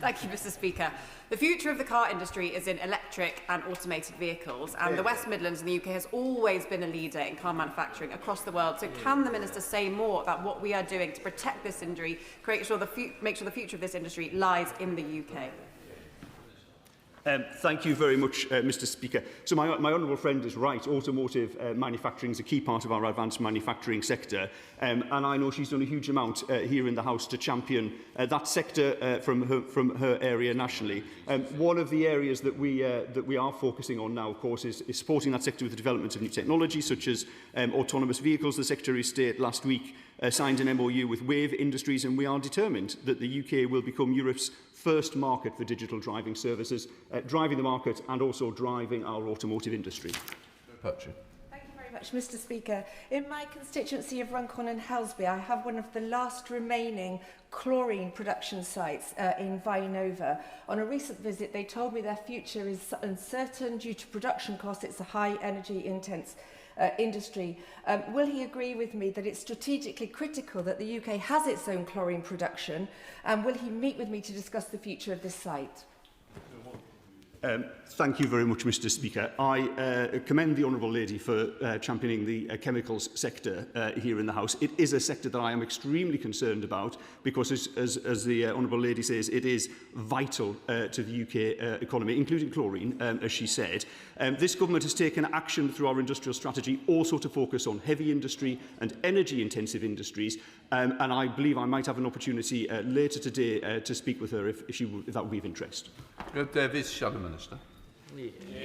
Thank you, Mr. Speaker. The future of the car industry is in electric and automated vehicles, and the West Midlands in the UK has always been a leader in car manufacturing across the world. So can the Minister say more about what we are doing to protect this industry, make sure the future of this industry lies in the UK? Thank you very much, Mr. Speaker. So my honourable friend is right. Automotive manufacturing is a key part of our advanced manufacturing sector, and I know she's done a huge amount here in the House to champion that sector from her area nationally. One of the areas that we are focusing on now, of course, is supporting that sector with the development of new technology, such as autonomous vehicles. The Secretary of State last week signed an MOU with Wave Industries, and we are determined that the UK will become Europe's first market for digital driving services, driving the market and also driving our automotive industry. Thank you very much, Mr. Speaker. In my constituency of Runcorn and Helsby, I have one of the last remaining chlorine production sites in Vinova. On a recent visit, they told me their future is uncertain due to production costs. It's a high energy intense industry. Will he agree with me that it's strategically critical that the UK has its own chlorine production, and will he meet with me to discuss the future of this site? Thank you very much, Mr. Speaker. I commend the Honourable Lady for championing the chemicals sector here in the House. It is a sector that I am extremely concerned about because, as the Honourable Lady says, it is vital to the UK economy, including chlorine, as she said. This government has taken action through our industrial strategy also to focus on heavy industry and energy-intensive industries, and I believe I might have an opportunity later today to speak with her if that would be of interest. Davies, Shadow Minister.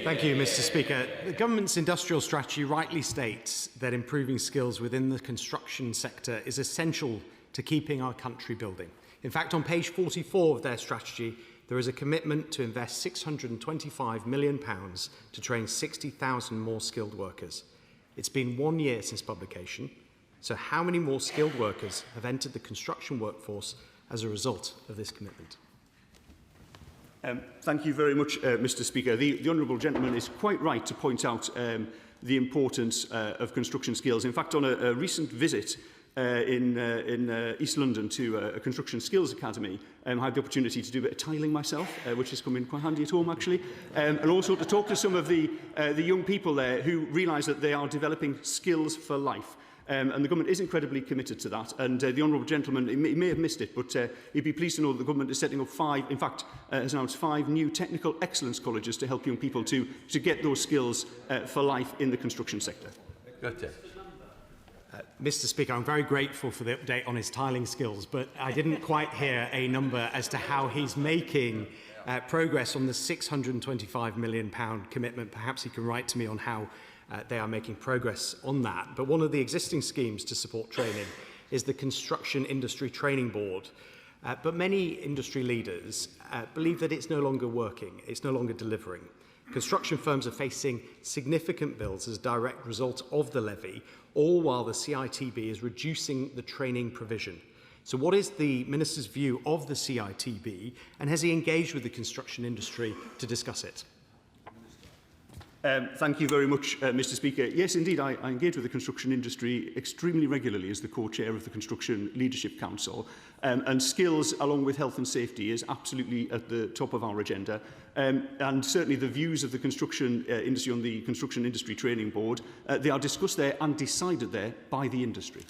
Thank you, Mr. Speaker. The government's industrial strategy rightly states that improving skills within the construction sector is essential to keeping our country building. In fact, on page 44 of their strategy, there is a commitment to invest £625 million to train 60,000 more skilled workers. It's been 1 year since publication, so how many more skilled workers have entered the construction workforce as a result of this commitment? Thank you very much, Mr. Speaker. The honourable gentleman is quite right to point out the importance of construction skills. In fact, on a recent visit in East London to a construction skills academy, I had the opportunity to do a bit of tiling myself, which has come in quite handy at home, actually, and also to talk to some of the young people there who realise that they are developing skills for life. And the government is incredibly committed to that. And the honourable gentleman, he may have missed it, but he'd be pleased to know that the government is setting up has announced 5 new technical excellence colleges to help young people to get those skills for life in the construction sector. Mr. Speaker, I'm very grateful for the update on his tiling skills, but I didn't quite hear a number as to how he's making progress on the £625 million commitment. Perhaps he can write to me on how they are making progress on that. But one of the existing schemes to support training is the Construction Industry Training Board. But many industry leaders believe that it's no longer working, it's no longer delivering. Construction firms are facing significant bills as a direct result of the levy, all while the CITB is reducing the training provision. So what is the Minister's view of the CITB, and has he engaged with the construction industry to discuss it? Thank you very much, Mr. Speaker. Yes, indeed, I engage with the construction industry extremely regularly as the co-chair of the Construction Leadership Council. And skills, along with health and safety, is absolutely at the top of our agenda. And certainly the views of the construction industry on the Construction Industry Training Board, they are discussed there and decided there by the industry.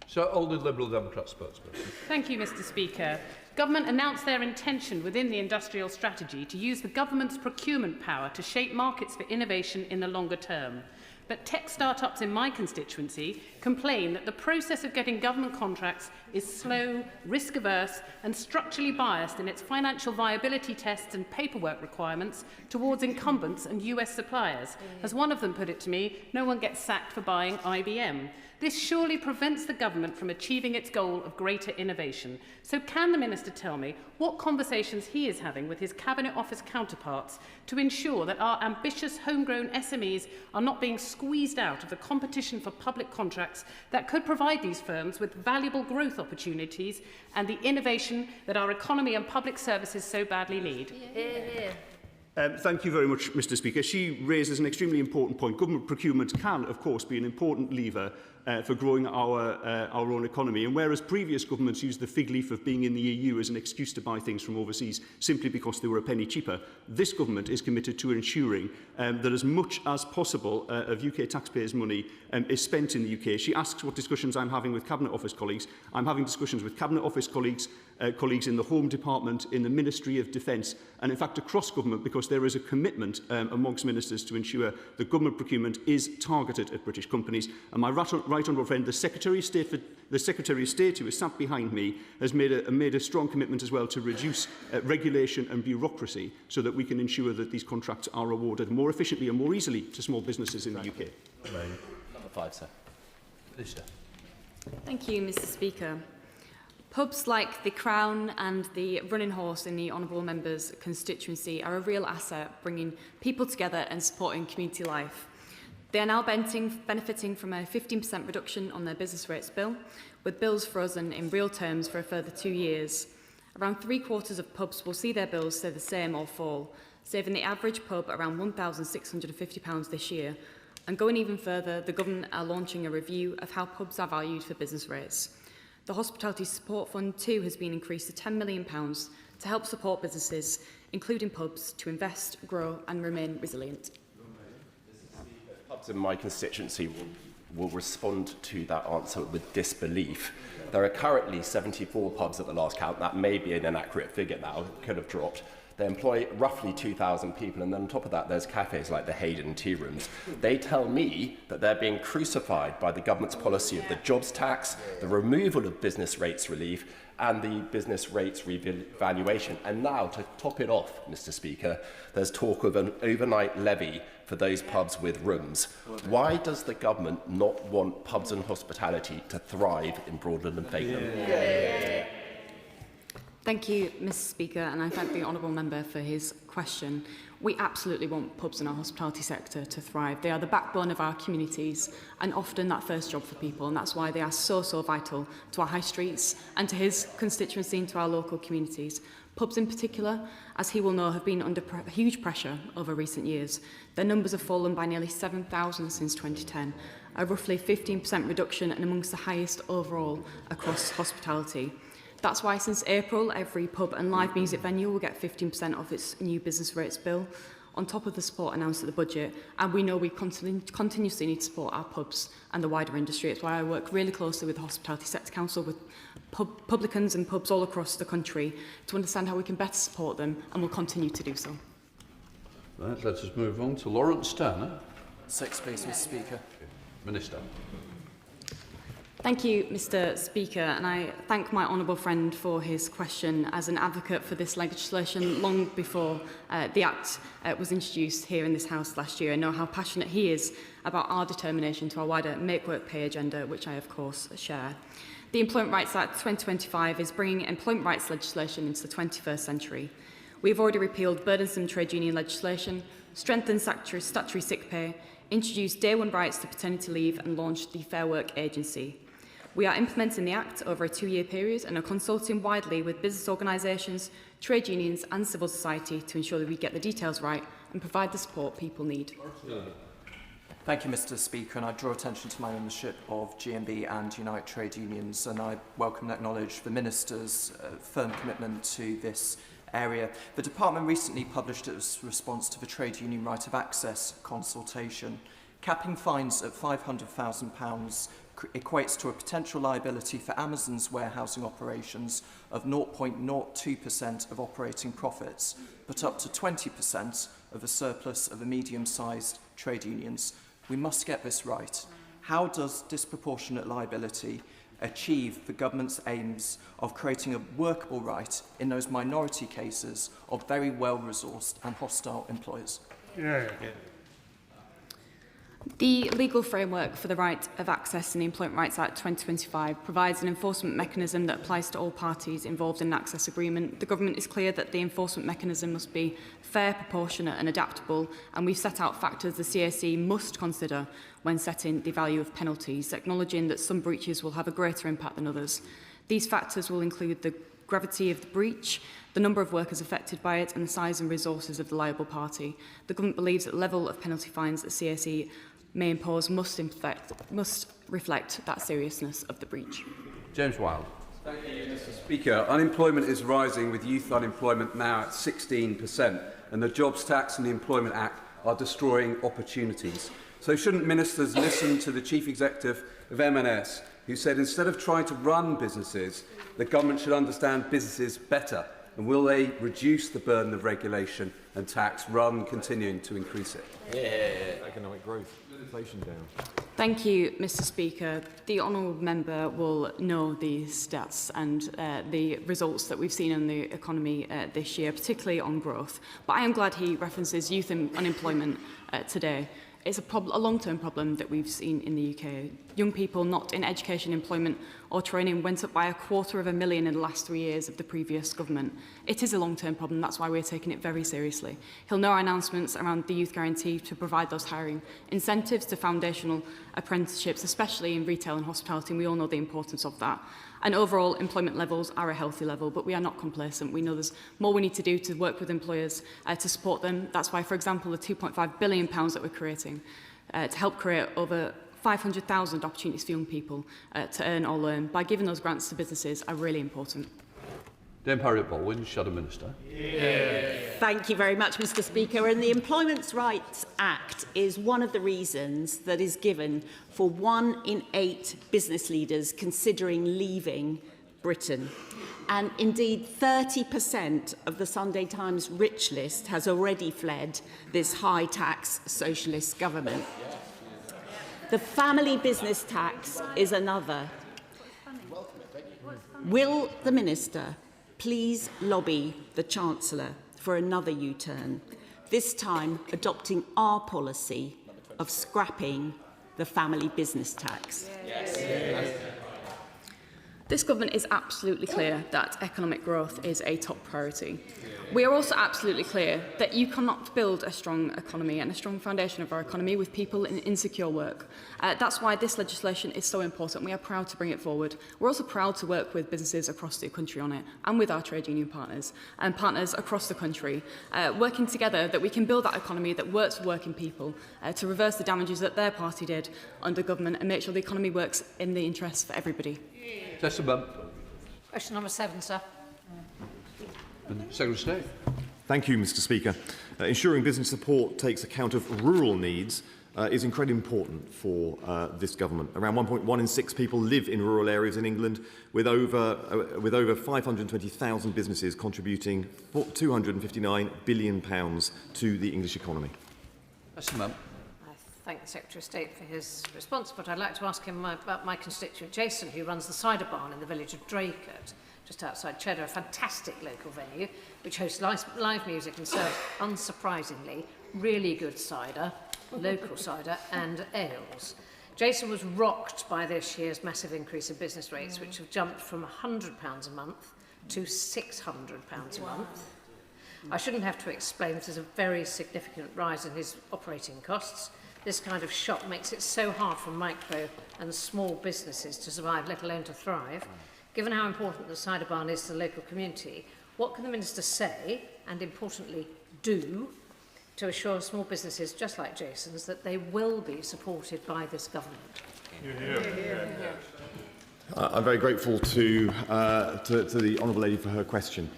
So, Alder Liberal Democrat spokesperson. Thank you, Mr. Speaker. Government announced their intention within the industrial strategy to use the government's procurement power to shape markets for innovation in the longer term. But tech startups in my constituency complain that the process of getting government contracts is slow, risk-averse and structurally biased in its financial viability tests and paperwork requirements towards incumbents and US suppliers. As one of them put it to me, no one gets sacked for buying IBM. This surely prevents the government from achieving its goal of greater innovation. So can the Minister tell me what conversations he is having with his Cabinet Office counterparts to ensure that our ambitious homegrown SMEs are not being squeezed out of the competition for public contracts that could provide these firms with valuable growth opportunities and the innovation that our economy and public services so badly need? Thank you very much, Mr. Speaker. She raises an extremely important point. Government procurement can, of course, be an important lever for growing our own economy. And whereas previous governments used the fig leaf of being in the EU as an excuse to buy things from overseas simply because they were a penny cheaper, this government is committed to ensuring that as much as possible of UK taxpayers' money is spent in the UK. She asks what discussions I'm having with Cabinet Office colleagues. I'm having discussions with Cabinet Office colleagues, colleagues in the Home Department, in the Ministry of Defence, and in fact across government, because there is a commitment amongst ministers to ensure that government procurement is targeted at British companies. And my right honourable friend, the Secretary of State, who is sat behind me, has made a strong commitment as well to reduce regulation and bureaucracy so that we can ensure that these contracts are awarded more efficiently and more easily to small businesses in the UK. Number 5, sir. Minister. Thank you, Mr. Speaker. Pubs like the Crown and the Running Horse in the Honourable Member's constituency are a real asset, bringing people together and supporting community life. They are now benefiting from a 15% reduction on their business rates bill, with bills frozen in real terms for a further 2 years. Around 3/4 of pubs will see their bills stay the same or fall, saving the average pub around £1,650 this year. And going even further, the government are launching a review of how pubs are valued for business rates. The Hospitality Support Fund too has been increased to £10 million to help support businesses, including pubs, to invest, grow and remain resilient. Pubs in my constituency will respond to that answer with disbelief. There are currently 74 pubs at the last count. That may be an inaccurate figure now, it could have dropped. They employ roughly 2,000 people, and then on top of that, there's cafes like the Hayden Tea Rooms. They tell me that they're being crucified by the government's policy of the jobs tax, the removal of business rates relief, and the business rates revaluation. And now, to top it off, Mr. Speaker, there's talk of an overnight levy for those pubs with rooms. Why does the government not want pubs and hospitality to thrive in Broadland and Fakenham? Thank you, Mr. Speaker, and I thank the Honourable Member for his question. We absolutely want pubs in our hospitality sector to thrive. They are the backbone of our communities and often that first job for people, and that's why they are so vital to our high streets and to his constituency and to our local communities. Pubs in particular, as he will know, have been under huge pressure over recent years. Their numbers have fallen by nearly 7,000 since 2010, a roughly 15% reduction and amongst the highest overall across hospitality. That's why since April, every pub and live music venue will get 15% off its new business rates bill, on top of the support announced at the budget. And we know we continuously need to support our pubs and the wider industry. It's why I work really closely with the Hospitality Sector Council, with publicans and pubs all across the country, to understand how we can better support them, and will continue to do so. Right, let us move on to Lawrence Turner. 6, please, Mr. Speaker. Minister. Thank you, Mr. Speaker, and I thank my honourable friend for his question. As an advocate for this legislation long before the Act was introduced here in this House last year, I know how passionate he is about our determination to our wider Make Work Pay agenda, which I of course share. The Employment Rights Act 2025 is bringing employment rights legislation into the 21st century. We have already repealed burdensome trade union legislation, strengthened statutory sick pay, introduced day one rights to paternity leave and launched the Fair Work Agency. We are implementing the Act over a 2-year period and are consulting widely with business organisations, trade unions and civil society to ensure that we get the details right and provide the support people need. Thank you, Mr. Speaker, and I draw attention to my membership of GMB and Unite Trade Unions, and I welcome and acknowledge the Minister's firm commitment to this area. The Department recently published its response to the Trade Union Right of Access consultation. Capping fines at £500,000 equates to a potential liability for Amazon's warehousing operations of 0.02% of operating profits, but up to 20% of the surplus of the medium-sized trade unions. We must get this right. How does disproportionate liability achieve the government's aims of creating a workable right in those minority cases of very well-resourced and hostile employers? The legal framework for the right of access in the Employment Rights Act 2025 provides an enforcement mechanism that applies to all parties involved in an access agreement. The government is clear that the enforcement mechanism must be fair, proportionate and adaptable, and we've set out factors the CAC must consider when setting the value of penalties, acknowledging that some breaches will have a greater impact than others. These factors will include the gravity of the breach, the number of workers affected by it and the size and resources of the liable party. The government believes that the level of penalty fines that CAC may impose must reflect that seriousness of the breach. James Wilde. Thank you, Mr. Speaker. Unemployment is rising, with youth unemployment now at 16%, and the Jobs Tax and the Employment Act are destroying opportunities. So shouldn't ministers listen to the Chief Executive of M&S, who said instead of trying to run businesses, the government should understand businesses better? And will they reduce the burden of regulation and tax rather than continuing to increase it? Economic growth, inflation down. Thank you, Mr. Speaker. The honourable member will know the stats and the results that we've seen in the economy this year, particularly on growth. But I am glad he references youth unemployment today. It's a long-term problem that we've seen in the UK. Young people not in education, employment or training went up by 250,000 in the last 3 years of the previous government. It is a long-term problem. That's why we're taking it very seriously. He'll know our announcements around the Youth Guarantee to provide those hiring incentives to foundational apprenticeships, especially in retail and hospitality, and we all know the importance of that. And overall, employment levels are a healthy level, but we are not complacent. We know there's more we need to do to work with employers to support them. That's why, for example, the £2.5 billion that we're creating to help create over 500,000 opportunities for young people to earn or learn by giving those grants to businesses are really important. Dame Harriet Baldwin, Shadow Minister. Thank you very much, Mr. Speaker. And the Employment Rights Act is one of the reasons that is given for 1 in 8 business leaders considering leaving Britain. And indeed, 30% of the Sunday Times rich list has already fled this high-tax socialist government. The family business tax is another. Will the Minister please lobby the Chancellor for another U-turn, this time adopting our policy of scrapping the family business tax? This government is absolutely clear that economic growth is a top priority. We are also absolutely clear that you cannot build a strong economy and a strong foundation of our economy with people in insecure work. That's why this legislation is so important. We are proud to bring it forward. We're also proud to work with businesses across the country on it and with our trade union partners and partners across the country, working together that we can build that economy that works for working people to reverse the damages that their party did under government and make sure the economy works in the interests for everybody. Testament. Question number 7, sir. Secretary of State. Thank you, Mr. Speaker. Ensuring business support takes account of rural needs is incredibly important for this government. Around 1.1 in 6 people live in rural areas in England, with over 520,000 businesses contributing £259 billion to the English economy. Testament. I thank the Secretary of State for his response, but I'd like to ask him about my constituent Jason, who runs the cider barn in the village of Draycote, just outside Cheddar, a fantastic local venue which hosts live music and serves, unsurprisingly, really good cider, local cider and ales. Jason was rocked by this year's massive increase in business rates, which have jumped from £100 a month to £600 a month. I shouldn't have to explain this is a very significant rise in his operating costs. This kind of shock makes it so hard for micro and small businesses to survive, let alone to thrive. Given how important the cider barn is to the local community, what can the Minister say, and importantly do, to assure small businesses just like Jason's that they will be supported by this government? I'm very grateful to the Honourable Lady for her question.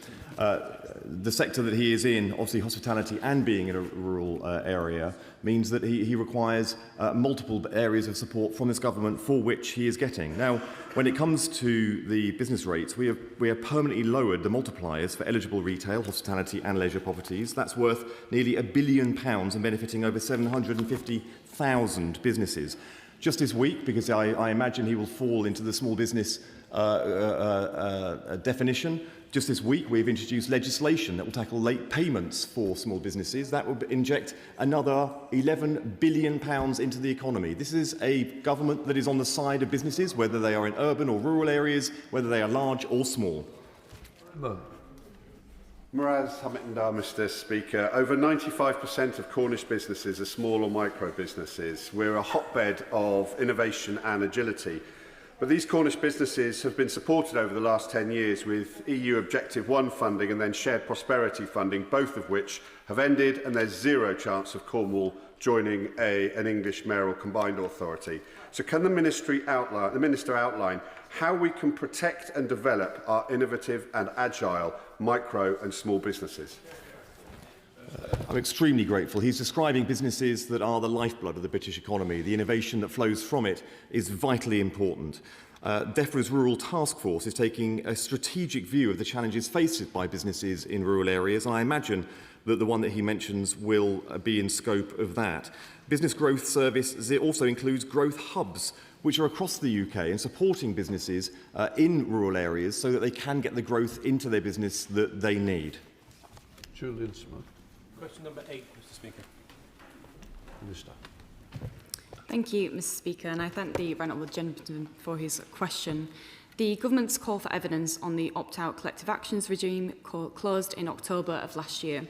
The sector that he is in, obviously hospitality and being in a rural area, means that he requires multiple areas of support from this government for which he is getting. Now, when it comes to the business rates, we have permanently lowered the multipliers for eligible retail, hospitality and leisure properties. That's worth nearly £1 billion and benefiting over 750,000 businesses. Just this week, because I imagine he will fall into the small business definition, just this week we've introduced legislation that will tackle late payments for small businesses. That will inject another £11 billion into the economy. This is a government that is on the side of businesses, whether they are in urban or rural areas, whether they are large or small. Miraz Hamilton, Mr. Speaker. Over 95% of Cornish businesses are small or micro businesses. We're a hotbed of innovation and agility. But these Cornish businesses have been supported over the last 10 years with EU Objective 1 funding and then Shared Prosperity funding, both of which have ended, and there's zero chance of Cornwall joining an English mayoral combined authority. So can the Minister outline how we can protect and develop our innovative and agile micro and small businesses? I'm extremely grateful. He's describing businesses that are the lifeblood of the British economy. The innovation that flows from it is vitally important. DEFRA's Rural Task Force is taking a strategic view of the challenges faced by businesses in rural areas, and I imagine that the one that he mentions will be in scope of that. Business Growth Service also includes growth hubs, which are across the UK and supporting businesses in rural areas so that they can get the growth into their business that they need. Julian Smith. Question number 8, Mr. Speaker. Minister. Thank you, Mr. Speaker, and I thank the Honourable Gentleman for his question. The Government's call for evidence on the opt-out collective actions regime closed in October of last year,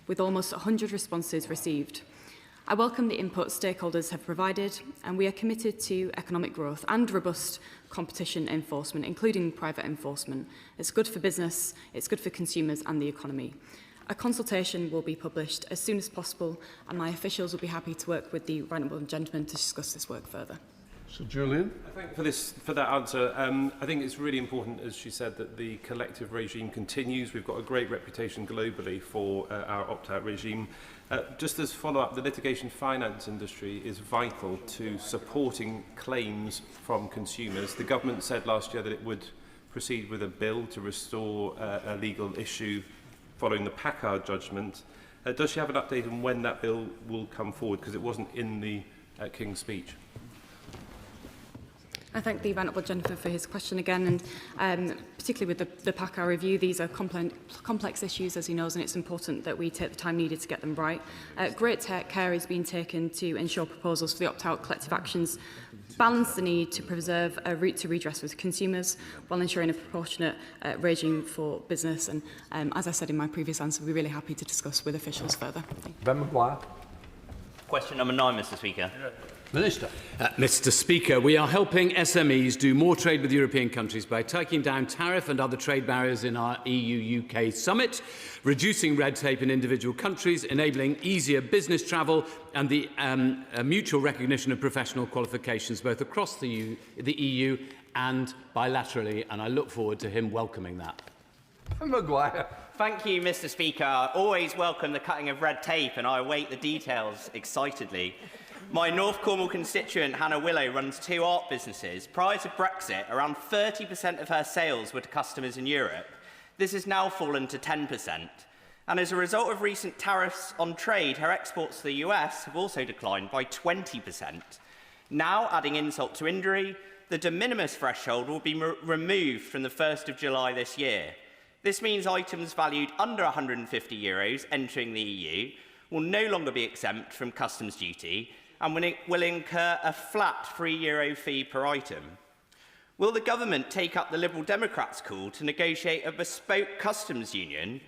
with almost 100 responses received. I welcome the input stakeholders have provided, and we are committed to economic growth and robust competition enforcement, including private enforcement. It's good for business, it's good for consumers and the economy. A consultation will be published as soon as possible, and my officials will be happy to work with the Honourable Gentleman to discuss this work further. So, Julian? I think for that answer, I think it's really important, as she said, that the collective regime continues. We've got a great reputation globally for our opt-out regime. Just as follow-up, the litigation finance industry is vital to supporting claims from consumers. The government said last year that it would proceed with a bill to restore a legal issue following the Packard judgment. Does she have an update on when that bill will come forward? Because it wasn't in the King's speech. I thank the Honourable Gentleman for his question again, and particularly with the PACAR review, these are complex issues, as he knows, and it's important that we take the time needed to get them right. Great care is being taken to ensure proposals for the opt-out collective actions balance the need to preserve a route to redress with consumers while ensuring a proportionate regime for business. And as I said in my previous answer, we're really happy to discuss with officials further. Ben Maguire. Question number 9, Mr. Speaker. Minister. Mr. Speaker, we are helping SMEs do more trade with European countries by taking down tariff and other trade barriers in our EU-UK summit, reducing red tape in individual countries, enabling easier business travel and the mutual recognition of professional qualifications both across the EU and bilaterally, and I look forward to him welcoming that. Maguire. Thank you, Mr. Speaker. I always welcome the cutting of red tape, and I await the details excitedly. My North Cornwall constituent, Hannah Willow, runs 2 art businesses. Prior to Brexit, around 30% of her sales were to customers in Europe. This has now fallen to 10%. And as a result of recent tariffs on trade, her exports to the US have also declined by 20%. Now, adding insult to injury, the de minimis threshold will be removed from the 1st of July this year. This means items valued under €150 entering the EU will no longer be exempt from customs duty and will incur a flat €3 fee per item. Will the government take up the Liberal Democrats' call to negotiate a bespoke customs union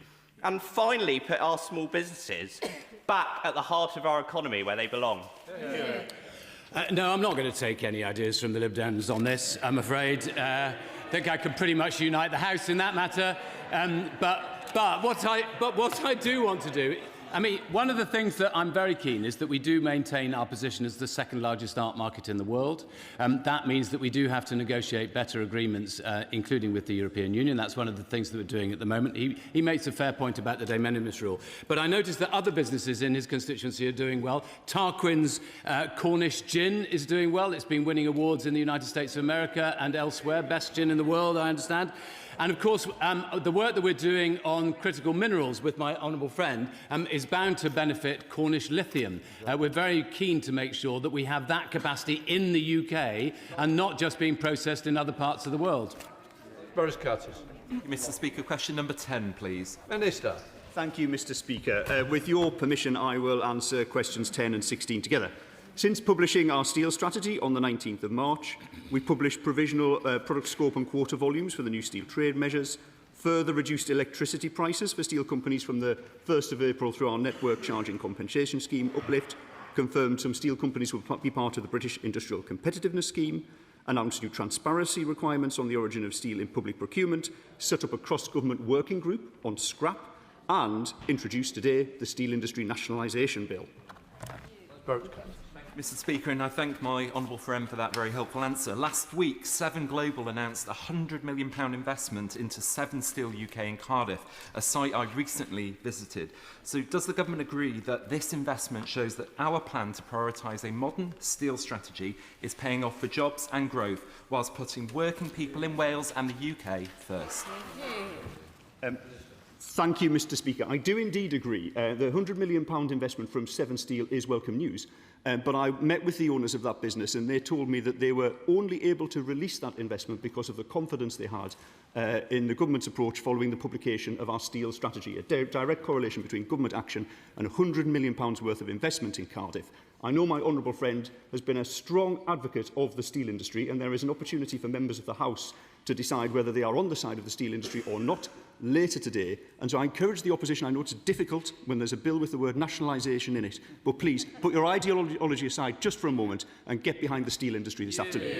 and finally put our small businesses back at the heart of our economy where they belong? No, I'm not going to take any ideas from the Lib Dems on this, I'm afraid. I think I can pretty much unite the House in that matter. But what I do want to do, I mean, one of the things that I'm very keen is that we do maintain our position as the second largest art market in the world. That means that we do have to negotiate better agreements, including with the European Union. That's one of the things that we're doing at the moment. He makes a fair point about the de minimis rule. But I noticed that other businesses in his constituency are doing well. Tarquin's Cornish gin is doing well. It's been winning awards in the United States of America and elsewhere. Best gin in the world, I understand. And of course, the work that we're doing on critical minerals with my honourable friend is bound to benefit Cornish lithium. We're very keen to make sure that we have that capacity in the UK and not just being processed in other parts of the world. Boris Curtis. Mr. Speaker, question number 10, please. Minister. Thank you, Mr. Speaker. With your permission, I will answer questions 10 and 16 together. Since publishing our steel strategy on the 19th of March, we published provisional product scope and quota volumes for the new steel trade measures, further reduced electricity prices for steel companies from the 1st of April through our network charging compensation scheme uplift, confirmed some steel companies will be part of the British Industrial Competitiveness Scheme, announced new transparency requirements on the origin of steel in public procurement, set up a cross-government working group on scrap, and introduced today the Steel Industry Nationalisation Bill. Mr. Speaker, and I thank my honourable friend for that very helpful answer. Last week, Seven Global announced a £100 million investment into Seven Steel UK in Cardiff, a site I recently visited. So does the government agree that this investment shows that our plan to prioritise a modern steel strategy is paying off for jobs and growth, whilst putting working people in Wales and the UK first? Thank you, Mr. Speaker. I do indeed agree. The £100 million investment from Seven Steel is welcome news. But I met with the owners of that business and they told me that they were only able to release that investment because of the confidence they had in the government's approach following the publication of our steel strategy, a direct correlation between government action and £100 million worth of investment in Cardiff. I know my honourable friend has been a strong advocate of the steel industry, and there is an opportunity for members of the House to decide whether they are on the side of the steel industry or not later today. And so I encourage the opposition. I know it's difficult when there's a bill with the word nationalisation in it, but please put your ideology aside just for a moment and get behind the steel industry this afternoon.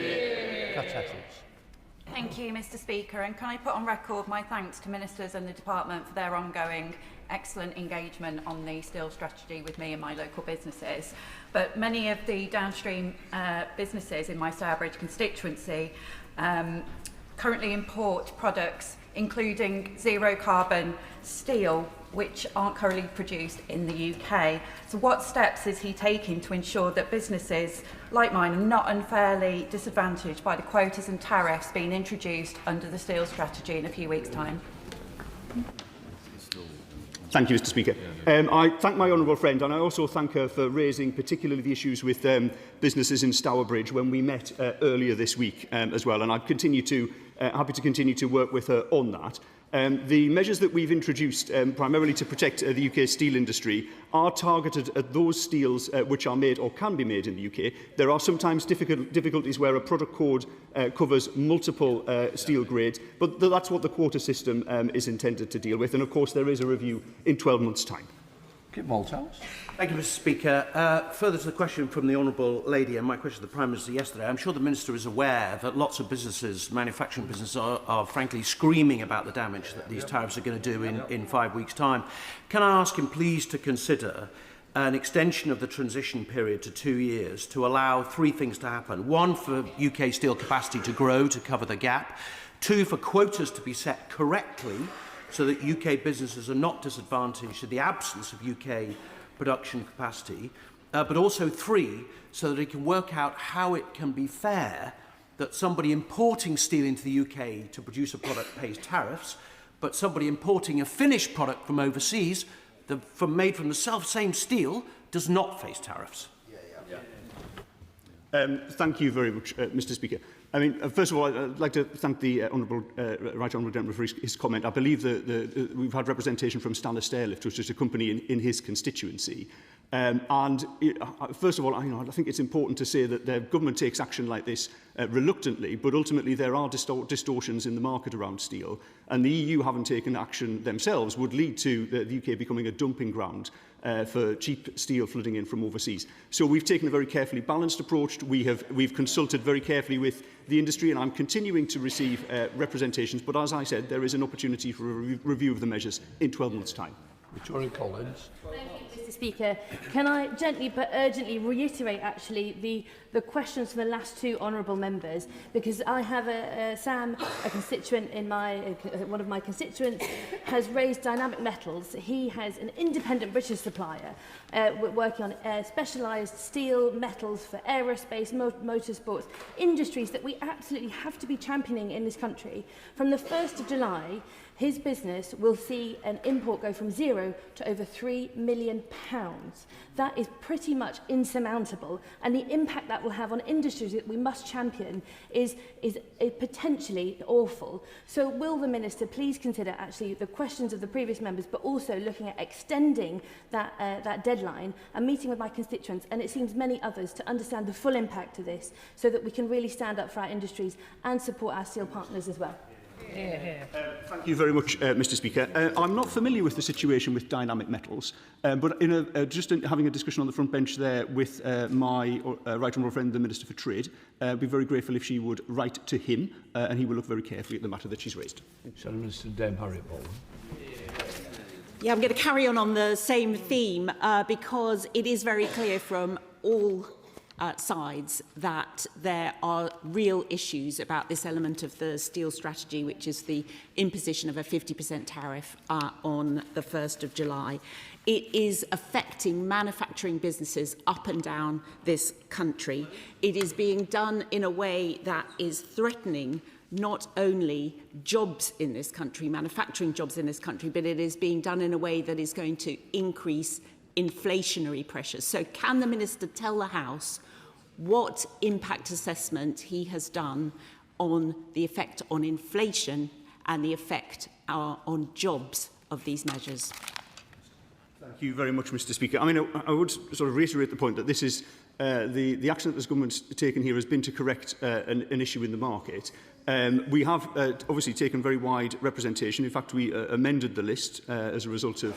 Thank you, Mr. Speaker, and can I put on record my thanks to ministers and the department for their ongoing excellent engagement on the steel strategy with me and my local businesses. But many of the downstream businesses in my Stourbridge constituency currently import products including zero carbon steel which aren't currently produced in the UK. So what steps is he taking to ensure that businesses like mine are not unfairly disadvantaged by the quotas and tariffs being introduced under the steel strategy in a few weeks' time? Thank you, Mr. Speaker. I thank my honourable friend, and I also thank her for raising particularly the issues with businesses in Stourbridge when we met earlier this week as well, and I'm happy to continue to work with her on that. The measures that we've introduced, primarily to protect the UK steel industry, are targeted at those steels which are made or can be made in the UK. There are sometimes difficulties where a product code covers multiple steel grades, but that's what the quota system is intended to deal with. And of course, there is a review in 12 months' time. Thank you, Mr. Speaker. Further to the question from the Honourable Lady and my question to the Prime Minister yesterday, I'm sure the Minister is aware that lots of businesses, manufacturing businesses, are frankly screaming about the damage that these tariffs are going to do in 5 weeks' time. Can I ask him please to consider an extension of the transition period to 2 years to allow 3 things to happen? 1, for UK steel capacity to grow to cover the gap. 2, for quotas to be set correctly so that UK businesses are not disadvantaged in the absence of UK production capacity, but also 3, so that it can work out how it can be fair that somebody importing steel into the UK to produce a product pays tariffs, but somebody importing a finished product from overseas, made from the same steel, does not face tariffs. Thank you very much, Mr. Speaker. I mean, first of all, I'd like to thank the Right Honourable Gentleman for his comment. I believe that we've had representation from Standard Stairlift, which is a company in his constituency. First of all, I think it's important to say that the government takes action like this reluctantly, but ultimately there are distortions in the market around steel, and the EU having taken action themselves would lead to the UK becoming a dumping ground for cheap steel flooding in from overseas. So we've taken a very carefully balanced approach. We've consulted very carefully with the industry, and I'm continuing to receive representations. But as I said, there is an opportunity for a review of the measures in 12 months' time. Victoria Collins. Mr. Speaker, can I gently but urgently reiterate actually the questions from the last 2 honourable members, because I have Sam, a constituent in one of my constituents, has raised Dynamic Metals. He has an independent British supplier working on specialised steel metals for aerospace, motorsports, industries that we absolutely have to be championing in this country. From the 1st of July, his business will see an import go from 0 to over £3 million. That is pretty much insurmountable, and the impact that will have on industries that we must champion is potentially awful. So will the Minister please consider actually the questions of the previous members, but also looking at extending that deadline and meeting with my constituents, and it seems many others, to understand the full impact of this so that we can really stand up for our industries and support our steel partners as well. Thank you very much, Mr Speaker. I'm not familiar with the situation with dynamic metals, but having a discussion on the front bench there with my right honourable friend, the Minister for Trade, I'd be very grateful if she would write to him, and he will look very carefully at the matter that she's raised. Mr Dame Harriet Bowen. Yeah, I'm going to carry on the same theme because it is very clear from all sides that there are real issues about this element of the steel strategy, which is the imposition of a 50% tariff on the 1st of July. It is affecting manufacturing businesses up and down this country. It is being done in a way that is threatening not only jobs in this country, manufacturing jobs in this country, but it is being done in a way that is going to increase inflationary pressures. So can the Minister tell the House what impact assessment he has done on the effect on inflation and the effect on jobs of these measures? Thank you very much, Mr Speaker. I mean, I would sort of reiterate the point that this is the action that this government's taken here has been to correct an issue in the market. We have obviously taken very wide representation. In fact, we amended the list as a result of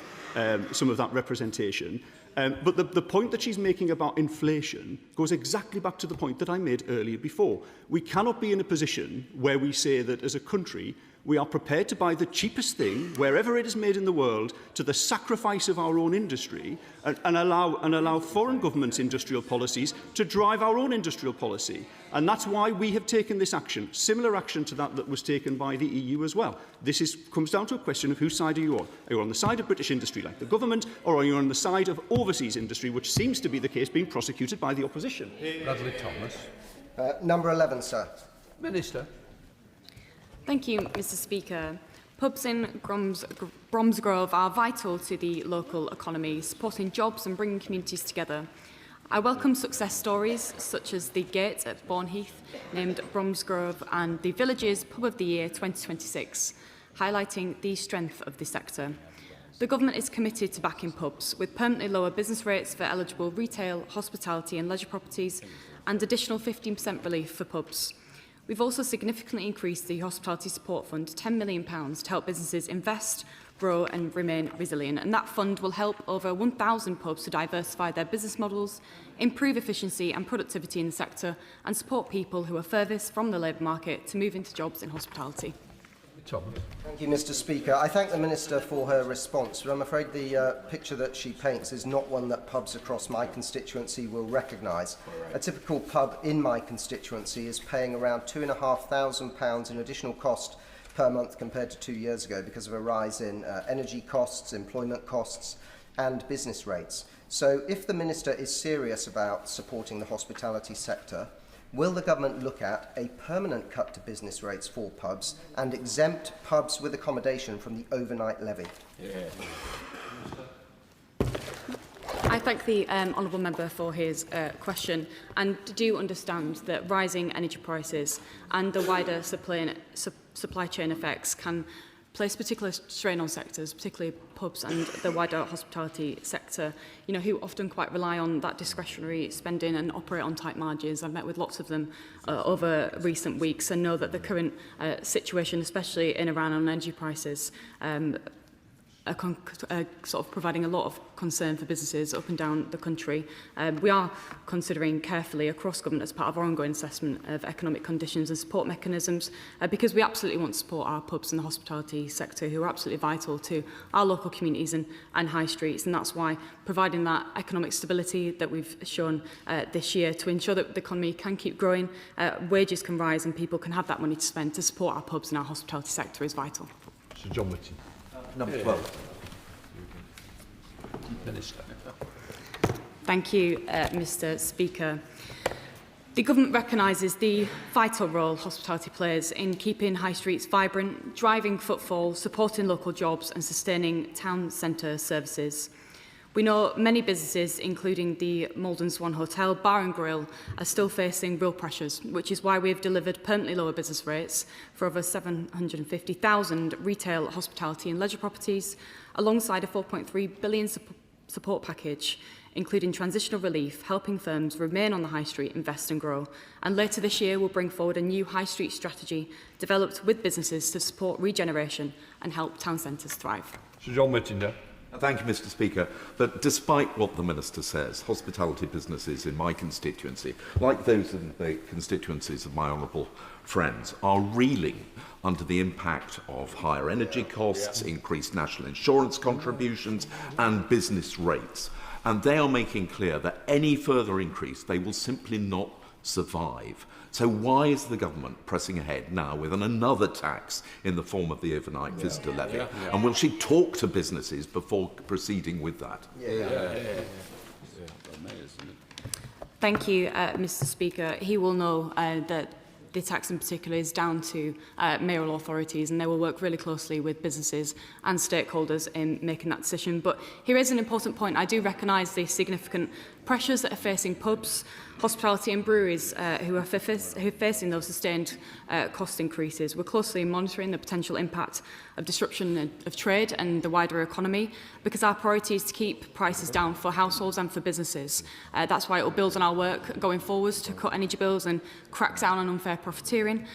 some of that representation. But the point that she's making about inflation goes exactly back to the point that I made earlier before. We cannot be in a position where we say that as a country we are prepared to buy the cheapest thing, wherever it is made in the world, to the sacrifice of our own industry, and allow foreign governments' industrial policies to drive our own industrial policy. And that's why we have taken this action, similar action to that was taken by the EU as well. This comes down to a question of whose side are you on? Are you on the side of British industry, like the government, or are you on the side of overseas industry, which seems to be the case, being prosecuted by the opposition? Bradley Thomas. Number 11, sir. Minister. Thank you, Mr Speaker. Pubs in Bromsgrove are vital to the local economy, supporting jobs and bringing communities together. I welcome success stories such as the Gate at Bourneheath, named Bromsgrove, and the Villages Pub of the Year 2026, highlighting the strength of the sector. The Government is committed to backing pubs, with permanently lower business rates for eligible retail, hospitality and leisure properties, and additional 15% relief for pubs. We've also significantly increased the Hospitality Support Fund to £10 million to help businesses invest, grow and remain resilient. And that fund will help over 1,000 pubs to diversify their business models, improve efficiency and productivity in the sector, and support people who are furthest from the labour market to move into jobs in hospitality. Thomas. Thank you, Mr Speaker. I thank the Minister for her response, but I'm afraid the picture that she paints is not one that pubs across my constituency will recognise. A typical pub in my constituency is paying around £2,500 in additional cost per month compared to 2 years ago because of a rise in energy costs, employment costs and business rates. So if the Minister is serious about supporting the hospitality sector, will the government look at a permanent cut to business rates for pubs and exempt pubs with accommodation from the overnight levy? I thank the honourable member for his question and do understand that rising energy prices and the wider supply chain effects can place particular strain on sectors, particularly pubs and the wider hospitality sector, who often quite rely on that discretionary spending and operate on tight margins. I've met with lots of them over recent weeks and know that the current situation, especially in Iran on energy prices, are sort of providing a lot of concern for businesses up and down the country. We are considering carefully across government as part of our ongoing assessment of economic conditions and support mechanisms because we absolutely want to support our pubs and the hospitality sector who are absolutely vital to our local communities and high streets, and that's why providing that economic stability that we've shown this year to ensure that the economy can keep growing, wages can rise and people can have that money to spend to support our pubs and our hospitality sector is vital. Sir John Whitty. Number 12. Minister. Thank you, Mr Speaker. The Government recognises the vital role hospitality plays in keeping high streets vibrant, driving footfall, supporting local jobs and sustaining town centre services. We know many businesses, including the Malden Swan Hotel, Bar and Grill, are still facing real pressures, which is why we have delivered permanently lower business rates for over 750,000 retail, hospitality and leisure properties, alongside a £4.3 billion support package including transitional relief, helping firms remain on the high street, invest and grow. And later this year, we'll bring forward a new high street strategy developed with businesses to support regeneration and help town centres thrive. Sir John Whittinger. Thank you, Mr. Speaker. But despite what the Minister says, hospitality businesses in my constituency, like those in the constituencies of my honourable friends, are reeling under the impact of higher energy costs, increased national insurance contributions and business rates. And they are making clear that any further increase, they will simply not survive. So why is the government pressing ahead now with another tax in the form of the overnight visitor levy? And will she talk to businesses before proceeding with that? Thank you, Mr. Speaker. He will know that the tax in particular is down to mayoral authorities, and they will work really closely with businesses and stakeholders in making that decision. But here is an important point. I do recognise the significant pressures that are facing pubs, hospitality and breweries who are facing those sustained cost increases. We're closely monitoring the potential impact of disruption of trade and the wider economy, because our priority is to keep prices down for households and for businesses. That's why it will build on our work going forwards to cut energy bills and crack down on unfair profiteering,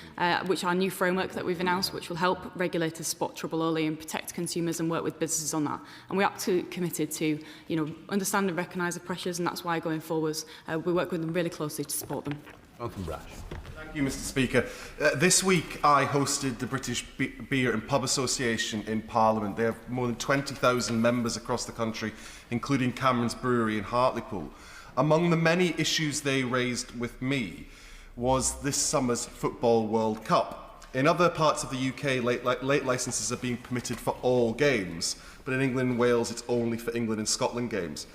which our new framework that we've announced, which will help regulators spot trouble early and protect consumers and work with businesses on that. And we're absolutely committed to, understand and recognise the pressures, and that's why going forwards we work with them really closely to support them. Thank you, Mr. Speaker. This week I hosted the British Beer and Pub Association in Parliament. They have more than 20,000 members across the country, including Cameron's Brewery in Hartlepool. Among the many issues they raised with me was this summer's Football World Cup. In other parts of the UK, late licences are being permitted for all games, but in England and Wales it's only for England and Scotland games.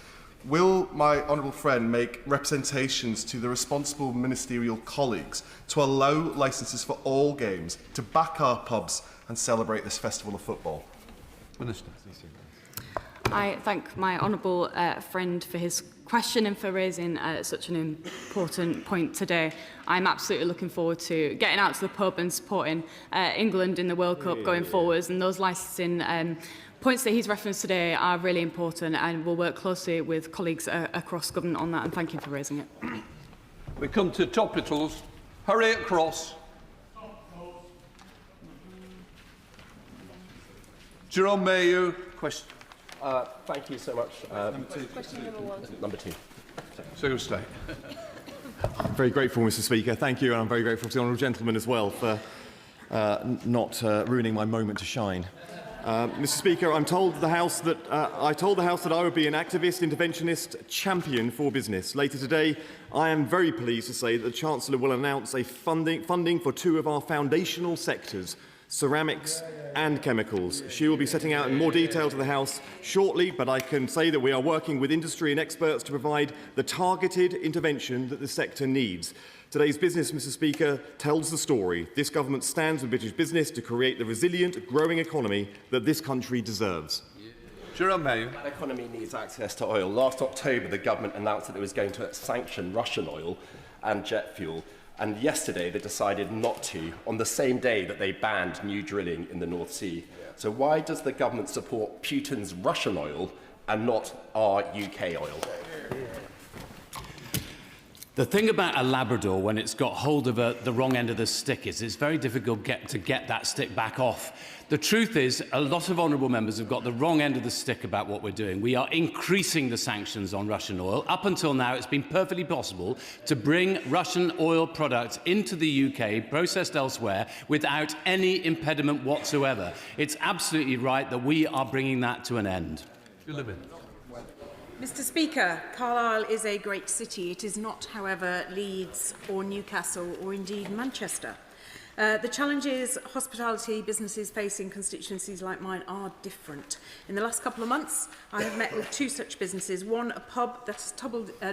Will my honourable friend make representations to the responsible ministerial colleagues to allow licences for all games, to back our pubs and celebrate this festival of football? Minister. I thank my honourable friend for his question and for raising such an important point today. I'm absolutely looking forward to getting out to the pub and supporting England in the World Cup going forwards, and those licensing points that he's referenced today are really important, and we'll work closely with colleagues across government on that, and thank you for raising it. We come to topicals. Harriet Cross. Jerome Mayu. Question. Thank you so much. Question number one. Number two. So stay. I'm very grateful, Mr. Speaker. Thank you, and I'm very grateful to the honourable gentleman as well for not ruining my moment to shine. Mr. Speaker, I told the House that I would be an activist, interventionist champion for business. Later today, I am very pleased to say that the Chancellor will announce a funding for two of our foundational sectors, ceramics and chemicals. She will be setting out in more detail to the House shortly, but I can say that we are working with industry and experts to provide the targeted intervention that the sector needs. Today's business, Mr. Speaker, tells the story. This government stands with British business to create the resilient, growing economy that this country deserves. Jerome Mayu. That economy needs access to oil. Last October, the government announced that it was going to sanction Russian oil and jet fuel. And yesterday, they decided not to, on the same day that they banned new drilling in the North Sea. So why does the government support Putin's Russian oil and not our UK oil? The thing about a Labrador when it's got hold of the wrong end of the stick is it's very difficult to get that stick back off. The truth is a lot of honourable members have got the wrong end of the stick about what we're doing. We are increasing the sanctions on Russian oil. Up until now, it's been perfectly possible to bring Russian oil products into the UK, processed elsewhere, without any impediment whatsoever. It's absolutely right that we are bringing that to an end. Mr. Speaker, Carlisle is a great city. It is not, however, Leeds or Newcastle or indeed Manchester. The challenges hospitality businesses face in constituencies like mine are different. In the last couple of months, I have met with two such businesses. One, a pub that has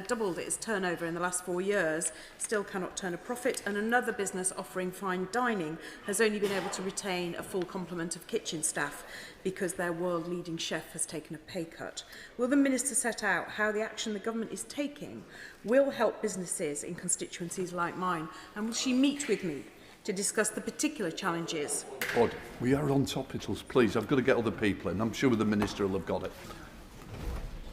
doubled its turnover in the last 4 years, still cannot turn a profit, and another business offering fine dining has only been able to retain a full complement of kitchen staff because their world-leading chef has taken a pay cut. Will the Minister set out how the action the government is taking will help businesses in constituencies like mine, and will she meet with me to discuss the particular challenges? Odd. We are on topicals, please. I've got to get other people in. I'm sure the Minister will have got it.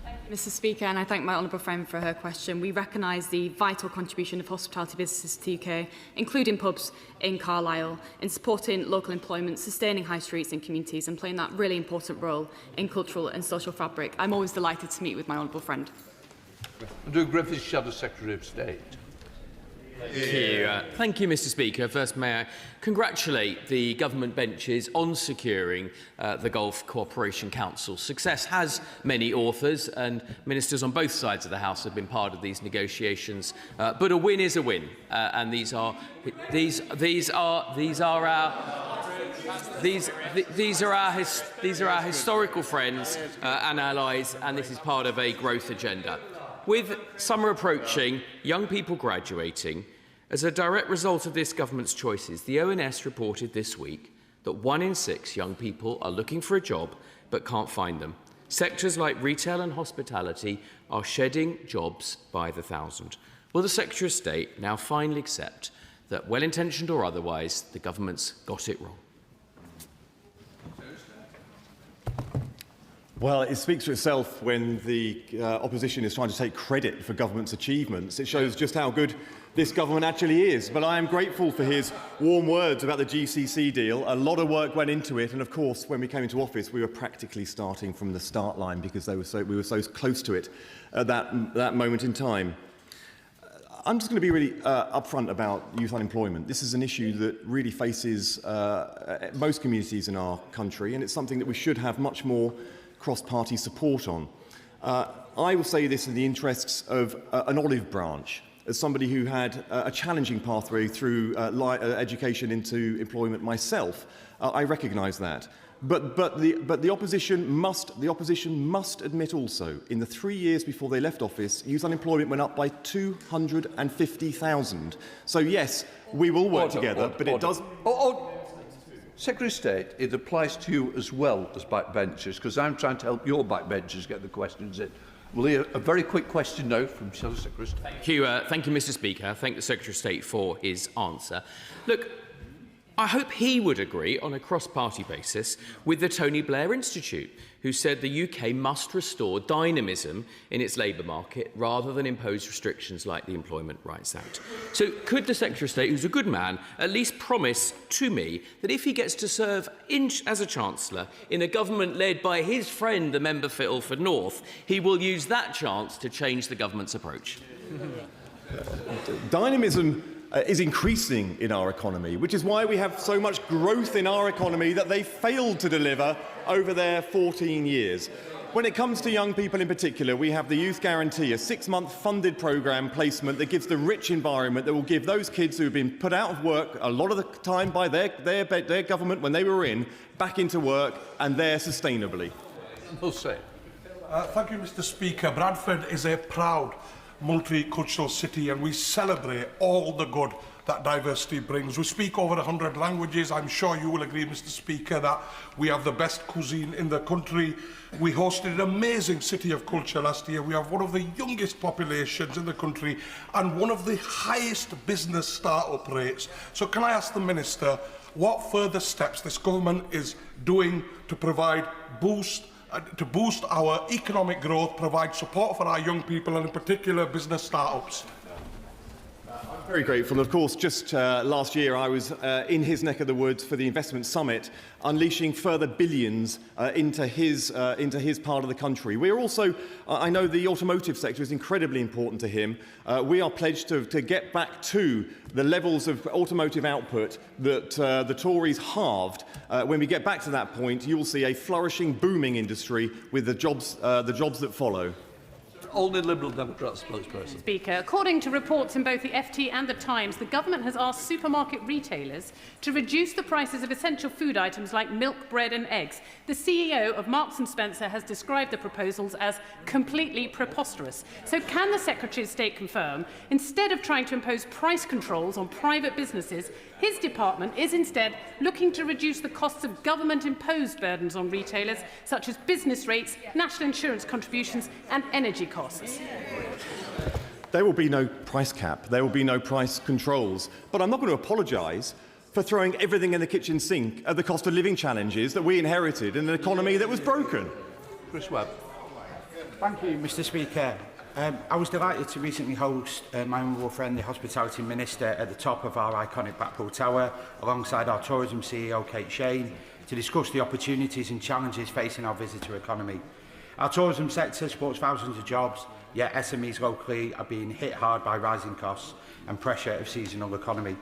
Thank Mr. Speaker, and I thank my honourable friend for her question. We recognise the vital contribution of hospitality businesses to the UK, including pubs in Carlisle, in supporting local employment, sustaining high streets and communities and playing that really important role in cultural and social fabric. I'm always delighted to meet with my honourable friend. Do Griffiths Shadow Secretary of State. Thank you, Mr. Speaker. First, may I congratulate the government benches on securing the Gulf Cooperation Council. Success has many authors, and ministers on both sides of the House have been part of these negotiations. But a win is a win, and these are our historical friends and allies, and this is part of a growth agenda. With summer approaching, young people graduating, as a direct result of this government's choices, the ONS reported this week that 1 in 6 young people are looking for a job but can't find them. Sectors like retail and hospitality are shedding jobs by the thousand. Will the Secretary of State now finally accept that, well-intentioned or otherwise, the government's got it wrong? Well, it speaks for itself when the opposition is trying to take credit for government's achievements. It shows just how good this government actually is. But I am grateful for his warm words about the GCC deal. A lot of work went into it, and of course, when we came into office, we were practically starting from the start line because we were so close to it at that moment in time. I'm just going to be really upfront about youth unemployment. This is an issue that really faces most communities in our country, and it's something that we should have much more cross-party support on. I will say this in the interests of an olive branch. As somebody who had a challenging pathway through education into employment myself, I recognise that. But the opposition must admit also, in the 3 years before they left office, youth unemployment went up by 250,000. So yes, we will work together, but it does. Secretary of State, it applies to you as well as backbenchers, because I'm trying to help your backbenchers get the questions in. We'll hear a very quick question now from Shadow Secretary of State. Thank you, Mr. Speaker. I thank the Secretary of State for his answer. Look, I hope he would agree on a cross-party basis with the Tony Blair Institute, who said the UK must restore dynamism in its labour market rather than impose restrictions like the Employment Rights Act. So could the Secretary of State, who's a good man, at least promise to me that if he gets to serve as a Chancellor in a government led by his friend, the member for Ilford North, he will use that chance to change the government's approach? Dynamism is increasing in our economy, which is why we have so much growth in our economy that they failed to deliver over their 14 years. When it comes to young people in particular, we have the Youth Guarantee, a 6-month funded programme placement that gives the rich environment that will give those kids who have been put out of work a lot of the time by their government when they were in, back into work, and there sustainably. We'll say. Thank you, Mr. Speaker. Bradford is a proud multicultural city, and we celebrate all the good that diversity brings. We speak over 100 languages. I'm sure you will agree, Mr. Speaker, that we have the best cuisine in the country. We hosted an amazing City of Culture last year. We have one of the youngest populations in the country and one of the highest business start-up rates. So can I ask the Minister what further steps this government is doing to boost our economic growth, provide support for our young people and in particular business start-ups? I'm very grateful. Of course, just last year I was in his neck of the woods for the Investment Summit, unleashing further billions into his part of the country. We are also, I know the automotive sector is incredibly important to him. We are pledged to get back to the levels of automotive output that the Tories halved. When we get back to that point, you will see a flourishing, booming industry with the jobs that follow. Only Liberal Democrat spokesperson. Speaker, according to reports in both the FT and the Times, the government has asked supermarket retailers to reduce the prices of essential food items like milk, bread and eggs. The CEO of Marks & Spencer has described the proposals as completely preposterous. So can the Secretary of State confirm, instead of trying to impose price controls on private businesses, his department is instead looking to reduce the costs of government-imposed burdens on retailers, such as business rates, national insurance contributions and energy costs? There will be no price cap. There will be no price controls. But I'm not going to apologise for throwing everything in the kitchen sink at the cost of living challenges that we inherited in an economy that was broken. Chris Webb. Thank you, Mr Speaker. I was delighted to recently host my honourable friend, the Hospitality Minister, at the top of our iconic Blackpool Tower, alongside our Tourism CEO, Kate Shane, to discuss the opportunities and challenges facing our visitor economy. Our tourism sector supports thousands of jobs, yet SMEs locally are being hit hard by rising costs and pressure of seasonal economy.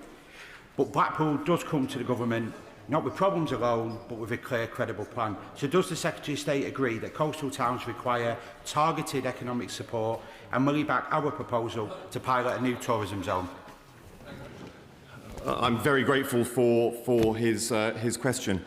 But Blackpool does come to the government not with problems alone, but with a clear, credible plan. So does the Secretary of State agree that coastal towns require targeted economic support, and will he back our proposal to pilot a new tourism zone? I'm very grateful for his question.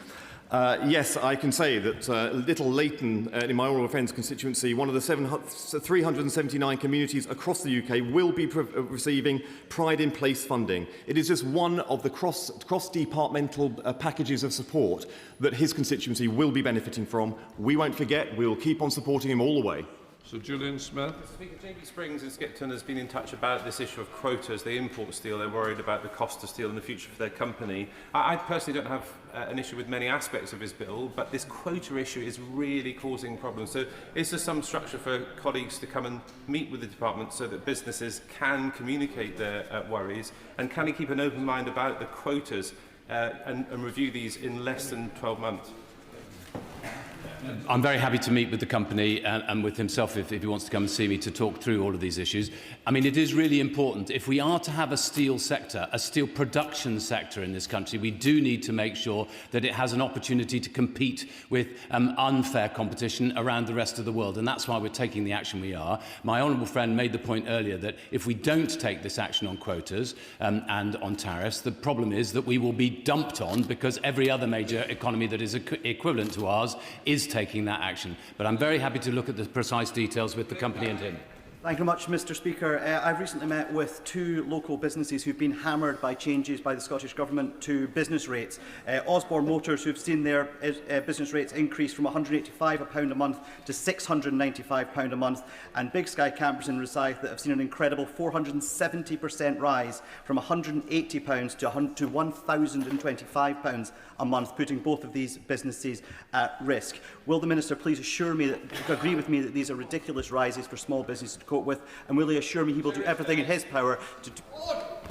Yes, I can say that Little Leighton, in my Honourable Friend's constituency, one of the 379 communities across the UK, will be receiving Pride in Place funding. It is just one of the cross-departmental packages of support that his constituency will be benefiting from. We won't forget, we will keep on supporting him all the way. So Julian Smith. Speaker, JB Springs in Skipton has been in touch about this issue of quotas. They import steel. They're worried about the cost of steel in the future for their company. I personally don't have an issue with many aspects of his bill, but this quota issue is really causing problems. So is there some structure for colleagues to come and meet with the department so that businesses can communicate their worries? And can he keep an open mind about the quotas and review these in less than 12 months? I'm very happy to meet with the company and with himself if he wants to come and see me to talk through all of these issues. I mean, it is really important. If we are to have a steel sector, a steel production sector in this country, we do need to make sure that it has an opportunity to compete with unfair competition around the rest of the world. And that's why we're taking the action we are. My honourable friend made the point earlier that if we don't take this action on quotas and on tariffs, the problem is that we will be dumped on because every other major economy that is equivalent to ours is taking that action. But I'm very happy to look at the precise details with the company and him. Thank you very much, Mr Speaker. I've recently met with two local businesses who've been hammered by changes by the Scottish Government to business rates. Osborne Motors, who've seen their business rates increase from £185 a month to £695 a month, and Big Sky Campers in Rosyth that have seen an incredible 470% rise from £180 to £1,025 a month, putting both of these businesses at risk. Will the Minister please agree with me that these are ridiculous rises for small businesses to cope with, and will he assure me he will do everything in his power to...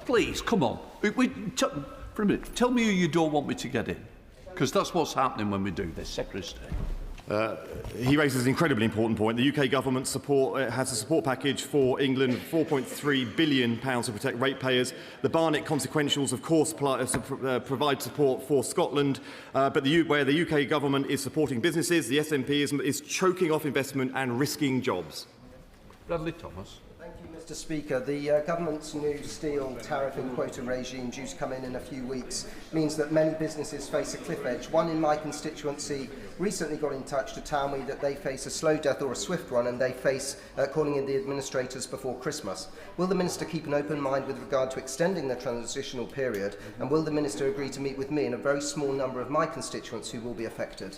Please, come on. For a minute, tell me who you don't want me to get in, because that's what's happening when we do this. Secretary of State. He raises an incredibly important point. The UK government has a support package for England, £4.3 billion to protect ratepayers. The Barnett consequentials, of course, provide support for Scotland, but where the UK government is supporting businesses, the SNP is choking off investment and risking jobs. Bradley Thomas. Thank you, Mr Speaker. The government's new steel tariff and quota regime due to come in a few weeks means that many businesses face a cliff edge. One in my constituency recently got in touch to tell me that they face a slow death or a swift one, and they face calling in the administrators before Christmas. Will the Minister keep an open mind with regard to extending the transitional period, and will the Minister agree to meet with me and a very small number of my constituents who will be affected?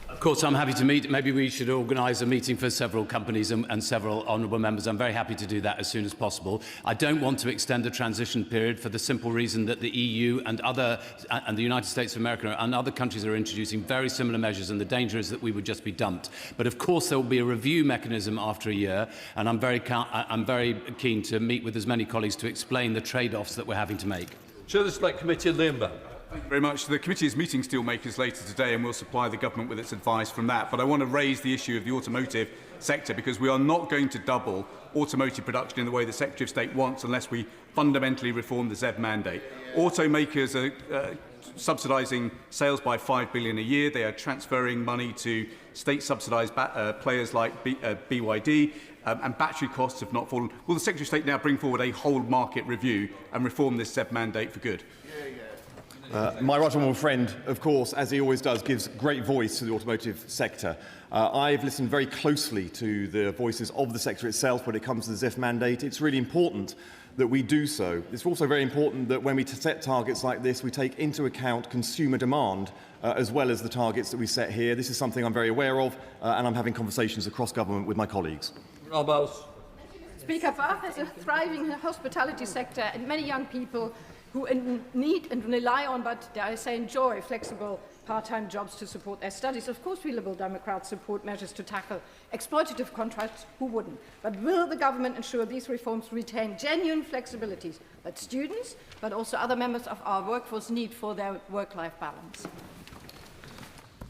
Of course, I'm happy to meet. Maybe we should organise a meeting for several companies and several honourable members. I'm very happy to do that as soon as possible. I don't want to extend the transition period for the simple reason that the EU and the United States of America and other countries are introducing very similar measures, and the danger is that we would just be dumped. But of course, there will be a review mechanism after a year, and I'm very keen to meet with as many colleagues to explain the trade-offs that we're having to make. Chair of the Select Committee, Liam. Thank you very much. The committee is meeting steelmakers later today, and we'll supply the government with its advice from that. But I want to raise the issue of the automotive sector, because we are not going to double automotive production in the way the Secretary of State wants unless we fundamentally reform the ZEV mandate. Automakers are subsidising sales by £5 billion a year. They are transferring money to state-subsidised players like BYD. And battery costs have not fallen. Will the Secretary of State now bring forward a whole market review and reform this ZEV mandate for good? My right honourable friend, of course, as he always does, gives great voice to the automotive sector. I've listened very closely to the voices of the sector itself when it comes to the ZEV mandate. It's really important that we do so. It's also very important that when we set targets like this, we take into account consumer demand as well as the targets that we set here. This is something I'm very aware of, and I'm having conversations across government with my colleagues. Speaker, Bath has a thriving hospitality sector and many young people who need and rely on, but dare I say enjoy, flexible part-time jobs to support their studies. Of course, we Liberal Democrats support measures to tackle exploitative contracts. Who wouldn't? But will the government ensure these reforms retain genuine flexibilities that students, but also other members of our workforce need for their work-life balance?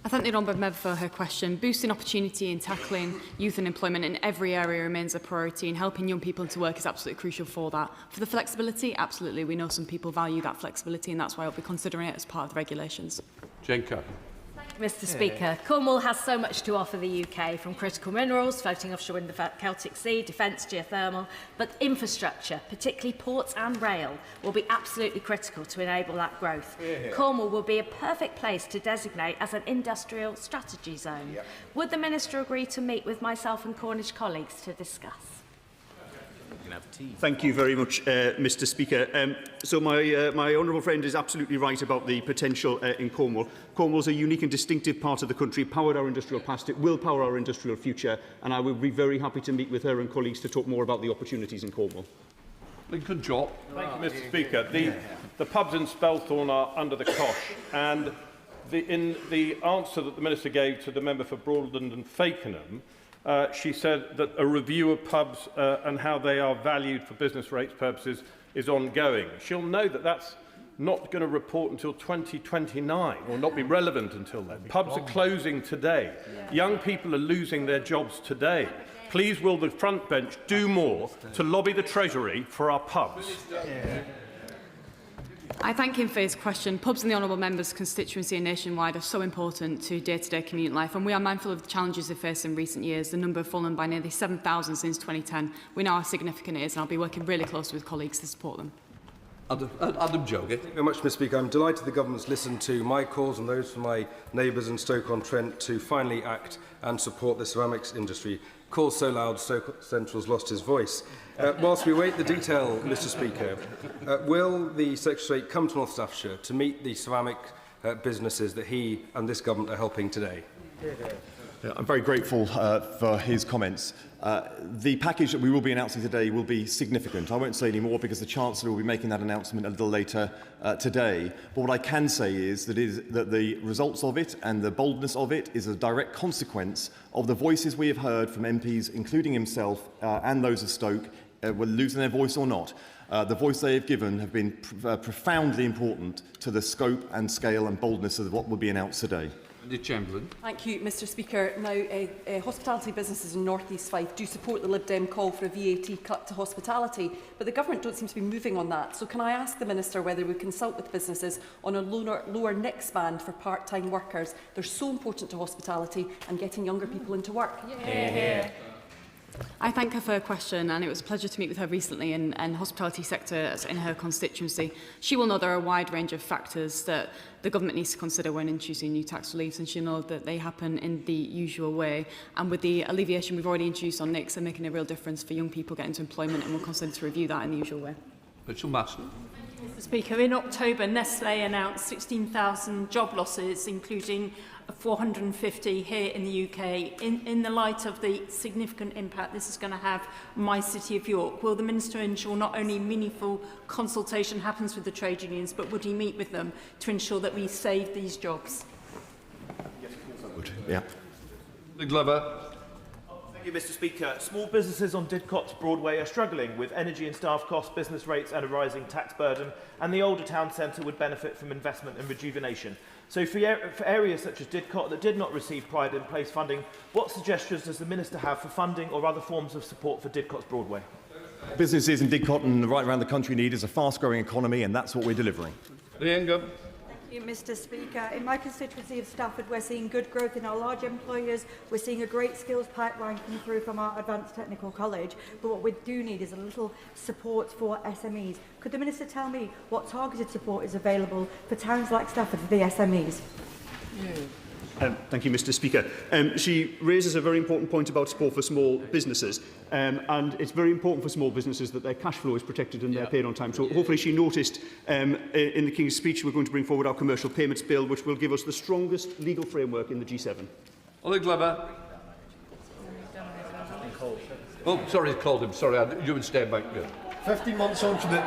I thank the Honourable Member for her question. Boosting opportunity and tackling youth unemployment in every area remains a priority, and helping young people into work is absolutely crucial for that. For the flexibility, absolutely. We know some people value that flexibility, and that's why I'll be considering it as part of the regulations. Jenka. Mr. Speaker, Cornwall has so much to offer the UK, from critical minerals, floating offshore in the Celtic Sea, defence, geothermal, but infrastructure, particularly ports and rail, will be absolutely critical to enable that growth. Cornwall will be a perfect place to designate as an industrial strategy zone. Would the Minister agree to meet with myself and Cornish colleagues to discuss? Thank you very much, Mr. Speaker. So my honourable friend is absolutely right about the potential in Cornwall. Cornwall is a unique and distinctive part of the country, powered our industrial past, it will power our industrial future, and I will be very happy to meet with her and colleagues to talk more about the opportunities in Cornwall. Lincoln Job. Thank you, Mr. Speaker. The pubs in Spelthorne are under the cosh, and in the answer that the Minister gave to the member for Broadland and Fakenham, she said that a review of pubs and how they are valued for business rates purposes is ongoing. She'll know that that's not going to report until 2029, or not be relevant until then. Pubs are closing today. Young people are losing their jobs today. Please will the front bench do more to lobby the Treasury for our pubs? I thank him for his question. Pubs in the Honourable Member's constituency and nationwide are so important to day-to-day community life, and we are mindful of the challenges they've faced in recent years. The number have fallen by nearly 7,000 since 2010. We know how significant it is, and I'll be working really closely with colleagues to support them. Adam Jogi. Thank you very much, Mr. Speaker. I'm delighted the government's listened to my calls and those from my neighbours in Stoke-on-Trent to finally act and support the ceramics industry. Calls so loud, Stoke Central's lost his voice. Whilst we await the detail, Mr. Speaker, will the Secretary of State come to North Staffordshire to meet the ceramic businesses that he and this government are helping today? I'm very grateful for his comments. The package that we will be announcing today will be significant. I won't say any more because the Chancellor will be making that announcement a little later today. But what I can say is that the results of it and the boldness of it is a direct consequence of the voices we have heard from MPs, including himself and those of Stoke, whether losing their voice or not. The voice they have given have been profoundly important to the scope and scale and boldness of what will be announced today. Chamberlain. Thank you, Mr. Speaker. Now, hospitality businesses in North East Fife do support the Lib Dem call for a VAT cut to hospitality, but the government don't seem to be moving on that. So can I ask the Minister whether we consult with businesses on a lower NICS band for part-time workers? They're so important to hospitality and getting younger people into work. I thank her for her question, and it was a pleasure to meet with her recently in hospitality sector in her constituency. She will know there are a wide range of factors that the government needs to consider when introducing new tax reliefs, and she'll know that they happen in the usual way. And with the alleviation we've already introduced on NICS, they're making a real difference for young people getting into employment, and we'll consider to review that in the usual way. Mitchell Masson. Mr. Speaker, in October, Nestlé announced 16,000 job losses, including 450 here in the UK. In the light of the significant impact this is going to have on my city of York, will the Minister ensure not only meaningful consultation happens with the trade unions, but would he meet with them to ensure that we save these jobs? Yes, of course I would. Yeah. Glover. Thank you, Mr. Speaker. Small businesses on Didcot's Broadway are struggling with energy and staff costs, business rates and a rising tax burden, and the older town centre would benefit from investment and rejuvenation. So for areas such as Didcot that did not receive Pride in Place funding, what suggestions does the Minister have for funding or other forms of support for Didcot's Broadway? Businesses in Didcot and right around the country need is a fast-growing economy, and that's what we're delivering. Thank you, Mr. Speaker. In my constituency of Stafford, we're seeing good growth in our large employers. We're seeing a great skills pipeline come through from our Advanced Technical College. But what we do need is a little support for SMEs. Could the Minister tell me what targeted support is available for towns like Stafford for the SMEs? Thank you, Mr. Speaker. She raises a very important point about support for small businesses, and it's very important for small businesses that their cash flow is protected and they're paid on time. So hopefully she noticed in the King's speech we're going to bring forward our Commercial Payments Bill, which will give us the strongest legal framework in the G7. Ollie Glover. Oh, sorry, I called him. Sorry, you would stay back there. 15 months on from the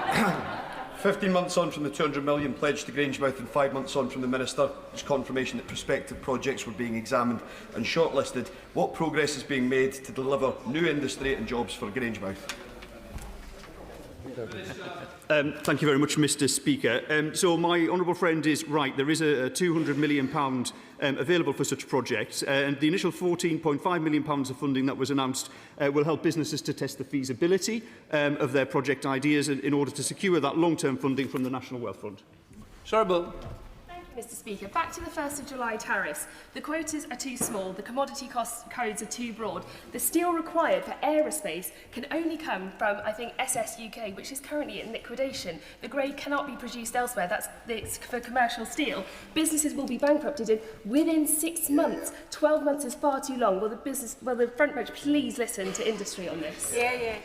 15 months on from the £200 million pledged to Grangemouth and 5 months on from the Minister, there's confirmation that prospective projects were being examined and shortlisted. What progress is being made to deliver new industry and jobs for Grangemouth? Thank you very much, Mr Speaker. So my honourable friend is right. There is a £200 million available for such projects. And the initial £14.5 million of funding that was announced will help businesses to test the feasibility of their project ideas in order to secure that long-term funding from the National Wealth Fund. Sorry, Bill. Mr Speaker, back to the 1st of July tariffs. The quotas are too small, the commodity cost codes are too broad. The steel required for aerospace can only come from, I think, SS UK, which is currently in liquidation. The grade cannot be produced elsewhere, it's for commercial steel. Businesses will be bankrupted within 6 months. 12 months is far too long. Will the front bench please listen to industry on this? Yeah.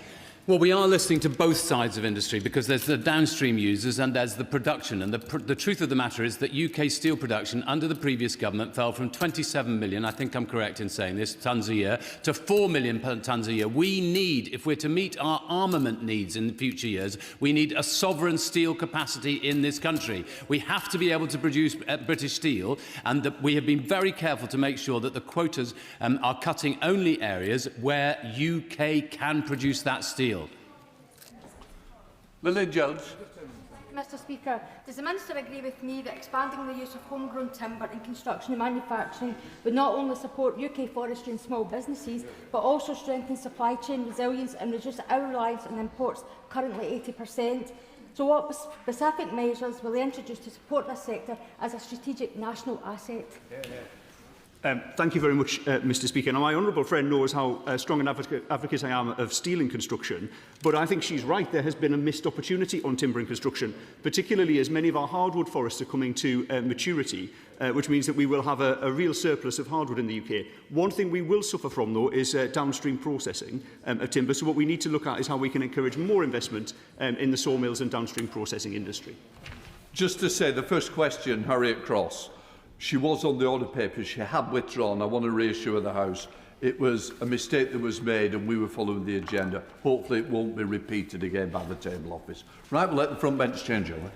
Well, we are listening to both sides of industry because there's the downstream users and there's the production. And the truth of the matter is that UK steel production under the previous government fell from 27 million, I think I'm correct in saying this, tonnes a year, to 4 million tonnes a year. We need, if we're to meet our armament needs in future years, we need a sovereign steel capacity in this country. We have to be able to produce British steel, and we have been very careful to make sure that the quotas are cutting only areas where UK can produce that steel. Lily Jones. Mr Speaker, does the Minister agree with me that expanding the use of homegrown timber in construction and manufacturing would not only support UK forestry and small businesses, but also strengthen supply chain resilience and reduce our reliance on imports, currently 80%? So what specific measures will they introduce to support this sector as a strategic national asset? Thank you very much, Mr Speaker. Now, my honourable friend knows how strong an advocate I am of steel in construction, but I think she's right. There has been a missed opportunity on timber in construction, particularly as many of our hardwood forests are coming to maturity, which means that we will have a real surplus of hardwood in the UK. One thing we will suffer from, though, is downstream processing of timber. So what we need to look at is how we can encourage more investment in the sawmills and downstream processing industry. Just to say, the first question, Harriet Cross. She was on the order paper. She had withdrawn. I want to reassure the House it was a mistake that was made and we were following the agenda. Hopefully it won't be repeated again by the table office. Right, we'll let the front bench change over.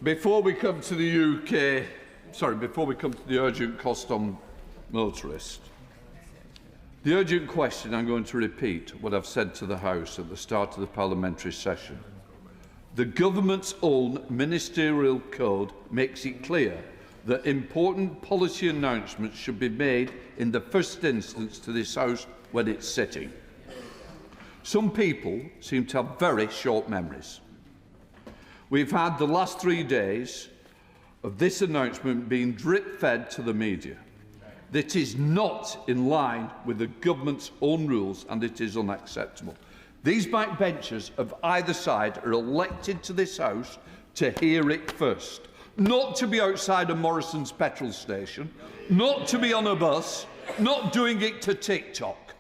Before we come to the urgent cost on motorists, the urgent question, I'm going to repeat what I've said to the House at the start of the parliamentary session. The government's own ministerial code makes it clear that important policy announcements should be made in the first instance to this House when it's sitting. Some people seem to have very short memories. We've had the last 3 days of this announcement being drip-fed to the media. That is not in line with the government's own rules and it is unacceptable. These backbenchers of either side are elected to this House to hear it first. Not to be outside of Morrison's petrol station, not to be on a bus, not doing it to TikTok.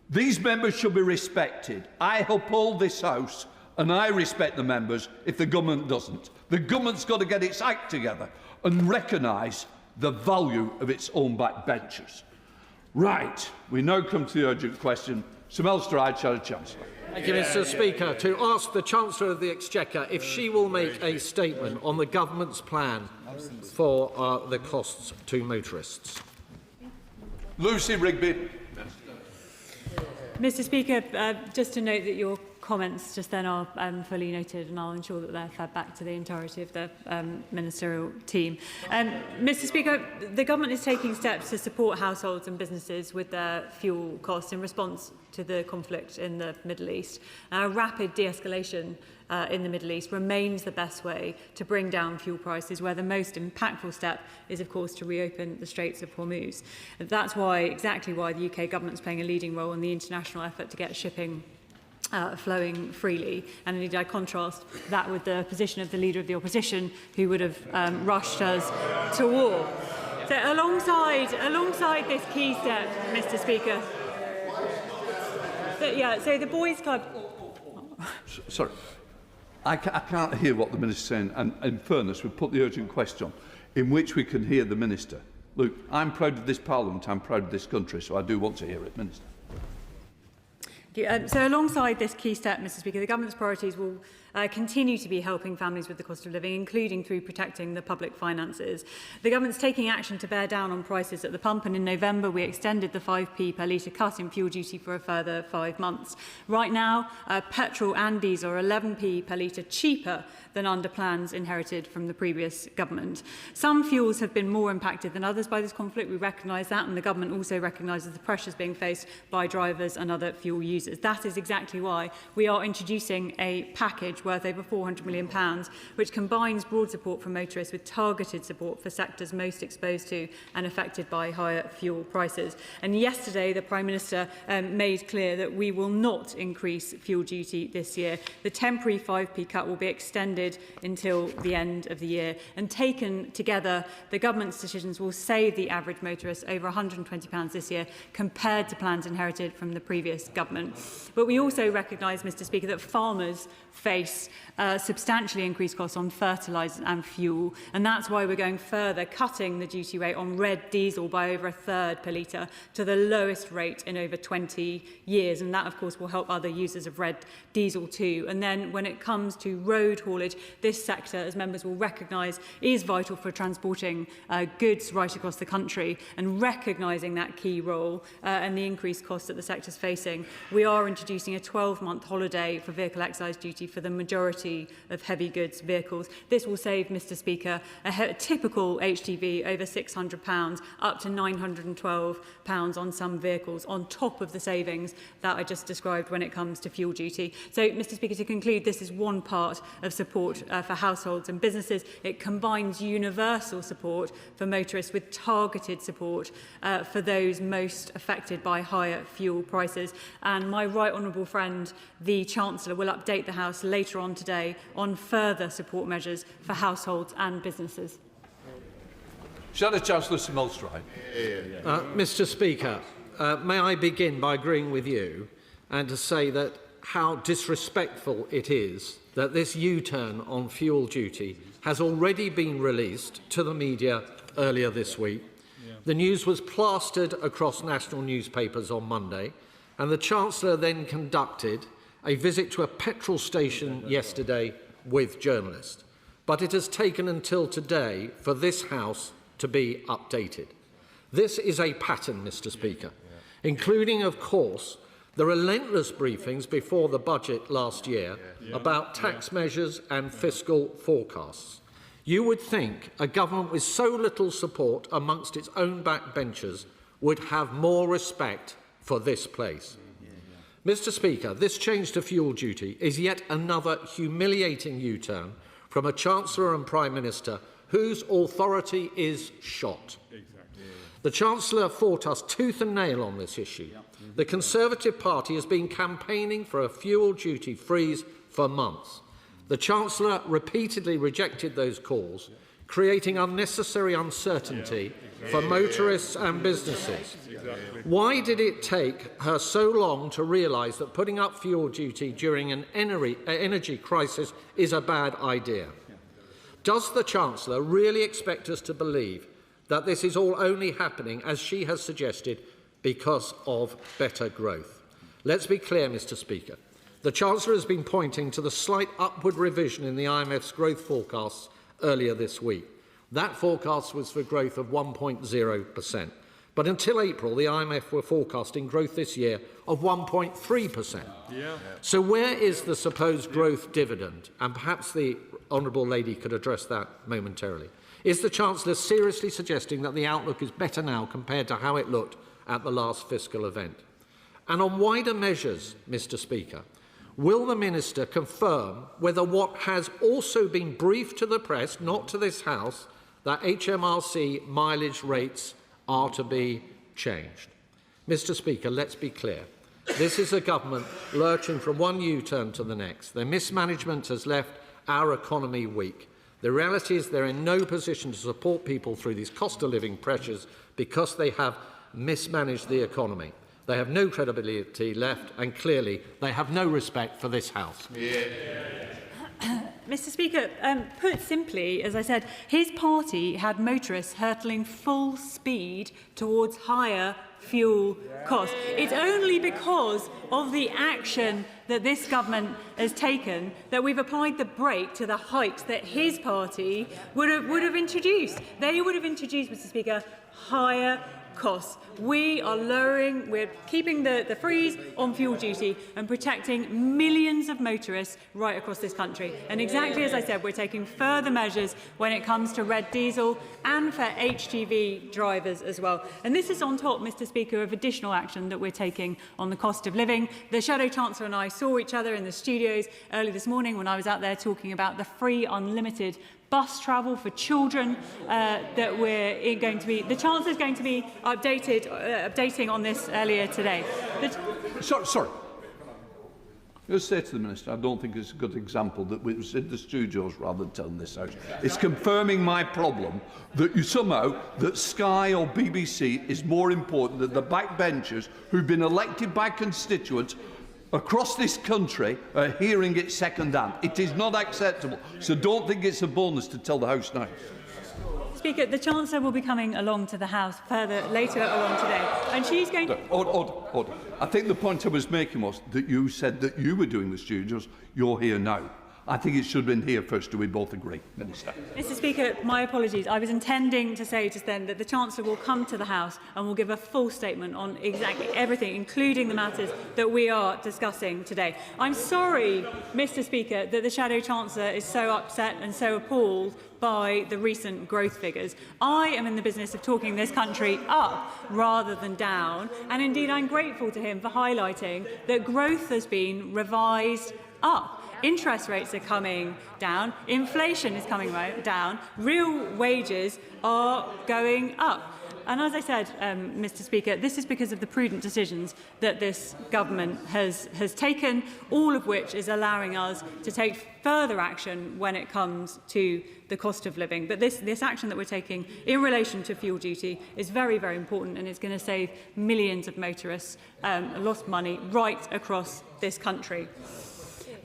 These members should be respected. I uphold this House and I respect the members if the government doesn't. The government's got to get its act together and recognise the value of its own backbenchers. Right, we now come to the urgent question. Sir Melster, Chancellor. Thank you, Mr Speaker. To ask the Chancellor of the Exchequer if she will make a statement on the government's plan for the costs to motorists. Lucy Rigby. Mr Speaker, just to note that your comments just then are fully noted and I'll ensure that they're fed back to the entirety of the ministerial team. Mr Speaker, the government is taking steps to support households and businesses with their fuel costs in response to the conflict in the Middle East. A rapid de-escalation in the Middle East remains the best way to bring down fuel prices, where the most impactful step is, of course, to reopen the Straits of Hormuz. That's exactly why the UK government is playing a leading role in the international effort to get shipping flowing freely. And indeed, I contrast that with the position of the Leader of the Opposition, who would have rushed us to war. So alongside this key step, Mr. Speaker, so the Boys Club... Sorry. I can't hear what the Minister's saying, and in fairness, we've put the urgent question on, in which we can hear the Minister. Look, I'm proud of this Parliament, I'm proud of this country, so I do want to hear it, Minister. So alongside this key step, Mr. Speaker, the Government's priorities will continue to be helping families with the cost of living, including through protecting the public finances. The Government's taking action to bear down on prices at the pump, and in November we extended the 5p per litre cut in fuel duty for a further 5 months. Right now, petrol and diesel are 11p per litre cheaper than under plans inherited from the previous government. Some fuels have been more impacted than others by this conflict. We recognise that, and the Government also recognises the pressures being faced by drivers and other fuel users. That is exactly why we are introducing a package worth over £400 million, which combines broad support for motorists with targeted support for sectors most exposed to and affected by higher fuel prices. And yesterday, the Prime Minister made clear that we will not increase fuel duty this year. The temporary 5p cut will be extended until the end of the year. And taken together, the Government's decisions will save the average motorist over £120 this year compared to plans inherited from the previous government. But we also recognise, Mr. Speaker, that farmers face substantially increased costs on fertilisers and fuel, and that's why we're going further, cutting the duty rate on red diesel by over a third per litre to the lowest rate in over 20 years, and that of course will help other users of red diesel too. And then when it comes to road haulage, this sector, as members will recognise, is vital for transporting goods right across the country, and recognising that key role and the increased costs that the sector is facing, we are introducing a 12-month holiday for vehicle excise duty for the majority of heavy goods vehicles. This will save, Mr. Speaker, a typical HGV over £600, up to £912 on some vehicles, on top of the savings that I just described when it comes to fuel duty. So, Mr. Speaker, to conclude, this is one part of support for households and businesses. It combines universal support for motorists with targeted support for those most affected by higher fuel prices. And my right honourable friend, the Chancellor, will update the House later on today on further support measures for households and businesses. Chancellor Simulstride. Mr. Speaker, may I begin by agreeing with you and to say that how disrespectful it is that this U-turn on fuel duty has already been released to the media earlier this week. The news was plastered across national newspapers on Monday, and the Chancellor then conducted a visit to a petrol station yesterday with journalists. But it has taken until today for this House to be updated. This is a pattern, Mr. Speaker, including, of course, the relentless briefings before the budget last year about tax measures and fiscal forecasts. You would think a government with so little support amongst its own backbenchers would have more respect for this place. Mr. Speaker, this change to fuel duty is yet another humiliating U-turn from a Chancellor and Prime Minister whose authority is shot. The Chancellor fought us tooth and nail on this issue. The Conservative Party has been campaigning for a fuel duty freeze for months. The Chancellor repeatedly rejected those calls, creating unnecessary uncertainty for motorists and businesses. Why did it take her so long to realise that putting up fuel duty during an energy crisis is a bad idea? Does the Chancellor really expect us to believe that this is all only happening, as she has suggested, because of better growth? Let's be clear, Mr. Speaker. The Chancellor has been pointing to the slight upward revision in the IMF's growth forecasts earlier this week. That forecast was for growth of 1.0%. But until April, the IMF were forecasting growth this year of 1.3%. So where is the supposed growth dividend? And perhaps the Honourable Lady could address that momentarily. Is the Chancellor seriously suggesting that the outlook is better now compared to how it looked at the last fiscal event? And on wider measures, Mr. Speaker, will the Minister confirm whether what has also been briefed to the press, not to this House, that HMRC mileage rates are to be changed? Mr. Speaker, let's be clear. This is a government lurching from one U-turn to the next. Their mismanagement has left our economy weak. The reality is they're in no position to support people through these cost of living pressures because they have mismanaged the economy. They have no credibility left, and clearly they have no respect for this House. Mr. Speaker, put simply, as I said, his party had motorists hurtling full speed towards higher fuel costs. It's only because of the action that this government has taken that we've applied the brake to the height that his party would have introduced. They would have introduced, Mr. Speaker, higher costs. We are lowering, we're keeping the freeze on fuel duty and protecting millions of motorists right across this country. And exactly as I said, we're taking further measures when it comes to red diesel and for HGV drivers as well. And this is on top, Mr. Speaker, of additional action that we're taking on the cost of living. The Shadow Chancellor and I saw each other in the studios early this morning when I was out there talking about the free unlimited bus travel for children that we're going to be. The Chancellor is going to be updating on this later today. Sorry. I'm going to say to the Minister, I don't think it's a good example that we was in the studios rather than telling this out. It's confirming my problem that that Sky or BBC is more important than the backbenchers who've been elected by constituents across this country are hearing it second-hand. It is not acceptable. So don't think it's a bonus to tell the House now. Speaker, the Chancellor will be coming along to the House later along today, and she's going to... Order. I think the point I was making was that you said that you were doing the studios. You're here now. I think it should have been here first. Do we both agree, Minister? Mr. Speaker, my apologies. I was intending to say just then that the Chancellor will come to the House and will give a full statement on exactly everything, including the matters that we are discussing today. I'm sorry, Mr. Speaker, that the Shadow Chancellor is so upset and so appalled by the recent growth figures. I am in the business of talking this country up rather than down, and indeed I'm grateful to him for highlighting that growth has been revised up. Interest rates are coming down, inflation is coming down, real wages are going up. And as I said, Mr. Speaker, this is because of the prudent decisions that this government has taken, all of which is allowing us to take further action when it comes to the cost of living. But this action that we're taking in relation to fuel duty is very, very important, and it's going to save millions of motorists lost money right across this country.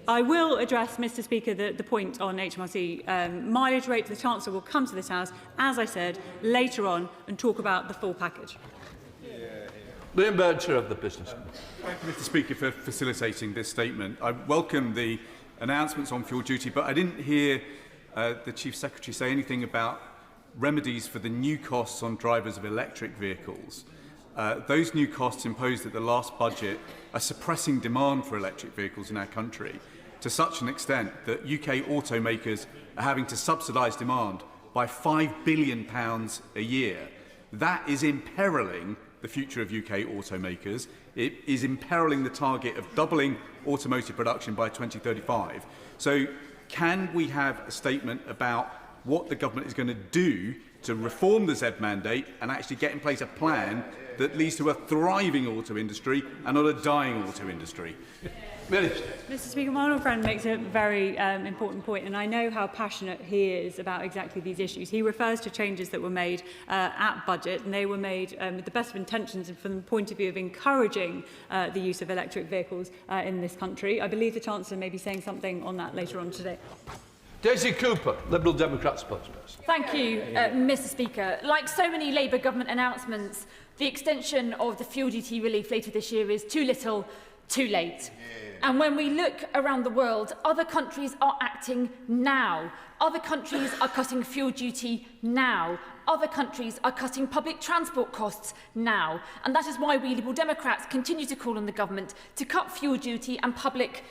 I will address, Mr. Speaker, the point on HMRC mileage rate. The Chancellor will come to this House, as I said, later on and talk about the full package. The Chair of the Business. Thank you, Mr. Speaker, for facilitating this statement. I welcome the announcements on fuel duty, but I didn't hear the Chief Secretary say anything about remedies for the new costs on drivers of electric vehicles. Those new costs imposed at the last budget are suppressing demand for electric vehicles in our country to such an extent that UK automakers are having to subsidise demand by £5 billion a year. That is imperiling the future of UK automakers. It is imperiling the target of doubling automotive production by 2035. So can we have a statement about what the government is going to do to reform the Z mandate and actually get in place a plan that leads to a thriving auto industry and not a dying auto industry? Mr. Speaker, my honourable friend makes a very important point, and I know how passionate he is about exactly these issues. He refers to changes that were made at budget, and they were made with the best of intentions and from the point of view of encouraging the use of electric vehicles in this country. I believe the Chancellor may be saying something on that later on today. Daisy Cooper, Liberal Democrat spokesperson. Thank you, Mr. Speaker. Like so many Labour government announcements, the extension of the fuel duty relief later this year is too little, too late. And when we look around the world, other countries are acting now. Other countries are cutting fuel duty now. Other countries are cutting public transport costs now. And that is why we Liberal Democrats continue to call on the government to cut fuel duty and public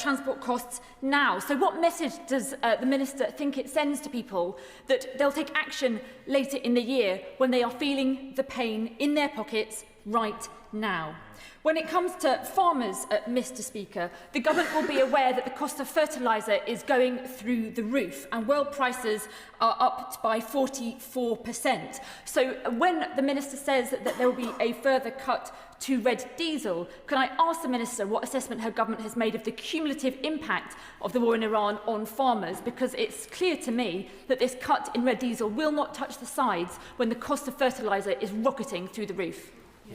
transport costs now. So what message does the Minister think it sends to people that they'll take action later in the year when they are feeling the pain in their pockets right now. When it comes to farmers, Mr. Speaker, the government will be aware that the cost of fertiliser is going through the roof and world prices are up by 44%. So when the Minister says that there will be a further cut to red diesel, can I ask the Minister what assessment her government has made of the cumulative impact of the war in Iran on farmers? Because it's clear to me that this cut in red diesel will not touch the sides when the cost of fertiliser is rocketing through the roof.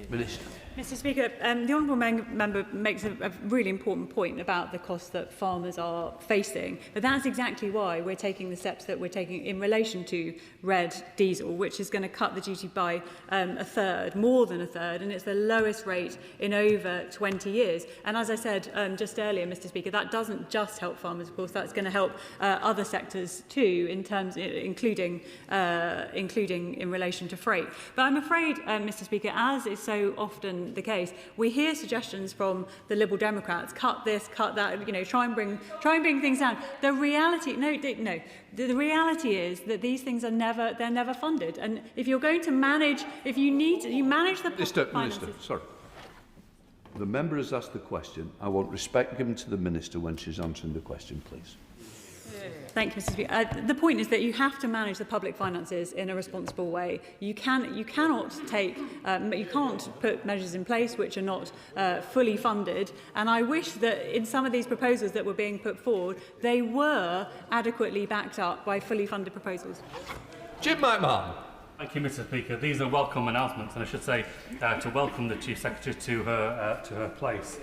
Minister. Mr. Speaker, the honourable member makes a really important point about the costs that farmers are facing, but that's exactly why we're taking the steps that we're taking in relation to red diesel, which is going to cut the duty by a third, more than a third, and it's the lowest rate in over 20 years. And as I said just earlier, Mr. Speaker, that doesn't just help farmers, of course, that's going to help other sectors too, including in relation to freight. But I'm afraid, Mr. Speaker, as is so often the case, we hear suggestions from the Liberal Democrats, cut this, cut that, try and bring things down. The reality, the reality is that these things are never funded. And if you're going to manage, you manage the Minister, sorry. The member has asked the question. I want respect given to the Minister when she's answering the question, please. Thank you, Mr. Speaker. The point is that you have to manage the public finances in a responsible way. You can't put measures in place which are not fully funded. And I wish that in some of these proposals that were being put forward, they were adequately backed up by fully funded proposals. Jim McMahon. Thank you, Mr. Speaker. These are welcome announcements, and I should say to welcome the Chief Secretary to her place.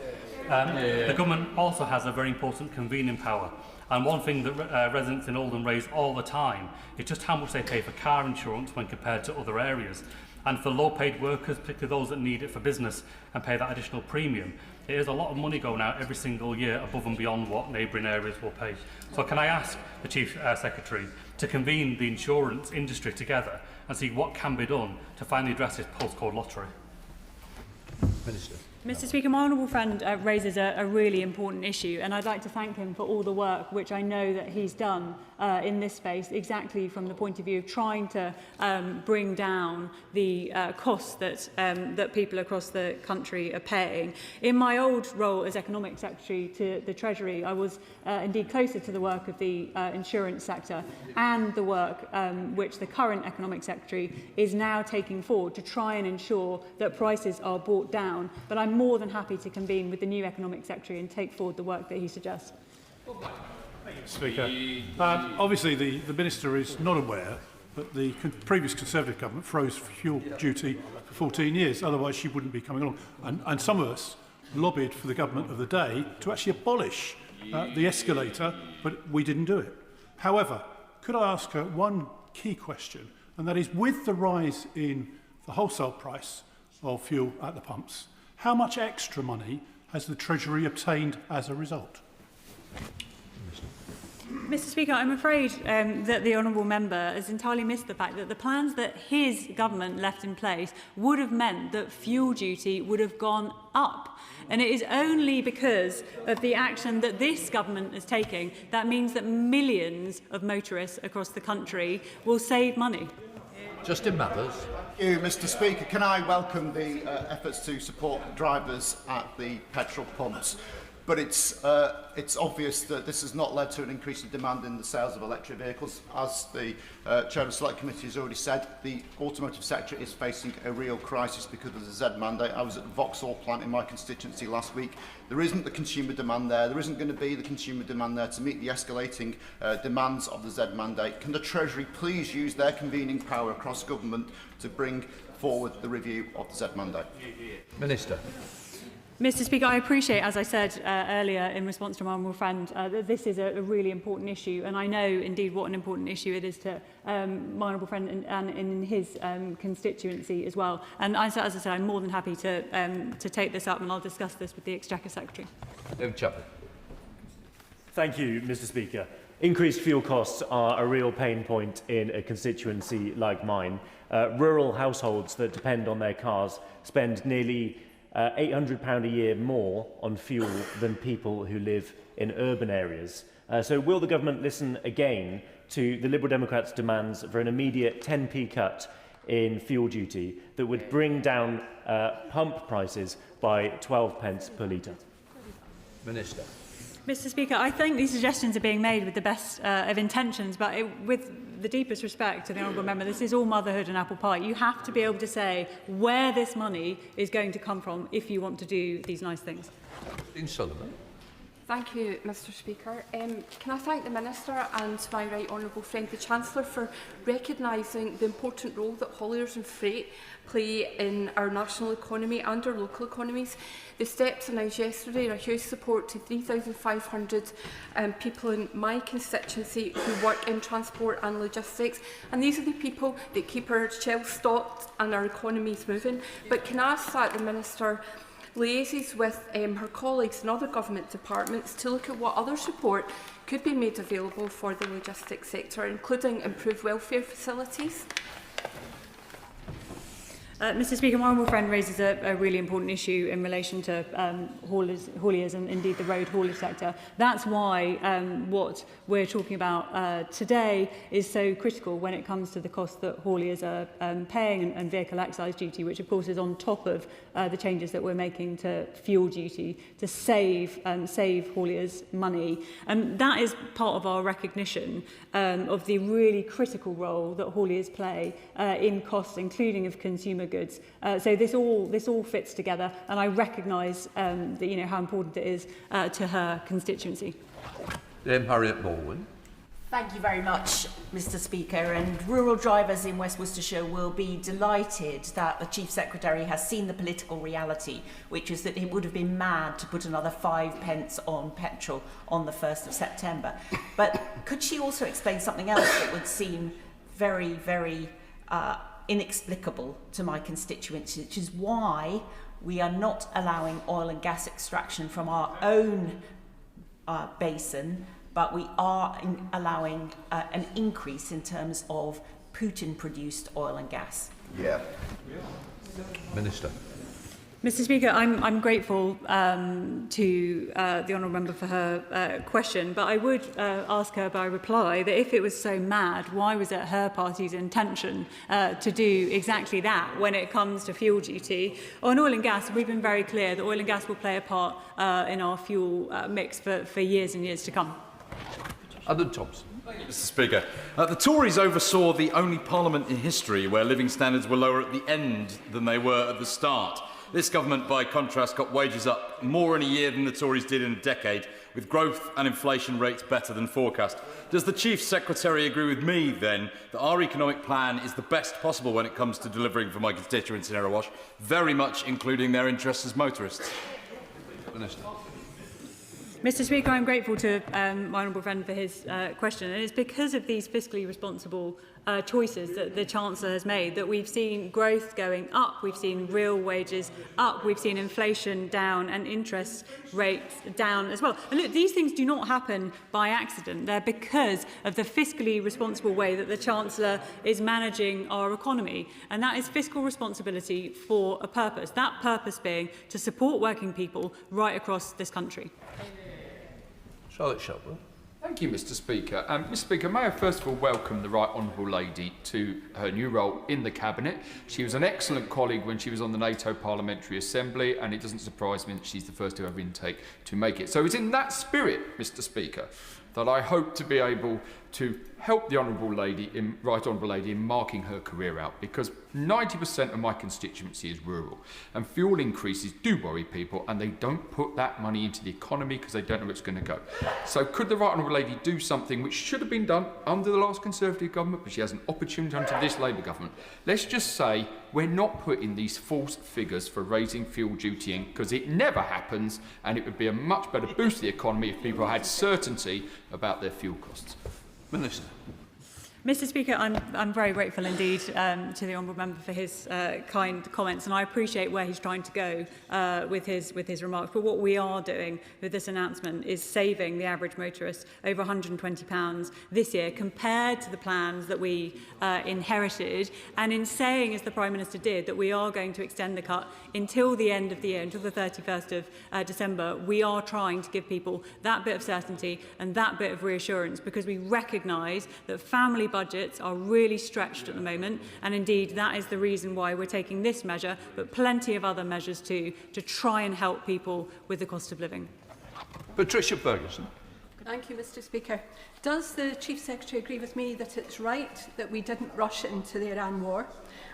The government also has a very important convening power. And one thing that residents in Oldham raise all the time is just how much they pay for car insurance when compared to other areas. And for low-paid workers, particularly those that need it for business and pay that additional premium, it is a lot of money going out every single year above and beyond what neighbouring areas will pay. So can I ask the Chief Secretary to convene the insurance industry together and see what can be done to finally address this postcode lottery? Minister. Mr. Speaker, my honourable friend raises a really important issue, and I'd like to thank him for all the work which I know that he's done in this space, exactly from the point of view of trying to bring down the costs that people across the country are paying. In my old role as Economic Secretary to the Treasury, I was indeed closer to the work of the insurance sector and the work which the current Economic Secretary is now taking forward to try and ensure that prices are brought down. But I'm more than happy to convene with the new Economic Secretary and take forward the work that he suggests. Thank you, Speaker. Obviously, the Minister is not aware that the previous Conservative government froze fuel duty for 14 years, otherwise she wouldn't be coming along. And some of us lobbied for the government of the day to actually abolish the escalator, but we didn't do it. However, could I ask her one key question, and that is, with the rise in the wholesale price of fuel at the pumps, how much extra money has the Treasury obtained as a result? Mr. Speaker, I'm afraid that the honourable member has entirely missed the fact that the plans that his government left in place would have meant that fuel duty would have gone up. And it is only because of the action that this government is taking that means that millions of motorists across the country will save money. Justin Mathers. Thank you, Mr. Speaker. Can I welcome the efforts to support drivers at the petrol pumps? But it's obvious that this has not led to an increase in demand in the sales of electric vehicles. As the Chair of the Select Committee has already said, the automotive sector is facing a real crisis because of the Z mandate. I was at the Vauxhall plant in my constituency last week. There isn't the consumer demand there. There isn't going to be the consumer demand there to meet the escalating demands of the Z mandate. Can the Treasury please use their convening power across government to bring forward the review of the Z mandate? Minister. Mr. Speaker, I appreciate, as I said earlier in response to my honourable friend, that this is a really important issue, and I know indeed what an important issue it is to my honourable friend and in his constituency as well. And as I said, I'm more than happy to take this up, and I'll discuss this with the Exchequer Secretary. Thank you, Mr. Speaker. Increased fuel costs are a real pain point in a constituency like mine. Rural households that depend on their cars spend nearly £800 a year more on fuel than people who live in urban areas. So will the government listen again to the Liberal Democrats' demands for an immediate 10p cut in fuel duty that would bring down pump prices by 12 pence per litre. Minister. Mr. Speaker, I think these suggestions are being made with the best of intentions, but with the deepest respect to the honourable member, this is all motherhood and apple pie. You have to be able to say where this money is going to come from if you want to do these nice things. Dean Sullivan. Thank you, Mr. Speaker. Can I thank the Minister and my right honourable friend, the Chancellor, for recognising the important role that hauliers and freight play in our national economy and our local economies. The steps announced yesterday are a huge support to 3,500 people in my constituency who work in transport and logistics, and these are the people that keep our shelves stocked and our economies moving. But can I ask that the Minister liaises with her colleagues in other government departments to look at what other support could be made available for the logistics sector, including improved welfare facilities? Mr. Speaker, my honourable friend raises a really important issue in relation to hauliers and indeed the road haulage sector. That's why what we're talking about today is so critical when it comes to the cost that hauliers are paying and vehicle excise duty, which of course is on top of the changes that we're making to fuel duty to save hauliers money. That is part of our recognition of the really critical role that hauliers play in costs, including of consumer goods. So this all fits together, and I recognise that how important it is to her constituency. Harriet Baldwin. Thank you very much, Mr. Speaker. And rural drivers in West Worcestershire will be delighted that the Chief Secretary has seen the political reality, which is that it would have been mad to put another 5 pence on petrol on the 1st of September. But could she also explain something else that would seem very, very inexplicable to my constituents, which is why we are not allowing oil and gas extraction from our own basin, but we are allowing an increase in terms of Putin-produced oil and gas. Yeah. Minister. Mr. Speaker, I'm grateful to the honourable member for her question, but I would ask her by reply that if it was so mad, why was it her party's intention to do exactly that when it comes to fuel duty? On oil and gas, we've been very clear that oil and gas will play a part in our fuel mix for years and years to come. Adam Thompson. Mr. Speaker, the Tories oversaw the only parliament in history where living standards were lower at the end than they were at the start. This government, by contrast, got wages up more in a year than the Tories did in a decade, with growth and inflation rates better than forecast. Does the Chief Secretary agree with me, then, that our economic plan is the best possible when it comes to delivering for my constituents in Erewash, very much including their interests as motorists? Minister. Mr. Speaker, I'm grateful to my honourable friend for his question, and it's because of these fiscally responsible choices that the Chancellor has made that we've seen growth going up, we've seen real wages up, we've seen inflation down and interest rates down as well. And look, these things do not happen by accident. They're because of the fiscally responsible way that the Chancellor is managing our economy, and that is fiscal responsibility for a purpose, that purpose being to support working people right across this country. Charlotte Shelburne. Thank you, Mr. Speaker. Mr. Speaker, may I first of all welcome the Right Honourable Lady to her new role in the Cabinet. She was an excellent colleague when she was on the NATO Parliamentary Assembly, and it doesn't surprise me that she's the first to ever to make it. So it's in that spirit, Mr. Speaker, that I hope to be able to help the Right Honourable Lady in marking her career out, because 90% of my constituency is rural, and fuel increases do worry people, and they don't put that money into the economy because they don't know where it's going to go. So could the Right Honourable Lady do something which should have been done under the last Conservative government, but she has an opportunity under this Labour government? Let's just say we're not putting these false figures for raising fuel duty in, because it never happens, and it would be a much better boost to the economy if people had certainty about their fuel costs. Minister. Mr. Speaker, I'm very grateful indeed to the honourable member for his kind comments, and I appreciate where he's trying to go with his remarks. But what we are doing with this announcement is saving the average motorist over £120 this year compared to the plans that we inherited, and in saying, as the Prime Minister did, that we are going to extend the cut until the end of the year, until the 31st of December. We are trying to give people that bit of certainty and that bit of reassurance, because we recognise that family budgets are really stretched at the moment, and indeed that is the reason why we're taking this measure, but plenty of other measures too, to try and help people with the cost of living. Patricia Ferguson. Thank you, Mr. Speaker. Does the Chief Secretary agree with me that it's right that we didn't rush into the Iran war,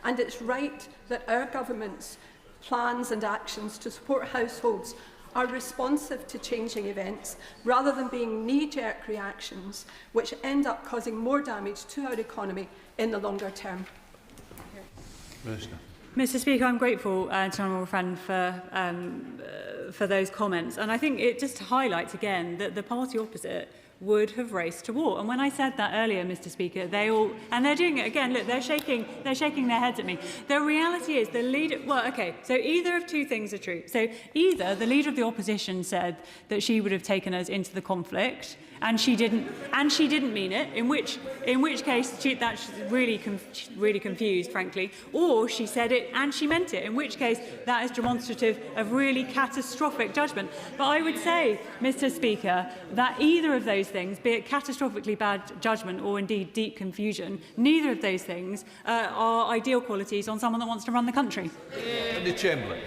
and it's right that our government's plans and actions to support households are responsive to changing events rather than being knee-jerk reactions which end up causing more damage to our economy in the longer term? Mr. Speaker, I'm grateful to honourable friend for those comments, and I think it just highlights again that the party opposite would have raced to war. And when I said that earlier, Mr. Speaker, they all, and they're doing it again, look, they're shaking their heads at me. The reality is the leader, well, okay, so either of two things are true. So either the leader of the opposition said that she would have taken us into the conflict, and she didn't mean it, in which case that's really confused, frankly, or she said it and she meant it, in which case that is demonstrative of really catastrophic judgment. But I would say, Mr. Speaker, that either of those things, be it catastrophically bad judgment or indeed deep confusion, neither of those things are ideal qualities on someone that wants to run the country. The Chamberlain.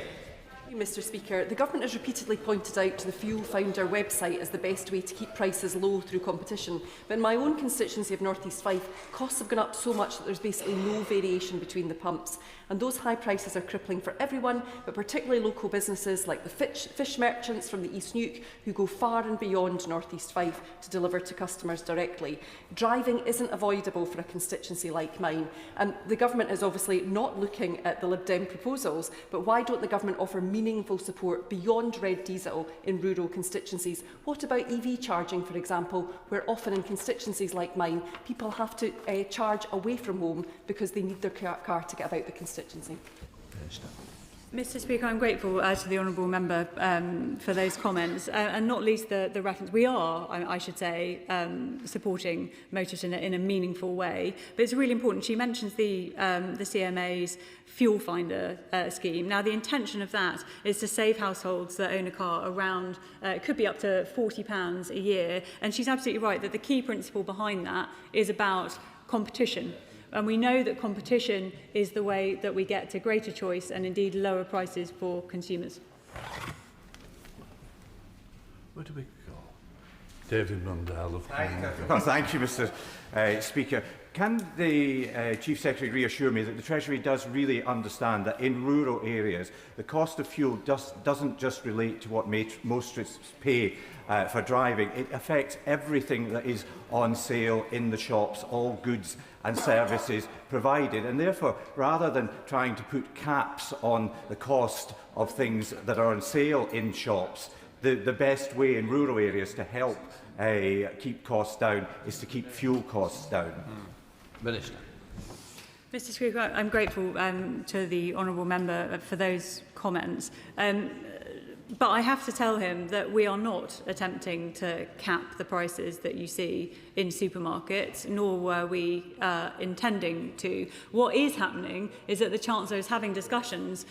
Mr. Speaker, the Government has repeatedly pointed out to the Fuel Finder website as the best way to keep prices low through competition. But in my own constituency of North East Fife, costs have gone up so much that there's basically no variation between the pumps. And those high prices are crippling for everyone, but particularly local businesses like the fish merchants from the East Neuk, who go far and beyond North East Fife to deliver to customers directly. Driving isn't avoidable for a constituency like mine. And the Government is obviously not looking at the Lib Dem proposals, but why don't the Government offer meaningful support beyond red diesel in rural constituencies? What about EV charging, for example, where often in constituencies like mine, people have to charge away from home because they need their car to get about the constituency? Mr. Speaker, I'm grateful to the honourable member for those comments, and not least the reference. We are, I should say, supporting motorists in a meaningful way. But it's really important. She mentions the CMA's Fuel Finder scheme. Now, the intention of that is to save households that own a car around, it could be up to £40 a year. And she's absolutely right that the key principle behind that is about competition. And we know that competition is the way that we get to greater choice and indeed lower prices for consumers. Where do we go? David Mundell of Thank you, Mr. Speaker. Can the Chief Secretary reassure me that the Treasury does really understand that in rural areas the cost of fuel doesn't just relate to what motorists pay for driving? It affects everything that is on sale in the shops, all goods and services provided, and therefore rather than trying to put caps on the cost of things that are on sale in shops, the best way in rural areas to help keep costs down is to keep fuel costs down. Minister. Mr. Speaker, I'm grateful to the honourable member for those comments. But I have to tell him that we are not attempting to cap the prices that you see in supermarkets, nor were we intending to. What is happening is that the Chancellor is having discussions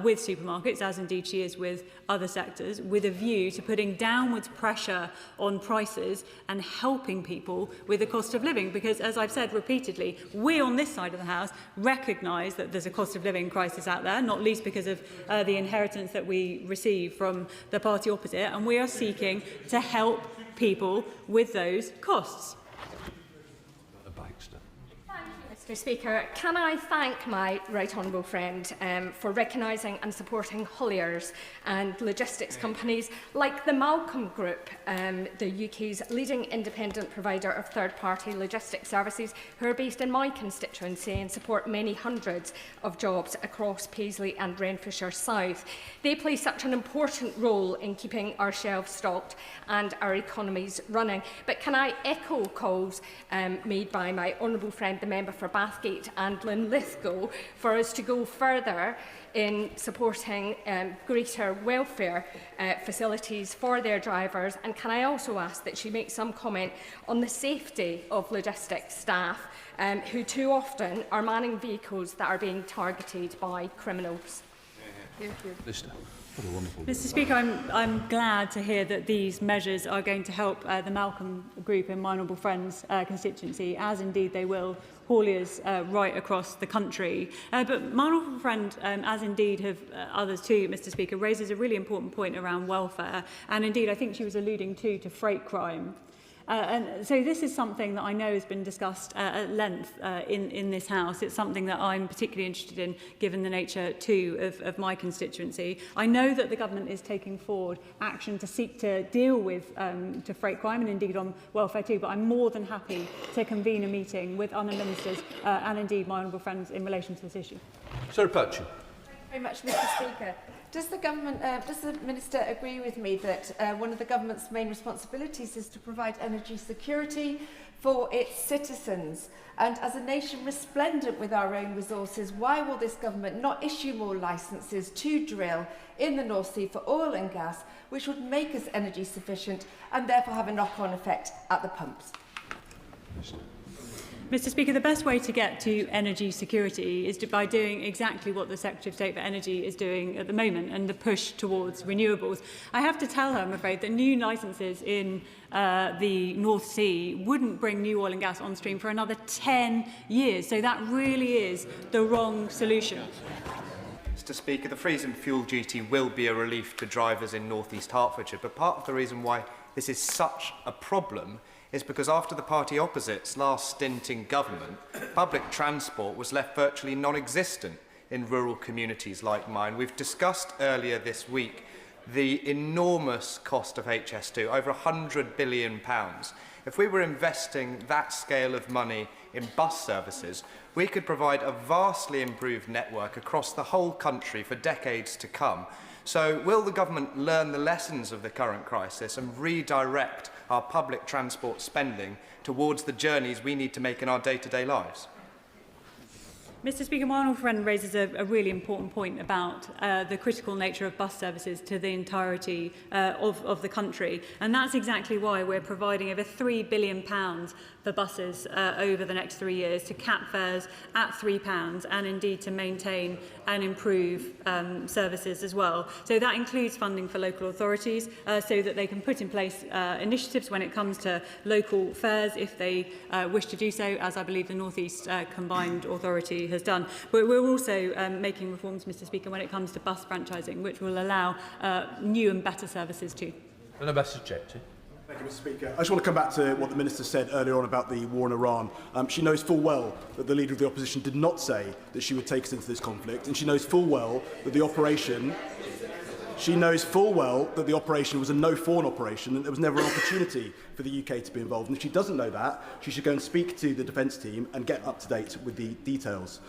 with supermarkets, as indeed she is with other sectors, with a view to putting downwards pressure on prices and helping people with the cost of living. Because, as I've said repeatedly, we on this side of the House recognise that there's a cost of living crisis out there, not least because of the inheritance that we receive from the party opposite, and we are seeking to help people with those costs. Mr. Speaker, can I thank my right honourable friend for recognising and supporting hauliers and logistics companies like the Malcolm Group, the UK's leading independent provider of third-party logistics services, who are based in my constituency and support many hundreds of jobs across Paisley and Renfrewshire South. They play such an important role in keeping our shelves stocked and our economies running. But can I echo calls made by my honourable friend, the member for Bathgate and Linlithgow, for us to go further in supporting greater welfare facilities for their drivers? And can I also ask that she make some comment on the safety of logistics staff who too often are manning vehicles that are being targeted by criminals? Mr Speaker, I'm glad to hear that these measures are going to help the Malcolm Group in my honourable friend's constituency, as indeed they will hauliers right across the country. But my honourable friend, as indeed have others too, Mr Speaker, raises a really important point around welfare, and indeed I think she was alluding to freight crime. And so this is something that I know has been discussed at length in this House. It's something that I'm particularly interested in, given the nature, too, of my constituency. I know that the government is taking forward action to seek to deal with to freight crime and indeed on welfare too, but I'm more than happy to convene a meeting with other ministers and indeed my honourable friends in relation to this issue. Sarah Patchett. Very much, Mr Speaker. Does the Minister agree with me that one of the government's main responsibilities is to provide energy security for its citizens? And as a nation resplendent with our own resources, why will this government not issue more licences to drill in the North Sea for oil and gas, which would make us energy sufficient and therefore have a knock-on effect at the pumps? Mr Speaker, the best way to get to energy security is by doing exactly what the Secretary of State for Energy is doing at the moment, and the push towards renewables. I have to tell her, I'm afraid, that new licences in the North Sea wouldn't bring new oil and gas on stream for another 10 years. So that really is the wrong solution. Mr Speaker, the freeze and fuel duty will be a relief to drivers in North East Hertfordshire, but part of the reason why this is such a problem is because after the party opposite's last stint in government, public transport was left virtually non-existent in rural communities like mine. We've discussed earlier this week the enormous cost of HS2, over £100 billion. If we were investing that scale of money in bus services, we could provide a vastly improved network across the whole country for decades to come. So will the government learn the lessons of the current crisis and redirect our public transport spending towards the journeys we need to make in our day-to-day lives? Mr Speaker, my honourable friend raises a really important point about the critical nature of bus services to the entirety of the country. And that's exactly why we're providing over £3 billion for buses over the next 3 years to cap fares at £3 and indeed to maintain and improve services as well. So that includes funding for local authorities so that they can put in place initiatives when it comes to local fares if they wish to do so, as I believe the North East Combined Authority has done. But we're also making reforms, Mr Speaker, when it comes to bus franchising, which will allow new and better services too. And Ambassador Jepty. Thank you, Mr Speaker. I just want to come back to what the Minister said earlier on about the war in Iran. She knows full well that the Leader of the Opposition did not say that she would take us into this conflict, and she knows full well that the operation was a no-fawn operation and there was never an opportunity for the UK to be involved. And if she doesn't know that, she should go and speak to the defence team and get up to date with the details.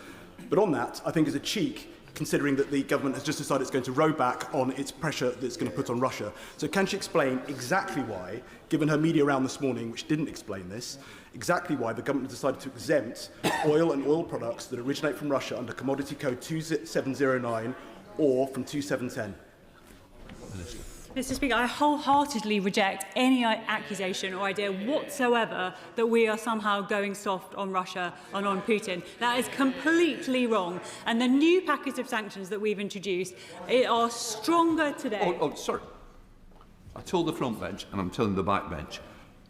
But on that, I think is a cheek, considering that the government has just decided it's going to row back on its pressure that it's going to put on Russia. So can she explain exactly why, given her media round this morning, which didn't explain this, exactly why the government has decided to exempt oil and oil products that originate from Russia under Commodity Code 2709 or from 2710? Mr Speaker, I wholeheartedly reject any accusation or idea whatsoever that we are somehow going soft on Russia and on Putin. That is completely wrong. And the new package of sanctions that we've introduced are stronger today. Sorry. I told the front bench, and I'm telling the back bench,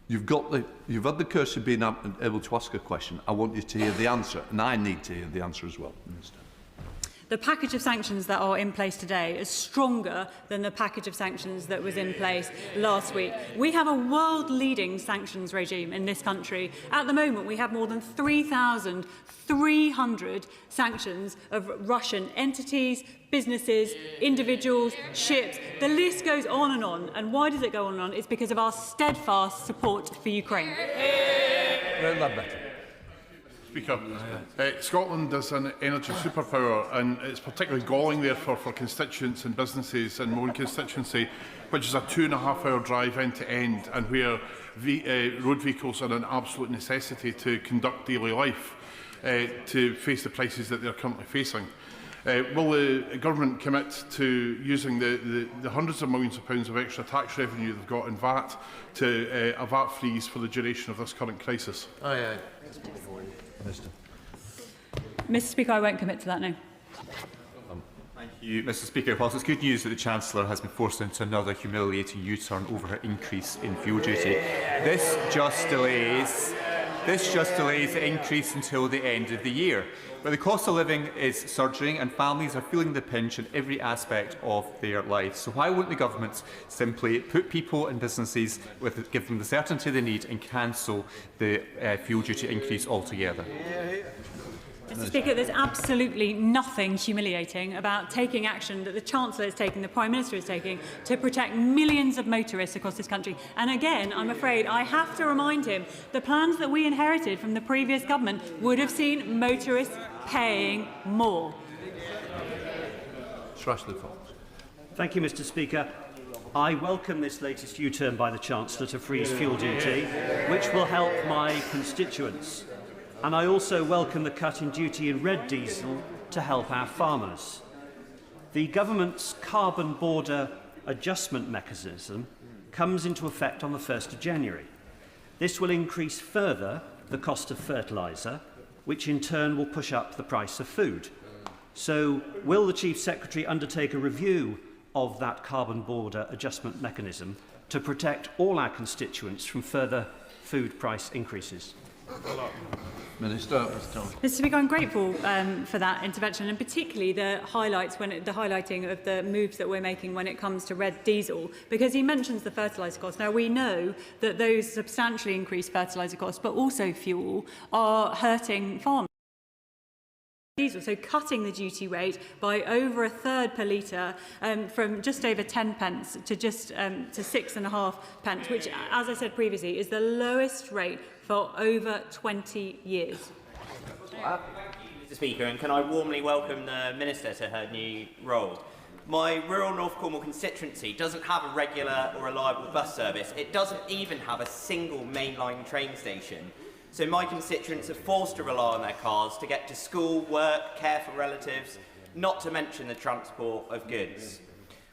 you've had the courtesy of being able to ask a question. I want you to hear the answer, and I need to hear the answer as well, Minister. The package of sanctions that are in place today is stronger than the package of sanctions that was in place last week. We have a world-leading sanctions regime in this country. At the moment, we have more than 3,300 sanctions of Russian entities, businesses, individuals, ships. The list goes on and on. And why does it go on and on? It's because of our steadfast support for Ukraine. Speaker, Scotland is an energy superpower, and it's particularly galling therefore for constituents and businesses in my own constituency, which is a 2.5-hour drive end to end, and where road vehicles are an absolute necessity to conduct daily life, to face the prices that they're currently facing. Will the government commit to using the hundreds of millions of pounds of extra tax revenue they've got in VAT to a VAT freeze for the duration of this current crisis? Aye. Mr Speaker, I won't commit to that, no. Thank you, Mr Speaker. Whilst it's good news that the Chancellor has been forced into another humiliating U-turn over her increase in fuel duty, this just delays the increase until the end of the year. But the cost of living is surging and families are feeling the pinch in every aspect of their lives. So why won't the government simply put people and businesses, give them the certainty they need and cancel the fuel duty increase altogether? Mr Speaker, there's absolutely nothing humiliating about taking action that the Chancellor is taking, the Prime Minister is taking, to protect millions of motorists across this country. And again, I'm afraid I have to remind him, the plans that we inherited from the previous government would have seen motorists paying more. Thank you, Mr Speaker. I welcome this latest U-turn by the Chancellor to freeze fuel duty, which will help my constituents. And I also welcome the cut in duty in red diesel to help our farmers. The government's carbon border adjustment mechanism comes into effect on the 1st of January. This will increase further the cost of fertiliser, which in turn will push up the price of food. So will the Chief Secretary undertake a review of that carbon border adjustment mechanism to protect all our constituents from further food price increases? Minister. Mr Speaker, I'm grateful for that intervention, and particularly the highlighting of the moves that we're making when it comes to red diesel, because he mentions the fertiliser costs. Now, we know that those substantially increased fertiliser costs, but also fuel, are hurting farmers. Diesel, so cutting the duty rate by over a third per litre, from just over 10 pence to just to 6.5 pence, which, as I said previously, is the lowest rate for over 20 years. Mr Speaker, and can I warmly welcome the Minister to her new role. My rural North Cornwall constituency doesn't have a regular or reliable bus service. It doesn't even have a single mainline train station. So my constituents are forced to rely on their cars to get to school, work, care for relatives, not to mention the transport of goods.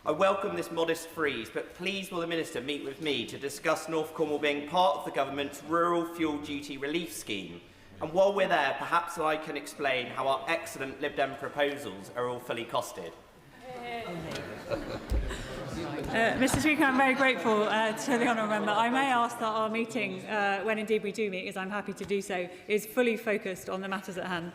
I welcome this modest freeze, but please will the Minister meet with me to discuss North Cornwall being part of the government's rural fuel duty relief scheme. And while we're there, perhaps I can explain how our excellent Lib Dem proposals are all fully costed. Mr Speaker, I'm very grateful to the honourable member. I may ask that our meeting, when indeed we do meet, as I'm happy to do so, is fully focused on the matters at hand.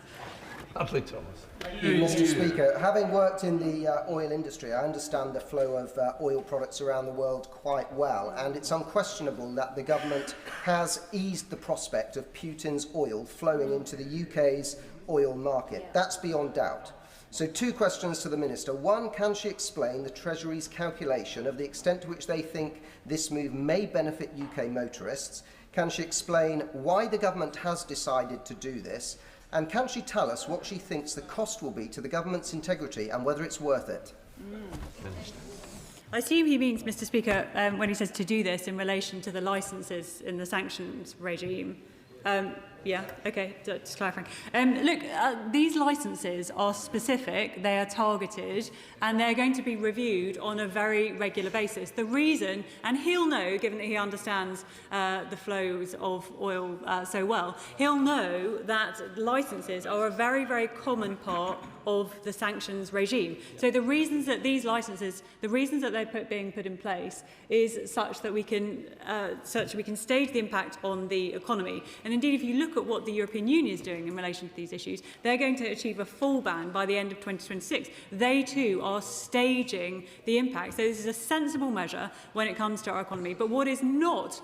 Hadley Thomas. Mr Speaker, having worked in the oil industry, I understand the flow of oil products around the world quite well, and it's unquestionable that the government has eased the prospect of Putin's oil flowing into the UK's oil market. That's beyond doubt. So 2 questions to the Minister. One, can she explain the Treasury's calculation of the extent to which they think this move may benefit UK motorists? Can she explain why the government has decided to do this? And can she tell us what she thinks the cost will be to the government's integrity and whether it's worth it? I assume he means, Mr Speaker, when he says to do this in relation to the licences in the sanctions regime. Yeah, okay, just clarifying. Look, these licences are specific, they are targeted, and they're going to be reviewed on a very regular basis. The reason, and he'll know, given that he understands the flows of oil so well, he'll know that licences are a very, very common part of the sanctions regime. So the reasons that these licences, the reasons that they're being put in place is such that we can stage the impact on the economy. And indeed, if you look at what the European Union is doing in relation to these issues, they're going to achieve a full ban by the end of 2026. They too are staging the impact. So this is a sensible measure when it comes to our economy. But what is not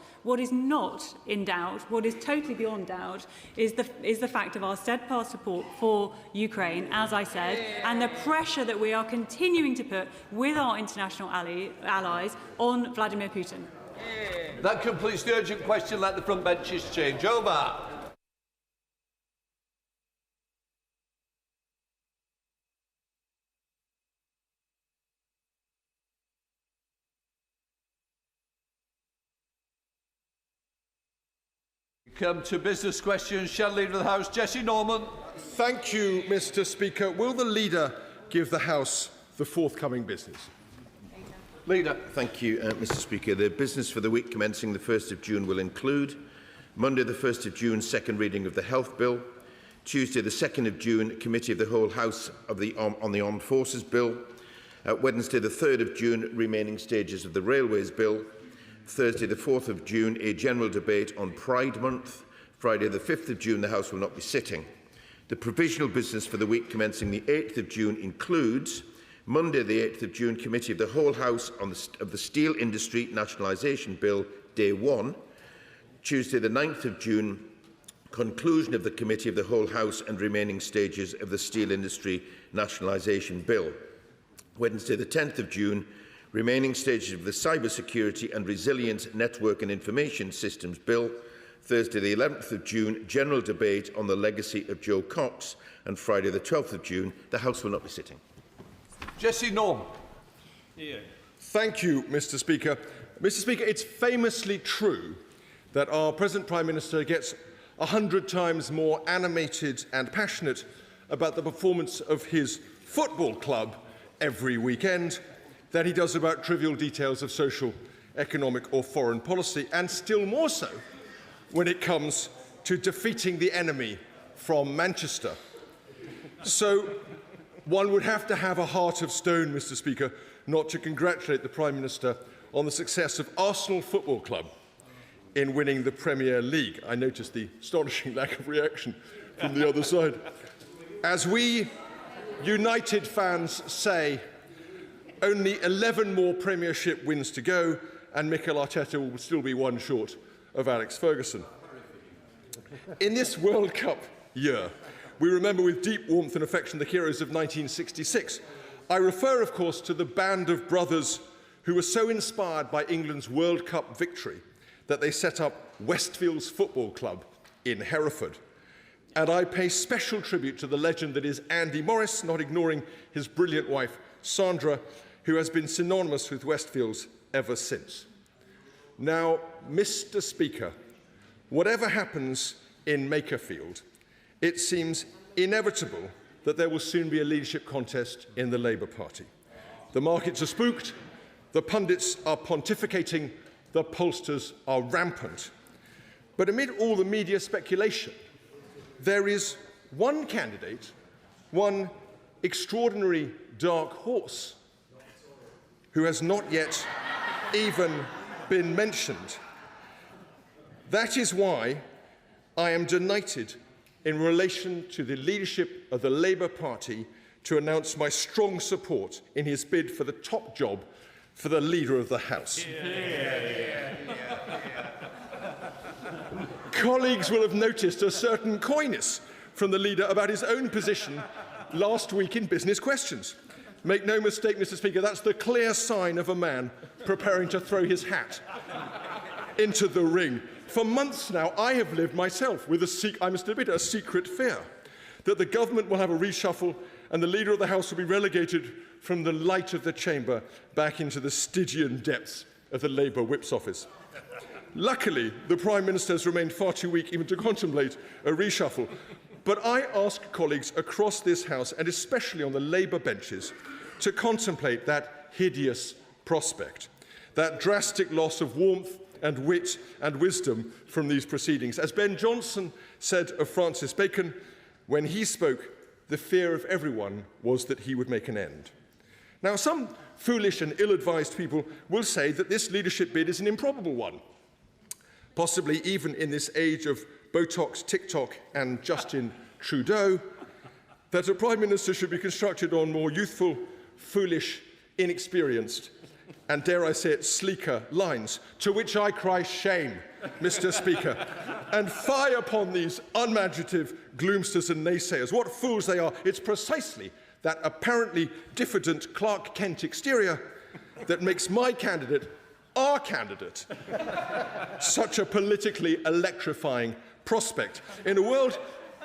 in doubt, what is totally beyond doubt, is the fact of our steadfast support for Ukraine, as I said, and the pressure that we are continuing to put with our international allies on Vladimir Putin. That completes the urgent question. Let the front benches change over. Come to business questions. Shadow Leader of the House, Jessie Norman. Thank you, Mr Speaker. Will the Leader give the House the forthcoming business? Leader. Thank you, Mr Speaker. The business for the week commencing the 1st of June will include Monday the 1st of June, second reading of the Health Bill, Tuesday the 2nd of June, Committee of the Whole House on the Armed Forces Bill. Wednesday the 3rd of June, remaining stages of the Railways Bill. Thursday the 4th of June, a general debate on Pride Month. Friday the 5th of June, the House will not be sitting. The provisional business for the week commencing the 8th of June includes Monday the 8th of June, Committee of the Whole House of the Steel Industry Nationalisation Bill, Day 1. Tuesday the 9th of June, conclusion of the Committee of the Whole House and remaining stages of the Steel Industry Nationalisation Bill. Wednesday the 10th of June, remaining stages of the Cyber Security and Resilient Network and Information Systems Bill. Thursday the 11th of June, general debate on the legacy of Joe Cox. And Friday the 12th of June, the House will not be sitting. Jesse Norm. Yeah. Thank you, Mr. Speaker. Mr. Speaker, it's famously true that our present Prime Minister gets 100 times more animated and passionate about the performance of his football club every weekend than he does about trivial details of social, economic or foreign policy, and still more so when it comes to defeating the enemy from Manchester. So one would have to have a heart of stone, Mr. Speaker, not to congratulate the Prime Minister on the success of Arsenal Football Club in winning the Premier League. I noticed the astonishing lack of reaction from the other side. As we United fans say, only 11 more Premiership wins to go, and Mikel Arteta will still be one short of Alex Ferguson. In this World Cup year, we remember with deep warmth and affection the heroes of 1966. I refer, of course, to the band of brothers who were so inspired by England's World Cup victory that they set up Westfields Football Club in Hereford. And I pay special tribute to the legend that is Andy Morris, not ignoring his brilliant wife, Sandra, who has been synonymous with Westfields ever since. Now, Mr. Speaker, whatever happens in Makerfield, it seems inevitable that there will soon be a leadership contest in the Labour Party. The markets are spooked, the pundits are pontificating, the pollsters are rampant. But amid all the media speculation, there is one candidate, one extraordinary dark horse, who has not yet even been mentioned. That is why I am delighted in relation to the leadership of the Labour Party to announce my strong support in his bid for the top job for the Leader of the House. Colleagues will have noticed a certain coyness from the leader about his own position last week in Business Questions. Make no mistake, Mr. Speaker, that's the clear sign of a man preparing to throw his hat into the ring. For months now, I have lived myself with I must admit, a secret fear that the government will have a reshuffle and the Leader of the House will be relegated from the light of the chamber back into the Stygian depths of the Labour Whip's office. Luckily, the Prime Minister has remained far too weak even to contemplate a reshuffle. But I ask colleagues across this House, and especially on the Labour benches, to contemplate that hideous prospect, that drastic loss of warmth and wit and wisdom from these proceedings. As Ben Jonson said of Francis Bacon, when he spoke, the fear of everyone was that he would make an end. Now, some foolish and ill-advised people will say that this leadership bid is an improbable one, possibly even in this age of Botox, TikTok and Justin Trudeau, that a Prime Minister should be constructed on more youthful, foolish, inexperienced, and dare I say it, sleeker lines, to which I cry shame, Mr. Speaker, and fie upon these unimaginative gloomsters and naysayers. What fools they are. It's precisely that apparently diffident Clark Kent exterior that makes my candidate, our candidate, such a politically electrifying prospect in a world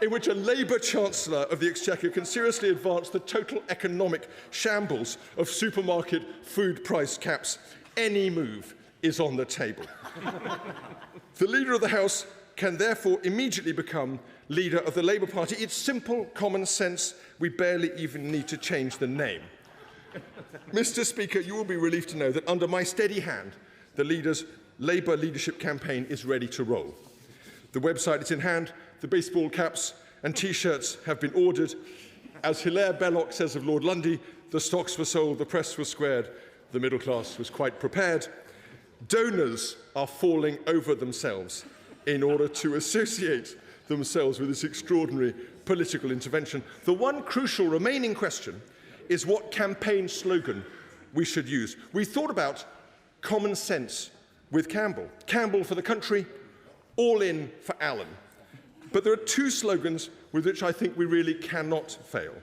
in which a Labour Chancellor of the Exchequer can seriously advance the total economic shambles of supermarket food price caps. Any move is on the table. The Leader of the House can therefore immediately become Leader of the Labour Party. It's simple common sense. We barely even need to change the name. Mr. Speaker, you will be relieved to know that under my steady hand, the leader's Labour leadership campaign is ready to roll. The website is in hand, the baseball caps and T-shirts have been ordered. As Hilaire Belloc says of Lord Lundy, the stocks were sold, the press was squared, the middle class was quite prepared. Donors are falling over themselves in order to associate themselves with this extraordinary political intervention. The one crucial remaining question is what campaign slogan we should use. We thought about common sense with Campbell. Campbell for the country, all in for Allen. But there are two slogans with which I think we really cannot fail.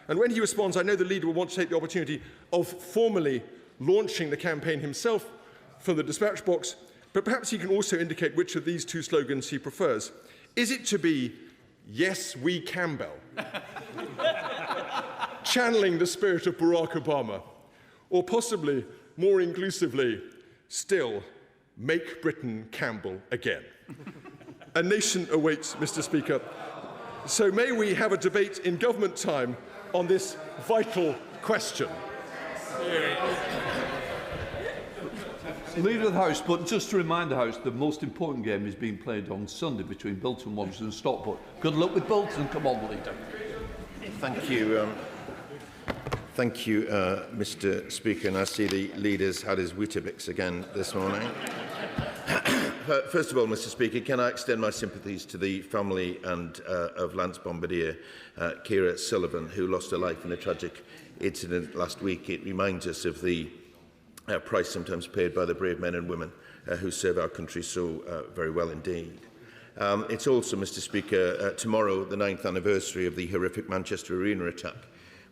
And when he responds, I know the leader will want to take the opportunity of formally launching the campaign himself from the dispatch box, but perhaps he can also indicate which of these two slogans he prefers. Is it to be, yes, we Campbell, channeling the spirit of Barack Obama, or possibly, more inclusively, still, make Britain Campbell again? A nation awaits, Mr. Speaker. So may we have a debate in government time on this vital question. Leader of the House, but just to remind the House, the most important game is being played on Sunday between Bolton Wanderers and Stockport. Good luck with Bolton. Come on, Leader. Thank you. Thank you, Mr. Speaker. And I see the leader's had his Weetabix again this morning. First of all, Mr. Speaker, can I extend my sympathies to the family and of Lance Bombardier, Ciara Sullivan, who lost her life in a tragic incident last week. It reminds us of the price sometimes paid by the brave men and women who serve our country so very well indeed. It's also, Mr. Speaker, tomorrow the 9th anniversary of the horrific Manchester Arena attack,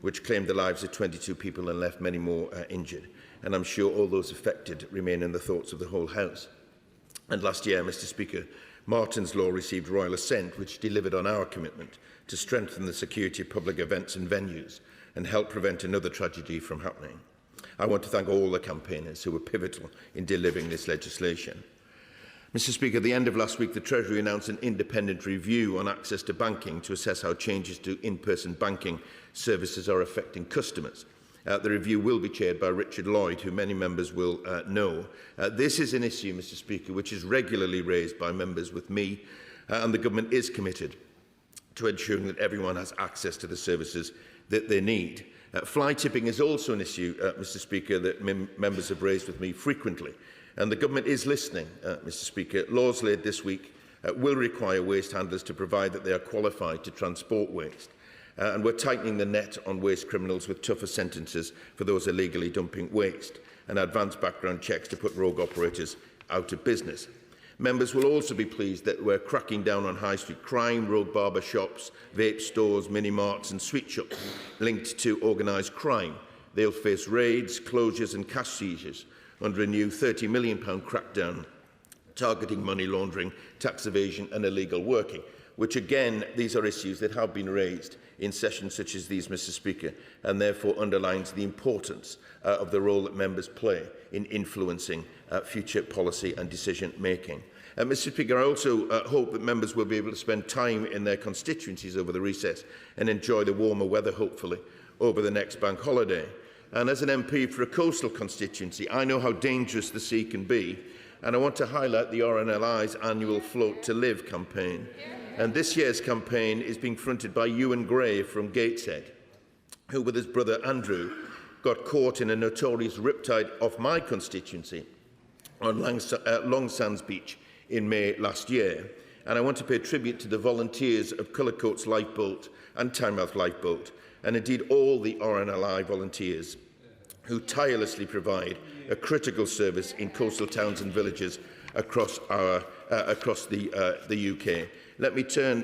which claimed the lives of 22 people and left many more injured. And I'm sure all those affected remain in the thoughts of the whole House. And last year, Mr. Speaker, Martin's Law received royal assent, which delivered on our commitment to strengthen the security of public events and venues and help prevent another tragedy from happening. I want to thank all the campaigners who were pivotal in delivering this legislation. Mr. Speaker, at the end of last week, the Treasury announced an independent review on access to banking to assess how changes to in-person banking services are affecting customers. The review will be chaired by Richard Lloyd, who many members will know. This is an issue, Mr. Speaker, which is regularly raised by members with me, and the government is committed to ensuring that everyone has access to the services that they need. Fly tipping is also an issue, Mr. Speaker, that members have raised with me frequently, and the government is listening, Mr. Speaker. Laws laid this week will require waste handlers to provide that they are qualified to transport waste. And we're tightening the net on waste criminals with tougher sentences for those illegally dumping waste and advanced background checks to put rogue operators out of business. Members will also be pleased that we're cracking down on high street crime, rogue barber shops, vape stores, mini-marts and sweet shops linked to organised crime. They'll face raids, closures and cash seizures under a new £30 million crackdown targeting money laundering, tax evasion and illegal working, which again, these are issues that have been raised in sessions such as these, Mr. Speaker, and therefore underlines the importance of the role that members play in influencing future policy and decision-making. Mr. Speaker, I also hope that members will be able to spend time in their constituencies over the recess and enjoy the warmer weather, hopefully, over the next bank holiday. And as an MP for a coastal constituency, I know how dangerous the sea can be, and I want to highlight the RNLI's annual Float to Live campaign. And this year's campaign is being fronted by Ewan Gray from Gateshead, who, with his brother Andrew, got caught in a notorious riptide off my constituency on Long Sands Beach in May last year. And I want to pay tribute to the volunteers of Cullercoats Lifeboat and Tynemouth Lifeboat, and indeed all the RNLI volunteers who tirelessly provide a critical service in coastal towns and villages across the UK. Let me turn,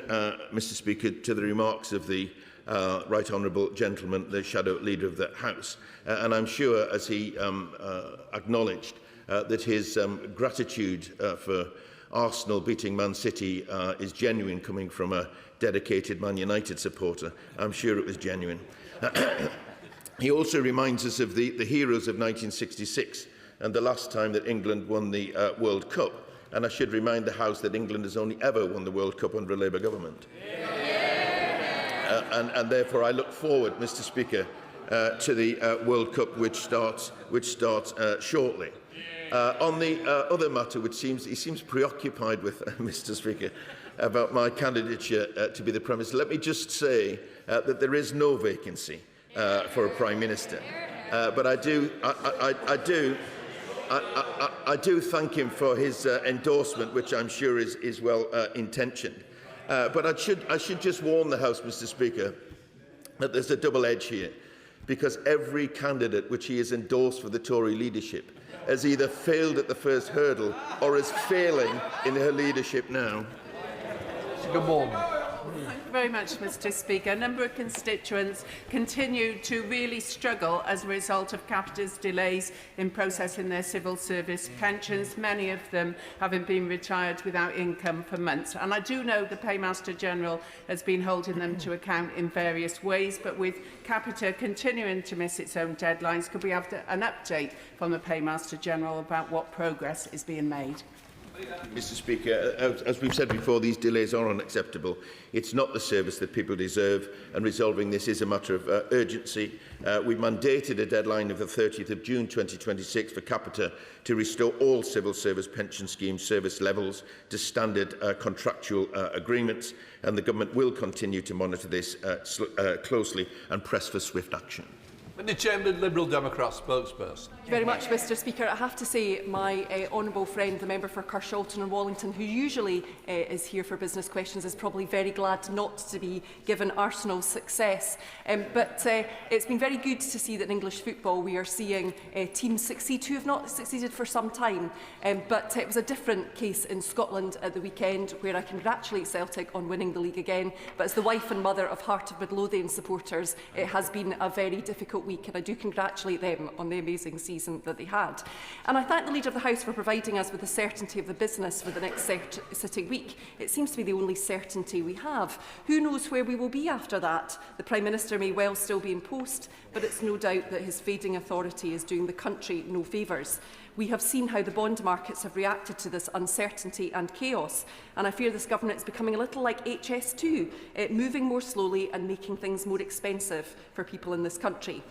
Mr. Speaker, to the remarks of the Right Honourable Gentleman, the Shadow Leader of the House. And I'm sure, as he acknowledged, that his gratitude for Arsenal beating Man City is genuine, coming from a dedicated Man United supporter. I'm sure it was genuine. He also reminds us of the heroes of 1966 and the last time that England won the World Cup. And I should remind the House that England has only ever won the World Cup under a Labour government. And therefore I look forward, Mr. Speaker, to the World Cup which starts shortly. On the other matter, which he seems preoccupied with, Mr. Speaker, about my candidature to be the Prime Minister, let me just say that there is no vacancy for a Prime Minister. But I do thank him for his endorsement, which I'm sure is well intentioned. But I should just warn the House, Mr. Speaker, that there's a double edge here, because every candidate which he has endorsed for the Tory leadership has either failed at the first hurdle or is failing in her leadership now. Good morning. Thank you very much, Mr. Speaker. A number of constituents continue to really struggle as a result of Capita's delays in processing their civil service pensions, many of them having been retired without income for months. And I do know the Paymaster General has been holding them to account in various ways, but with Capita continuing to miss its own deadlines, could we have an update from the Paymaster General about what progress is being made? Mr. Speaker, as we've said before, these delays are unacceptable. It's not the service that people deserve, and resolving this is a matter of urgency. We mandated a deadline of the 30th of June 2026 for Capita to restore all civil service pension scheme service levels to standard contractual agreements, and the Government will continue to monitor this closely and press for swift action. The Chamberlain Liberal Democrat spokesperson. Thank you very much, Mr. Speaker. I have to say, my honourable friend, the member for Carshalton and Wallington, who usually is here for business questions, is probably very glad not to be given Arsenal's success. But it's been very good to see that in English football we are seeing teams succeed who have not succeeded for some time. But it was a different case in Scotland at the weekend, where I congratulate Celtic on winning the league again. But as the wife and mother of Heart of Midlothian supporters, it has been a very difficult week, and I do congratulate them on the amazing season that they had. And I thank the Leader of the House for providing us with the certainty of the business for the next sitting week. It seems to be the only certainty we have. Who knows where we will be after that? The Prime Minister may well still be in post, but it's no doubt that his fading authority is doing the country no favours. We have seen how the bond markets have reacted to this uncertainty and chaos, and I fear this government is becoming a little like HS2, moving more slowly and making things more expensive for people in this country.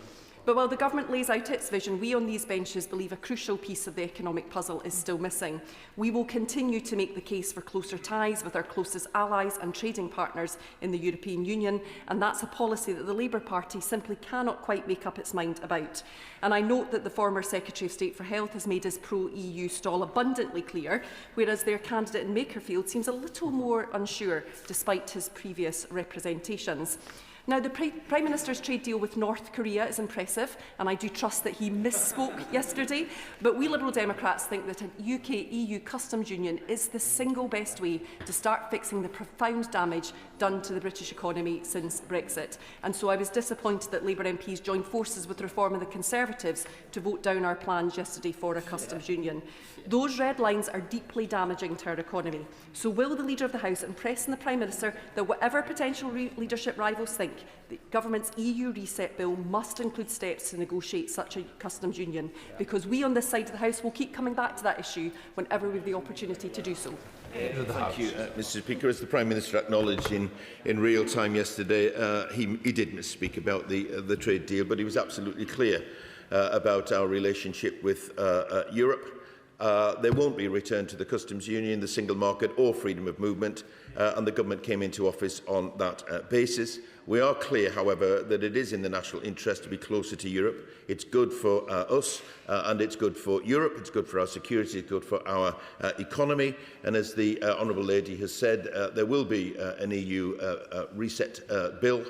But while the government lays out its vision, we on these benches believe a crucial piece of the economic puzzle is still missing. We will continue to make the case for closer ties with our closest allies and trading partners in the European Union, and that's a policy that the Labour Party simply cannot quite make up its mind about. And I note that the former Secretary of State for Health has made his pro-EU stall abundantly clear, whereas their candidate in Makerfield seems a little more unsure, despite his previous representations. Now, the Prime Minister's trade deal with North Korea is impressive, and I do trust that he misspoke yesterday, but we Liberal Democrats think that a UK-EU customs union is the single best way to start fixing the profound damage done to the British economy since Brexit. And so I was disappointed that Labour MPs joined forces with Reform and the Conservatives to vote down our plans yesterday for a customs union. Those red lines are deeply damaging to our economy. So will the Leader of the House impress on the Prime Minister that whatever potential leadership rivals think, the government's EU reset bill must include steps to negotiate such a customs union, because we on this side of the House will keep coming back to that issue whenever we have the opportunity to do so. Thank you, Mr. Speaker. As the Prime Minister acknowledged in real time yesterday, he did misspeak about the trade deal, but he was absolutely clear about our relationship with Europe. There won't be a return to the customs union, the single market or freedom of movement, and the government came into office on that basis. We are clear, however, that it is in the national interest to be closer to Europe. It's good for us and it's good for Europe, it's good for our security, it's good for our economy, and as the Honourable Lady has said, there will be an EU reset bill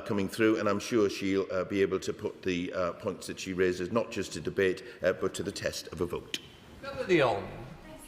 coming through, and I'm sure she'll be able to put the points that she raises not just to debate but to the test of a vote. Thank you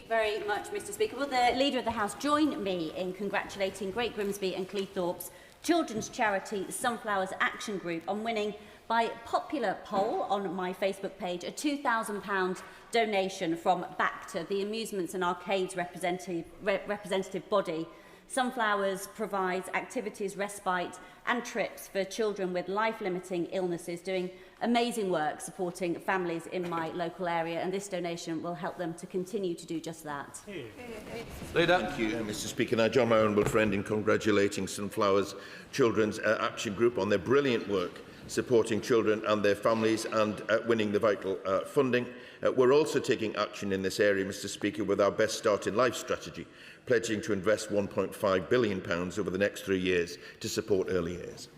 very much, Mr. Speaker. Will the Leader of the House join me in congratulating Great Grimsby and Cleethorpes children's charity Sunflowers Action Group on winning, by popular poll on my Facebook page, a £2,000 donation from BACTA, the Amusements and Arcades representative body. Sunflowers provides activities, respite and trips for children with life-limiting illnesses, doing amazing work supporting families in my local area, and this donation will help them to continue to do just that. Thank you, Mr. Speaker. And I join my honourable friend in congratulating Sunflowers Children's Action Group on their brilliant work supporting children and their families and winning the vital funding. We're also taking action in this area, Mr Speaker, with our Best Start in Life strategy, pledging to invest £1.5 billion over the next 3 years to support early years.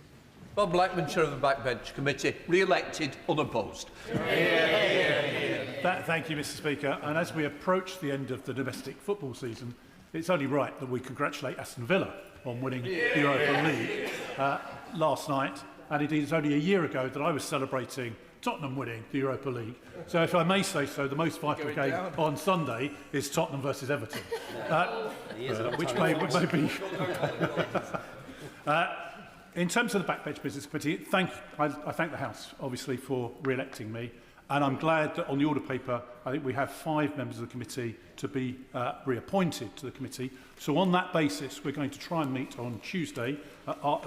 Bob Blackman, Chair of the Backbench Committee, re-elected unopposed. Thank you, Mr Speaker. And as we approach the end of the domestic football season, it's only right that we congratulate Aston Villa on winning the Europa League last night. And indeed, it's only a year ago that I was celebrating Tottenham winning the Europa League. So if I may say so, the most vital game on Sunday is Tottenham versus Everton, which may be... In terms of the Backbench Business Committee, I thank the House, obviously, for re-electing me. And I'm glad that on the order paper, I think we have 5 members of the committee to be reappointed to the committee. So on that basis, we're going to try and meet on Tuesday,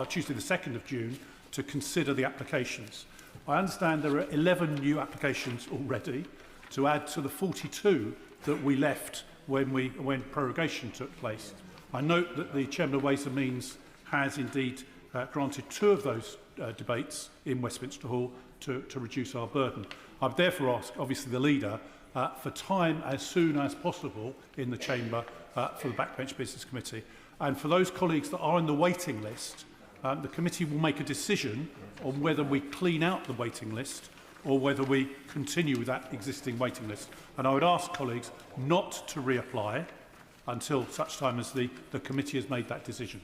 Tuesday the 2nd of June, to consider the applications. I understand there are 11 new applications already to add to the 42 that we left when prorogation took place. I note that the Chairman of Ways and Means has indeed granted 2 of those debates in Westminster Hall to reduce our burden. I would therefore ask, obviously, the Leader for time as soon as possible in the Chamber for the Backbench Business Committee. And for those colleagues that are on the waiting list, the committee will make a decision on whether we clean out the waiting list or whether we continue with that existing waiting list. And I would ask colleagues not to reapply until such time as the committee has made that decision.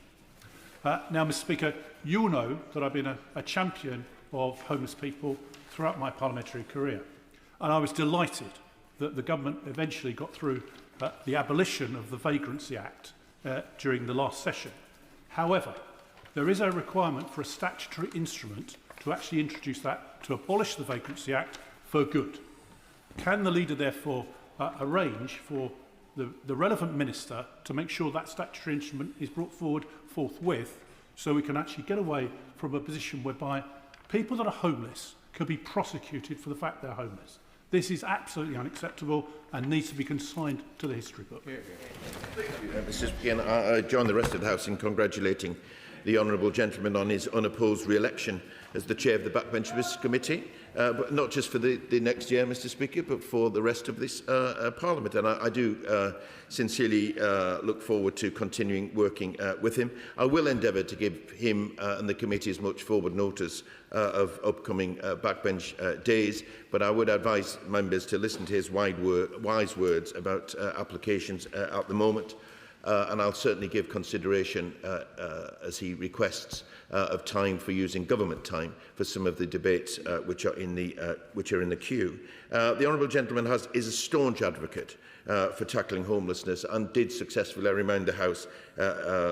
Now, Mr Speaker, you know that I've been a champion of homeless people throughout my parliamentary career. And I was delighted that the government eventually got through the abolition of the Vagrancy Act during the last session. However, there is a requirement for a statutory instrument to actually introduce that, to abolish the Vagrancy Act for good. Can the Leader therefore arrange for the relevant minister to make sure that statutory instrument is brought forward forthwith, so we can actually get away from a position whereby people that are homeless can be prosecuted for the fact they're homeless? This is absolutely unacceptable and needs to be consigned to the history book. Mr Speaker, I join the rest of the House in congratulating the honourable gentleman on his unopposed re-election as the chair of the Backbench Business Committee, but not just for the next year, Mr Speaker, but for the rest of this Parliament. And I do sincerely look forward to continuing working with him. I will endeavour to give him and the committee as much forward notice of upcoming backbench days, but I would advise members to listen to his wise words about applications at the moment. And I'll certainly give consideration, as he requests, of time for using government time for some of the debates which are in the queue. The honourable gentleman is a staunch advocate for tackling homelessness and did successfully, I remind the House,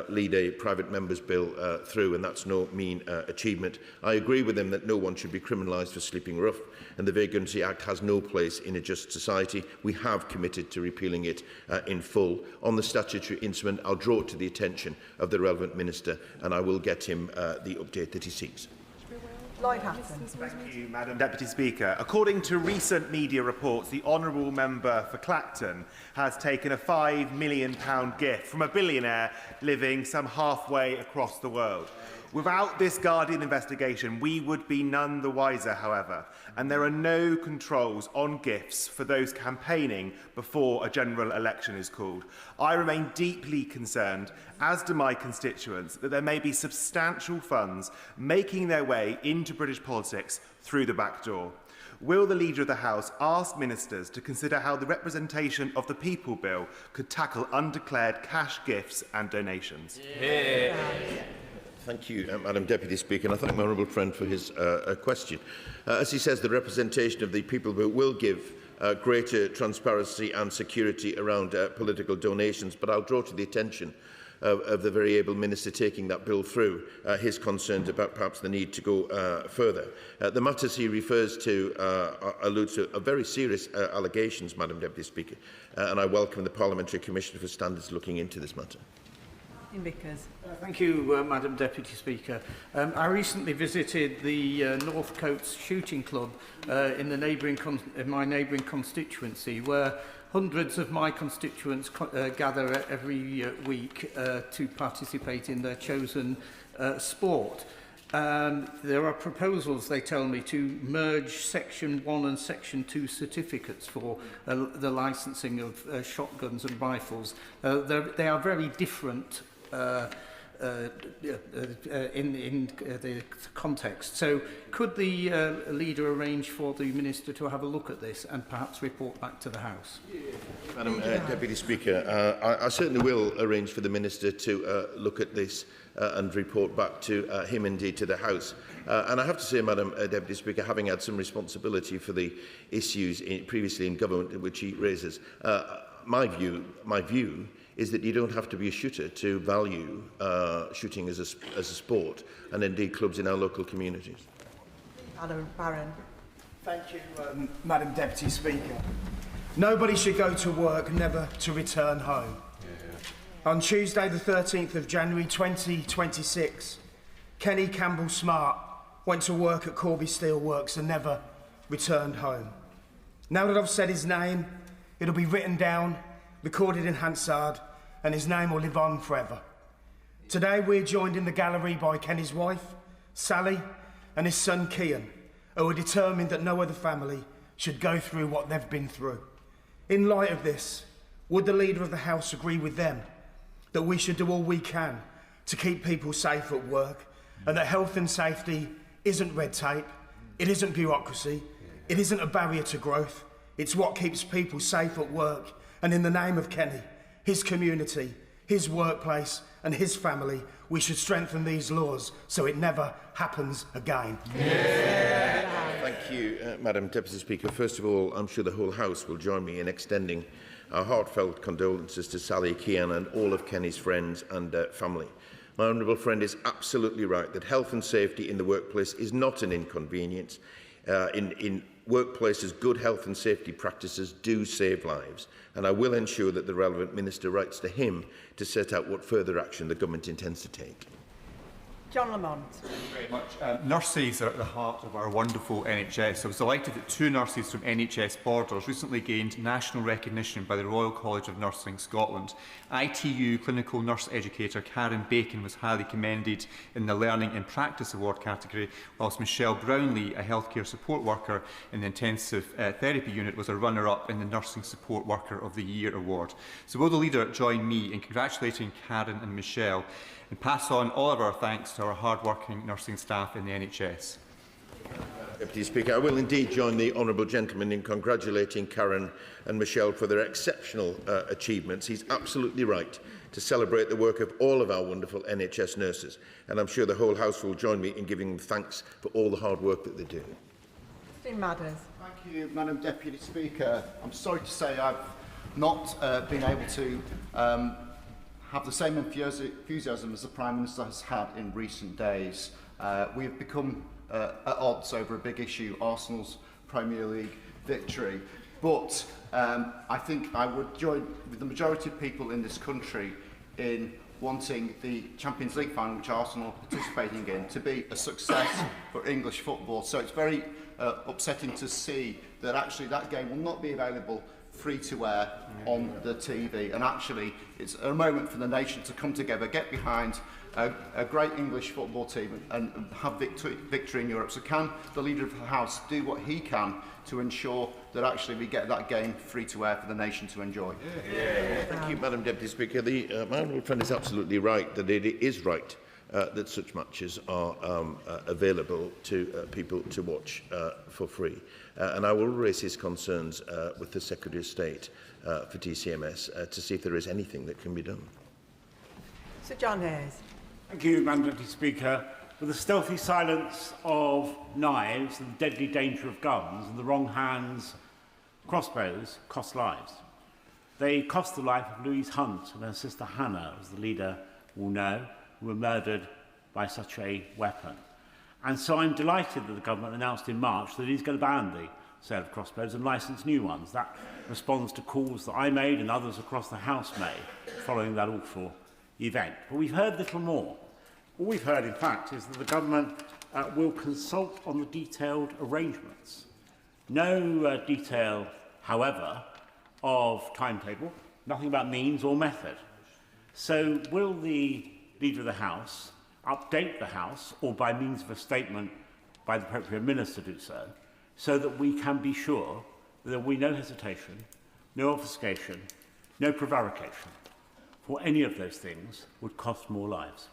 lead a private member's bill through, and that's no mean achievement. I agree with him that no one should be criminalised for sleeping rough, and the Vagrancy Act has no place in a just society. We have committed to repealing it in full. On the statutory instrument, I'll draw it to the attention of the relevant minister, and I will get him the update that he seeks. Thank you, Madam Deputy Speaker. According to recent media reports, the honourable member for Clacton has taken a £5 million gift from a billionaire living some halfway across the world. Without this Guardian investigation, we would be none the wiser, however, and there are no controls on gifts for those campaigning before a general election is called. I remain deeply concerned, as do my constituents, that there may be substantial funds making their way into British politics through the back door. Will the Leader of the House ask ministers to consider how the Representation of the People Bill could tackle undeclared cash gifts and donations? Thank you, Madam Deputy Speaker, and I thank my honourable friend for his question. As he says, the Representation of the People Bill will give greater transparency and security around political donations, but I'll draw to the attention of the very able minister taking that bill through his concerns about perhaps the need to go further. The matters he refers to allude to very serious allegations, Madam Deputy Speaker, and I welcome the Parliamentary Commissioner for Standards looking into this matter. Thank you, Madam Deputy Speaker. I recently visited the Northcotes Shooting Club in my neighbouring constituency, where hundreds of my constituents gather every week to participate in their chosen sport. There are proposals, they tell me, to merge Section 1 and Section 2 certificates for the licensing of shotguns and rifles. They are very different in the context. So could the leader arrange for the Minister to have a look at this and perhaps report back to the House? Madam Deputy Speaker, I certainly will arrange for the Minister to look at this and report back to him, indeed, to the House. And I have to say, Madam Deputy Speaker, having had some responsibility for the issues previously in government which he raises, my view is that you don't have to be a shooter to value shooting as a sport, and indeed clubs in our local communities. Adam Barron. Thank you, Madam Deputy Speaker. Nobody should go to work never to return home. On Tuesday, the 13th of January 2026, Kenny Campbell Smart went to work at Corby Steelworks and never returned home. Now that I've said his name, it'll be written down, recorded in Hansard, and his name will live on forever. Today, we're joined in the gallery by Kenny's wife, Sally, and his son, Kian, who are determined that no other family should go through what they've been through. In light of this, would the Leader of the House agree with them that we should do all we can to keep people safe at work, and that health and safety isn't red tape, it isn't bureaucracy, it isn't a barrier to growth, it's what keeps people safe at work, and in the name of Kenny, his community, his workplace and his family, we should strengthen these laws so it never happens again. Thank you, Madam Deputy Speaker. First of all, I'm sure the whole House will join me in extending our heartfelt condolences to Sally, Kian and all of Kenny's friends and family. My honourable friend is absolutely right that health and safety in the workplace is not an inconvenience. In workplaces, good health and safety practices do save lives, and I will ensure that the relevant Minister writes to him to set out what further action the Government intends to take. John Lamont. Thank you very much. Nurses are at the heart of our wonderful NHS. I was delighted that 2 nurses from NHS Borders recently gained national recognition by the Royal College of Nursing Scotland. ITU clinical nurse educator Karen Bacon was highly commended in the Learning in Practice Award category, whilst Michelle Brownlee, a healthcare support worker in the intensive therapy unit, was a runner-up in the Nursing Support Worker of the Year award. So will the Leader join me in congratulating Karen and Michelle and pass on all of our thanks to our hard-working nursing staff in the NHS. Deputy Speaker, I will indeed join the honourable gentleman in congratulating Karen and Michelle for their exceptional achievements. He's absolutely right to celebrate the work of all of our wonderful NHS nurses, and I'm sure the whole House will join me in giving them thanks for all the hard work that they do. Steve Madders. Thank you, Madam Deputy Speaker. I'm sorry to say I've not been able to have the same enthusiasm as the Prime Minister has had in recent days. We have become at odds over a big issue, Arsenal's Premier League victory. But I think I would join with the majority of people in this country in wanting the Champions League final, which Arsenal are participating in, to be a success for English football. So it's very upsetting to see that actually that game will not be available free-to-air on the TV, and actually it's a moment for the nation to come together, get behind a great English football team and have victory in Europe. So can the Leader of the House do what he can to ensure that actually we get that game free-to-air for the nation to enjoy? Thank you, Madam Deputy Speaker. My honourable friend is absolutely right that it is right that such matches are available to people to watch for free. And I will raise his concerns with the Secretary of State for TCMS to see if there is anything that can be done. Sir John Hayes. Thank you, Madam Deputy Speaker. With the stealthy silence of knives and the deadly danger of guns in the wrong hands, crossbows cost lives. They cost the life of Louise Hunt and her sister Hannah, as the Leader will know, who were murdered by such a weapon. And so I'm delighted that the Government announced in March that it is going to ban the sale of crossbows and licence new ones. That responds to calls that I made and others across the House made following that awful event. But we've heard little more. All we've heard, in fact, is that the Government will consult on the detailed arrangements. No detail, however, of timetable, nothing about means or method. So will the Leader of the House update the House, or by means of a statement by the appropriate minister do so that we can be sure that there will be no hesitation, no obfuscation, no prevarication, for any of those things would cost more lives.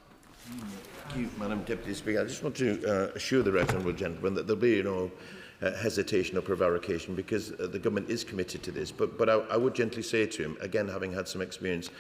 Thank you, Madam Deputy Speaker. I just want to assure the right honourable gentleman that there'll be no hesitation or prevarication, because the government is committed to this. But I would gently say to him, again, having had some experience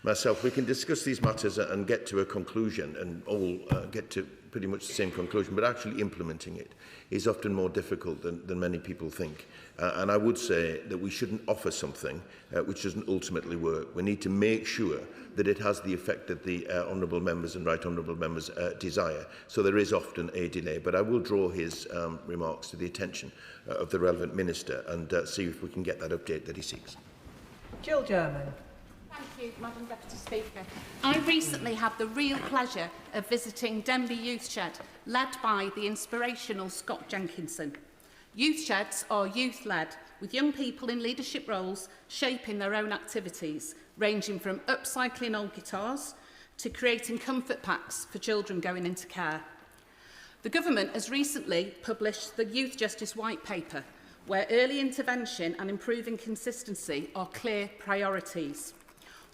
myself, we can discuss these matters and get to a conclusion and all get to pretty much the same conclusion, but actually implementing it is often more difficult than many people think. And I would say that we shouldn't offer something which doesn't ultimately work. We need to make sure that it has the effect that the honourable members and right honourable members desire. So there is often a delay, but I will draw his remarks to the attention of the relevant minister and see if we can get that update that he seeks. Jill German. Thank you, Madam Deputy Speaker. I recently had the real pleasure of visiting Denby Youth Shed, led by the inspirational Scott Jenkinson. Youth sheds are youth-led, with young people in leadership roles shaping their own activities, ranging from upcycling old guitars to creating comfort packs for children going into care. The government has recently published the Youth Justice White Paper, where early intervention and improving consistency are clear priorities.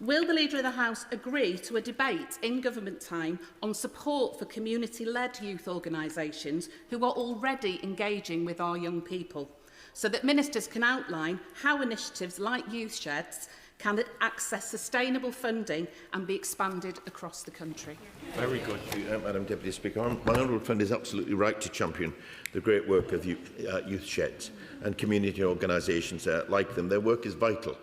Will the Leader of the House agree to a debate in government time on support for community-led youth organisations who are already engaging with our young people, so that ministers can outline how initiatives like youth sheds can access sustainable funding and be expanded across the country? Very good. Madam Deputy Speaker. My honourable friend is absolutely right to champion the great work of youth sheds and community organisations like them. Their work is vital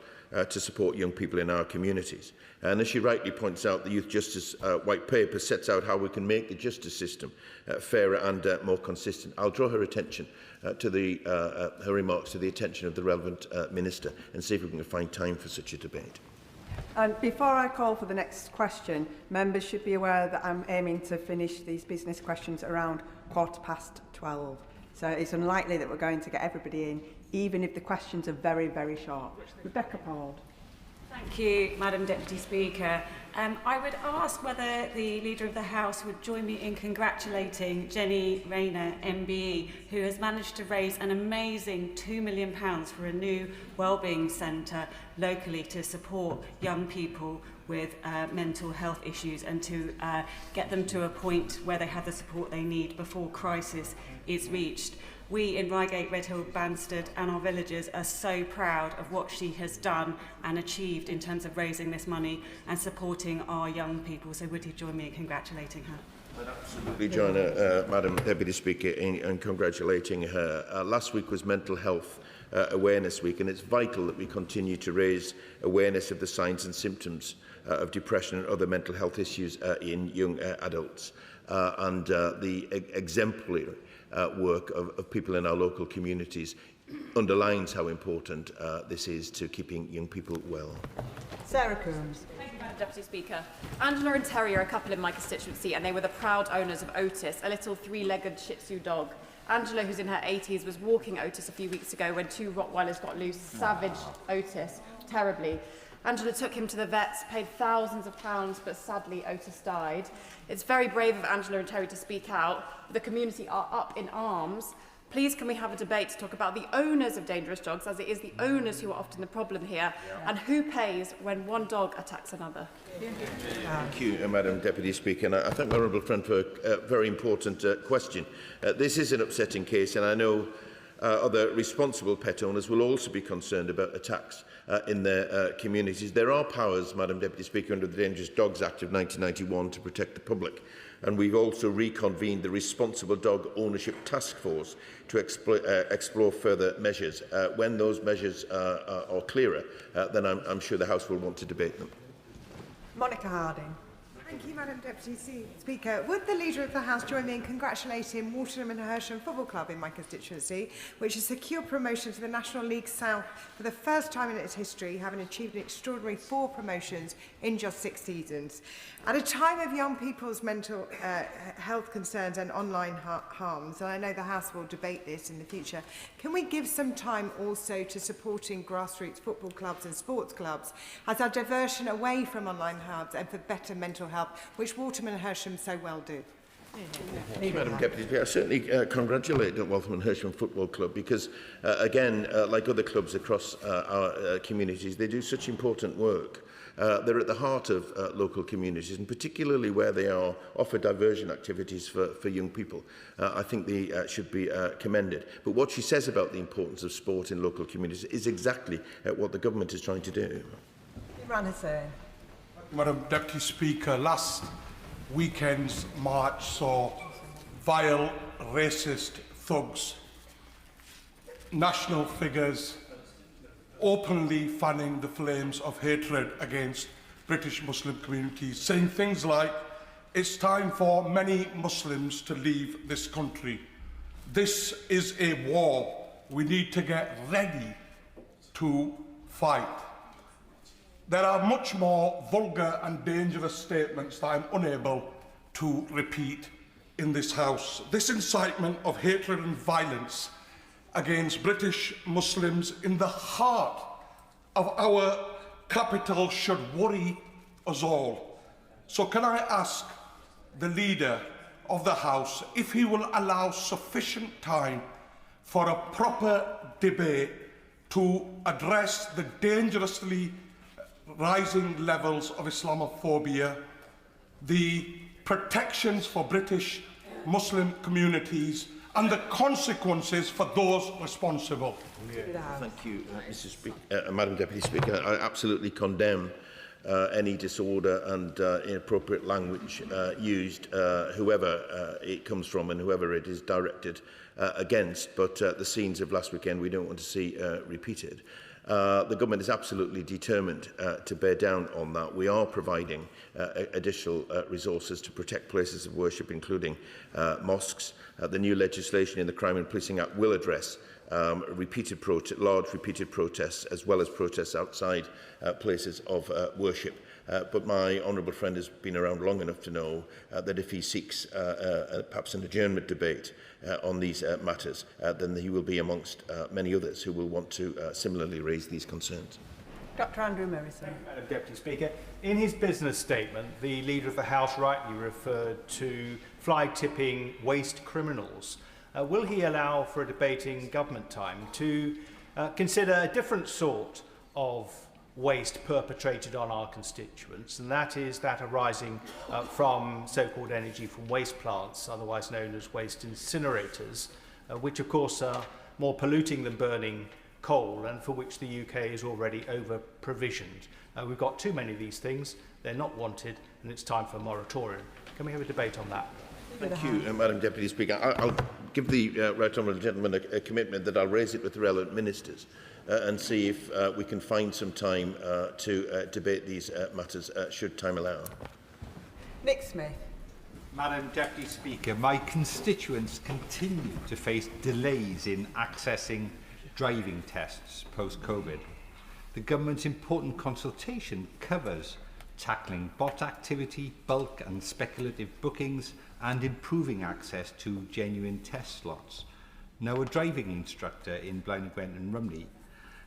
to support young people in our communities. And as she rightly points out, the Youth Justice White Paper sets out how we can make the justice system fairer and more consistent. I'll draw her attention to her remarks to the attention of the relevant minister and see if we can find time for such a debate. And before I call for the next question, members should be aware that I'm aiming to finish these business questions around 12:15. So it's unlikely that we're going to get everybody in, even if the questions are very, very short. Rebecca Pound. Thank you, Madam Deputy Speaker. I would ask whether the Leader of the House would join me in congratulating Jenny Rayner, MBE, who has managed to raise an amazing £2 million for a new wellbeing centre locally to support young people with mental health issues and to get them to a point where they have the support they need before crisis is reached. We in Reigate, Redhill, Banstead and our villagers are so proud of what she has done and achieved in terms of raising this money and supporting our young people. So would you join me in congratulating her? I'd absolutely join Madam Deputy Speaker in congratulating her. Last week was Mental Health Awareness Week, and it's vital that we continue to raise awareness of the signs and symptoms of depression and other mental health issues in young adults, and the exemplary work of people in our local communities underlines how important this is to keeping young people well. Sarah Coombs. Thank you, Madam Deputy Speaker. Angela and Terry are a couple in my constituency, and they were the proud owners of Otis, a little three-legged Shih Tzu dog. Angela, who's in her 80s, was walking Otis a few weeks ago when two Rottweilers got loose, savaged Otis terribly. Angela took him to the vets, paid thousands of pounds, but sadly Otis died. It's very brave of Angela and Terry to speak out. The community are up in arms. Please can we have a debate to talk about the owners of dangerous dogs, as it is the owners who are often the problem here, and who pays when one dog attacks another? Thank you, Madam Deputy Speaker. And I thank my honourable friend for a very important question. This is an upsetting case, and I know other responsible pet owners will also be concerned about attacks in their communities. There are powers, Madam Deputy Speaker, under the Dangerous Dogs Act of 1991 to protect the public. And we've also reconvened the Responsible Dog Ownership Task Force to explore further measures. When those measures are clearer, then I'm sure the House will want to debate them. Monica Harding. Thank you, Madam Deputy Speaker. Would the Leader of the House join me in congratulating Waterham and Hersham Football Club in my constituency, which has secured promotion to the National League South for the first time in its history, having achieved an extraordinary 4 promotions in just 6 seasons. At a time of young people's mental health concerns and online harms, and I know the House will debate this in the future, can we give some time also to supporting grassroots football clubs and sports clubs as a diversion away from online harms and for better mental health Club, which Waterman and Hersham so well do? Madam Deputy Speaker, I certainly congratulate the Waltham and Hersham Football Club because, again, like other clubs across our communities, they do such important work. They're at the heart of local communities, and particularly where they offer diversion activities for young people. I think they should be commended. But what she says about the importance of sport in local communities is exactly what the government is trying to do. Madam Deputy Speaker, last weekend's march saw vile, racist thugs, national figures, openly fanning the flames of hatred against British Muslim communities, saying things like, "It's time for many Muslims to leave this country. This is a war. We need to get ready to fight." There are much more vulgar and dangerous statements that I'm unable to repeat in this House. This incitement of hatred and violence against British Muslims in the heart of our capital should worry us all. So can I ask the Leader of the House if he will allow sufficient time for a proper debate to address the dangerously rising levels of Islamophobia, the protections for British Muslim communities and the consequences for those responsible. Thank you, Madam Deputy Speaker. I absolutely condemn any disorder and inappropriate language used, whoever it comes from and whoever it is directed against. But the scenes of last weekend we don't want to see repeated. The government is absolutely determined to bear down on that. We are providing additional resources to protect places of worship, including mosques. The new legislation in the Crime and Policing Act will address large repeated protests, as well as protests outside places of worship. But my honourable friend has been around long enough to know that if he seeks perhaps an adjournment debate on these matters, then he will be amongst many others who will want to similarly raise these concerns. Dr Andrew Merrison. Madam Deputy Speaker, in his business statement, the Leader of the House rightly referred to fly-tipping waste criminals. Will he allow for a debate in government time to consider a different sort of waste perpetrated on our constituents, and that is that arising from so-called energy from waste plants, otherwise known as waste incinerators, which of course are more polluting than burning coal and for which the UK is already over-provisioned. We've got too many of these things, they're not wanted, and it's time for a moratorium. Can we have a debate on that? Thank you, Madam Deputy Speaker. I'll give the right honourable gentleman a commitment that I'll raise it with the relevant ministers and see if we can find some time to debate these matters, should time allow. Nick Smith. Madam Deputy Speaker, my constituents continue to face delays in accessing driving tests post-COVID. The government's important consultation covers tackling bot activity, bulk and speculative bookings, and improving access to genuine test slots. Now, a driving instructor in Blaenau Gwent and Rumney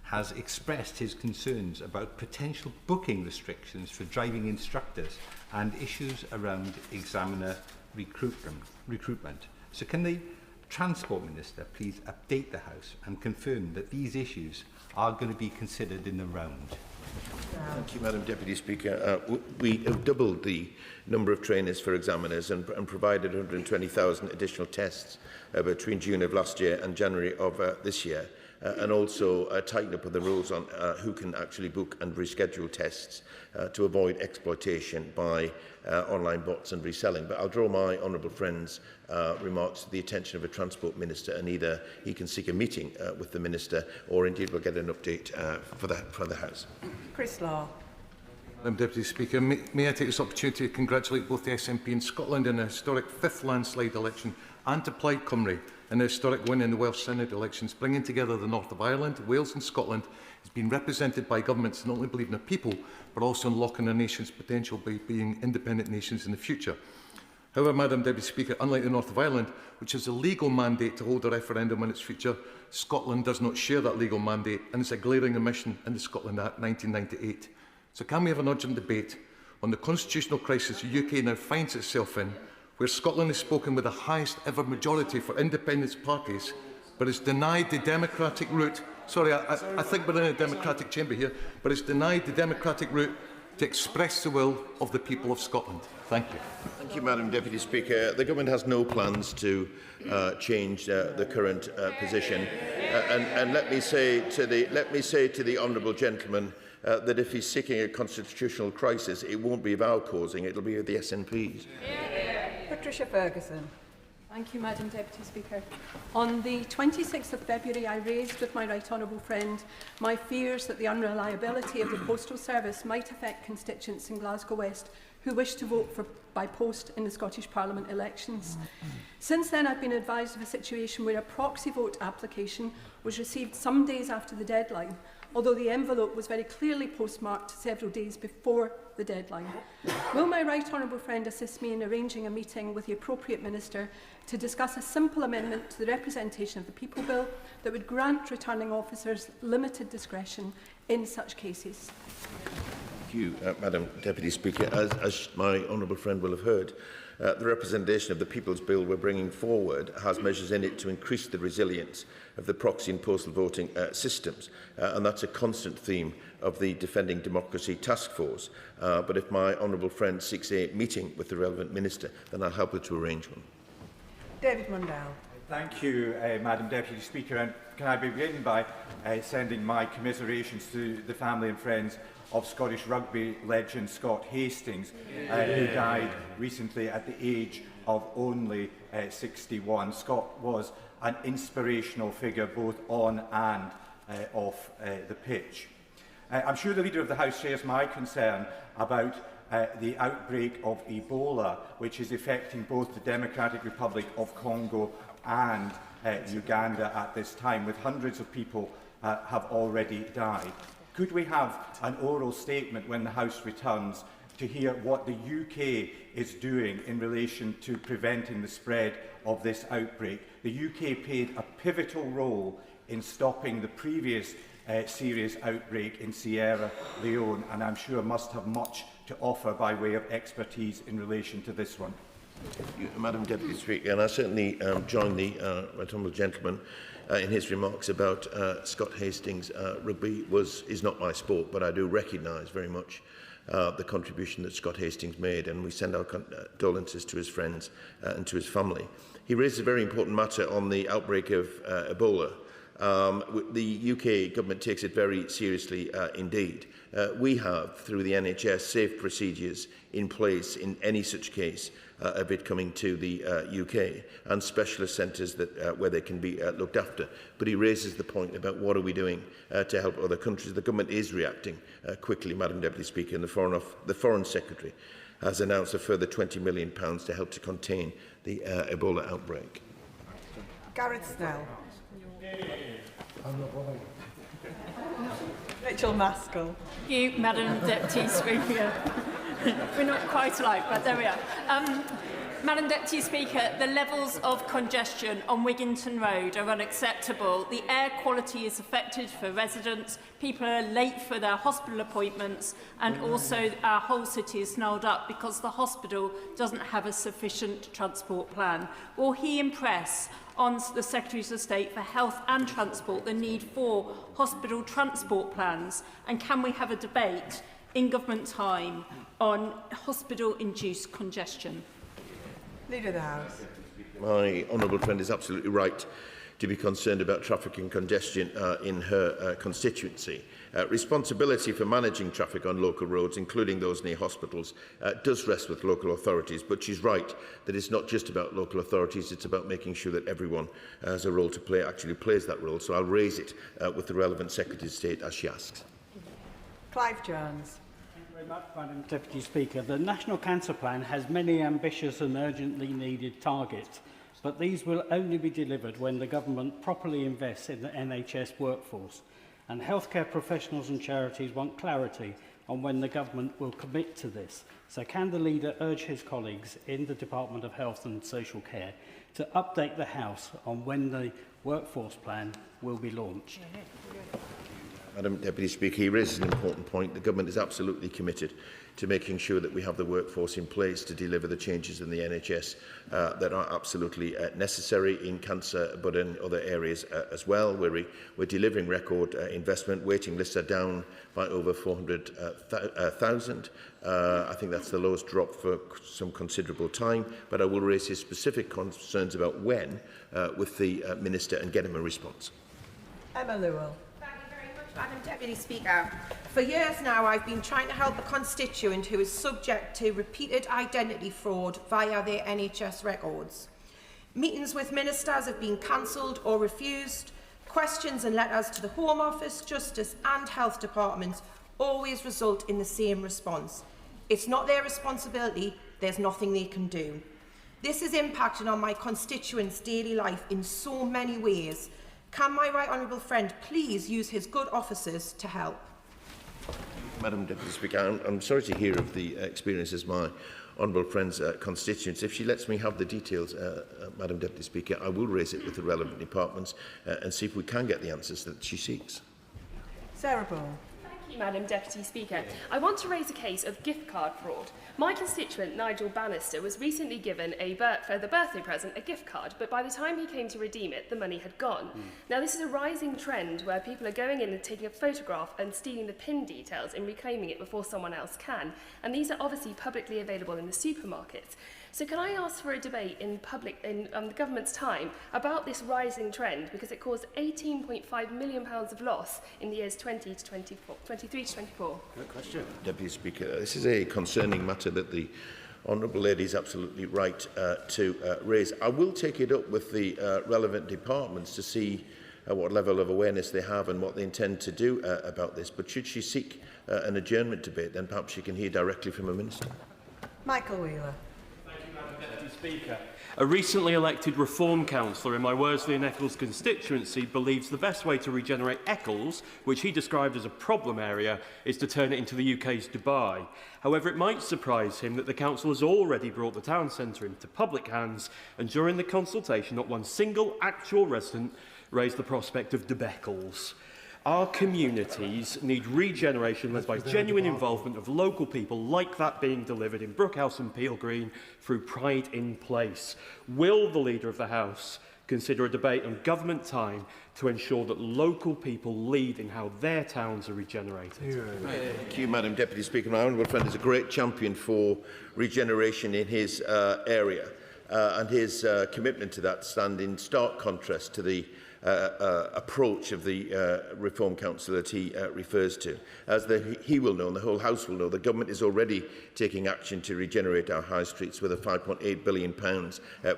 has expressed his concerns about potential booking restrictions for driving instructors and issues around examiner recruitment. So can the Transport Minister please update the House and confirm that these issues are going to be considered in the round? Thank you, Madam Deputy Speaker. We have doubled the number of trainers for examiners and provided 120,000 additional tests between June of last year and January of this year, and also tightened up the rules on who can actually book and reschedule tests to avoid exploitation by online bots and reselling. But I'll draw my honourable friend's remarks to the attention of a Transport Minister, and either he can seek a meeting with the Minister or indeed we'll get an update for the House. Chris Law. Madam Deputy Speaker, may I take this opportunity to congratulate both the SNP in Scotland in a historic 5th landslide election and to Plaid Cymru in a historic win in the Welsh Senate elections, bringing together the north of Ireland, Wales and Scotland has been represented by governments that not only believe in their people, but also unlocking a nation's potential by being independent nations in the future. However, Madam Deputy Speaker, unlike the north of Ireland, which has a legal mandate to hold a referendum on its future, Scotland does not share that legal mandate, and it's a glaring omission in the Scotland Act 1998. So can we have an urgent debate on the constitutional crisis the UK now finds itself in, where Scotland has spoken with the highest ever majority for independence parties, but is denied the democratic route. Sorry, I think we're in a democratic chamber here, but it's denied the democratic route to express the will of the people of Scotland. Thank you. Thank you, Madam Deputy Speaker. The Government has no plans to change the current position. And let me say to the honourable gentleman that if he's seeking a constitutional crisis, it won't be of our causing, it will be of the SNP's. Patricia Ferguson. Thank you, Madam Deputy Speaker. On the 26th of February, I raised with my right honourable friend my fears that the unreliability of the postal service might affect constituents in Glasgow West who wish to vote by post in the Scottish Parliament elections. Since then, I've been advised of a situation where a proxy vote application was received some days after the deadline, although the envelope was very clearly postmarked several days before the deadline. Will my right honourable friend assist me in arranging a meeting with the appropriate minister to discuss a simple amendment to the Representation of the People Bill that would grant returning officers limited discretion in such cases? Thank you, Madam Deputy Speaker. As my honourable friend will have heard, the representation of the People's Bill we're bringing forward has measures in it to increase the resilience of the proxy and postal voting systems, and that's a constant theme of the Defending Democracy Task Force. But if my honourable friend seeks a meeting with the relevant minister, then I'll help her to arrange one. David Mundell. Thank you, Madam Deputy Speaker. And can I begin by sending my commiserations to the family and friends of Scottish rugby legend Scott Hastings, who died recently at the age of only 61. Scott was an inspirational figure both on and off the pitch. I'm sure the Leader of the House shares my concern about the outbreak of Ebola, which is affecting both the Democratic Republic of Congo and Uganda at this time, with hundreds of people have already died. Could we have an oral statement when the House returns to hear what the UK is doing in relation to preventing the spread of this outbreak? The UK played a pivotal role in stopping the previous serious outbreak in Sierra Leone, and I'm sure must have much to offer by way of expertise in relation to this one. Madam Deputy Speaker, and I certainly join the right honourable gentleman in his remarks about Scott Hastings. Rugby is not my sport, but I do recognise very much the contribution that Scott Hastings made, and we send our condolences to his friends and to his family. He raised a very important matter on the outbreak of Ebola. The UK government takes it very seriously indeed. We have, through the NHS, safe procedures in place in any such case of it coming to the UK, and specialist centres that where they can be looked after. But he raises the point about what are we doing to help other countries. The government is reacting quickly, Madam Deputy Speaker, and the Foreign Secretary has announced a further £20 million to help to contain the Ebola outbreak. Gareth Snell. Rachel Maskell. Thank you, Madam Deputy Speaker. We're not quite alike, but there we are. Madam Deputy Speaker, the levels of congestion on Wigginton Road are unacceptable. The air quality is affected for residents, people are late for their hospital appointments, and also our whole city is snarled up because the hospital doesn't have a sufficient transport plan. Will he impress on the Secretaries of State for Health and Transport the need for hospital transport plans? And can we have a debate in government time on hospital-induced congestion? Leader of the House. My honourable friend is absolutely right to be concerned about traffic and congestion in her constituency. Responsibility for managing traffic on local roads, including those near hospitals, does rest with local authorities, but she's right that it's not just about local authorities, it's about making sure that everyone has a role to play, actually plays that role. So I'll raise it with the relevant Secretary of State as she asks. Clive Jones. Very much, Madam Deputy Speaker. The National Cancer Plan has many ambitious and urgently needed targets, but these will only be delivered when the government properly invests in the NHS workforce. And healthcare professionals and charities want clarity on when the government will commit to this. So can the leader urge his colleagues in the Department of Health and Social Care to update the House on when the workforce plan will be launched? Madam Deputy Speaker, he raises an important point. The Government is absolutely committed to making sure that we have the workforce in place to deliver the changes in the NHS that are absolutely necessary in cancer, but in other areas as well. We're delivering record investment. Waiting lists are down by over 400,000. I think that's the lowest drop for some considerable time, but I will raise his specific concerns about when with the Minister and get him a response. Emma Lewell. Madam Deputy Speaker, for years now I've been trying to help a constituent who is subject to repeated identity fraud via their NHS records. Meetings with ministers have been cancelled or refused. Questions and letters to the Home Office, Justice and Health Departments always result in the same response. It's not their responsibility, there's nothing they can do. This is impacting on my constituents' daily life in so many ways. Can my right honourable friend please use his good offices to help? Madam Deputy Speaker, I'm sorry to hear of the experiences my honourable friend's constituents. If she lets me have the details, Madam Deputy Speaker, I will raise it with the relevant departments and see if we can get the answers that she seeks. Sarah Ball. Madam Deputy Speaker. I want to raise a case of gift card fraud. My constituent, Nigel Bannister, was recently given for the birthday present a gift card, but by the time he came to redeem it, the money had gone. Now, this is a rising trend where people are going in and taking a photograph and stealing the PIN details and reclaiming it before someone else can. And these are obviously publicly available in the supermarkets. So can I ask for a debate in the government's time about this rising trend, because it caused £18.5 million of loss in the years 23 to 24? Good question. Deputy Speaker, this is a concerning matter that the honourable lady is absolutely right to raise. I will take it up with the relevant departments to see what level of awareness they have and what they intend to do about this. But should she seek an adjournment debate, then perhaps she can hear directly from a minister. Michael Wheeler. Speaker. A recently elected Reform councillor in my Worsley and Eccles constituency believes the best way to regenerate Eccles, which he described as a problem area, is to turn it into the UK's Dubai. However, it might surprise him that the council has already brought the town centre into public hands, and during the consultation not one single actual resident raised the prospect of debacles. Our communities need regeneration led by genuine involvement of local people like that being delivered in Brookhouse and Peel Green through Pride in Place. Will the Leader of the House consider a debate on government time to ensure that local people lead in how their towns are regenerated? Thank you, Madam Deputy Speaker. My honourable friend is a great champion for regeneration in his area, and his commitment to that stand in stark contrast to the approach of the Reform Council that he refers to. As he will know and the whole House will know, the Government is already taking action to regenerate our high streets with a £5.8 billion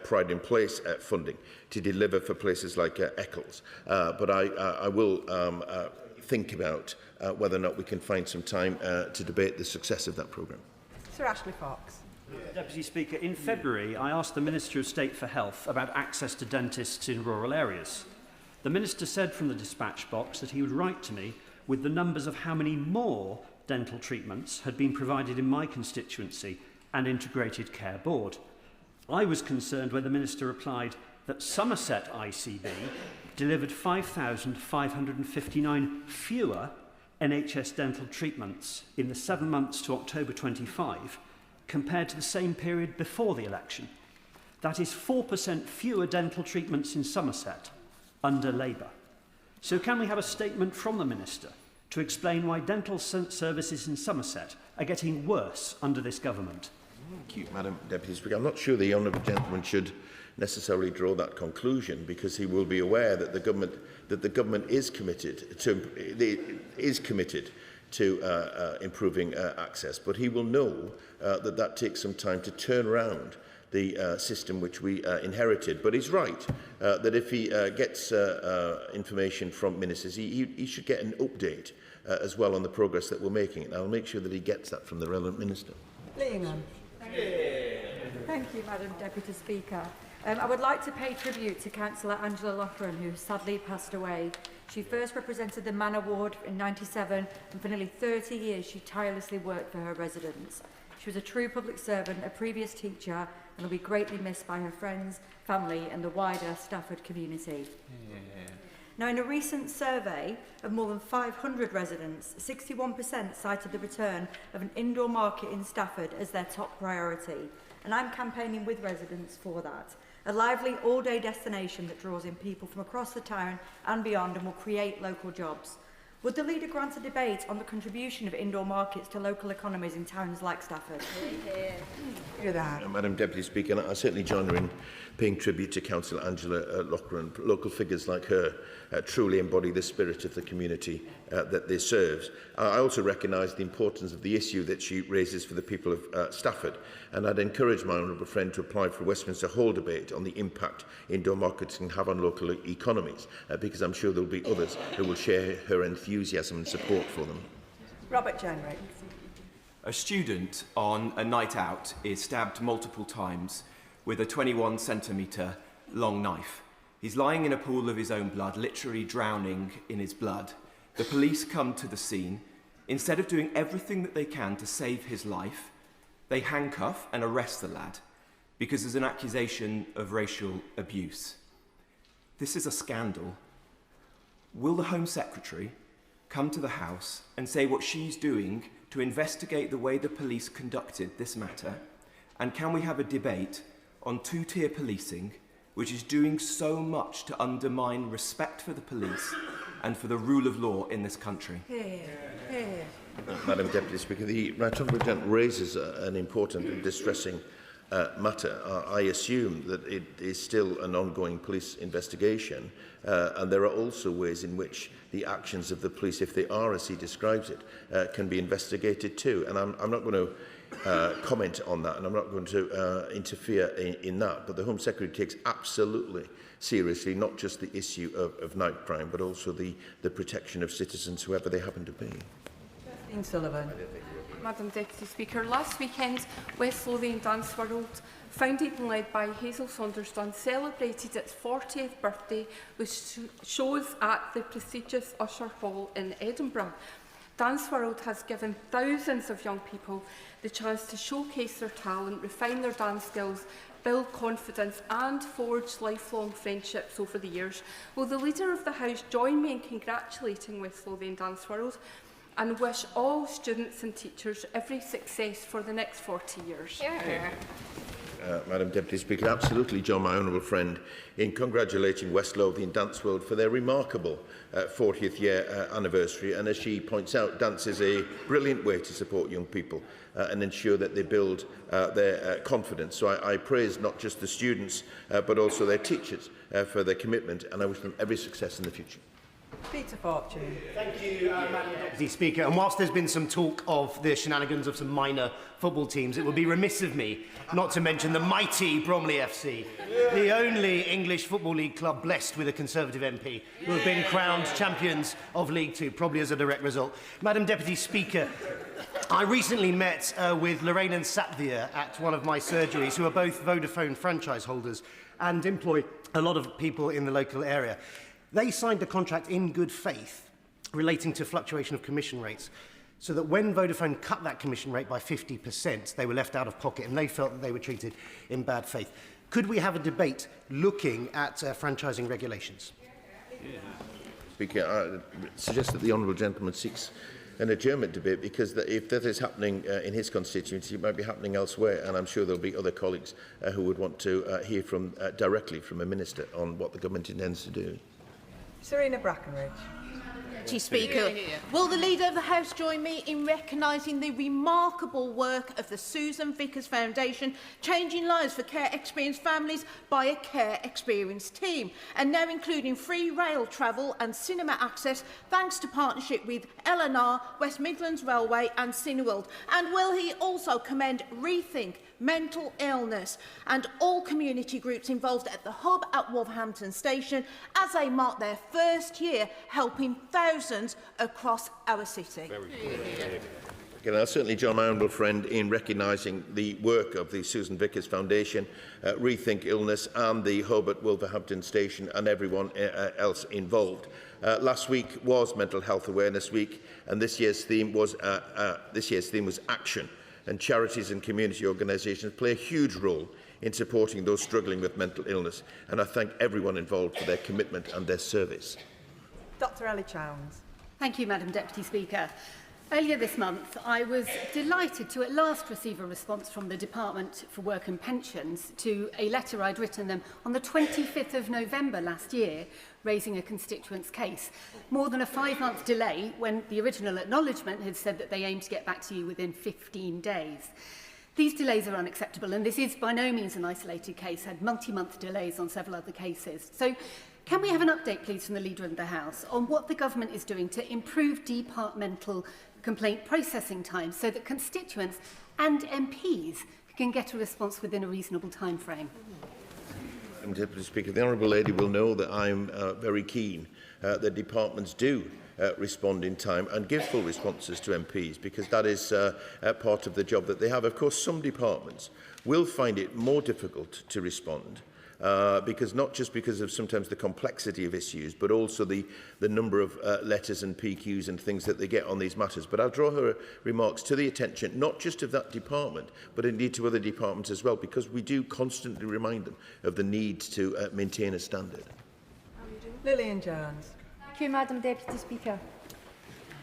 Pride in Place funding to deliver for places like Eccles. But I will think about whether or not we can find some time to debate the success of that programme. Sir Ashley Fox. Deputy Speaker, in February I asked the Minister of State for Health about access to dentists in rural areas. The Minister said from the dispatch box that he would write to me with the numbers of how many more dental treatments had been provided in my constituency and Integrated Care Board. I was concerned when the Minister replied that Somerset ICB delivered 5,559 fewer NHS dental treatments in the 7 months to October 25 compared to the same period before the election. That is 4% fewer dental treatments in Somerset under Labour. So can we have a statement from the Minister to explain why dental services in Somerset are getting worse under this government? Thank you, Madam Deputy Speaker. I'm not sure the honourable gentleman should necessarily draw that conclusion, because he will be aware that the government is committed to improving access, but he will know that takes some time to turn around the system which we inherited. But he's right that if he gets information from ministers, he should get an update as well on the progress that we're making. And I'll make sure that he gets that from the relevant minister. Lingham. Thank you, Madam Deputy Speaker. I would like to pay tribute to Councillor Angela Loughran, who sadly passed away. She first represented the Manor Ward in '97, and for nearly 30 years she tirelessly worked for her residents. She was a true public servant, a previous teacher, and will be greatly missed by her friends, family and the wider Stafford community. Now, in a recent survey of more than 500 residents, 61% cited the return of an indoor market in Stafford as their top priority. And I'm campaigning with residents for that. A lively all-day destination that draws in people from across the town and beyond and will create local jobs. Would the leader grant a debate on the contribution of indoor markets to local economies in towns like Stafford? Madam Deputy Speaker, I certainly join her in paying tribute to Councillor Angela Loughran. Local figures like her truly embody the spirit of the community that they serve. I also recognise the importance of the issue that she raises for the people of Stafford, and I'd encourage my honourable friend to apply for a Westminster Hall debate on the impact indoor markets can have on local economies, because I'm sure there will be others who will share her enthusiasm and support for them. Robert Jenrick. A student on a night out is stabbed multiple times with a 21-centimetre long knife. He's lying in a pool of his own blood, literally drowning in his blood. The police come to the scene. Instead of doing everything that they can to save his life, they handcuff and arrest the lad because there's an accusation of racial abuse. This is a scandal. Will the Home Secretary come to the House and say what she's doing to investigate the way the police conducted this matter? And can we have a debate on two-tier policing, which is doing so much to undermine respect for the police and for the rule of law in this country? Madam Deputy Speaker, the Right Honourable Gentleman raises an important and distressing matter. I assume that it is still an ongoing police investigation, and there are also ways in which the actions of the police, if they are as he describes it, can be investigated too. And I'm not going to comment on that, and I'm not going to interfere in that. But the Home Secretary takes absolutely seriously not just the issue of night crime, but also the protection of citizens, whoever they happen to be. Justine Sullivan. Madam Deputy Speaker, last weekend, West Lothian Dance World, founded and led by Hazel Saunders-Dunn, celebrated its 40th birthday with shows at the prestigious Usher Hall in Edinburgh. Dance World has given thousands of young people the chance to showcase their talent, refine their dance skills, build confidence and forge lifelong friendships over the years. Will the Leader of the House join me in congratulating West Lothian Dance World and wish all students and teachers every success for the next 40 years? Madam Deputy Speaker, absolutely join my honourable friend in congratulating West Lothian Dance World for their remarkable 40th year anniversary. And as she points out, dance is a brilliant way to support young people and ensure that they build their confidence. So I praise not just the students but also their teachers for their commitment, and I wish them every success in the future. Peter Fortune. Thank you, Madam Deputy Speaker. And whilst there's been some talk of the shenanigans of some minor football teams, it would be remiss of me not to mention the mighty Bromley FC, the only English Football League club blessed with a Conservative MP, who have been crowned champions of League Two, probably as a direct result. Madam Deputy Speaker, I recently met with Lorraine and Sapvia at one of my surgeries, who are both Vodafone franchise holders and employ a lot of people in the local area. They signed a contract in good faith relating to fluctuation of commission rates, so that when Vodafone cut that commission rate by 50%, they were left out of pocket, and they felt that they were treated in bad faith. Could we have a debate looking at franchising regulations? Speaker, I suggest that the honourable gentleman seeks an adjournment debate, because if that is happening in his constituency, it might be happening elsewhere, and I'm sure there will be other colleagues who would want to hear directly from a minister on what the government intends to do. Serena Brackenridge. Speaker, will the Leader of the House join me in recognising the remarkable work of the Susan Vickers Foundation, changing lives for care-experienced families by a care-experienced team, and now including free rail travel and cinema access thanks to partnership with L&R, West Midlands Railway and Cineworld? And will he also commend Rethink Mental Illness and all community groups involved at the hub at Wolverhampton Station as they mark their first year helping thousands across our city? And I'll certainly join my honourable friend in recognising the work of the Susan Vickers Foundation, Rethink Illness and the hub at Wolverhampton Station and everyone else involved. Last week was Mental Health Awareness Week, and this year's theme was action. And charities and community organisations play a huge role in supporting those struggling with mental illness. And I thank everyone involved for their commitment and their service. Dr Ellie Chowns. Thank you, Madam Deputy Speaker. Earlier this month, I was delighted to at last receive a response from the Department for Work and Pensions to a letter I'd written them on the 25th of November last year, raising a constituent's case. More than a 5-month delay when the original acknowledgement had said that they aimed to get back to you within 15 days. These delays are unacceptable, and this is by no means an isolated case, had multi-month delays on several other cases. So, can we have an update, please, from the Leader of the House on what the Government is doing to improve departmental complaint processing times so that constituents and MPs can get a response within a reasonable time frame? Madam Deputy Speaker, the Honourable Lady will know that I'm very keen that departments do respond in time and give full responses to MPs, because that is part of the job that they have. Of course, some departments will find it more difficult to respond because not just because of sometimes the complexity of issues, but also the number of letters and PQs and things that they get on these matters. But I'll draw her remarks to the attention, not just of that department, but indeed to other departments as well, because we do constantly remind them of the need to maintain a standard. Lillian Jones. Thank you, Madam Deputy Speaker.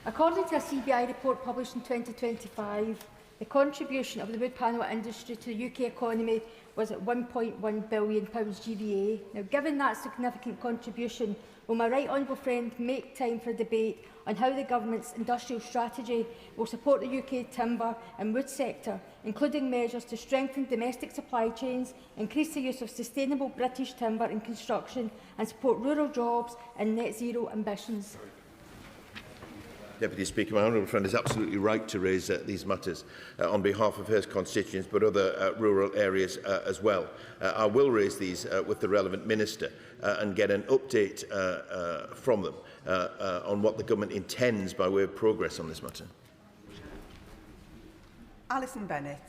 According to a CBI report published in 2025, the contribution of the wood panel industry to the UK economy was at £1.1 billion GVA. Now, given that significant contribution, will my right honourable friend make time for a debate on how the Government's industrial strategy will support the UK timber and wood sector, including measures to strengthen domestic supply chains, increase the use of sustainable British timber in construction and support rural jobs and net zero ambitions? Deputy Speaker, my honourable friend is absolutely right to raise these matters on behalf of her constituents, but other rural areas as well. I will raise these with the relevant minister and get an update from them on what the government intends by way of progress on this matter. Alison Bennett.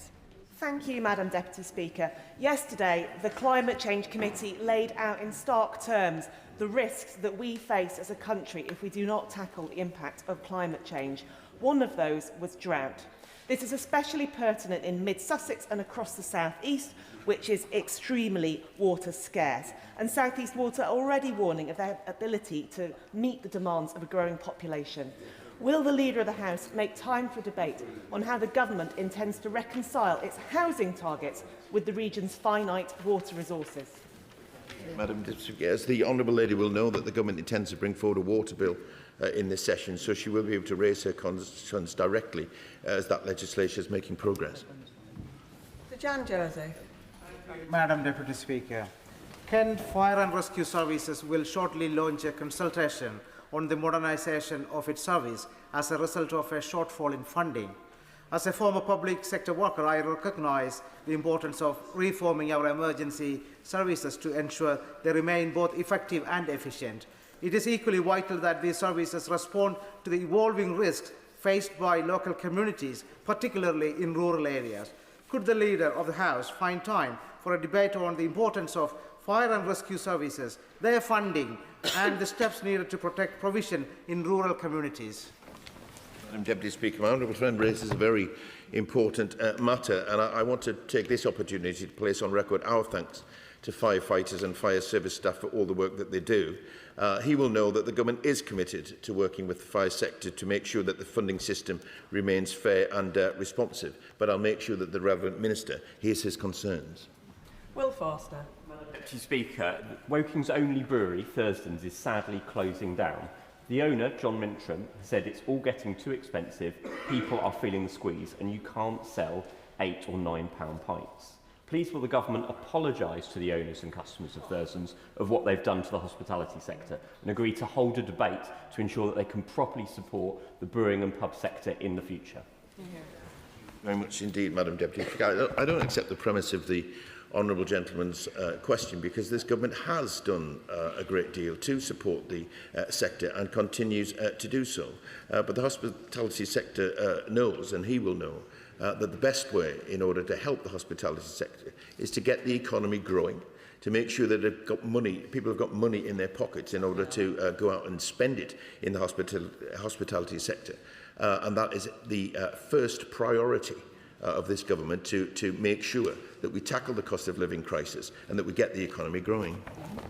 Thank you, Madam Deputy Speaker. Yesterday, the Climate Change Committee laid out in stark terms the risks that we face as a country if we do not tackle the impact of climate change. One of those was drought. This is especially pertinent in mid-Sussex and across the South East, which is extremely water scarce. And South East Water are already warning of their ability to meet the demands of a growing population. Will the Leader of the House make time for debate on how the Government intends to reconcile its housing targets with the region's finite water resources? Madam Deputy Speaker, as the Honourable Lady will know, that the Government intends to bring forward a water bill in this session, so she will be able to raise her concerns directly as that legislation is making progress. Sir Jan Joseph. Madam Deputy Speaker, Kent Fire and Rescue Services will shortly launch a consultation on the modernisation of its service as a result of a shortfall in funding. As a former public sector worker, I recognise the importance of reforming our emergency services to ensure they remain both effective and efficient. It is equally vital that these services respond to the evolving risks faced by local communities, particularly in rural areas. Could the Leader of the House find time for a debate on the importance of fire and rescue services, their funding, and the steps needed to protect provision in rural communities? Madam Deputy Speaker, my honourable friend raises a very important matter, and I want to take this opportunity to place on record our thanks to firefighters and fire service staff for all the work that they do. He will know that the Government is committed to working with the fire sector to make sure that the funding system remains fair and responsive, but I'll make sure that the relevant minister hears his concerns. Will Forster. Deputy Speaker, Woking's only brewery, Thurston's, is sadly closing down. The owner, John Mintram, said it's all getting too expensive, people are feeling the squeeze, and you can't sell £8 or £9 pints. Please will the Government apologise to the owners and customers of Thurston's of what they've done to the hospitality sector and agree to hold a debate to ensure that they can properly support the brewing and pub sector in the future? Very much indeed, Madam Deputy Speaker. I don't accept the premise of the honourable gentleman's question, because this government has done a great deal to support the sector and continues to do so. But the hospitality sector knows, and he will know, that the best way in order to help the hospitality sector is to get the economy growing, to make sure that they've got money, people have got money in their pockets in order to go out and spend it in the hospitality sector. And that is the first priority of this government to make sure that we tackle the cost of living crisis and that we get the economy growing.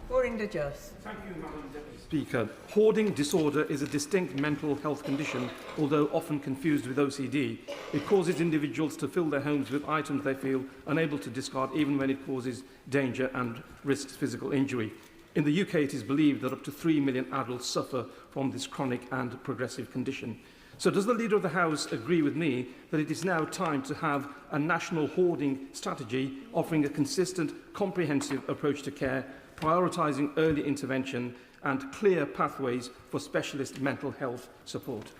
Thank you, Madam Deputy Speaker. Hoarding disorder is a distinct mental health condition, although often confused with OCD. It causes individuals to fill their homes with items they feel unable to discard, even when it causes danger and risks physical injury. In the UK, it is believed that up to 3 million adults suffer from this chronic and progressive condition. So does the Leader of the House agree with me that it is now time to have a national hoarding strategy offering a consistent, comprehensive approach to care, prioritising early intervention and clear pathways for specialist mental health support?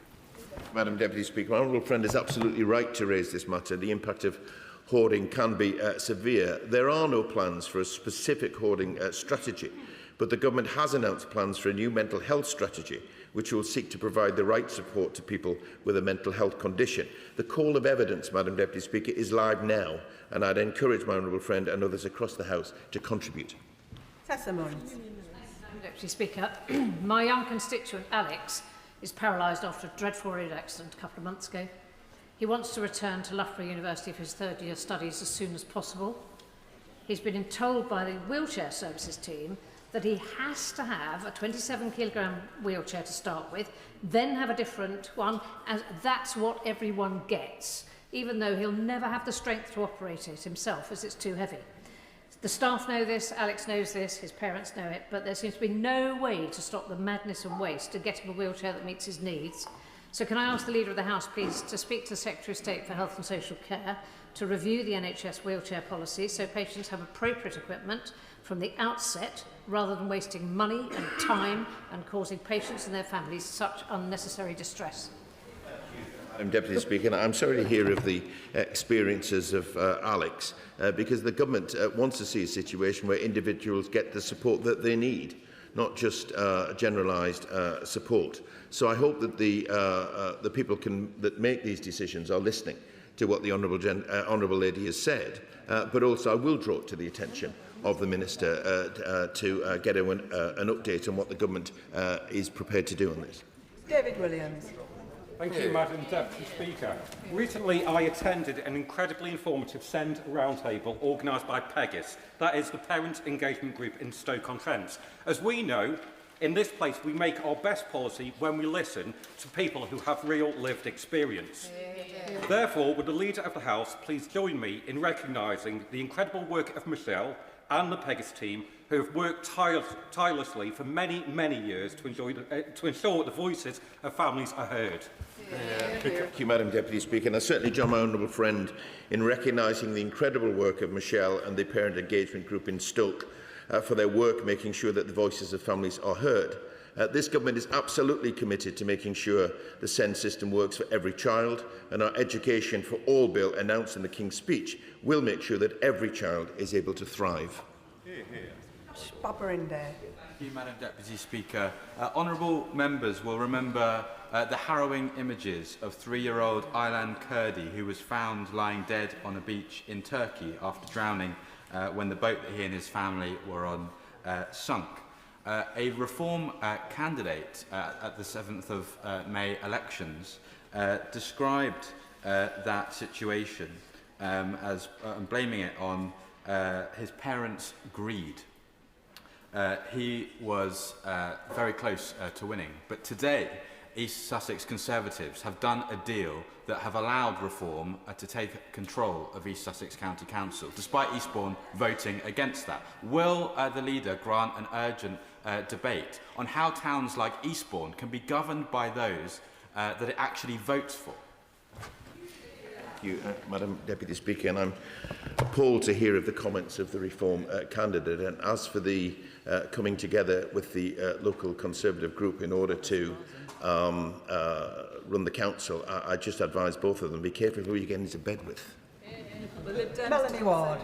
Madam Deputy Speaker, my honourable friend is absolutely right to raise this matter. The impact of hoarding can be severe. There are no plans for a specific hoarding strategy, but the Government has announced plans for a new mental health strategy which will seek to provide the right support to people with a mental health condition. The call of evidence, Madam Deputy Speaker, is live now, and I'd encourage my honourable friend and others across the House to contribute. Deputy Speaker, my young constituent Alex is paralysed after a dreadful road accident a couple of months ago. He wants to return to Loughborough University for his third-year studies as soon as possible. He's been told by the wheelchair services team that he has to have a 27-kilogram wheelchair to start with, then have a different one, and that's what everyone gets, even though he'll never have the strength to operate it himself as it's too heavy. The staff know this, Alex knows this, his parents know it, but there seems to be no way to stop the madness and waste to get him a wheelchair that meets his needs. So can I ask the Leader of the House, please, to speak to the Secretary of State for Health and Social Care to review the NHS wheelchair policy so patients have appropriate equipment from the outset, rather than wasting money and time and causing patients and their families such unnecessary distress? Madam Deputy Speaker, I'm sorry to hear of the experiences of Alex, because the Government wants to see a situation where individuals get the support that they need, not just generalised support. So I hope that the people that make these decisions are listening to what the Honourable Lady has said, but also I will draw it to the attention of the Minister to get an update on what the Government is prepared to do on this. David Williams. Thank you, Madam Deputy Speaker. Recently, I attended an incredibly informative SEND roundtable organised by PEGIS, that is the Parent Engagement Group in Stoke-on-Trent. As we know, in this place, we make our best policy when we listen to people who have real lived experience. Therefore, would the Leader of the House please join me in recognising the incredible work of Michelle and the PEGIS team, who have worked tirelessly for many, many years to ensure the voices of families are heard. Thank you, Madam Deputy Speaker. And I certainly join my honourable friend in recognising the incredible work of Michelle and the Parent Engagement Group in Stoke for their work making sure that the voices of families are heard. This Government is absolutely committed to making sure the SEND system works for every child, and our Education for All bill announced in the King's Speech will make sure that every child is able to thrive. Thank you, Madam Deputy Speaker. Honourable members will remember the harrowing images of 3-year-old Aylan Kurdi, who was found lying dead on a beach in Turkey after drowning when the boat that he and his family were on sunk. A Reform candidate at the 7th of May elections described that situation as blaming it on his parents' greed. He was very close to winning, but today East Sussex Conservatives have done a deal that have allowed Reform to take control of East Sussex County Council, despite Eastbourne voting against that. Will the Leader grant an urgent debate on how towns like Eastbourne can be governed by those that it actually votes for? Thank you, Madam Deputy Speaker, and I'm appalled to hear of the comments of the Reform candidate. And as for the coming together with the local Conservative group in order to run the council, I just advise both of them, be careful who you get into bed with. Melanie Ward.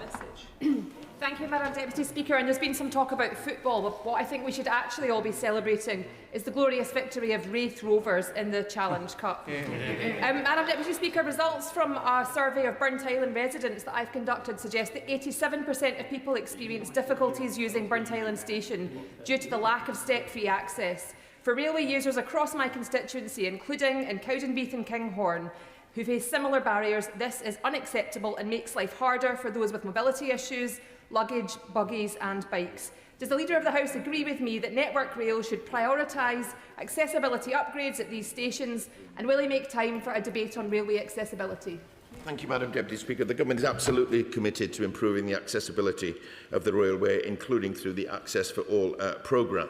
Thank you, Madam Deputy Speaker. And there's been some talk about football, but what I think we should actually all be celebrating is the glorious victory of Wraith Rovers in the Challenge Cup. Madam Deputy Speaker, results from a survey of Burnt Island residents that I've conducted suggest that 87% of people experience difficulties using Burnt Island Station due to the lack of step-free access. For railway users across my constituency, including in Cowdenbeath and Kinghorn, who face similar barriers. This is unacceptable and makes life harder for those with mobility issues, luggage, buggies and bikes. Does the Leader of the House agree with me that Network Rail should prioritise accessibility upgrades at these stations, and will he make time for a debate on railway accessibility? Thank you, Madam Deputy Speaker. The Government is absolutely committed to improving the accessibility of the railway, including through the Access for All programme.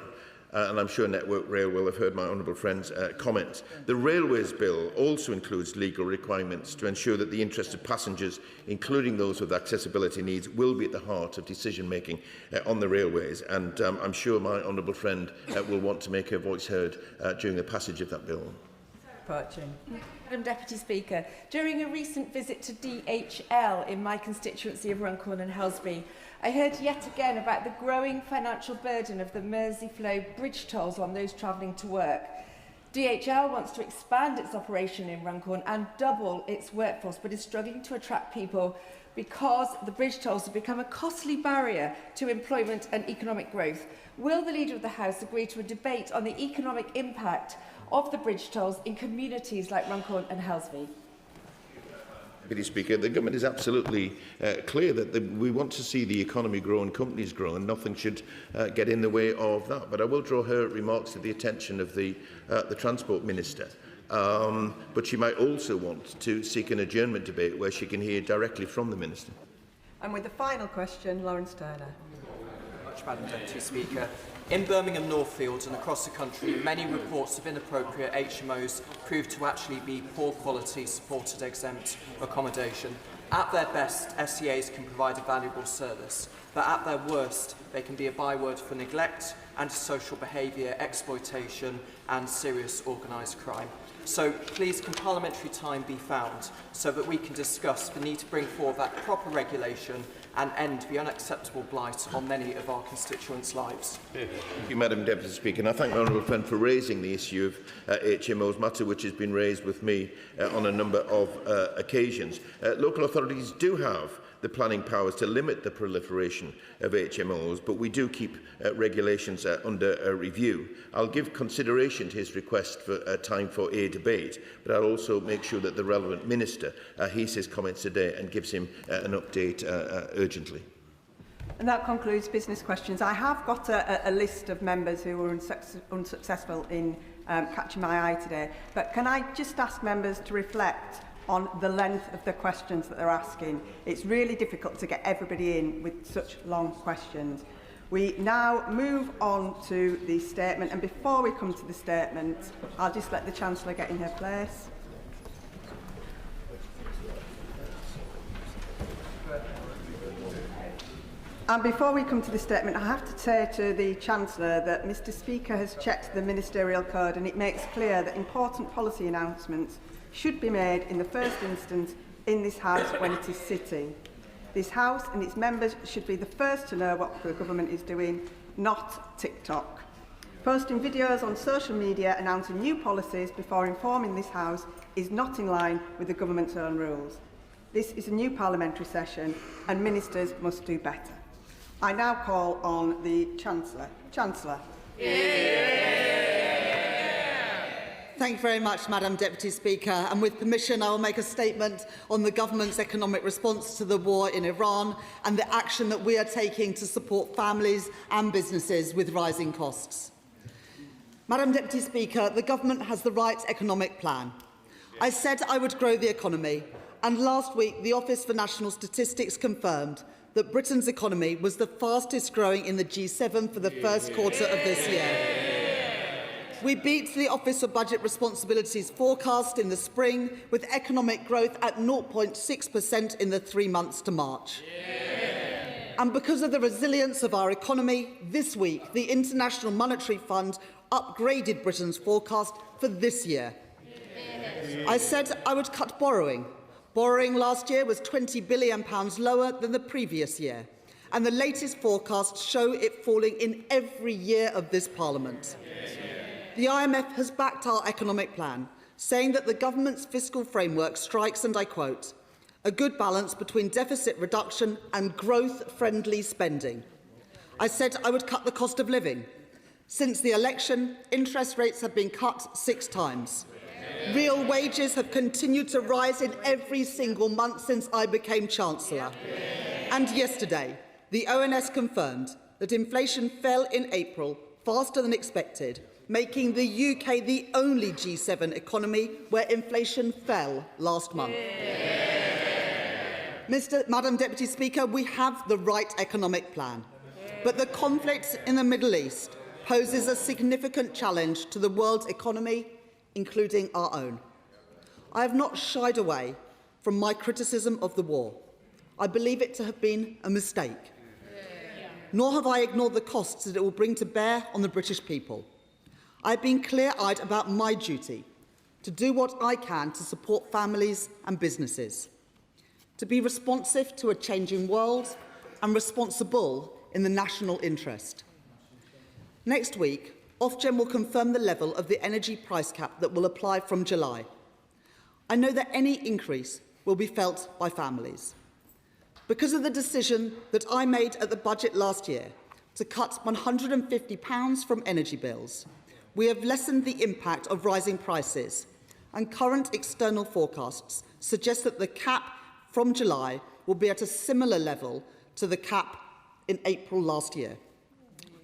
And I'm sure Network Rail will have heard my honourable friend's comments. The Railways Bill also includes legal requirements to ensure that the interests of passengers, including those with accessibility needs, will be at the heart of decision-making on the railways. And I'm sure my honourable friend will want to make her voice heard during the passage of that bill. Madam Deputy Speaker, during a recent visit to DHL in my constituency of Runcorn and Helsby, I heard yet again about the growing financial burden of the Merseyflow bridge tolls on those travelling to work. DHL wants to expand its operation in Runcorn and double its workforce, but is struggling to attract people because the bridge tolls have become a costly barrier to employment and economic growth. Will the Leader of the House agree to a debate on the economic impact of the bridge tolls in communities like Runcorn and Helsby? Deputy Speaker, the Government is absolutely clear that we want to see the economy grow and companies grow, and nothing should get in the way of that. But I will draw her remarks to the attention of the Transport Minister. But she might also want to seek an adjournment debate where she can hear directly from the Minister. And with the final question, Lawrence Turner. Madam Deputy Speaker. In Birmingham Northfields and across the country, many reports of inappropriate HMOs prove to actually be poor quality supported exempt accommodation. At their best, SCAs can provide a valuable service, but at their worst, they can be a byword for neglect, antisocial behaviour, exploitation and serious organised crime. So please, can parliamentary time be found so that we can discuss the need to bring forward that proper regulation and end the unacceptable blight on many of our constituents' lives? Thank you, Madam Deputy Speaker. And I thank my honourable friend for raising the issue of HMOs, matter which has been raised with me on a number of occasions. Local authorities do have the planning powers to limit the proliferation of HMOs, but we do keep regulations under review. I'll give consideration to his request for time for a debate, but I'll also make sure that the relevant minister hears his comments today and gives him an update urgently. And that concludes business questions. I have got a list of members who were unsuccessful in catching my eye today, but can I just ask members to reflect on the length of the questions that they're asking? It's really difficult to get everybody in with such long questions. We now move on to the statement, and before we come to the statement, I'll just let the Chancellor get in her place. And before we come to the statement, I have to say to the Chancellor that Mr Speaker has checked the ministerial code, and it makes clear that important policy announcements should be made in the first instance in this House when it is sitting. This House and its members should be the first to know what the government is doing, not TikTok. Posting videos on social media announcing new policies before informing this House is not in line with the government's own rules. This is a new parliamentary session and ministers must do better. I now call on the Chancellor. Chancellor. Thank you very much, Madam Deputy Speaker. And with permission, I will make a statement on the government's economic response to the war in Iran and the action that we are taking to support families and businesses with rising costs. Madam Deputy Speaker, the government has the right economic plan. I said I would grow the economy, and last week the Office for National Statistics confirmed that Britain's economy was the fastest growing in the G7 for the first quarter of this year. We beat the Office for Budget Responsibility's forecast in the spring, with economic growth at 0.6% in the 3 months to March. And because of the resilience of our economy, this week the International Monetary Fund upgraded Britain's forecast for this year. I said I would cut borrowing. Borrowing last year was £20 billion lower than the previous year, and the latest forecasts show it falling in every year of this Parliament. The IMF has backed our economic plan, saying that the government's fiscal framework strikes, and I quote, a good balance between deficit reduction and growth-friendly spending. I said I would cut the cost of living. Since the election, interest rates have been cut 6 times. Real wages have continued to rise in every single month since I became Chancellor. And yesterday, the ONS confirmed that inflation fell in April faster than expected, making the UK the only G7 where inflation fell last month. Madam Deputy Speaker, we have the right economic plan, but the conflict in the Middle East poses a significant challenge to the world's economy, including our own. I have not shied away from my criticism of the war. I believe it to have been a mistake. Nor have I ignored the costs that it will bring to bear on the British people. I have been clear-eyed about my duty to do what I can to support families and businesses, to be responsive to a changing world and responsible in the national interest. Next week, Ofgem will confirm the level of the energy price cap that will apply from July. I know that any increase will be felt by families. Because of the decision that I made at the budget last year to cut £150 from energy bills, we have lessened the impact of rising prices, and current external forecasts suggest that the cap from July will be at a similar level to the cap in April last year.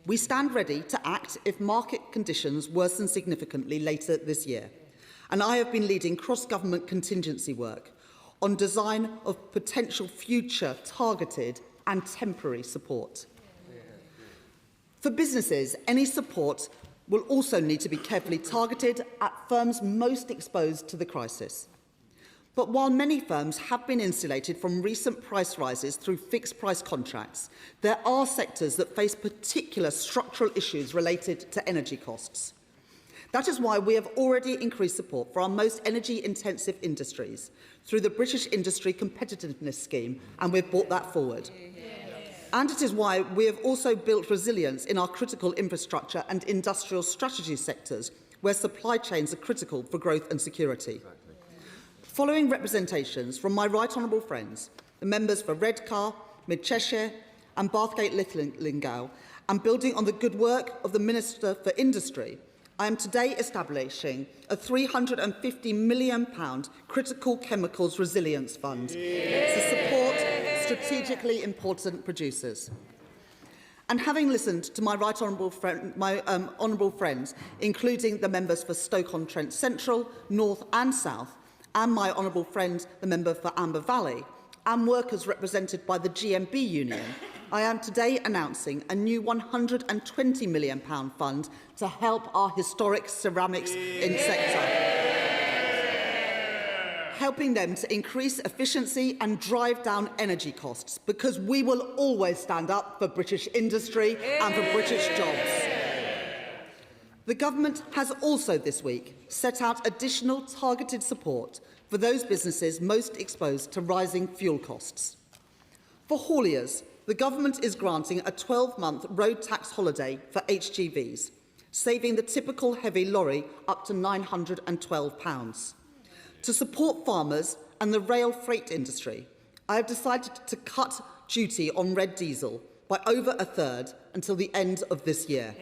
We stand ready to act if market conditions worsen significantly later this year, and I have been leading cross-government contingency work on design of potential future targeted and temporary support. For businesses, any support will also need to be carefully targeted at firms most exposed to the crisis. But while many firms have been insulated from recent price rises through fixed-price contracts, there are sectors that face particular structural issues related to energy costs. That is why we have already increased support for our most energy-intensive industries through the British Industry Competitiveness Scheme, and we've brought that forward. And it is why we have also built resilience in our critical infrastructure and industrial strategy sectors, where supply chains are critical for growth and security. Following representations from my right honourable friends, the members for Redcar, Mid Cheshire and Bathgate Linlithgow, and building on the good work of the Minister for Industry, I am today establishing a £350 million Critical Chemicals Resilience Fund to support strategically important producers. And having listened to my right honourable honourable friends, including the members for Stoke-on-Trent Central, North and South, and my honourable friend, the member for Amber Valley, and workers represented by the GMB Union, I am today announcing a new £120 million fund to help our historic ceramics sector, helping them to increase efficiency and drive down energy costs, because we will always stand up for British industry and for British jobs. The Government has also this week set out additional targeted support for those businesses most exposed to rising fuel costs. For hauliers, the Government is granting a 12-month road tax holiday for HGVs, saving the typical heavy lorry up to £912. To support farmers and the rail freight industry, I have decided to cut duty on red diesel by over a third until the end of this year.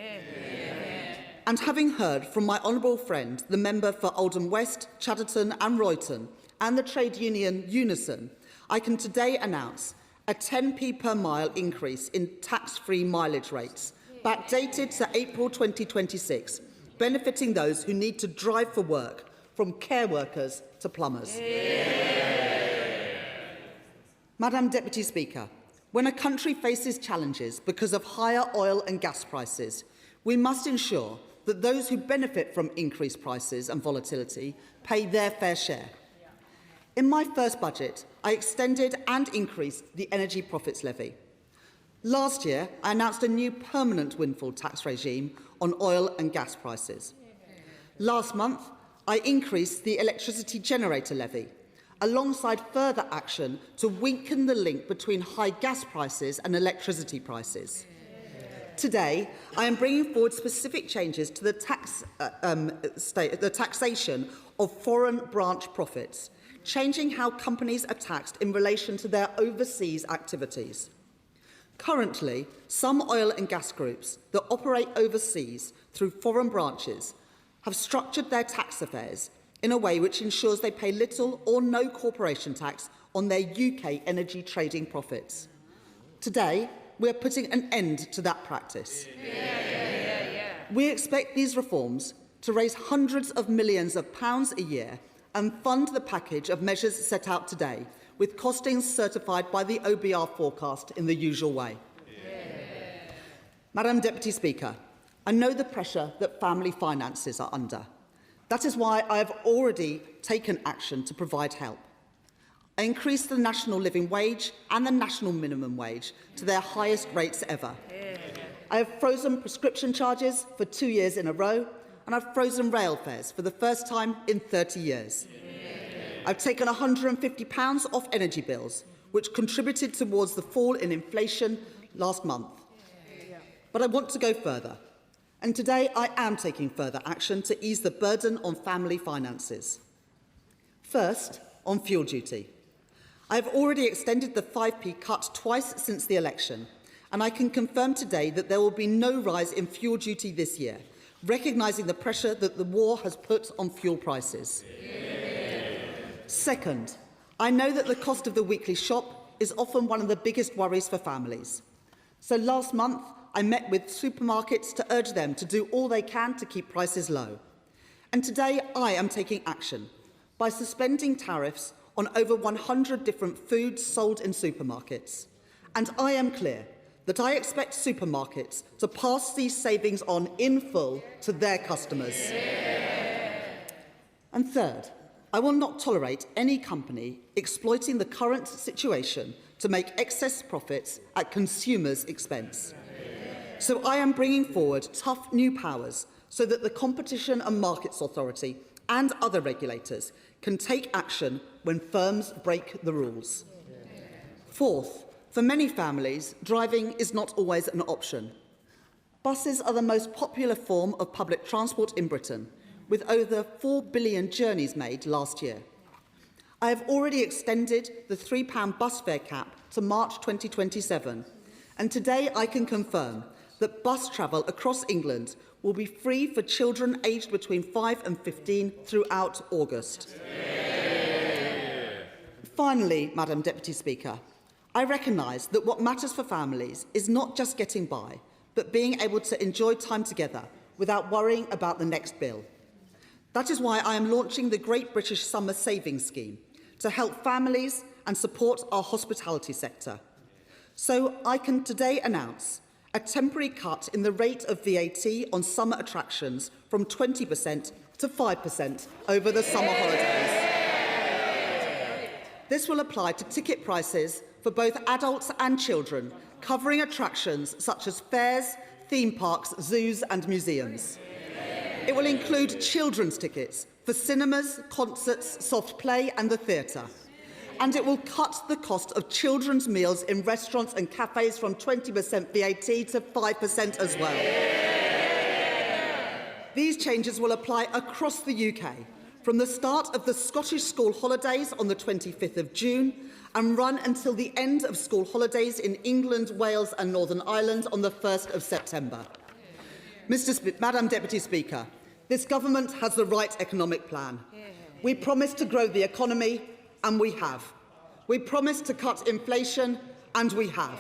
And having heard from my honourable friend, the member for Oldham West, Chadderton and Royton, and the trade union Unison, I can today announce a 10p per mile increase in tax-free mileage rates, backdated to April 2026, benefiting those who need to drive for work, from care workers to plumbers. Madam Deputy Speaker, when a country faces challenges because of higher oil and gas prices, we must ensure that those who benefit from increased prices and volatility pay their fair share. In my first budget, I extended and increased the Energy Profits Levy. Last year, I announced a new permanent windfall tax regime on oil and gas prices. Last month, I increased the Electricity Generator Levy, alongside further action to weaken the link between high gas prices and electricity prices. Today, I am bringing forward specific changes to the taxation of foreign branch profits, changing how companies are taxed in relation to their overseas activities. Currently, some oil and gas groups that operate overseas through foreign branches have structured their tax affairs in a way which ensures they pay little or no corporation tax on their UK energy trading profits. Today, we are putting an end to that practice. We expect these reforms to raise hundreds of millions of pounds a year and fund the package of measures set out today, with costings certified by the OBR forecast in the usual way. Madam Deputy Speaker, I know the pressure that family finances are under. That is why I have already taken action to provide help. I increased the national living wage and the national minimum wage to their highest rates ever. I have frozen prescription charges for 2 years in a row, and I've frozen rail fares for the first time in 30 years. I've taken £150 off energy bills, which contributed towards the fall in inflation last month. But I want to go further, and today I am taking further action to ease the burden on family finances. First, on fuel duty. I have already extended the 5p cut twice since the election, and I can confirm today that there will be no rise in fuel duty this year, recognising the pressure that the war has put on fuel prices. Second, I know that the cost of the weekly shop is often one of the biggest worries for families. So last month, I met with supermarkets to urge them to do all they can to keep prices low. And today, I am taking action by suspending tariffs on over 100 different foods sold in supermarkets. And I am clear that I expect supermarkets to pass these savings on in full to their customers. And third, I will not tolerate any company exploiting the current situation to make excess profits at consumers' expense. So I am bringing forward tough new powers so that the Competition and Markets Authority and other regulators can take action when firms break the rules. Fourth, for many families, driving is not always an option. Buses are the most popular form of public transport in Britain, with over 4 billion journeys made last year. I have already extended the £3 bus fare cap to March 2027, and today I can confirm that bus travel across England will be free for children aged between 5 and 15 throughout August. Finally, Madam Deputy Speaker, I recognise that what matters for families is not just getting by, but being able to enjoy time together without worrying about the next bill. That is why I am launching the Great British Summer Savings Scheme to help families and support our hospitality sector. So I can today announce a temporary cut in the rate of VAT on summer attractions from 20% to 5% over the summer holidays. This will apply to ticket prices for both adults and children, covering attractions such as fairs, theme parks, zoos and museums. It will include children's tickets for cinemas, concerts, soft play and the theatre. And it will cut the cost of children's meals in restaurants and cafes from 20% VAT to 5% as well. These changes will apply across the UK, from the start of the Scottish school holidays on the 25th of June and run until the end of school holidays in England, Wales and Northern Ireland on the 1st of September. Madam Deputy Speaker, this government has the right economic plan. We promised to grow the economy, and we have. We promised to cut inflation, and we have.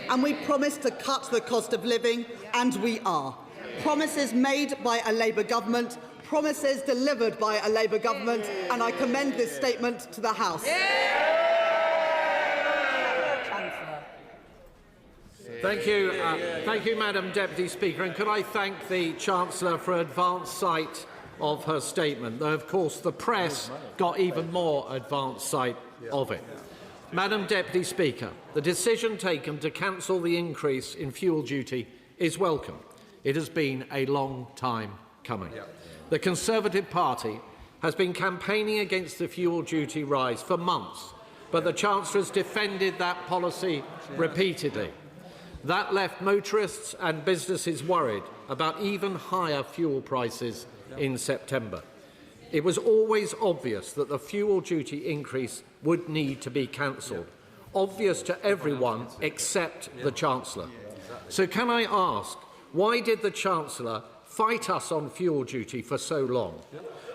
And we promised to cut the cost of living, and we are. Promises made by a Labour government, promises delivered by a Labour government, and I commend this statement to the House. Thank you, Madam Deputy Speaker. And could I thank the Chancellor for advance sight of her statement, though, of course, the press got even more advance sight of it. Madam Deputy Speaker, the decision taken to cancel the increase in fuel duty is welcome. It has been a long time coming. The Conservative Party has been campaigning against the fuel duty rise for months, but the Chancellor has defended that policy repeatedly. That left motorists and businesses worried about even higher fuel prices in September. It was always obvious that the fuel duty increase would need to be cancelled, obvious to everyone except the Chancellor. So can I ask, why did the Chancellor fight us on fuel duty for so long?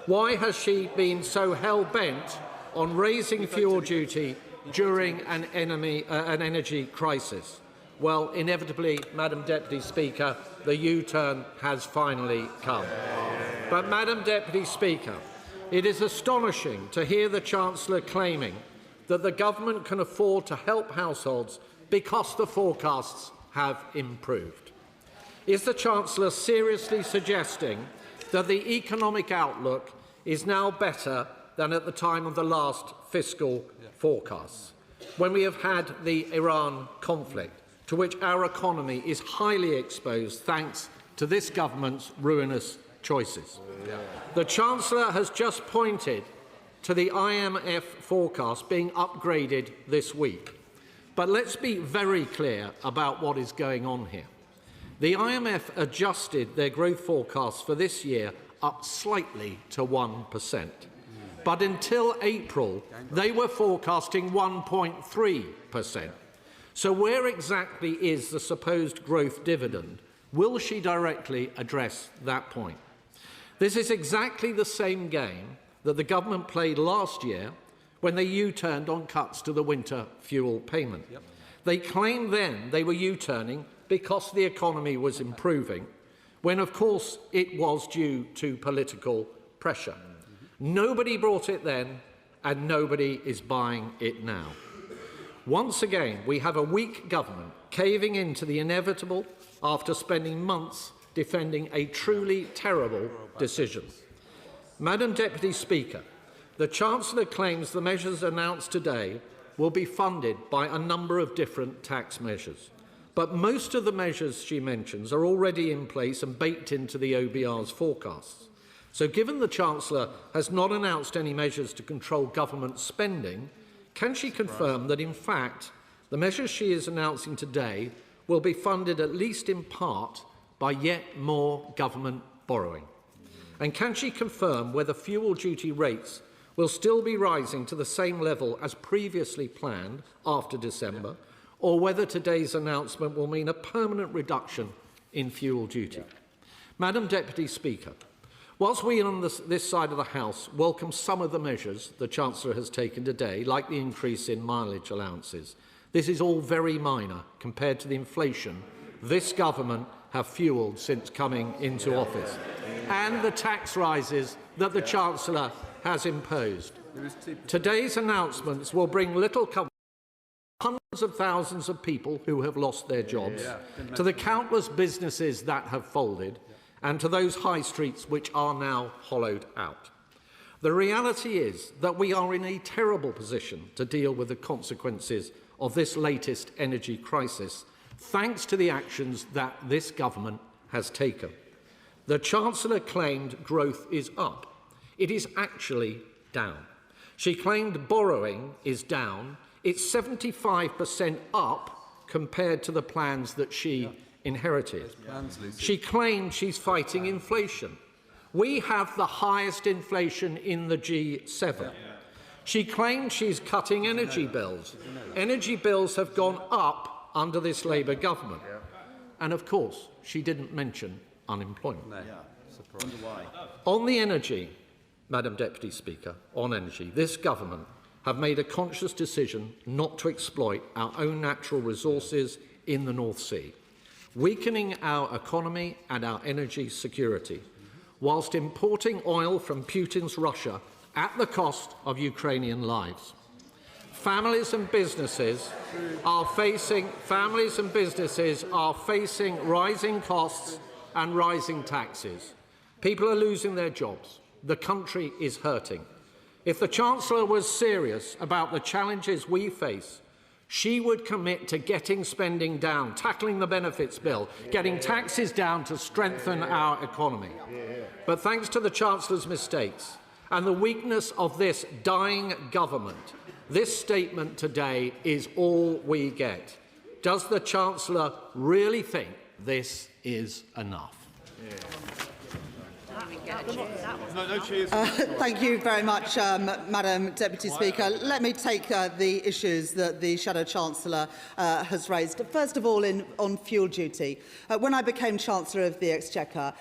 Why has she been so hell-bent on raising fuel duty during an energy crisis? Well, inevitably, Madam Deputy Speaker, the U-turn has finally come. But, Madam Deputy Speaker, it is astonishing to hear the Chancellor claiming that the government can afford to help households because the forecasts have improved. Is the Chancellor seriously suggesting that the economic outlook is now better than at the time of the last fiscal forecasts, when we have had the Iran conflict, to which our economy is highly exposed thanks to this government's ruinous choices? The Chancellor has just pointed to the IMF forecast being upgraded this week. But let's be very clear about what is going on here. The IMF adjusted their growth forecasts for this year up slightly to 1%. But until April, they were forecasting 1.3%. So where exactly is the supposed growth dividend? Will she directly address that point? This is exactly the same game that the government played last year when they U-turned on cuts to the winter fuel payment. They claimed then they were U-turning because the economy was improving, when of course it was due to political pressure. Nobody brought it then, and nobody is buying it now. Once again, we have a weak government caving into the inevitable after spending months defending a truly terrible decision. Madam Deputy Speaker, the Chancellor claims the measures announced today will be funded by a number of different tax measures. But most of the measures she mentions are already in place and baked into the OBR's forecasts. So given the Chancellor has not announced any measures to control government spending, can she confirm that, in fact, the measures she is announcing today will be funded at least in part by yet more government borrowing? And can she confirm whether fuel duty rates will still be rising to the same level as previously planned after December, or whether today's announcement will mean a permanent reduction in fuel duty? Madam Deputy Speaker, whilst we on this side of the House welcome some of the measures the Chancellor has taken today, like the increase in mileage allowances, this is all very minor compared to the inflation this government have fuelled since coming into office, and the tax rises that the Chancellor has imposed. Today's announcements will bring little comfort to hundreds of thousands of people who have lost their jobs, to the countless businesses that have folded, and to those high streets which are now hollowed out. The reality is that we are in a terrible position to deal with the consequences of this latest energy crisis, thanks to the actions that this government has taken. The Chancellor claimed growth is up. It is actually down. She claimed borrowing is down. It's 75% up compared to the plans that she inherited. She claimed she's fighting inflation. We have the highest inflation in the G7. She claimed she's cutting energy bills. Energy bills have gone up under this Labour government. And of course, she didn't mention unemployment. On the energy, Madam Deputy Speaker, on energy, this government have made a conscious decision not to exploit our own natural resources in the North Sea, weakening our economy and our energy security, whilst importing oil from Putin's Russia at the cost of Ukrainian lives. Families and businesses are facing rising costs and rising taxes. People are losing their jobs. The country is hurting. If the Chancellor was serious about the challenges we face, she would commit to getting spending down, tackling the benefits bill, getting taxes down to strengthen our economy. But thanks to the Chancellor's mistakes and the weakness of this dying government, this statement today is all we get. Does the Chancellor really think this is enough? Thank you very much, Madam Deputy Speaker. Let me take the issues that the Shadow Chancellor has raised. First of all, on fuel duty. When I became Chancellor of the Exchequer,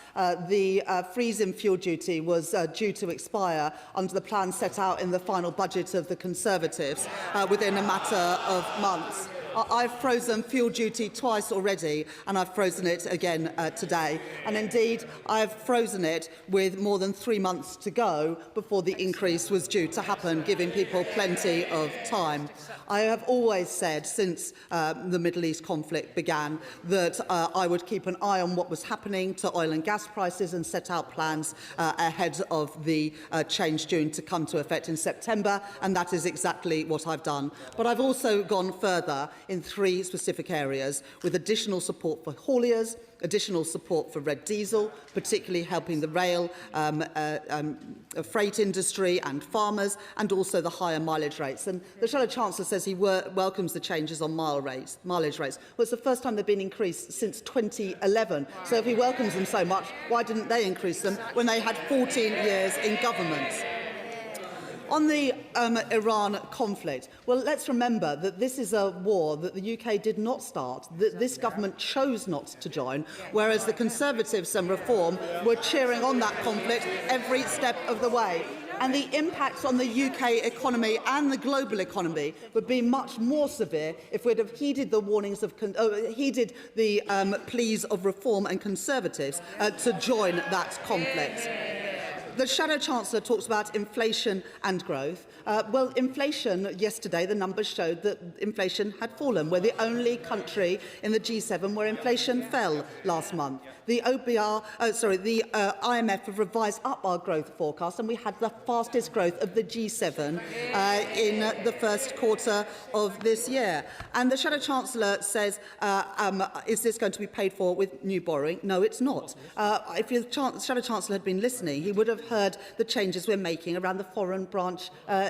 the freeze in fuel duty was due to expire under the plan set out in the final budget of the Conservatives within a matter of months. I've frozen fuel duty twice already, and I've frozen it again today. And indeed, I've frozen it with more than 3 months to go before the increase was due to happen, giving people plenty of time. I have always said, since the Middle East conflict began, that I would keep an eye on what was happening to oil and gas prices and set out plans ahead of the change due to come to effect in September, and that is exactly what I've done. But I've also gone further in 3 specific areas, with additional support for hauliers, additional support for red diesel, particularly helping the rail, freight industry and farmers, and also the higher mileage rates. And the Shadow Chancellor says he welcomes the changes on mileage rates. Well, it's the first time they've been increased since 2011. So if he welcomes them so much, why didn't they increase them when they had 14 years in government? On the Iran conflict, well, let's remember that this is a war that the UK did not start, that this government chose not to join, whereas the Conservatives and Reform were cheering on that conflict every step of the way. And the impacts on the UK economy and the global economy would be much more severe if we'd have heeded the warnings of, heeded the pleas of Reform and Conservatives to join that conflict. The Shadow Chancellor talks about inflation and growth. Well, inflation, yesterday, the numbers showed that inflation had fallen. We're the only country in the G7 where inflation fell last month. The IMF have revised up our growth forecast, and we had the fastest growth of the G7 in the first quarter of this year. And the Shadow Chancellor says, is this going to be paid for with new borrowing? No, it's not. If the Shadow Chancellor had been listening, he would have heard the changes we're making around the foreign branch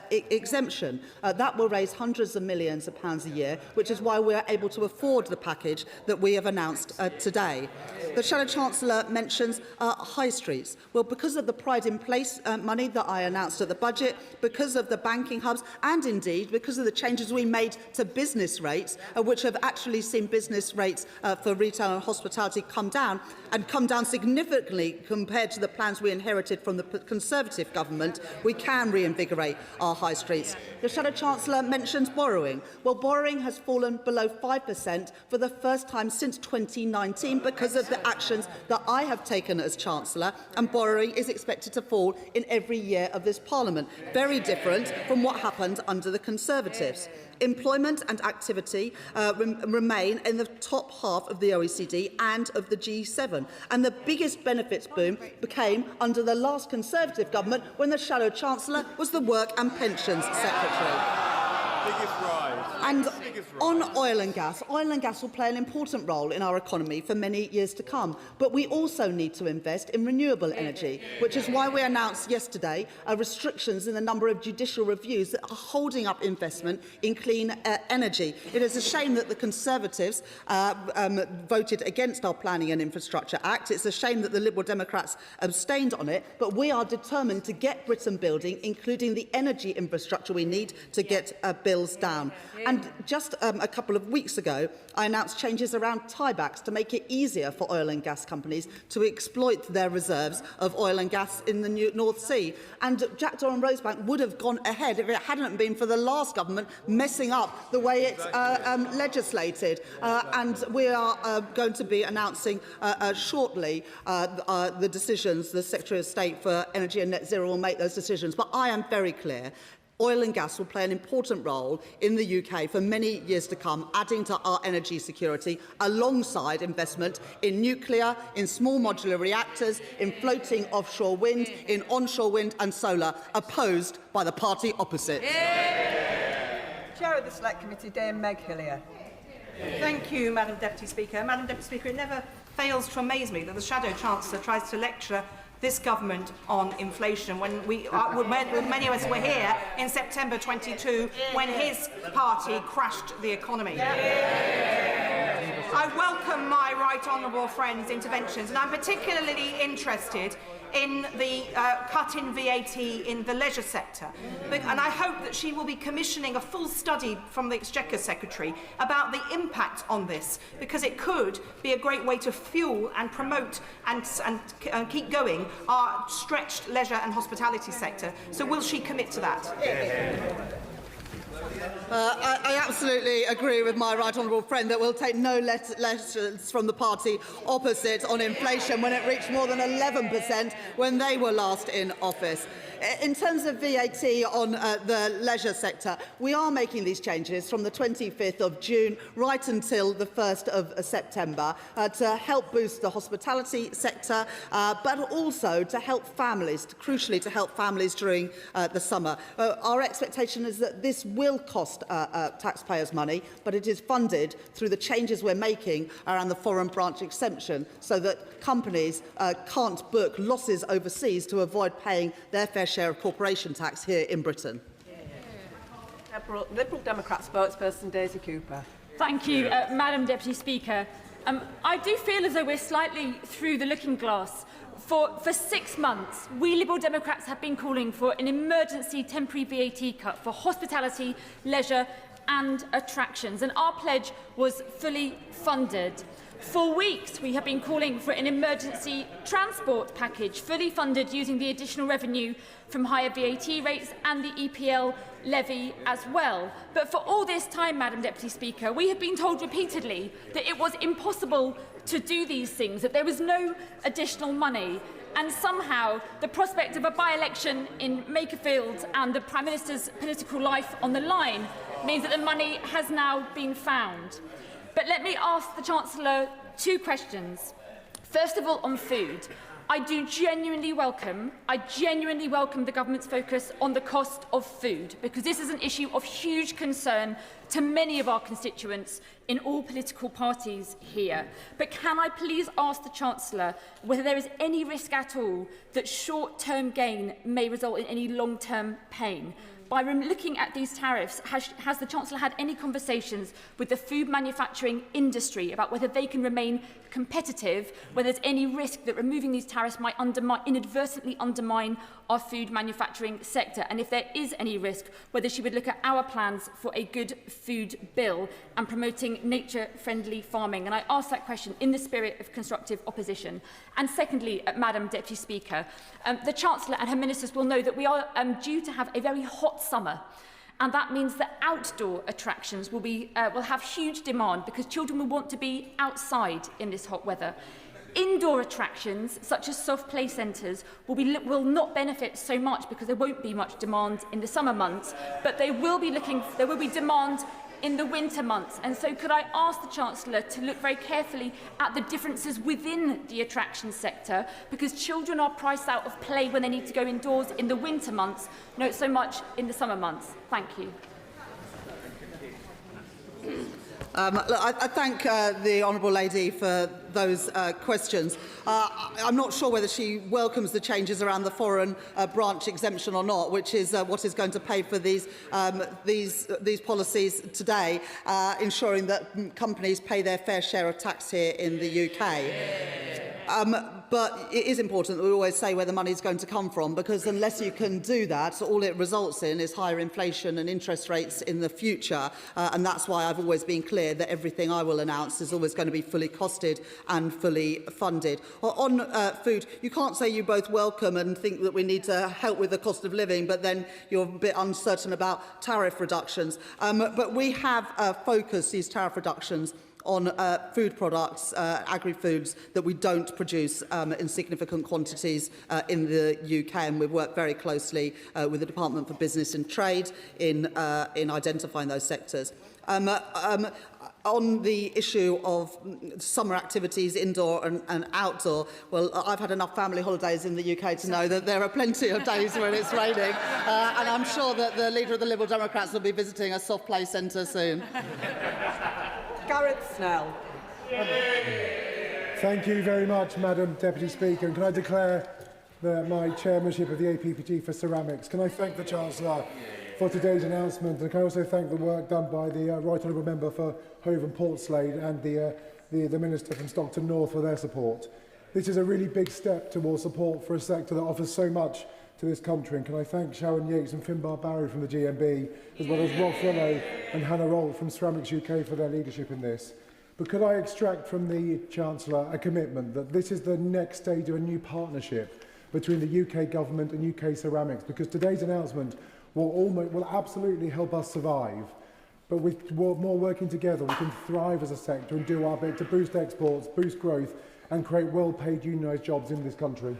exemption. That will raise hundreds of millions of pounds a year, which is why we are able to afford the package that we have announced today. The Shadow Chancellor mentions high streets. Well, because of the Pride in Place money that I announced at the budget, because of the banking hubs, and indeed because of the changes we made to business rates, which have actually seen business rates for retail and hospitality come down, and come down significantly compared to the plans we inherited from the Conservative government, we can reinvigorate our high streets. The Shadow Chancellor mentions borrowing. Well, borrowing has fallen below 5% for the first time since 2019 because of the actions that I have taken as Chancellor, and borrowing is expected to fall in every year of this Parliament. Very different from what happened under the Conservatives. Employment and activity remain in the top half of the OECD and of the G7. And the biggest benefits boom came under the last Conservative government when the Shadow Chancellor was the Work and Pensions Secretary. And on oil and gas will play an important role in our economy for many years to come. But we also need to invest in renewable energy, which is why we announced yesterday restrictions in the number of judicial reviews that are holding up investment in clean energy. It is a shame that the Conservatives voted against our Planning and Infrastructure Act. It's a shame that the Liberal Democrats abstained on it, but we are determined to get Britain building, including the energy infrastructure we need to get bills down. And just a couple of weeks ago, I announced changes around tiebacks to make it easier for oil and gas companies to exploit their reserves of oil and gas in the North Sea. And Jackdaw and Rosebank would have gone ahead if it hadn't been for the last government messing up the way it legislated. And we are going to be announcing shortly the decisions. The Secretary of State for Energy and Net Zero will make those decisions. But I am very clear. Oil and gas will play an important role in the UK for many years to come, adding to our energy security alongside investment in nuclear, in small modular reactors, in floating offshore wind, in onshore wind and solar, opposed by the party opposite. Chair of the Select Committee, Dame Meg Hillier. Thank you, Madam Deputy Speaker. Madam Deputy Speaker, it never fails to amaze me that the Shadow Chancellor tries to lecture this government on inflation when many of us were here in September 22 when his party crashed the economy. I welcome welcome my right honourable friend's interventions, and I'm particularly interested in the cut in VAT in the leisure sector. And I hope that she will be commissioning a full study from the Exchequer Secretary about the impact on this, because it could be a great way to fuel and promote and keep going our stretched leisure and hospitality sector. So will she commit to that? I absolutely agree with my right honourable friend that we'll take no lessons from the party opposite on inflation when it reached more than 11% when they were last in office. In terms of VAT on the leisure sector, we are making these changes from the 25th of June right until the 1st of September to help boost the hospitality sector, but also to help families, crucially to help families during the summer. Our expectation is that this will cost taxpayers money, but it is funded through the changes we're making around the foreign branch exemption so that companies can't book losses overseas to avoid paying their fair share of corporation tax here in Britain. Liberal Democrat spokesperson Daisy Cooper. Thank you, Madam Deputy Speaker. I do feel as though we're slightly through the looking glass. For 6 months, we Liberal Democrats have been calling for an emergency temporary VAT cut for hospitality, leisure and attractions, and our pledge was fully funded. For weeks, we have been calling for an emergency transport package fully funded using the additional revenue from higher VAT rates and the EPL levy as well. But for all this time, Madam Deputy Speaker, we have been told repeatedly that it was impossible to do these things, that there was no additional money. And somehow, the prospect of a by-election in Makerfield and the Prime Minister's political life on the line means that the money has now been found. But let me ask the Chancellor 2 questions. First of all, on food. I genuinely welcome the government's focus on the cost of food, because this is an issue of huge concern to many of our constituents in all political parties here. But can I please ask the Chancellor whether there is any risk at all that short-term gain may result in any long-term pain? By looking at these tariffs, has the Chancellor had any conversations with the food manufacturing industry about whether they can remain competitive, whether there's any risk that removing these tariffs might inadvertently undermine our food manufacturing sector, and if there is any risk, whether she would look at our plans for a good food bill and promoting nature-friendly farming? And I ask that question in the spirit of constructive opposition. And secondly, Madam Deputy Speaker, the Chancellor and her ministers will know that we are due to have a very hot summer. And that means that outdoor attractions will have huge demand because children will want to be outside in this hot weather. Indoor attractions, such as soft play centres, will not benefit so much because there won't be much demand in the summer months, but there will be demand in the winter months. And so could I ask the Chancellor to look very carefully at the differences within the attraction sector, because children are priced out of play when they need to go indoors in the winter months, not so much in the summer months. Thank you. Look, I thank the Honourable Lady for those questions. I'm not sure whether she welcomes the changes around the foreign branch exemption or not, which is what is going to pay for these policies today, ensuring that companies pay their fair share of tax here in the UK. But it is important that we always say where the money is going to come from, because unless you can do that, all it results in is higher inflation and interest rates in the future. And that's why I've always been clear that everything I will announce is always going to be fully costed and fully funded. On food, you can't say you both welcome and think that we need to help with the cost of living, but then you're a bit uncertain about tariff reductions. But we have focused these tariff reductions on food products, agri-foods, that we don't produce in significant quantities in the UK, and we've worked very closely with the Department for Business and Trade in identifying those sectors. On the issue of summer activities, indoor and outdoor, well, I've had enough family holidays in the UK to know that there are plenty of days when it's raining, and I'm sure that the leader of the Liberal Democrats will be visiting a soft play centre soon. Gareth Snell. Thank you very much, Madam Deputy Speaker. And can I declare my chairmanship of the APPG for ceramics? Can I thank the Chancellor for today's announcement, and can I also thank the work done by the Right Honourable Member for Hove and Portslade and the the Minister from Stockton North for their support. This is a really big step towards support for a sector that offers so much to this country. And can I thank Sharon Yates and Finbar Barry from the GMB, as well as Rob Frello and Hannah Roll from Ceramics UK for their leadership in this. But could I extract from the Chancellor a commitment that this is the next stage of a new partnership between the UK Government and UK Ceramics, because today's announcement will absolutely help us survive. But with more working together, we can thrive as a sector and do our bit to boost exports, boost growth, and create well-paid unionised jobs in this country.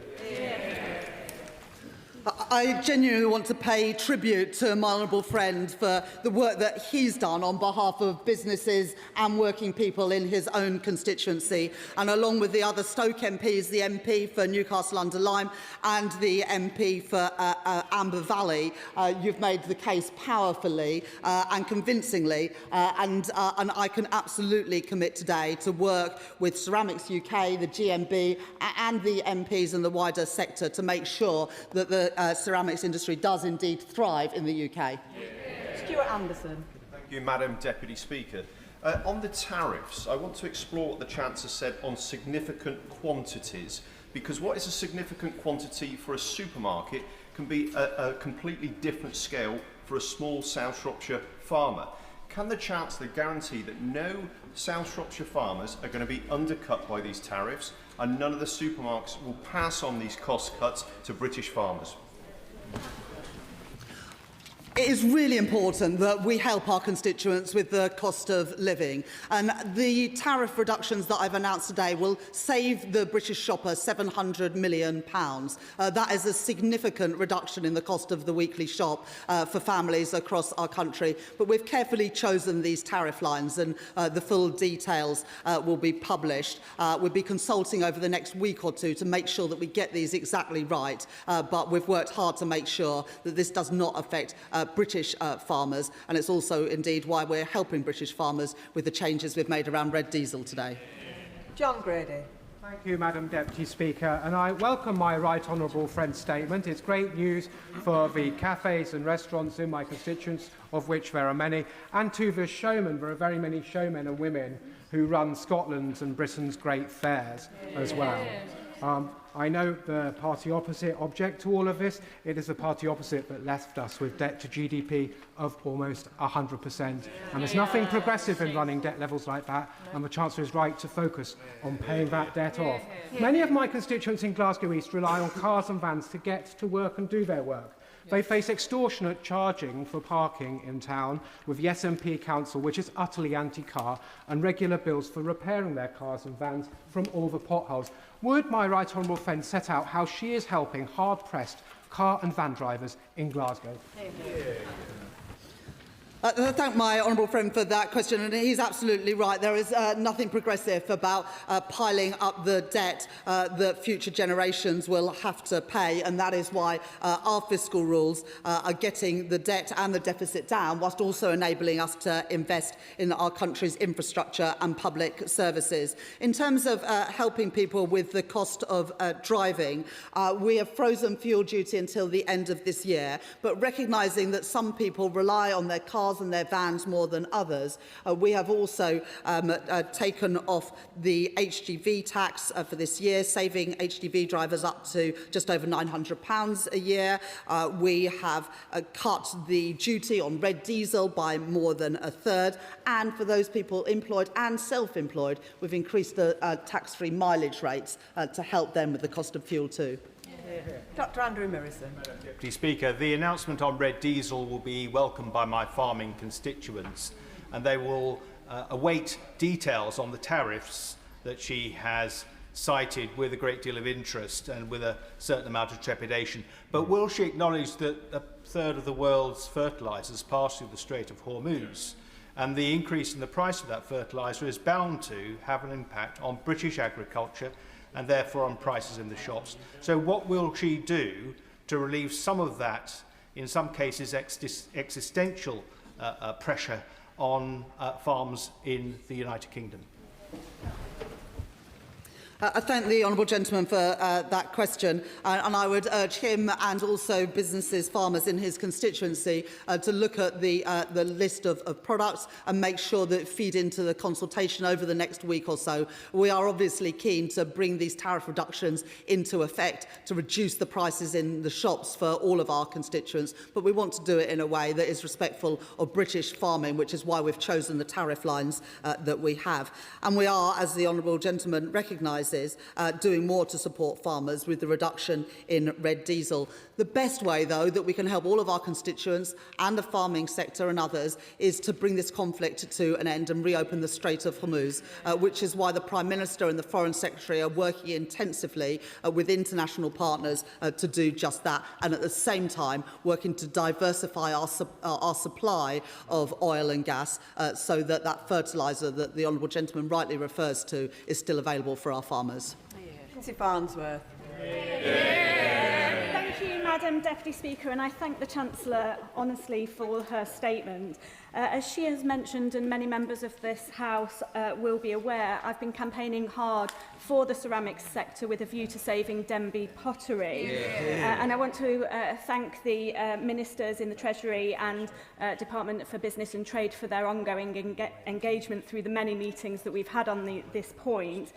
I genuinely want to pay tribute to my honourable friend for the work that he's done on behalf of businesses and working people in his own constituency. And along with the other Stoke MPs, the MP for Newcastle-under-Lyme and the MP for Amber Valley, you've made the case powerfully and convincingly. And I can absolutely commit today to work with Ceramics UK, the GMB and the MPs and the wider sector to make sure that the ceramics industry does indeed thrive in the UK. Yeah. Stuart Anderson. Thank you, Madam Deputy Speaker. On the tariffs, I want to explore what the Chancellor said on significant quantities, because what is a significant quantity for a supermarket can be a completely different scale for a small South Shropshire farmer. Can the Chancellor guarantee that no South Shropshire farmers are going to be undercut by these tariffs and none of the supermarkets will pass on these cost cuts to British farmers? It is really important that we help our constituents with the cost of living, and the tariff reductions that I've announced today will save the British shopper £700 million. That is a significant reduction in the cost of the weekly shop for families across our country. But we've carefully chosen these tariff lines, and the full details will be published. We'll be consulting over the next week or two to make sure that we get these exactly right, but we've worked hard to make sure that this does not affect British farmers, and it's also indeed why we're helping British farmers with the changes we've made around red diesel today. John Grady. Thank you, Madam Deputy Speaker, and I welcome my right honourable friend's statement. It's great news for the cafes and restaurants in my constituents, of which there are many, and to the showmen. There are very many showmen and women who run Scotland's and Britain's great fairs as well. I know the party opposite object to all of this. It is the party opposite that left us with debt to GDP of almost 100%. And there's nothing progressive in running debt levels like that, and the Chancellor is right to focus on paying that debt off. Many of my constituents in Glasgow East rely on cars and vans to get to work and do their work. They face extortionate charging for parking in town with the SNP Council, which is utterly anti-car, and regular bills for repairing their cars and vans from all the potholes. Would my right honourable friend set out how she is helping hard-pressed car and van drivers in Glasgow? I thank my honourable friend for that question, and he's absolutely right. There is nothing progressive about piling up the debt that future generations will have to pay, and that is why our fiscal rules are getting the debt and the deficit down, whilst also enabling us to invest in our country's infrastructure and public services. In terms of helping people with the cost of driving, we have frozen fuel duty until the end of this year, but recognising that some people rely on their cars and their vans more than others, we have also taken off the HGV tax for this year, saving HGV drivers up to just over £900 a year. We have cut the duty on red diesel by more than a third, and for those people employed and self-employed, we've increased the tax-free mileage rates to help them with the cost of fuel too. Dr Andrew Mirison. Deputy Speaker, the announcement on red diesel will be welcomed by my farming constituents, and they will await details on the tariffs that she has cited with a great deal of interest and with a certain amount of trepidation. But will she acknowledge that a third of the world's fertilisers pass through the Strait of Hormuz, and the increase in the price of that fertiliser is bound to have an impact on British agriculture and therefore on prices in the shops? So what will she do to relieve some of that, in some cases existential pressure on farms in the United Kingdom? I thank the honourable gentleman for that question, and I would urge him and also businesses, farmers in his constituency to look at the list of products and make sure that feed into the consultation over the next week or so. We are obviously keen to bring these tariff reductions into effect to reduce the prices in the shops for all of our constituents, but we want to do it in a way that is respectful of British farming, which is why we've chosen the tariff lines that we have. And we are, as the honourable gentleman recognises, doing more to support farmers with the reduction in red diesel. The best way, though, that we can help all of our constituents and the farming sector and others is to bring this conflict to an end and reopen the Strait of Hormuz, which is why the Prime Minister and the Foreign Secretary are working intensively with international partners to do just that, and at the same time working to diversify our supply of oil and gas so that that fertiliser that the honourable gentleman rightly refers to is still available for our farmers. Lindsay Farnsworth. Thank you, Madam Deputy Speaker, and I thank the Chancellor honestly for her statement. As she has mentioned, and many members of this House will be aware, I've been campaigning hard for the ceramics sector with a view to saving Denby pottery. And I want to thank the Ministers in the Treasury and Department for Business and Trade for their ongoing engagement through the many meetings that we've had on this point.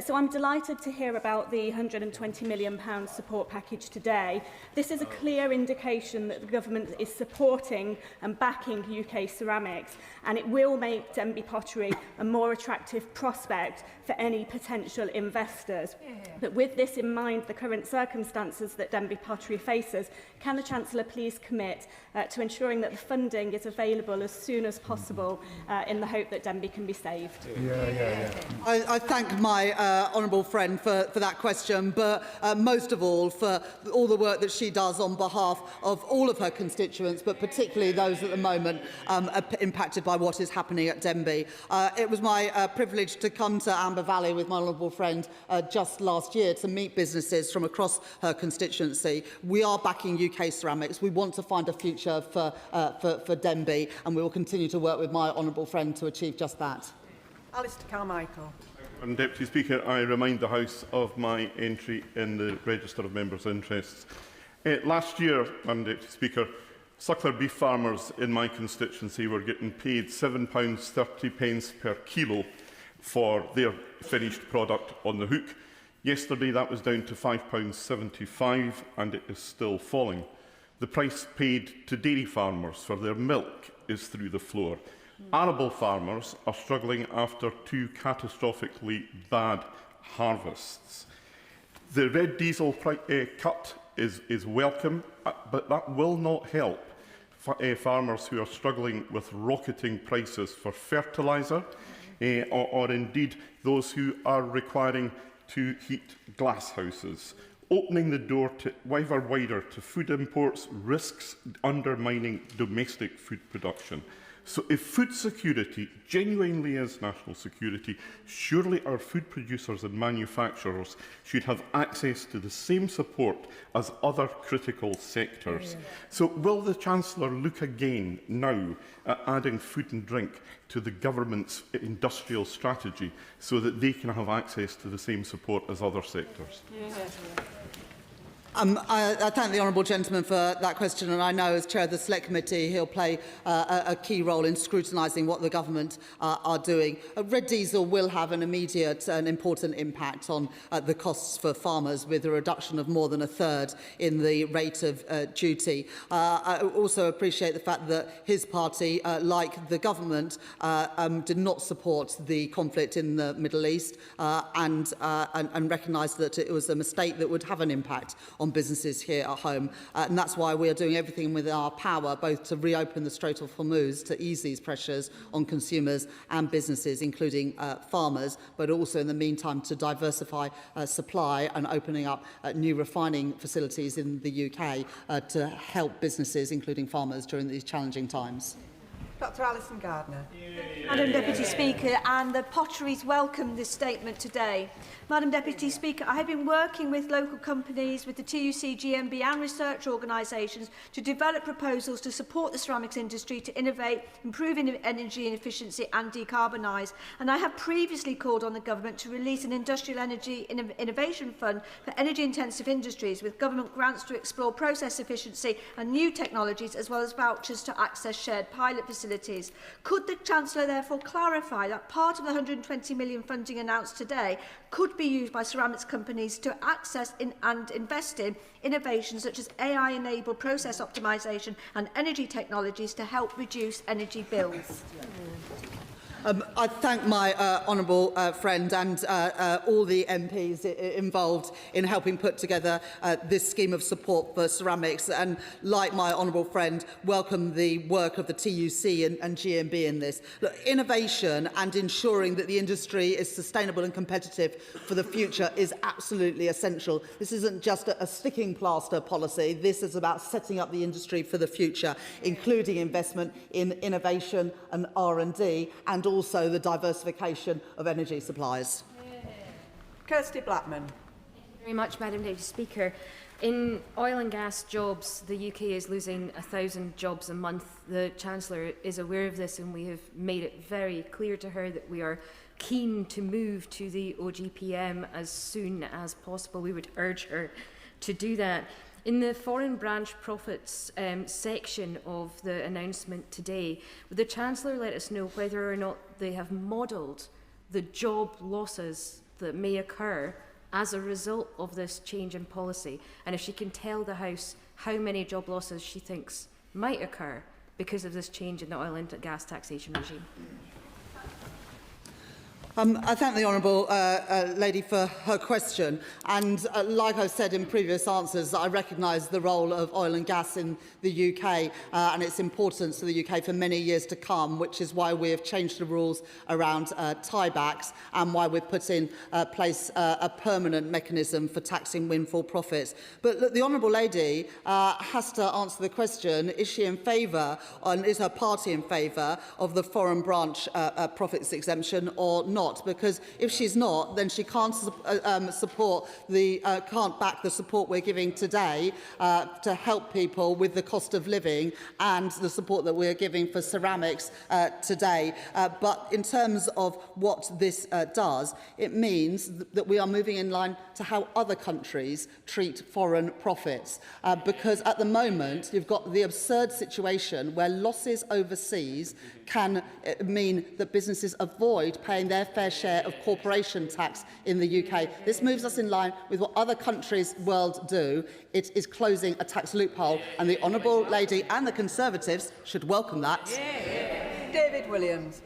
So I'm delighted to hear about the £120 million support package today. This is a clear indication that the government is supporting and backing UK ceramics, and it will make Denby pottery a more attractive prospect for any potential investors. But with this in mind, the current circumstances that Denby pottery faces, can the Chancellor please commit to ensuring that the funding is available as soon as possible in the hope that Denby can be saved? I thank my honourable friend for that question, but most of all for all the work that she does on behalf of all of her constituents, but particularly those at the moment impacted by what is happening at Denby. It was my privilege to come to Amber Valley with my honourable friend just last year to meet businesses from across her constituency. We are backing UK ceramics. We want to find a future for Denby, and we will continue to work with my honourable friend to achieve just that. Alistair Carmichael. Madam Deputy Speaker, I remind the House of my entry in the Register of Members' Interests. Last year, Madam Deputy Speaker, suckler beef farmers in my constituency were getting paid £7.30 per kilo for their finished product on the hook. Yesterday that was down to £5.75 and it is still falling. The price paid to dairy farmers for their milk is through the floor. Arable farmers are struggling after 2 catastrophically bad harvests. The red diesel cut is welcome, but that will not help farmers who are struggling with rocketing prices for fertiliser, or indeed those who are requiring to heat glass houses. Opening the door to ever wider to food imports risks undermining domestic food production. So if food security genuinely is national security, surely our food producers and manufacturers should have access to the same support as other critical sectors. So will the Chancellor look again now at adding food and drink to the government's industrial strategy so that they can have access to the same support as other sectors? I thank the honourable gentleman for that question, and I know as Chair of the Select Committee he'll play a key role in scrutinising what the government are doing. Red diesel will have an immediate and important impact on the costs for farmers, with a reduction of more than a third in the rate of duty. I also appreciate the fact that his party, like the government, did not support the conflict in the Middle East and recognised that it was a mistake that would have an impact on businesses here at home. And that's why we are doing everything within our power, both to reopen the Strait of Hormuz to ease these pressures on consumers and businesses, including farmers, but also in the meantime to diversify supply and opening up new refining facilities in the UK to help businesses, including farmers, during these challenging times. Dr Alison Gardner. Madam Deputy Speaker, and the Potteries welcome this statement today. Madam Deputy Speaker, I have been working with local companies, with the TUC, GMB and research organisations to develop proposals to support the ceramics industry to innovate, improve energy efficiency and decarbonise. And I have previously called on the government to release an industrial energy innovation fund for energy-intensive industries with government grants to explore process efficiency and new technologies, as well as vouchers to access shared pilot facilities. Could the Chancellor therefore clarify that part of the £120 million funding announced today could be used by ceramics companies to access and invest in innovations such as AI-enabled process optimisation and energy technologies to help reduce energy bills? I thank my honourable friend and all the MPs involved in helping put together this scheme of support for ceramics, and like my honourable friend, welcome the work of the TUC and GMB in this. Look, innovation and ensuring that the industry is sustainable and competitive for the future is absolutely essential. This isn't just a sticking plaster policy. This is about setting up the industry for the future, including investment in innovation and R&D, and also the diversification of energy supplies. Kirsty Blackman. Thank you very much, Madam Deputy Speaker. In oil and gas jobs, the UK is losing 1,000 jobs a month. The Chancellor is aware of this, and we have made it very clear to her that we are keen to move to the OGPM as soon as possible. We would urge her to do that. In the foreign branch profits section of the announcement today, would the Chancellor let us know whether or not they have modelled the job losses that may occur as a result of this change in policy, and if she can tell the House how many job losses she thinks might occur because of this change in the oil and gas taxation regime? I thank the honourable lady for her question, and like I've said in previous answers, I recognise the role of oil and gas in the UK and its importance to the UK for many years to come, which is why we have changed the rules around tiebacks and why we've put in place a permanent mechanism for taxing windfall profits. But look, the honourable lady has to answer the question, is she in favour, and is her party in favour of the foreign branch profits exemption or not? Because if she's not, then she can't can't back the support we're giving today to help people with the cost of living and the support that we're giving for ceramics today. But in terms of what this does, it means that we are moving in line to how other countries treat foreign profits. Because at the moment, you've got the absurd situation where losses overseas can mean that businesses avoid paying their fair share of corporation tax in the UK. This moves us in line with what other countries world do. It is closing a tax loophole, and the honourable lady and the Conservatives should welcome that. David Williams.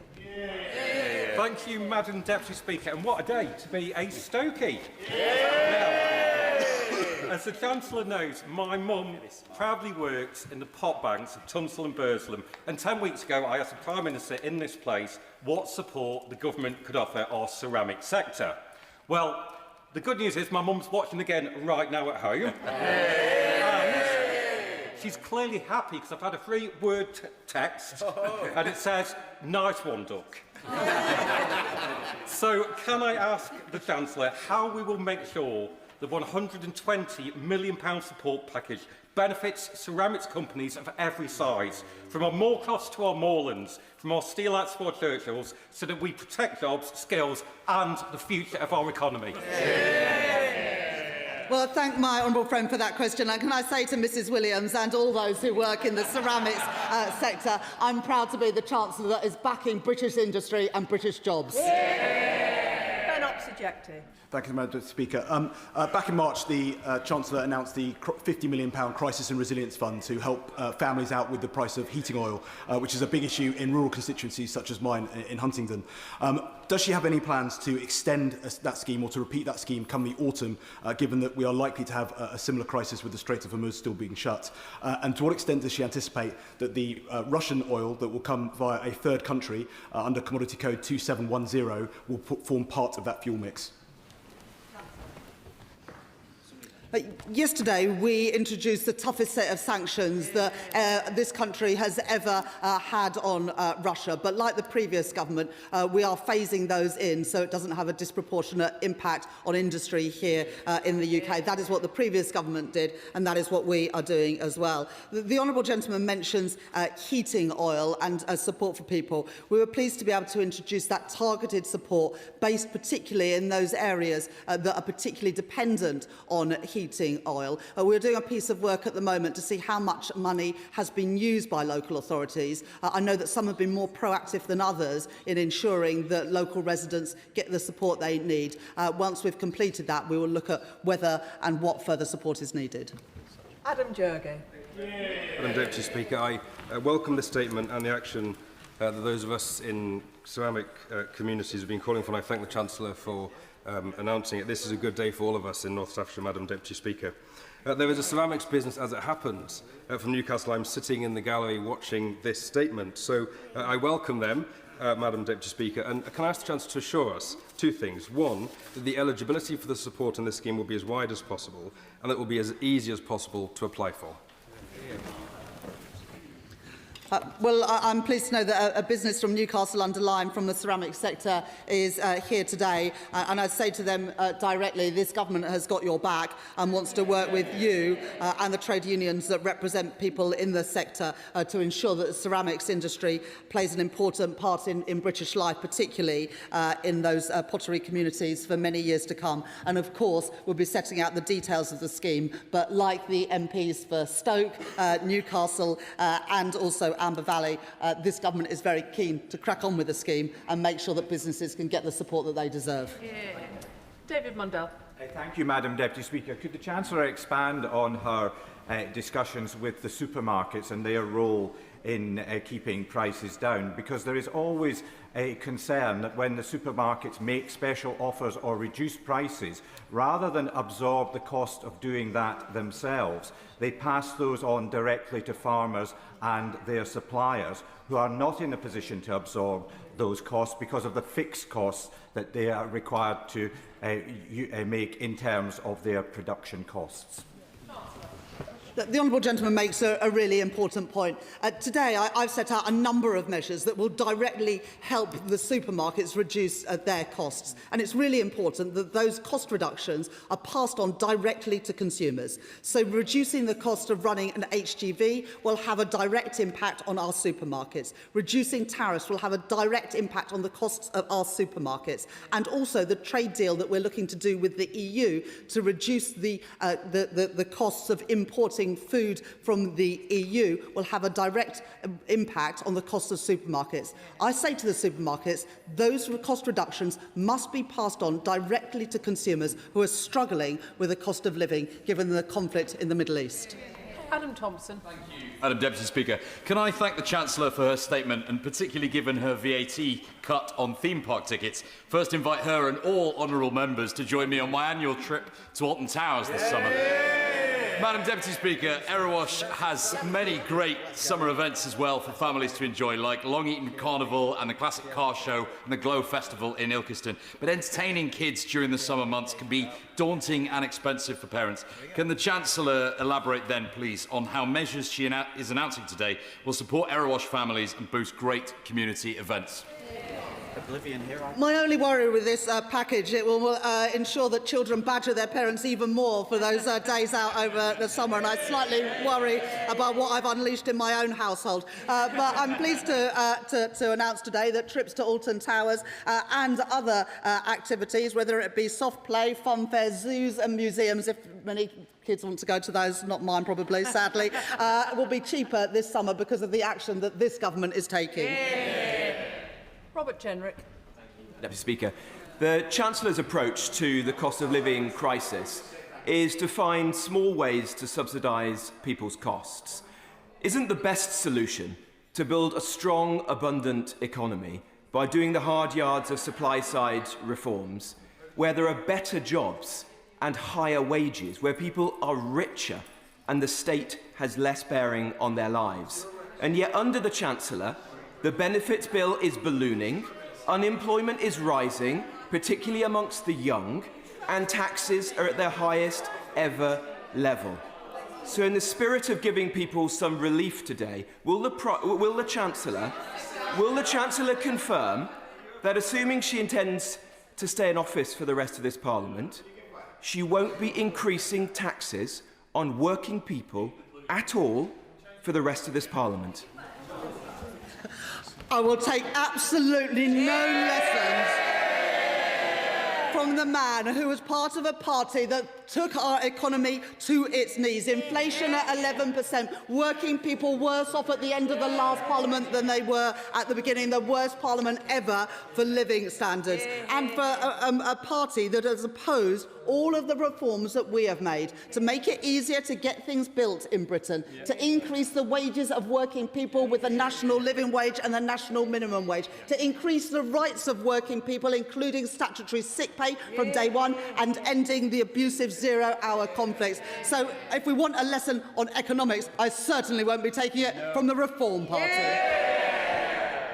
Thank you, Madam Deputy Speaker, and what a day to be a Stokey. As the Chancellor knows, my mum proudly works in the pot banks of Tunstall and Burslem, and 10 weeks ago I asked the Prime Minister in this place what support the government could offer our ceramic sector. Well, the good news is my mum's watching again right now at home. And she's clearly happy because I've had a free-word text, and it says, "Nice one, Duck." So can I ask the Chancellor how we will make sure the £120 million support package benefits ceramics companies of every size, from our Moorcross to our moorlands, from our steelites to our Churchills, so that we protect jobs, skills and the future of our economy? Well, I thank my honourable friend for that question. And can I say to Mrs Williams and all those who work in the ceramics sector, I'm proud to be the Chancellor that is backing British industry and British jobs. Ben Oxojecti. Thank you, Madam Speaker. Back in March, the Chancellor announced the £50 million Crisis and Resilience Fund to help families out with the price of heating oil, which is a big issue in rural constituencies such as mine in Huntingdon. Does she have any plans to extend that scheme or to repeat that scheme come the autumn, given that we are likely to have a similar crisis with the Strait of Hormuz still being shut? And to what extent does she anticipate that the Russian oil that will come via a third country under Commodity Code 2710 will form part of that fuel mix? Yesterday, we introduced the toughest set of sanctions that this country has ever had on Russia. But like the previous government, we are phasing those in so it doesn't have a disproportionate impact on industry here in the UK. That is what the previous government did, and that is what we are doing as well. The honourable gentleman mentions heating oil and support for people. We were pleased to be able to introduce that targeted support based particularly in those areas that are particularly dependent on heating oil. We're doing a piece of work at the moment to see how much money has been used by local authorities. I know that some have been more proactive than others in ensuring that local residents get the support they need. Once we've completed that, we will look at whether and what further support is needed. Adam Jurgay. Madam Deputy Speaker, I welcome the statement and the action that those of us in ceramic communities have been calling for, and I thank the Chancellor for announcing it. This is a good day for all of us in North Staffordshire, Madam Deputy Speaker. There is a ceramics business, as it happens, from Newcastle. I'm sitting in the gallery watching this statement, so I welcome them, Madam Deputy Speaker, and can I ask the Chancellor to assure us two things. One, that the eligibility for the support in this scheme will be as wide as possible, and that it will be as easy as possible to apply for. Well, I'm pleased to know that a business from Newcastle under Lyme from the ceramics sector is here today. And I'd say to them directly, this government has got your back and wants to work with you and the trade unions that represent people in the sector to ensure that the ceramics industry plays an important part in British life, particularly in those pottery communities for many years to come. And of course, we'll be setting out the details of the scheme. But like the MPs for Stoke, Newcastle and also Amber Valley, this government is very keen to crack on with the scheme and make sure that businesses can get the support that they deserve. Yeah. David Mundell. Thank you, Madam Deputy Speaker. Could the Chancellor expand on her discussions with the supermarkets and their role in keeping prices down? Because there is always a concern that when the supermarkets make special offers or reduce prices, rather than absorb the cost of doing that themselves, they pass those on directly to farmers and their suppliers, who are not in a position to absorb those costs because of the fixed costs that they are required to make in terms of their production costs. The honourable gentleman makes a really important point. Today, I've set out a number of measures that will directly help the supermarkets reduce their costs. And it's really important that those cost reductions are passed on directly to consumers. So reducing the cost of running an HGV will have a direct impact on our supermarkets. Reducing tariffs will have a direct impact on the costs of our supermarkets. And also the trade deal that we're looking to do with the EU to reduce the costs of importing food from the EU will have a direct impact on the cost of supermarkets. I say to the supermarkets, those cost reductions must be passed on directly to consumers who are struggling with the cost of living given the conflict in the Middle East. Adam Thompson. Thank you, Madam Deputy Speaker. Can I thank the Chancellor for her statement, and particularly given her VAT cut on theme park tickets, first invite her and all honourable members to join me on my annual trip to Alton Towers this summer. Madam Deputy Speaker, Erewash has many great summer events as well for families to enjoy, like Long Eaton Carnival and the Classic Car Show and the Glow Festival in Ilkeston. But entertaining kids during the summer months can be daunting and expensive for parents. Can the Chancellor elaborate then, please, on how measures she is announcing today will support Erewash families and boost great community events? My only worry with this package, it will ensure that children badger their parents even more for those days out over the summer, and I slightly worry about what I've unleashed in my own household. But I'm pleased to announce today that trips to Alton Towers and other activities, whether it be soft play, fun fairs, zoos and museums, if many kids want to go to those, not mine probably, sadly, will be cheaper this summer because of the action that this government is taking. Robert Jenrick. Deputy Speaker, the Chancellor's approach to the cost of living crisis is to find small ways to subsidise people's costs. Isn't the best solution to build a strong, abundant economy by doing the hard yards of supply-side reforms, where there are better jobs and higher wages, where people are richer and the state has less bearing on their lives? And yet, under the Chancellor, the benefits bill is ballooning, unemployment is rising, particularly amongst the young, and taxes are at their highest ever level. So in the spirit of giving people some relief today, will the Chancellor confirm that, assuming she intends to stay in office for the rest of this Parliament, she won't be increasing taxes on working people at all for the rest of this Parliament? I will take absolutely no lessons from the man who was part of a party that took our economy to its knees. Inflation at 11%, working people worse off at the end of the last Parliament than they were at the beginning, the worst Parliament ever for living standards, and for a party that has opposed all of the reforms that we have made to make it easier to get things built in Britain, to increase the wages of working people with the national living wage and the national minimum wage, to increase the rights of working people, including statutory sick pay from day one, and ending the abusive zero-hour conflicts. So if we want a lesson on economics, I certainly won't be taking it from the Reform Party.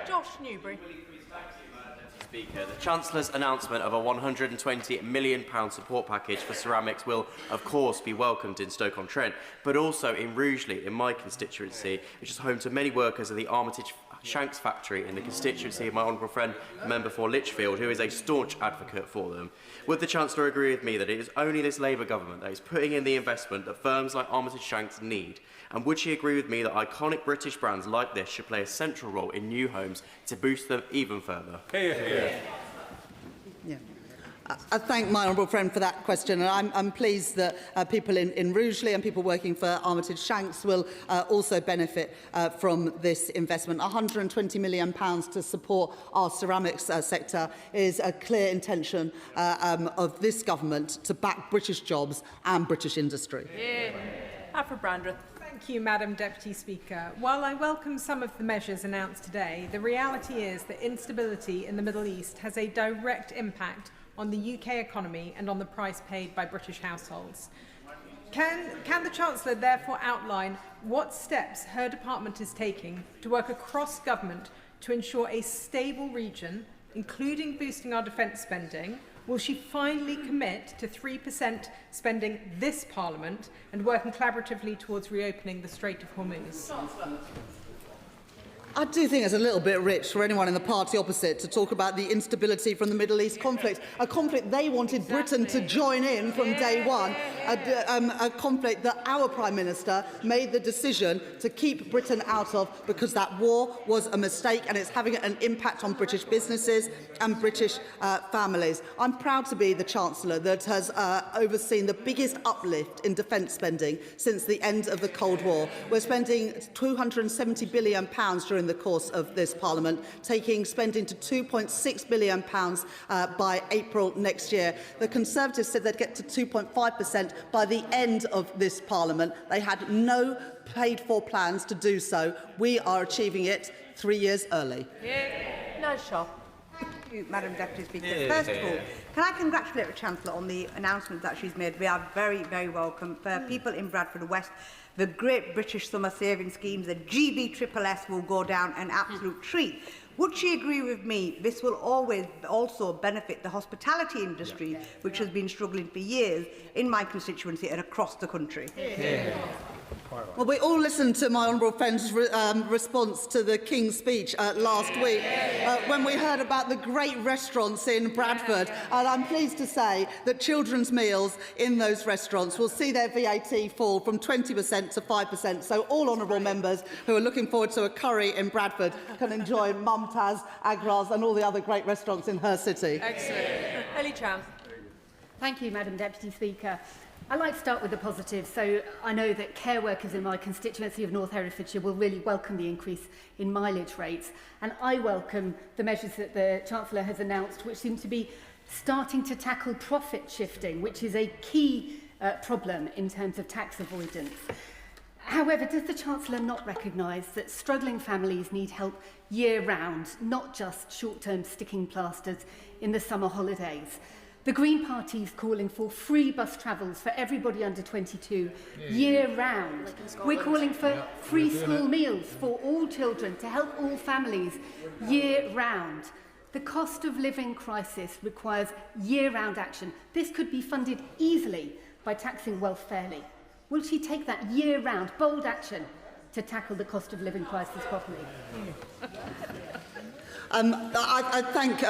Josh Newbury. Speaker, the Chancellor's announcement of a £120 million support package for ceramics will, of course, be welcomed in Stoke-on-Trent, but also in Rugeley, in my constituency, which is home to many workers of the Armitage Shanks factory in the constituency of my honourable friend, Member for Lichfield, who is a staunch advocate for them. Would the Chancellor agree with me that it is only this Labour government that is putting in the investment that firms like Armitage Shanks need? And would she agree with me that iconic British brands like this should play a central role in new homes to boost them even further? I thank my honourable friend for that question, and I'm pleased that people in Rugeley and people working for Armitage Shanks will also benefit from this investment. £120 million to support our ceramics sector is a clear intention of this government to back British jobs and British industry. Alfred Brandreth. Thank you, Madam Deputy Speaker. While I welcome some of the measures announced today, the reality is that instability in the Middle East has a direct impact on the UK economy and on the price paid by British households. Can the Chancellor therefore outline what steps her department is taking to work across government to ensure a stable region, including boosting our defence spending? Will she finally commit to 3% spending this Parliament and working collaboratively towards reopening the Strait of Hormuz? I do think it's a little bit rich for anyone in the party opposite to talk about the instability from the Middle East conflict, a conflict they wanted Britain to join in from day one, a conflict that our Prime Minister made the decision to keep Britain out of because that war was a mistake and it's having an impact on British businesses and British families. I'm proud to be the Chancellor that has overseen the biggest uplift in defence spending since the end of the Cold War. We're spending £270 billion during the course of this Parliament, taking spending to £2.6 billion by April next year. The Conservatives said they'd get to 2.5% by the end of this Parliament. They had no paid-for plans to do so. We are achieving it 3 years early. Nice shot. Thank you, Madam Deputy Speaker. First of all, can I congratulate the Chancellor on the announcement that she's made? We are very, very welcome. For people in Bradford West, the Great British Summer Saving Schemes, the GBSSS, will go down an absolute treat. Would she agree with me this will always also benefit the hospitality industry, which has been struggling for years in my constituency and across the country? Well, we all listened to my honourable friend's response to the King's speech last week when we heard about the great restaurants in Bradford. And I'm pleased to say that children's meals in those restaurants will see their VAT fall from 20% to 5%. So all honourable members who are looking forward to a curry in Bradford can enjoy Mumtaz, Agras and all the other great restaurants in her city. Excellent. Ellie Chan. Thank you, Madam Deputy Speaker. I'd like to start with the positives. So I know that care workers in my constituency of North Herefordshire will really welcome the increase in mileage rates. And I welcome the measures that the Chancellor has announced, which seem to be starting to tackle profit shifting, which is a key problem in terms of tax avoidance. However, does the Chancellor not recognise that struggling families need help year-round, not just short-term sticking plasters in the summer holidays? The Green Party is calling for free bus travels for everybody under 22 year-round. We're calling for free school meals for all children to help all families year-round. The cost of living crisis requires year-round action. This could be funded easily by taxing wealth fairly? Will she take that year-round bold action to tackle the cost of living crisis properly? I thank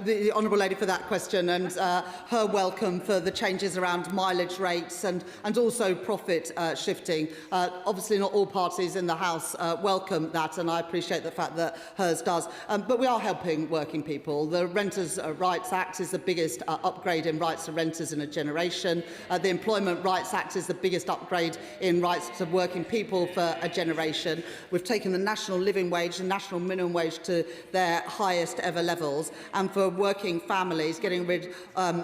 the Honourable Lady for that question and her welcome for the changes around mileage rates and also profit shifting. Obviously not all parties in the House welcome that, and I appreciate the fact that hers does. But we are helping working people. The Renters' Rights Act is the biggest upgrade in rights to renters in a generation. The Employment Rights Act is the biggest upgrade in rights to working people for a generation. We've taken the national living wage and national minimum wage to their highest ever levels, and for working families, getting rid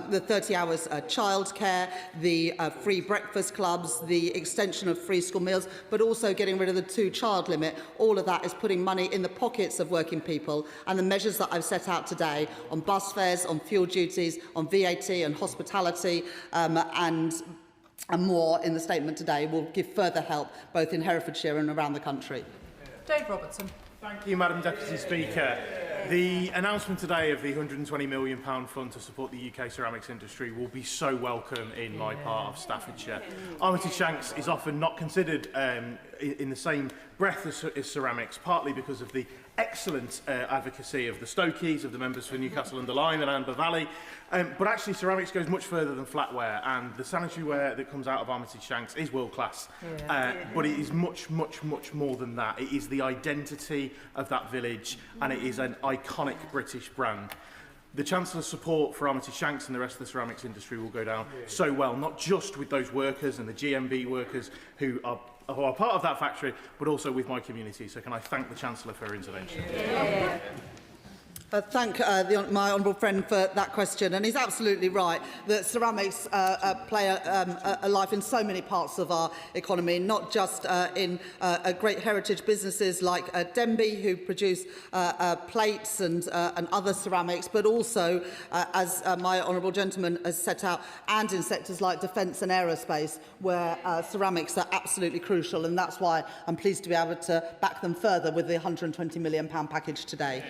the 30 hours childcare, the free breakfast clubs, the extension of free school meals, but also getting rid of the 2-child limit. All of that is putting money in the pockets of working people, and the measures that I've set out today on bus fares, on fuel duties, on VAT and hospitality and more in the statement today will give further help both in Herefordshire and around the country. Dave Robertson. Thank you, Madam Deputy Speaker. The announcement today of the £120 million fund to support the UK ceramics industry will be so welcome in my part of Staffordshire. Armitage Shanks is often not considered in the same breath as ceramics, partly because of the excellent advocacy of the Stokies, of the members for Newcastle under Lyme and Amber Valley. But actually, ceramics goes much further than flatware, and the sanitary ware that comes out of Armitage Shanks is world class. But it is much, much, much more than that. It is the identity of that village, and it is an iconic British brand. The Chancellor's support for Armitage Shanks and the rest of the ceramics industry will go down so well, not just with those workers and the GMB workers who are part of that factory, but also with my community. So can I thank the Chancellor for her intervention? Thank my honourable friend for that question, and he's absolutely right that ceramics play a life in so many parts of our economy, not just in great heritage businesses like Denby, who produce plates and other ceramics, but also, as my honourable gentleman has set out, and in sectors like defence and aerospace, where ceramics are absolutely crucial, and that's why I'm pleased to be able to back them further with the £120 million package today.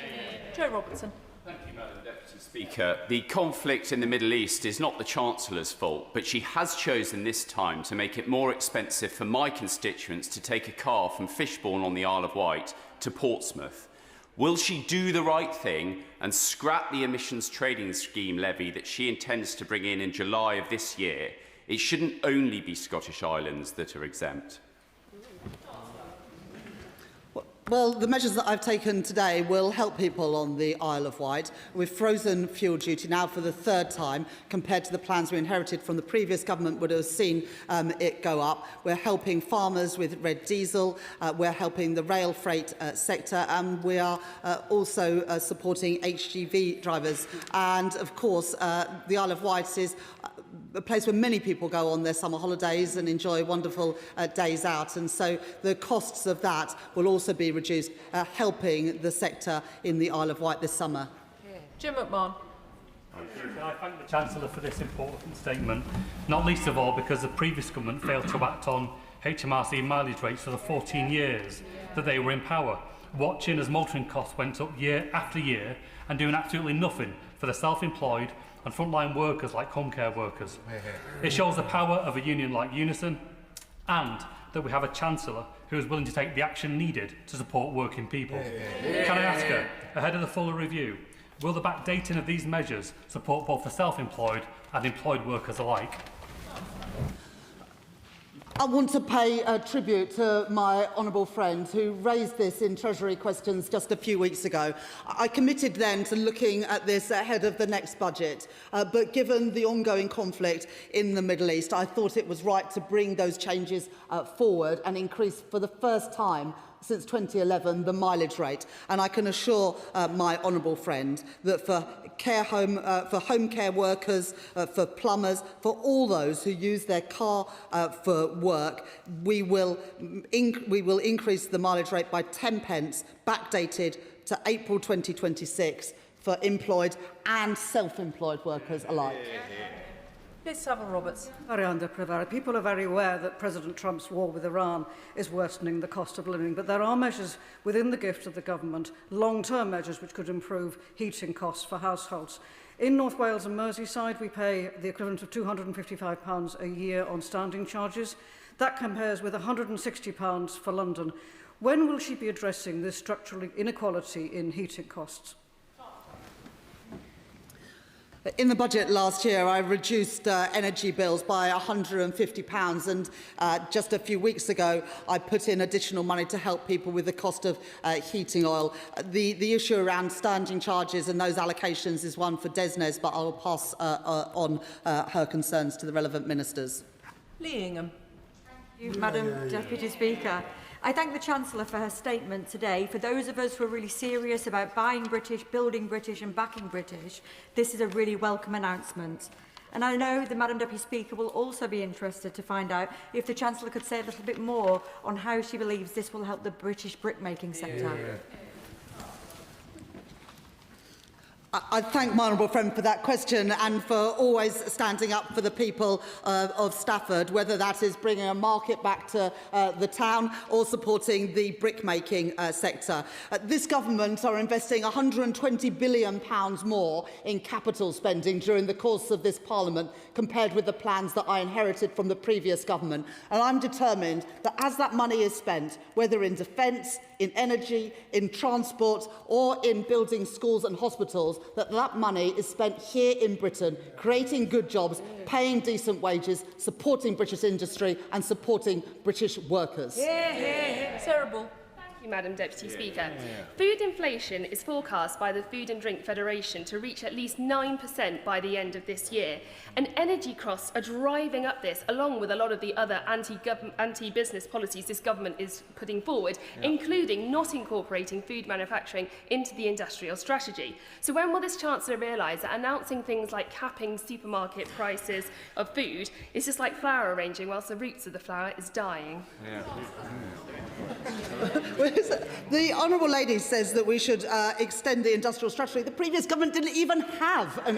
Joe Robertson. Thank you, Madam Deputy Speaker. The conflict in the Middle East is not the Chancellor's fault, but she has chosen this time to make it more expensive for my constituents to take a car from Fishbourne on the Isle of Wight to Portsmouth. Will she do the right thing and scrap the emissions trading scheme levy that she intends to bring in July of this year? It shouldn't only be Scottish Islands that are exempt. Well, the measures that I've taken today will help people on the Isle of Wight. We've frozen fuel duty now for the 3rd time, compared to the plans we inherited from the previous government would have seen it go up. We're helping farmers with red diesel, we're helping the rail freight sector, and we are also supporting HGV drivers. And of course, the Isle of Wight is a place where many people go on their summer holidays and enjoy wonderful days out, and so the costs of that will also be reduced, helping the sector in the Isle of Wight this summer. Jim McMahon. Can I thank the Chancellor for this important statement, not least of all because the previous government failed to act on HMRC mileage rates for the 14 years that they were in power, watching as motoring costs went up year after year and doing absolutely nothing for the self-employed and frontline workers like home care workers. It shows the power of a union like Unison, and that we have a Chancellor who is willing to take the action needed to support working people. Can I ask her, ahead of the fuller review, will the backdating of these measures support both the self-employed and employed workers alike? I want to pay tribute to my honourable friend who raised this in Treasury questions just a few weeks ago. I committed then to looking at this ahead of the next budget, but given the ongoing conflict in the Middle East, I thought it was right to bring those changes forward and increase for the first time since 2011 the mileage rate. And I can assure my honourable friend that for home care workers, for plumbers, for all those who use their car for work, we will increase the mileage rate by 10 pence, backdated to April 2026 for employed and self-employed workers alike. Liz Saville-Roberts. People are very aware that President Trump's war with Iran is worsening the cost of living, but there are measures within the gift of the government, long-term measures which could improve heating costs for households. In North Wales and Merseyside, we pay the equivalent of £255 a year on standing charges. That compares with £160 for London. When will she be addressing this structural inequality in heating costs? In the budget last year, I reduced energy bills by £150, and just a few weeks ago, I put in additional money to help people with the cost of heating oil. The issue around standing charges and those allocations is one for Desnes, but I will pass on her concerns to the relevant ministers. Lee Ingham. Thank you, Madam Deputy Speaker. I thank the Chancellor for her statement today. For those of us who are really serious about buying British, building British and backing British, this is a really welcome announcement. And I know the Madam Deputy Speaker will also be interested to find out if the Chancellor could say a little bit more on how she believes this will help the British brickmaking sector. I thank my honourable friend for that question and for always standing up for the people of Stafford, whether that is bringing a market back to the town or supporting the brickmaking sector. This government are investing £120 billion more in capital spending during the course of this Parliament compared with the plans that I inherited from the previous government. And I'm determined that as that money is spent, whether in defence, in energy, in transport or in building schools and hospitals, that money is spent here in Britain, creating good jobs, paying decent wages, supporting British industry and supporting British workers. Sarah Bull. Thank you, Madam Deputy Speaker. Food inflation is forecast by the Food and Drink Federation to reach at least 9% by the end of this year. And energy costs are driving up this, along with a lot of the other anti-business policies this government is putting forward, including not incorporating food manufacturing into the industrial strategy. So when will this Chancellor realise that announcing things like capping supermarket prices of food is just like flower arranging whilst the roots of the flower is dying? The honourable lady says that we should extend the industrial strategy. The previous government didn't even have an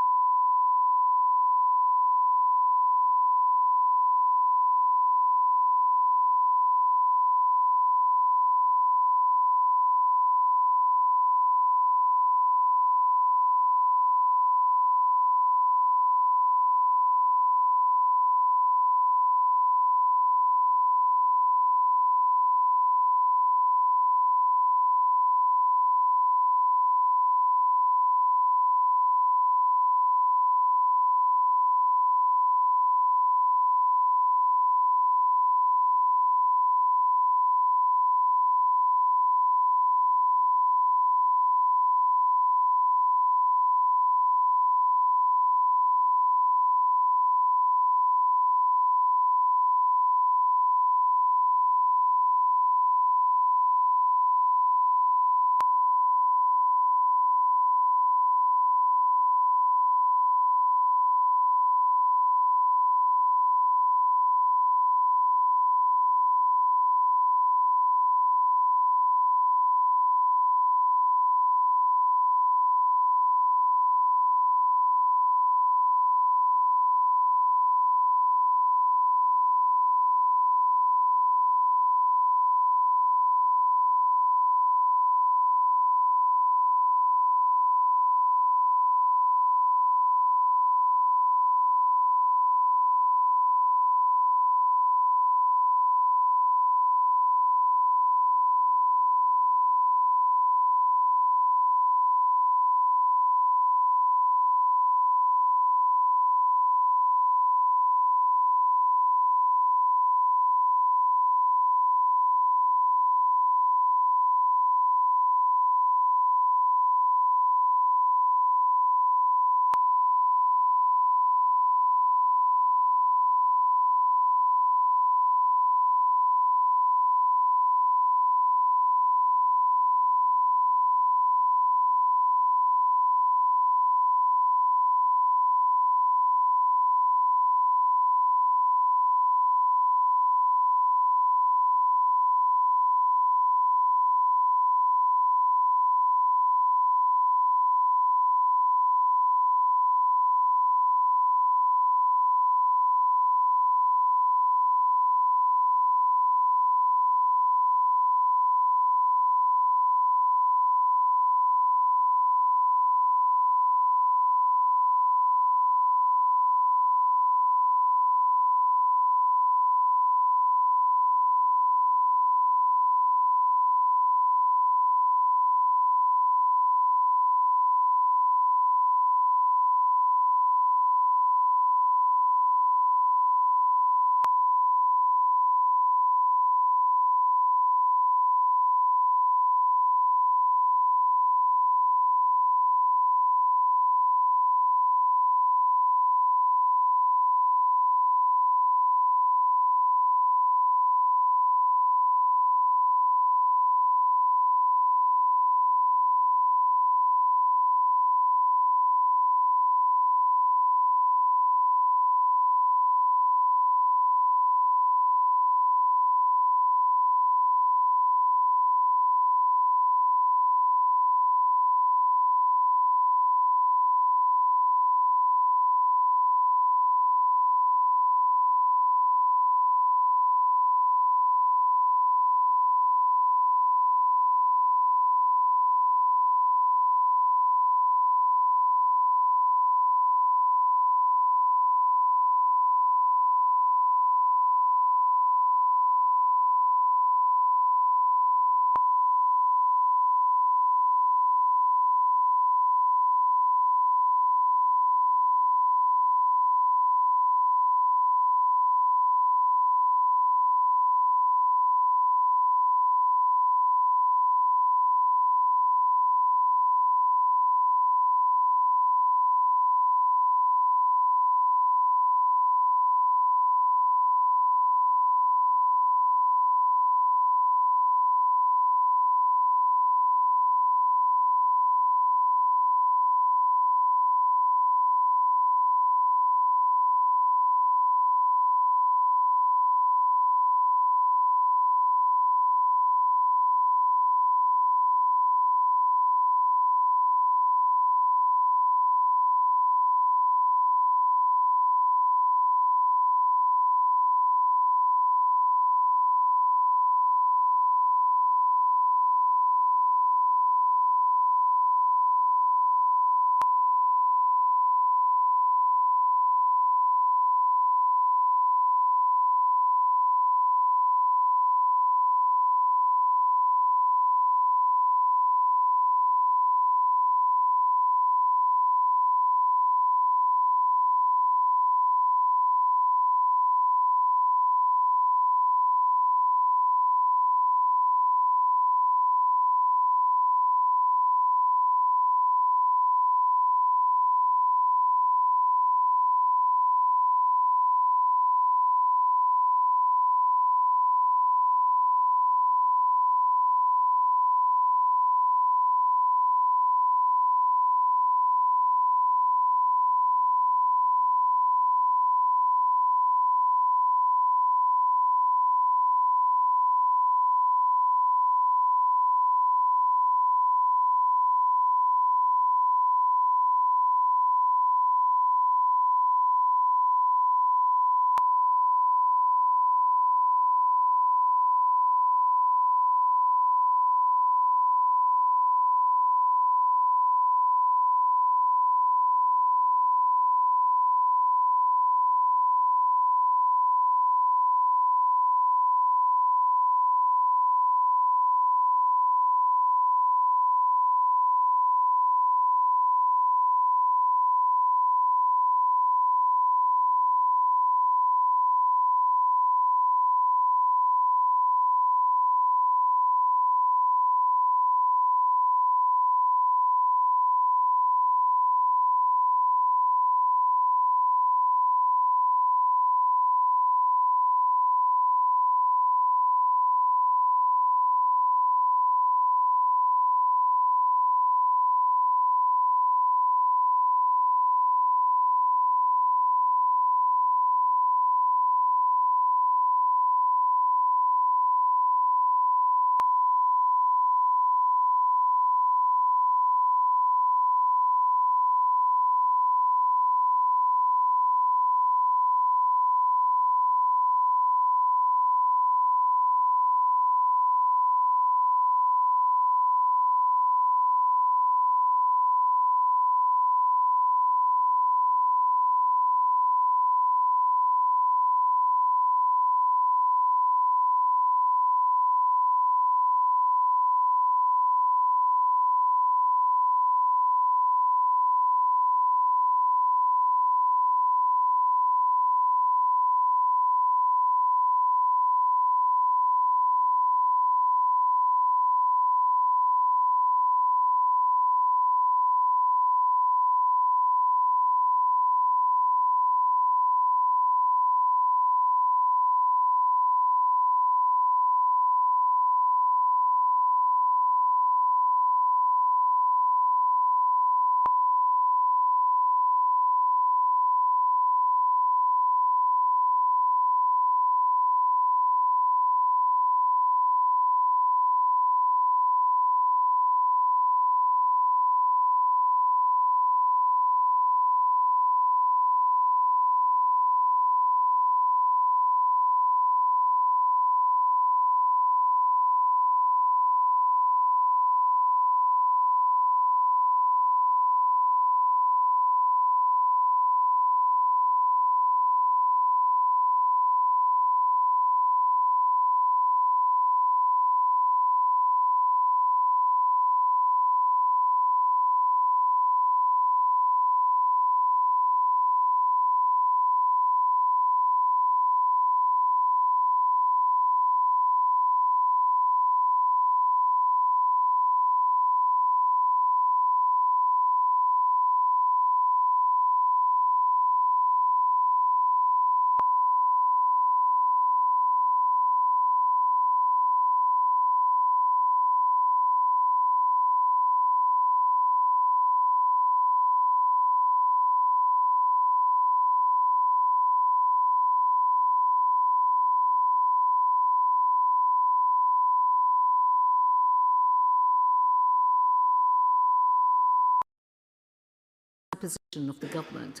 of the government.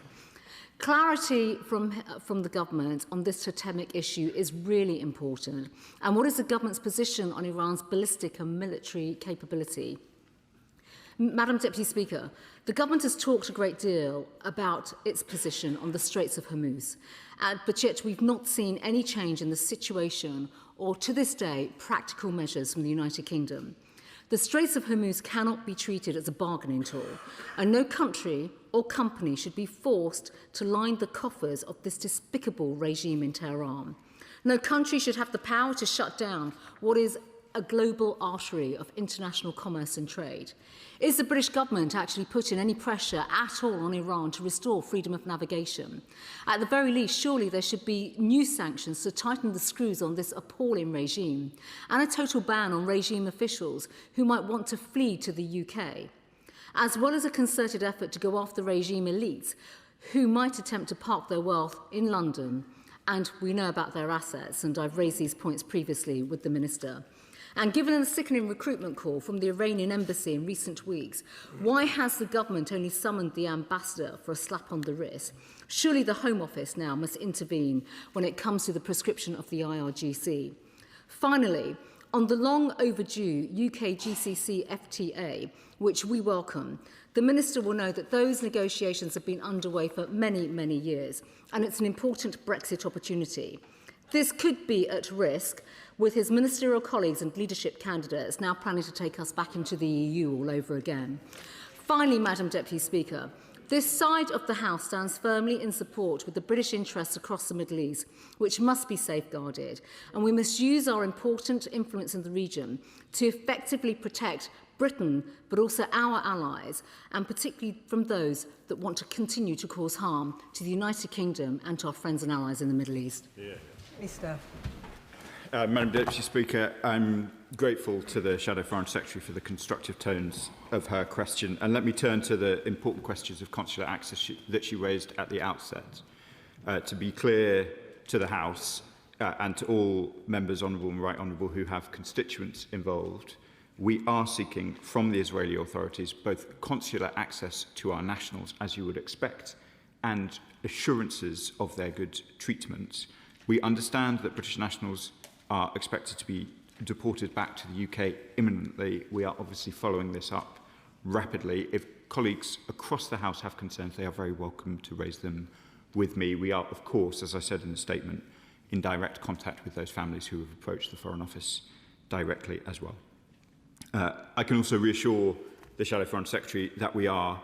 Clarity from the government on this totemic issue is really important. And what is the government's position on Iran's ballistic and military capability? Madam Deputy Speaker, the government has talked a great deal about its position on the Straits of Hormuz, but yet we've not seen any change in the situation or, to this day, practical measures from the United Kingdom. The Straits of Hormuz cannot be treated as a bargaining tool, and no country or company should be forced to line the coffers of this despicable regime in Tehran. No country should have the power to shut down what is a global artery of international commerce and trade. Is the British government actually putting any pressure at all on Iran to restore freedom of navigation? At the very least, surely there should be new sanctions to tighten the screws on this appalling regime, and a total ban on regime officials who might want to flee to the UK, as well as a concerted effort to go after regime elites who might attempt to park their wealth in London. And we know about their assets, and I've raised these points previously with the Minister. And given a sickening recruitment call from the Iranian embassy in recent weeks, why has the government only summoned the ambassador for a slap on the wrist? Surely the Home Office now must intervene when it comes to the prescription of the IRGC. Finally, on the long overdue UK GCC FTA, which we welcome, the Minister will know that those negotiations have been underway for many, many years, and it's an important Brexit opportunity. This could be at risk with his ministerial colleagues and leadership candidates now planning to take us back into the EU all over again. Finally, Madam Deputy Speaker, this side of the House stands firmly in support with the British interests across the Middle East, which must be safeguarded, and we must use our important influence in the region to effectively protect Britain, but also our allies, and particularly from those that want to continue to cause harm to the United Kingdom and to our friends and allies in the Middle East. Mr. Madam Deputy Speaker, I'm grateful to the Shadow Foreign Secretary for the constructive tones of her question. And let me turn to the important questions of consular access that she raised at the outset. To be clear to the House and to all members, honourable and right honourable, who have constituents involved, we are seeking from the Israeli authorities both consular access to our nationals, as you would expect, and assurances of their good treatment. We understand that British nationals are expected to be deported back to the UK imminently. We are obviously following this up rapidly. If colleagues across the House have concerns, they are very welcome to raise them with me. We are, of course, as I said in the statement, in direct contact with those families who have approached the Foreign Office directly as well. I can also reassure the Shadow Foreign Secretary that we are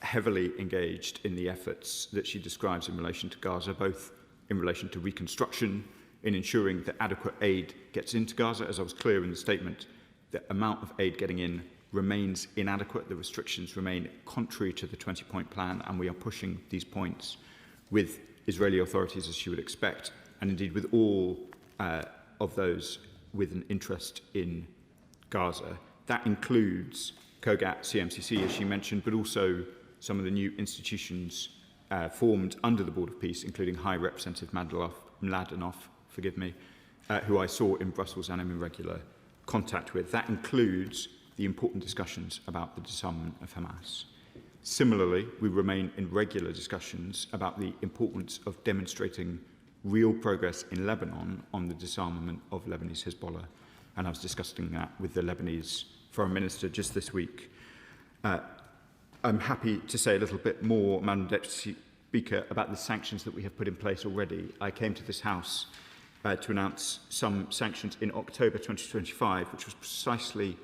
heavily engaged in the efforts that she describes in relation to Gaza, both in relation to reconstruction, in ensuring that adequate aid gets into Gaza. As I was clear in the statement, the amount of aid getting in remains inadequate. The restrictions remain contrary to the 20-point plan, and we are pushing these points with Israeli authorities, as you would expect, and indeed with all of those with an interest in Gaza. That includes COGAT, CMCC, as she mentioned, but also some of the new institutions formed under the Board of Peace, including High Representative Mladenov, who I saw in Brussels and am in regular contact with. That includes the important discussions about the disarmament of Hamas. Similarly, we remain in regular discussions about the importance of demonstrating real progress in Lebanon on the disarmament of Lebanese Hezbollah, and I was discussing that with the Lebanese Foreign Minister just this week. I'm happy to say a little bit more, Madam Deputy Speaker, about the sanctions that we have put in place already. I came to this House to announce some sanctions in October 2025, which was precisely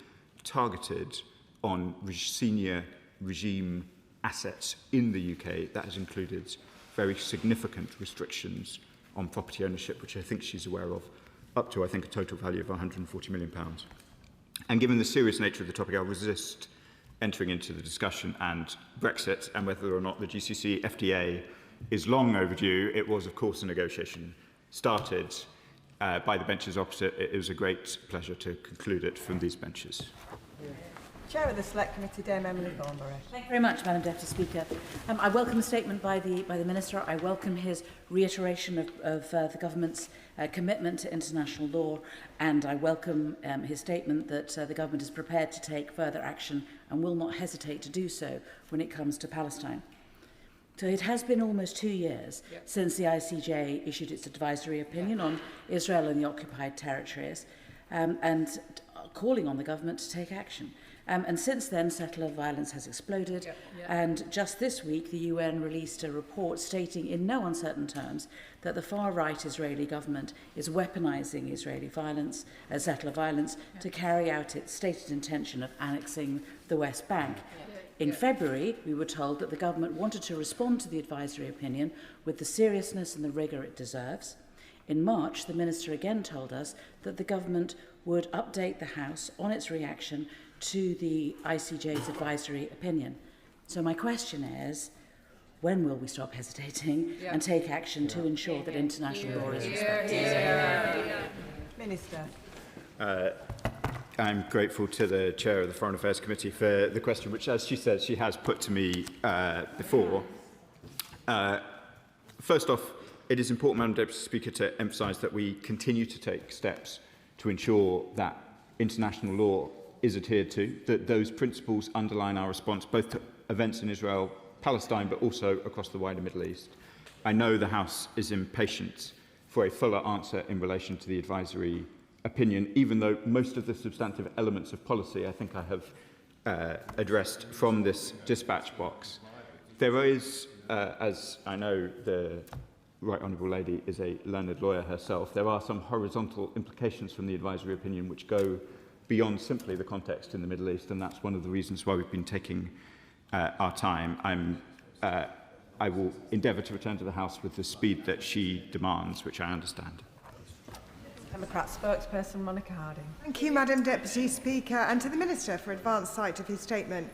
targeted on senior regime assets in the UK. That has included very significant restrictions on property ownership, which I think she's aware of, up to, I think, a total value of £140 million. And given the serious nature of the topic, I'll resist entering into the discussion and Brexit and whether or not the GCC FTA is long overdue. It was, of course, a negotiation started by the benches opposite. It was a great pleasure to conclude it from these benches. Chair of the Select Committee, Dame Emily Thornberry. Thank you very much, Madam Deputy Speaker. I welcome the statement by the Minister. I welcome his reiteration of the Government's commitment to international law, and I welcome his statement that the Government is prepared to take further action and will not hesitate to do so when it comes to Palestine. So it has been almost 2 years since the ICJ issued its advisory opinion on Israel and the occupied territories, and calling on the Government to take action. And since then, settler violence has exploded. And just this week, the UN released a report stating in no uncertain terms that the far-right Israeli government is weaponizing Israeli violence, settler violence, to carry out its stated intention of annexing the West Bank. In February, we were told that the government wanted to respond to the advisory opinion with the seriousness and the rigour it deserves. In March, the Minister again told us that the government would update the House on its reaction to the ICJ's advisory opinion. So my question is, when will we stop hesitating and take action to ensure that international law is respected? Minister. I'm grateful to the Chair of the Foreign Affairs Committee for the question, which, as she said, she has put to me before. First off, it is important, Madam Deputy Speaker, to emphasise that we continue to take steps to ensure that international law is adhered to, that those principles underline our response both to events in Israel, Palestine, but also across the wider Middle East. I know the House is impatient for a fuller answer in relation to the advisory opinion, even though most of the substantive elements of policy I think I have addressed from this dispatch box. There is, as I know the Right Honourable Lady is a learned lawyer herself, there are some horizontal implications from the advisory opinion which go beyond simply the context in the Middle East, and that's one of the reasons why we've been taking our time. I will endeavour to return to the House with the speed that she demands, which I understand. Democrat spokesperson Monica Harding. Thank you, Madam Deputy Speaker, and to the Minister for advance sight of his statement.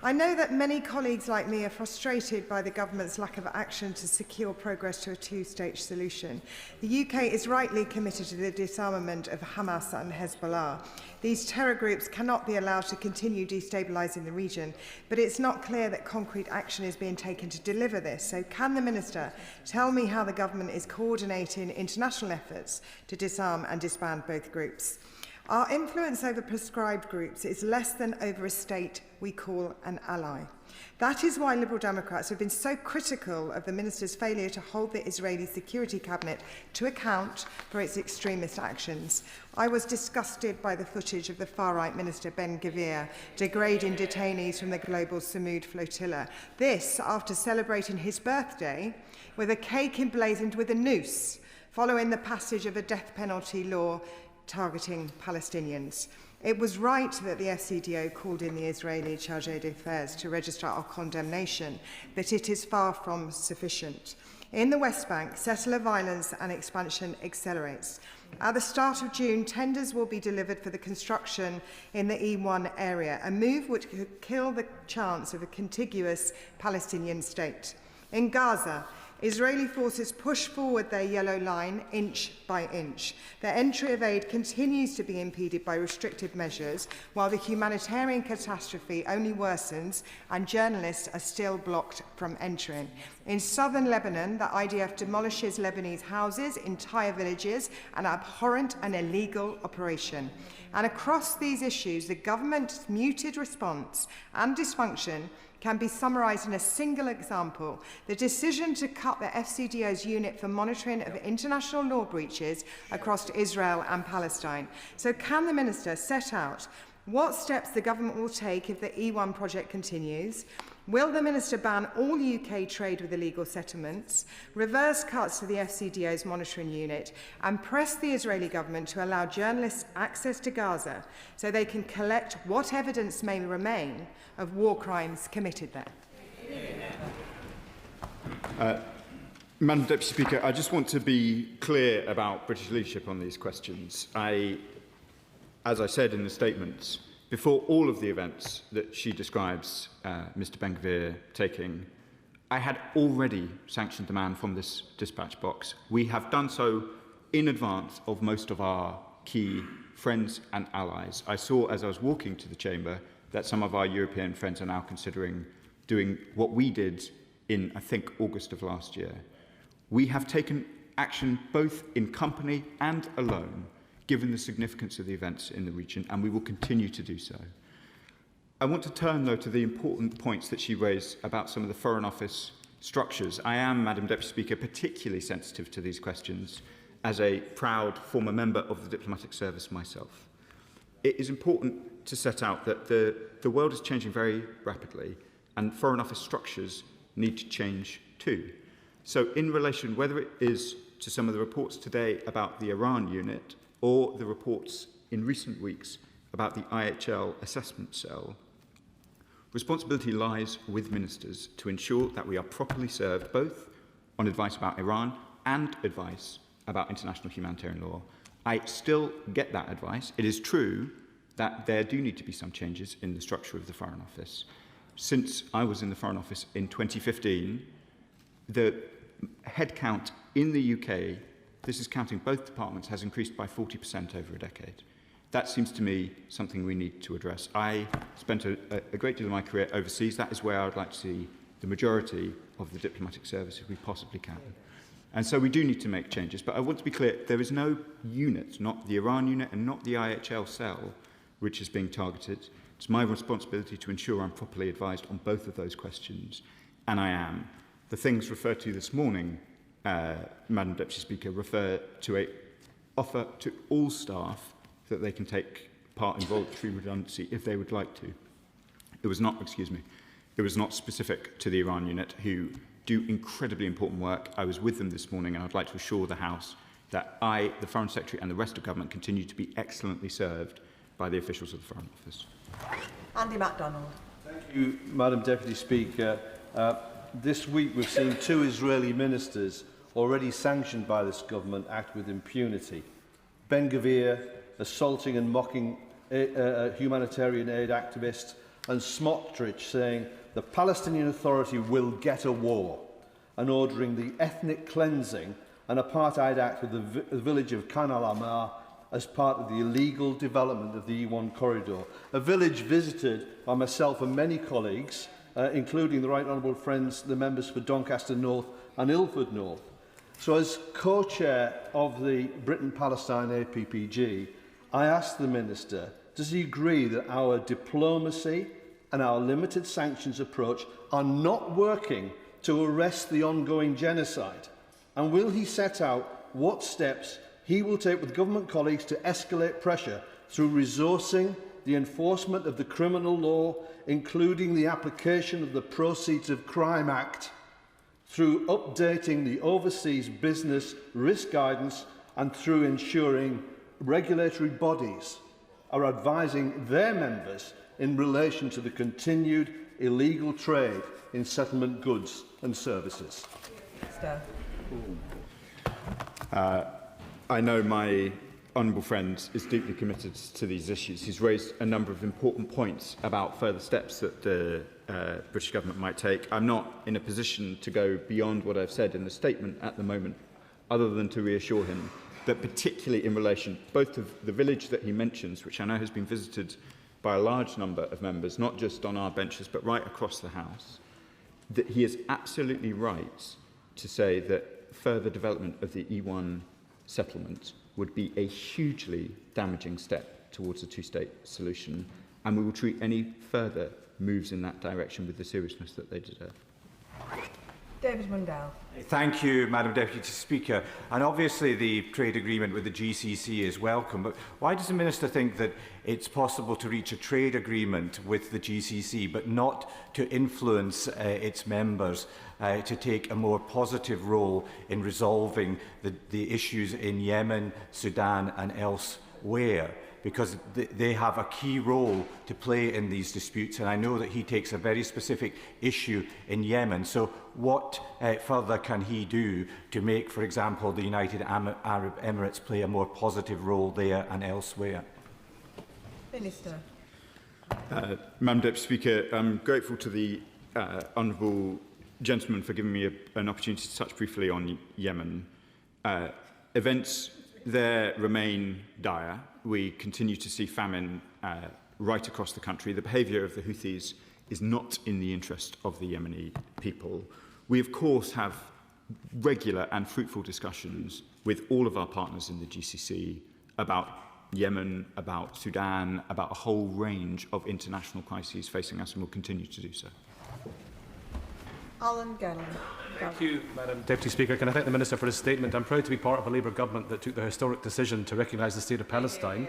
I know that many colleagues like me are frustrated by the government's lack of action to secure progress to a two-stage solution. The UK is rightly committed to the disarmament of Hamas and Hezbollah. These terror groups cannot be allowed to continue destabilising the region, but it's not clear that concrete action is being taken to deliver this. So can the Minister tell me how the government is coordinating international efforts to disarm and disband both groups? Our influence over prescribed groups is less than over a state we call an ally. That is why Liberal Democrats have been so critical of the Minister's failure to hold the Israeli Security Cabinet to account for its extremist actions. I was disgusted by the footage of the far-right Minister Ben-Gvir degrading detainees from the global Samud flotilla. This after celebrating his birthday with a cake emblazoned with a noose, following the passage of a death penalty law targeting Palestinians. It was right that the FCDO called in the Israeli Chargé d'Affaires to register our condemnation, but it is far from sufficient. In the West Bank, settler violence and expansion accelerates. At the start of June, tenders will be delivered for the construction in the E1 area, a move which could kill the chance of a contiguous Palestinian state. In Gaza, Israeli forces push forward their yellow line inch by inch. Their entry of aid continues to be impeded by restrictive measures, while the humanitarian catastrophe only worsens and journalists are still blocked from entering. In southern Lebanon, the IDF demolishes Lebanese houses, entire villages, an abhorrent and illegal operation. And across these issues, the government's muted response and dysfunction can be summarised in a single example: the decision to cut the FCDO's unit for monitoring of international law breaches across Israel and Palestine. So can the Minister set out what steps the government will take if the E1 project continues? Will the Minister ban all UK trade with illegal settlements, reverse cuts to the FCDO's monitoring unit, and press the Israeli government to allow journalists access to Gaza so they can collect what evidence may remain of war crimes committed there? Madam Deputy Speaker, I just want to be clear about British leadership on these questions. As I said in the statements, before all of the events that she describes Mr Ben-Gvir taking, I had already sanctioned the man from this dispatch box. We have done so in advance of most of our key friends and allies. I saw, as I was walking to the chamber, that some of our European friends are now considering doing what we did in, I think, August of last year. We have taken action both in company and alone, given the significance of the events in the region, and we will continue to do so. I want to turn, though, to the important points that she raised about some of the Foreign Office structures. I am, Madam Deputy Speaker, particularly sensitive to these questions as a proud former member of the diplomatic service myself. It is important to set out that the world is changing very rapidly, and Foreign Office structures need to change too. So in relation, whether it is to some of the reports today about the Iran unit or the reports in recent weeks about the IHL assessment cell, responsibility lies with ministers to ensure that we are properly served both on advice about Iran and advice about international humanitarian law. I still get that advice. It is true that there do need to be some changes in the structure of the Foreign Office. Since I was in the Foreign Office in 2015, the headcount in the UK, this is counting both departments, has increased by 40% over a decade. That seems to me something we need to address. I spent a great deal of my career overseas. That is where I would like to see the majority of the diplomatic service if we possibly can. And so we do need to make changes. But I want to be clear, there is no unit, not the Iran unit and not the IHL cell, which is being targeted. It's my responsibility to ensure I'm properly advised on both of those questions, and I am. The things referred to this morning, Madam Deputy Speaker, refer to an offer to all staff that they can take part in voluntary redundancy if they would like to. It was not specific to the Iran unit, who do incredibly important work. I was with them this morning, and I'd like to assure the House that I, the Foreign Secretary, and the rest of government continue to be excellently served by the officials of the Foreign Office. Andy MacDonald. Thank you, Madam Deputy Speaker. This week we've seen 2 Israeli ministers already sanctioned by this government act with impunity. Ben-Gvir assaulting and mocking humanitarian aid activists, and Smotrich saying the Palestinian Authority will get a war, and ordering the ethnic cleansing and apartheid act of the village of Khan al-Ahmar as part of the illegal development of the E1 corridor, a village visited by myself and many colleagues, including the Right Honourable friends, the members for Doncaster North and Ilford North. So as co-chair of the Britain-Palestine APPG, I asked the Minister, does he agree that our diplomacy and our limited sanctions approach are not working to arrest the ongoing genocide? And will he set out what steps he will take with government colleagues to escalate pressure through resourcing the enforcement of the criminal law, including the application of the Proceeds of Crime Act, through updating the overseas business risk guidance, and through ensuring regulatory bodies are advising their members in relation to the continued illegal trade in settlement goods and services? I know my honourable friend is deeply committed to these issues. He's raised a number of important points about further steps that the British government might take. I'm not in a position to go beyond what I've said in the statement at the moment, other than to reassure him that particularly in relation both to the village that he mentions, which I know has been visited by a large number of members, not just on our benches, but right across the House, that he is absolutely right to say that further development of the E1 settlement would be a hugely damaging step towards a two-state solution, and we will treat any further moves in that direction with the seriousness that they deserve. David Mundell. Thank you, Madam Deputy Speaker. And obviously the trade agreement with the GCC is welcome, but why does the Minister think that it's possible to reach a trade agreement with the GCC but not to influence its members to take a more positive role in resolving the issues in Yemen, Sudan and elsewhere? Because they have a key role to play in these disputes, and I know that he takes a very specific issue in Yemen. So what further can he do to make, for example, the United Arab Emirates play a more positive role there and elsewhere? Minister. Madam Deputy Speaker, I'm grateful to the honourable gentleman for giving me an opportunity to touch briefly on Yemen. Events there remain dire. We continue to see famine right across the country. The behaviour of the Houthis is not in the interest of the Yemeni people. We, of course, have regular and fruitful discussions with all of our partners in the GCC about Yemen, about Sudan, about a whole range of international crises facing us, and will continue to do so. Alan Gellan. Thank you, Madam Deputy Speaker. Can I thank the Minister for his statement? I'm proud to be part of a Labour government that took the historic decision to recognise the state of Palestine.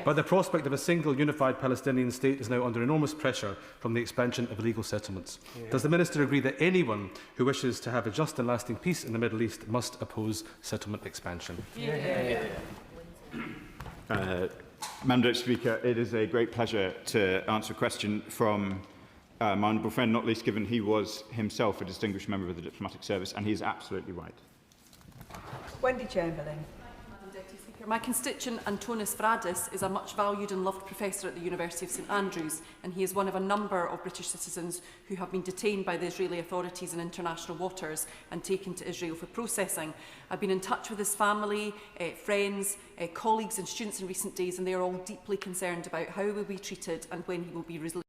But the prospect of a single unified Palestinian state is now under enormous pressure from the expansion of illegal settlements. Does the Minister agree that anyone who wishes to have a just and lasting peace in the Middle East must oppose settlement expansion? Madam Deputy Speaker, it is a great pleasure to answer a question from my honourable friend, not least given he was himself a distinguished member of the diplomatic service, and he is absolutely right. Wendy Chamberlain. Madam Deputy Speaker, my constituent Antonis Varadis is a much valued and loved professor at the University of St Andrews, and he is one of a number of British citizens who have been detained by the Israeli authorities in international waters and taken to Israel for processing. I've been in touch with his family, friends, colleagues and students in recent days, and they are all deeply concerned about how he will be treated and when he will be released.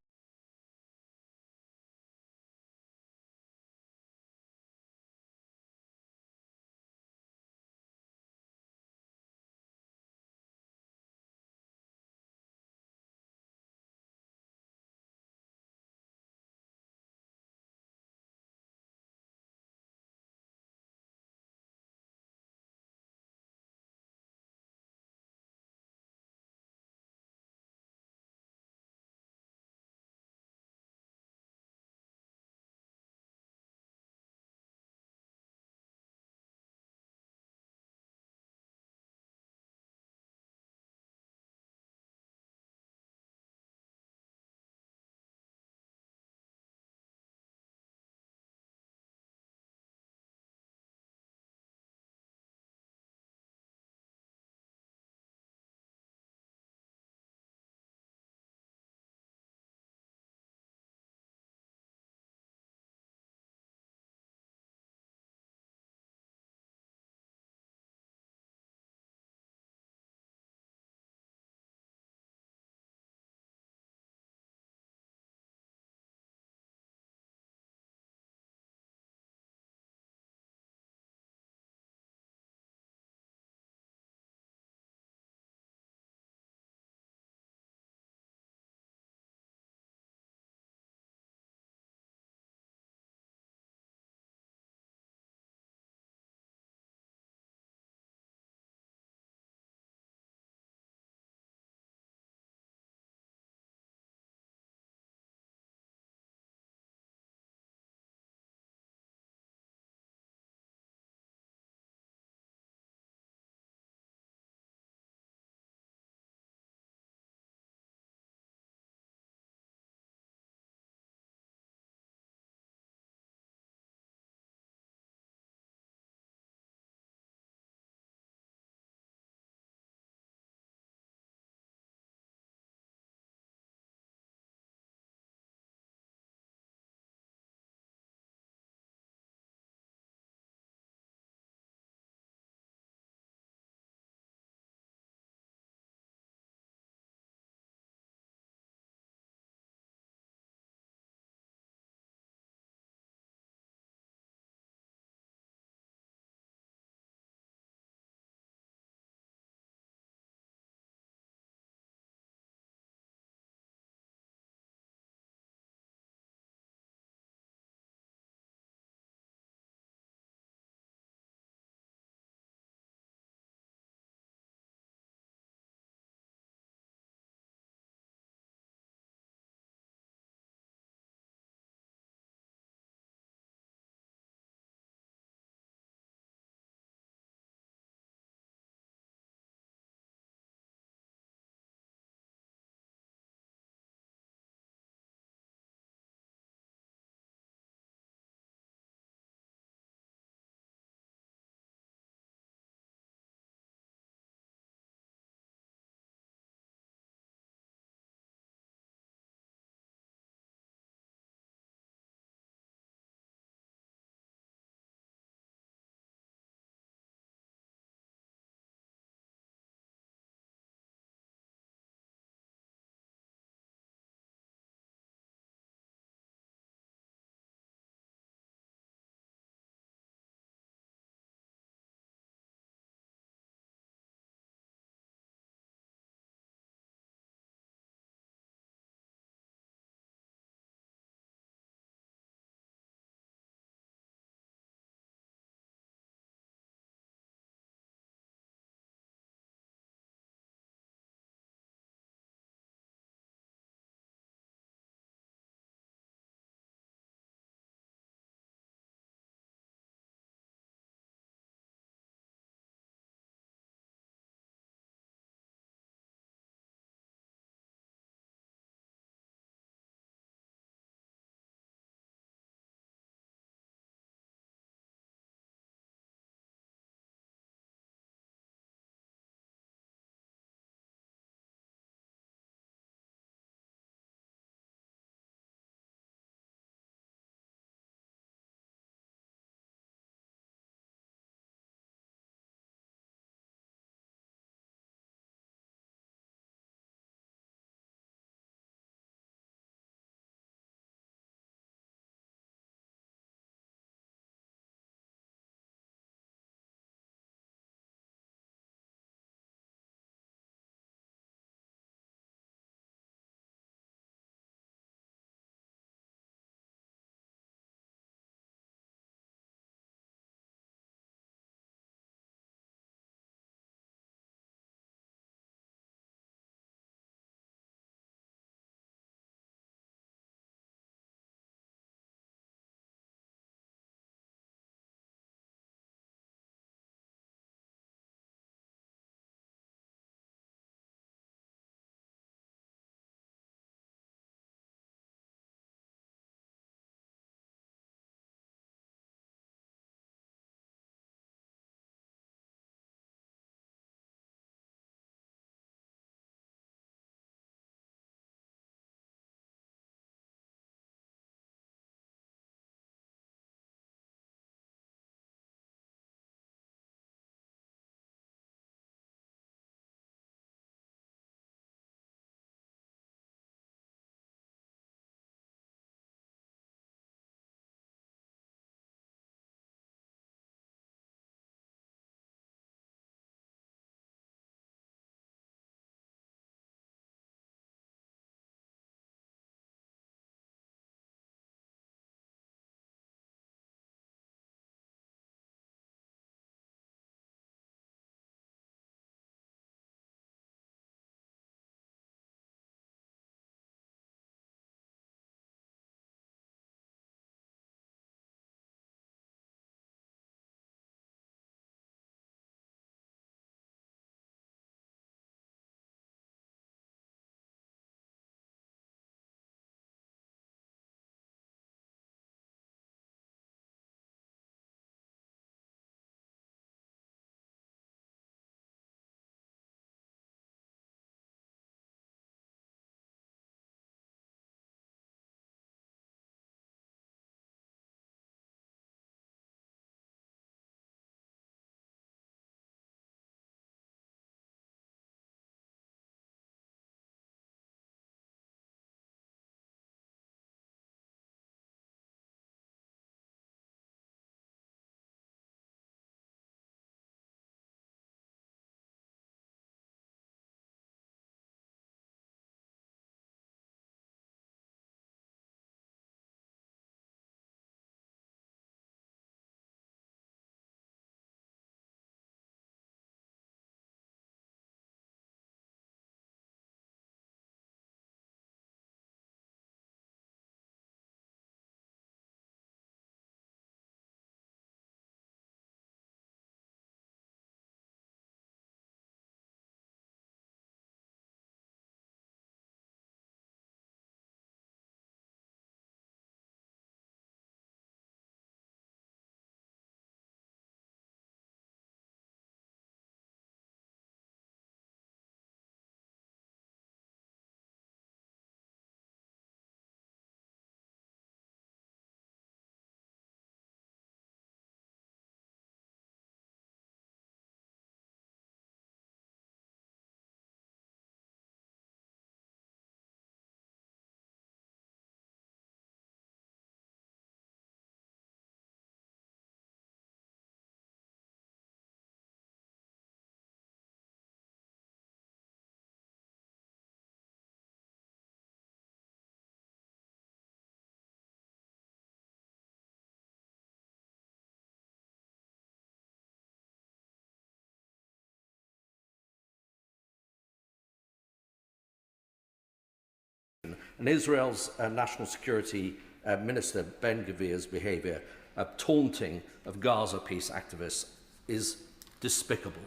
And Israel's National Security Minister Ben-Gvir's behaviour of taunting of Gaza peace activists is despicable.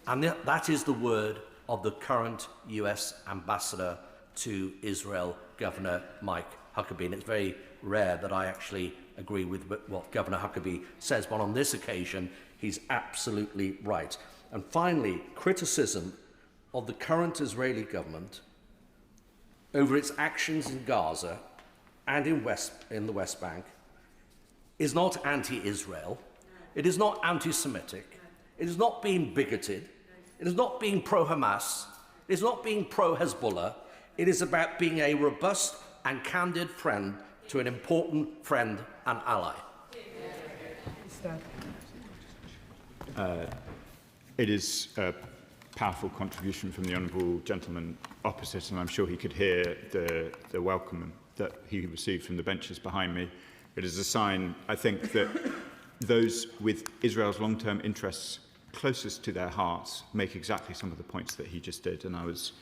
And that is the word of the current US ambassador to Israel, Governor Mike Huckabee. And it's very rare that I actually agree with what Governor Huckabee says, but on this occasion, he's absolutely right. And finally, criticism of the current Israeli government over its actions in Gaza and in the West Bank is not anti-Israel, it is not anti-Semitic, it is not being bigoted, it is not being pro-Hamas, it is not being pro-Hezbollah, it is about being a robust and candid friend to an important friend and ally. It is a powerful contribution from the honourable gentleman opposite, and I'm sure he could hear the welcome that he received from the benches behind me. It is a sign, I think, that those with Israel's long-term interests closest to their hearts make exactly some of the points that he just did, and I was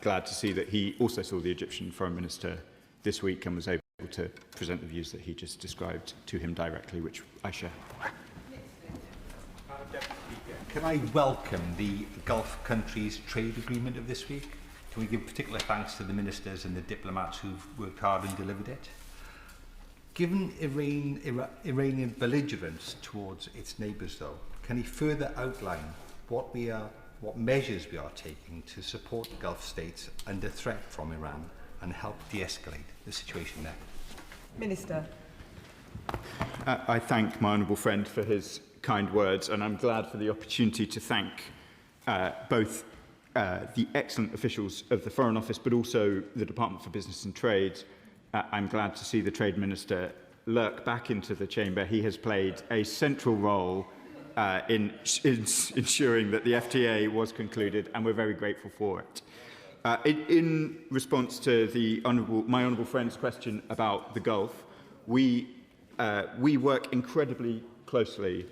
glad to see that he also saw the Egyptian Foreign Minister this week and was able to present the views that he just described to him directly, which I share. Can I welcome the Gulf countries trade agreement of this week? Can we give particular thanks to the ministers and the diplomats who've worked hard and delivered it? Given Iranian belligerence towards its neighbours, though, can he further outline what measures we are taking to support the Gulf states under threat from Iran and help de-escalate the situation there? Minister. I thank my honourable friend for his kind words, and I'm glad for the opportunity to thank both the excellent officials of the Foreign Office, but also the Department for Business and Trade. I'm glad to see the Trade Minister lurk back into the chamber. He has played a central role in ensuring that the FTA was concluded, and we're very grateful for it. In response to my honourable friend's question about the Gulf, we work incredibly closely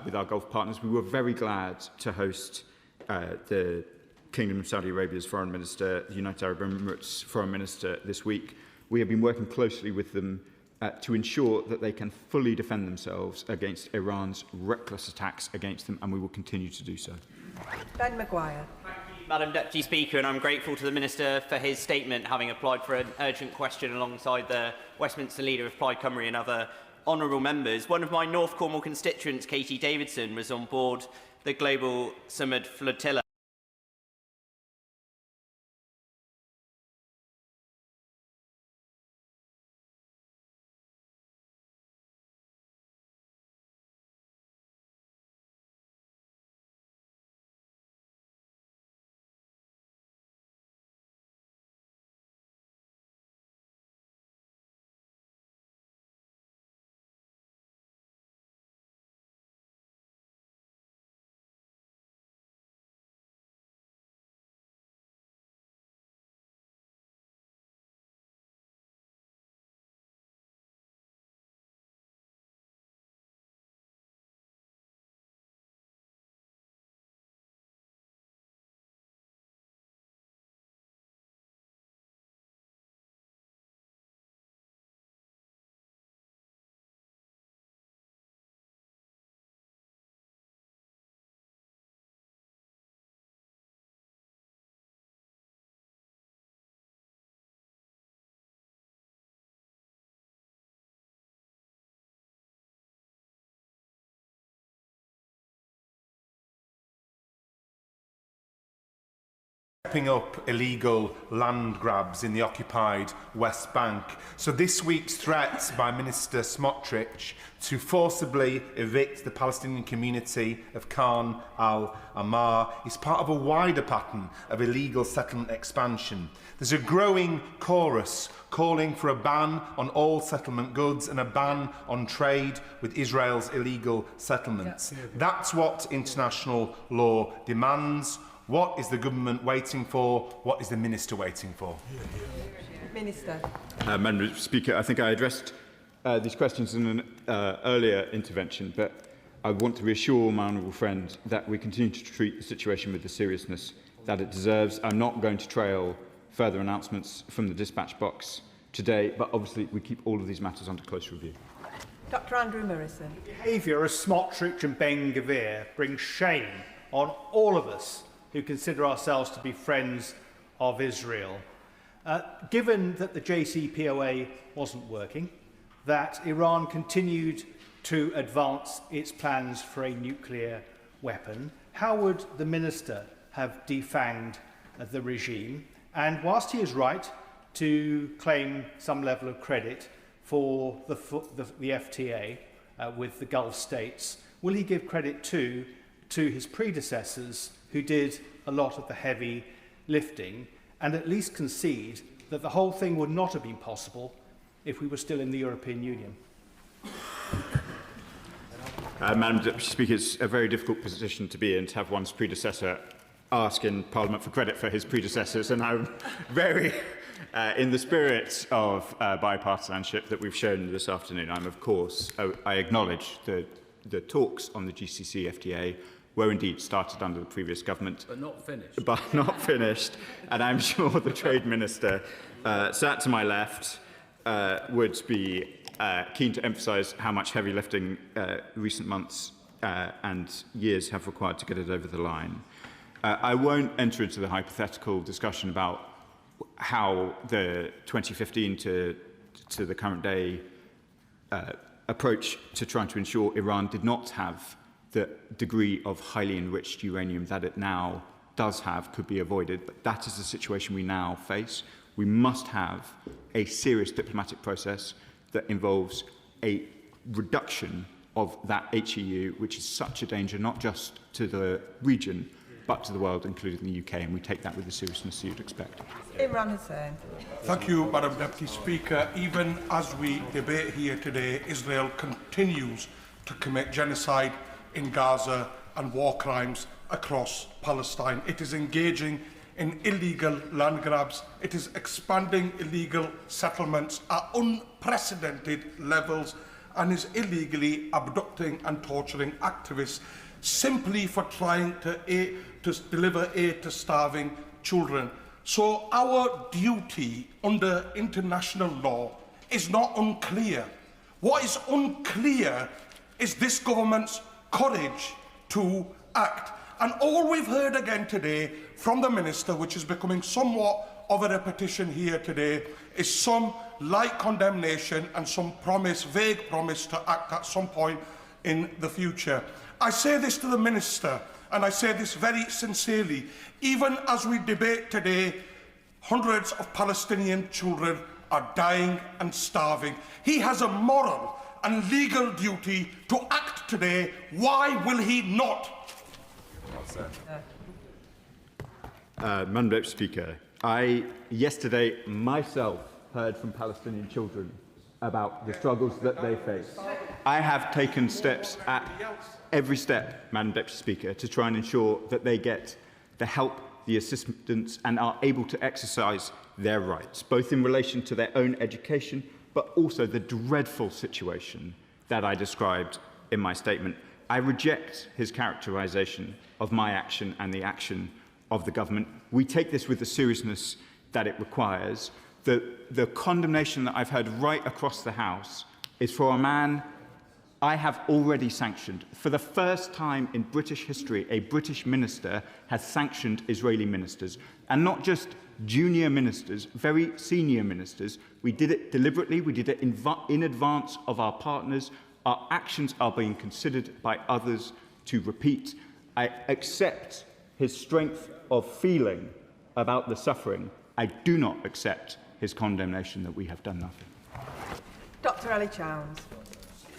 with our Gulf partners. We were very glad to host the Kingdom of Saudi Arabia's Foreign Minister, the United Arab Emirates Foreign Minister this week. We have been working closely with them to ensure that they can fully defend themselves against Iran's reckless attacks against them, and we will continue to do so. Ben Maguire. Madam Deputy Speaker, and I'm grateful to the Minister for his statement, having applied for an urgent question alongside the Westminster Leader of Plaid Cymru and other honourable members. One of my North Cornwall constituents, Katie Davidson, was on board the Global Summit Flotilla. Stepping up illegal land grabs in the occupied West Bank. So this week's threats by Minister Smotrich to forcibly evict the Palestinian community of Khan al-Ahmar is part of a wider pattern of illegal settlement expansion. There's a growing chorus calling for a ban on all settlement goods and a ban on trade with Israel's illegal settlements. That's what international law demands. What is the government waiting for? What is the minister waiting for? Minister. Madam Speaker, I think I addressed these questions in an earlier intervention, but I want to reassure my honourable friend that we continue to treat the situation with the seriousness that it deserves. I'm not going to trail further announcements from the dispatch box today, but obviously we keep all of these matters under close review. Dr Andrew Morrison. The behaviour of Smotrich and Ben-Gvir brings shame on all of us who consider ourselves to be friends of Israel. Given that the JCPOA wasn't working, that Iran continued to advance its plans for a nuclear weapon, how would the Minister have defanged the regime? And whilst he is right to claim some level of credit for the FTA with the Gulf states, will he give credit to his predecessors who did a lot of the heavy lifting, and at least concede that the whole thing would not have been possible if we were still in the European Union? Madam Deputy Speaker, it's a very difficult position to be in, to have one's predecessor ask in Parliament for credit for his predecessors, and I'm very, in the spirit of bipartisanship that we've shown this afternoon, I acknowledge the talks on the GCC FTA were indeed started under the previous government. But not finished. But not finished. And I'm sure the Trade Minister, sat to my left, would be keen to emphasise how much heavy lifting recent months and years have required to get it over the line. I won't enter into the hypothetical discussion about how the 2015 to the current day approach to trying to ensure Iran did not have the degree of highly enriched uranium that it now does have could be avoided, but that is the situation we now face. We must have a serious diplomatic process that involves a reduction of that HEU, which is such a danger not just to the region, but to the world, including the UK, and we take that with the seriousness you'd expect. Imran Hussain. Thank you, Madam Deputy Speaker. Even as we debate here today, Israel continues to commit genocide in Gaza and war crimes across Palestine. It is engaging in illegal land grabs. It is expanding illegal settlements at unprecedented levels and is illegally abducting and torturing activists simply for trying to deliver aid to starving children. So our duty under international law is not unclear. What is unclear is this government's courage to act. And all we've heard again today from the Minister, which is becoming somewhat of a repetition here today, is some light condemnation and some promise, vague promise to act at some point in the future. I say this to the Minister, and I say this very sincerely. Even as we debate today, hundreds of Palestinian children are dying and starving. He has a moral and legal duty to act today. Why will he not? Madam Deputy Speaker, I yesterday myself heard from Palestinian children about the struggles that they face. I have taken steps at every step, Madam Deputy Speaker, to try and ensure that they get the help, the assistance, and are able to exercise their rights, both in relation to their own education, but also the dreadful situation that I described in my statement. I reject his characterisation of my action and the action of the government. We take this with the seriousness that it requires. The condemnation that I've heard right across the House is for a man I have already sanctioned. For the first time in British history, a British minister has sanctioned Israeli ministers, and not just junior ministers, very senior ministers. We did it deliberately. We did it in advance of our partners. Our actions are being considered by others to repeat. I accept his strength of feeling about the suffering. I do not accept his condemnation that we have done nothing. Dr Ellie Chowns.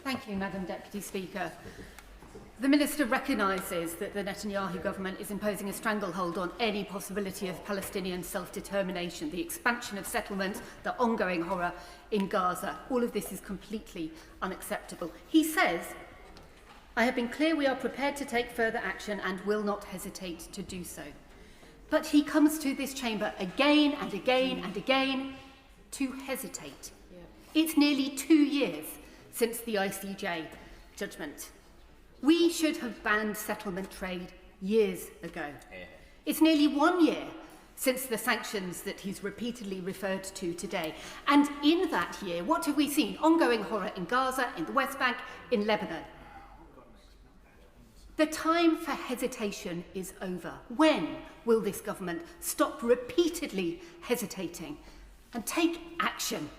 Thank you, Madam Deputy Speaker. The Minister recognises that the Netanyahu government is imposing a stranglehold on any possibility of Palestinian self-determination, the expansion of settlements, the ongoing horror in Gaza. All of this is completely unacceptable. He says, "I have been clear we are prepared to take further action and will not hesitate to do so." But he comes to this chamber again and again and again to hesitate. It's nearly 2 years since the ICJ judgment. We should have banned settlement trade years ago. It's nearly 1 year since the sanctions that he's repeatedly referred to today. And in that year, what have we seen? Ongoing horror in Gaza, in the West Bank, in Lebanon. The time for hesitation is over. When will this government stop repeatedly hesitating and take action?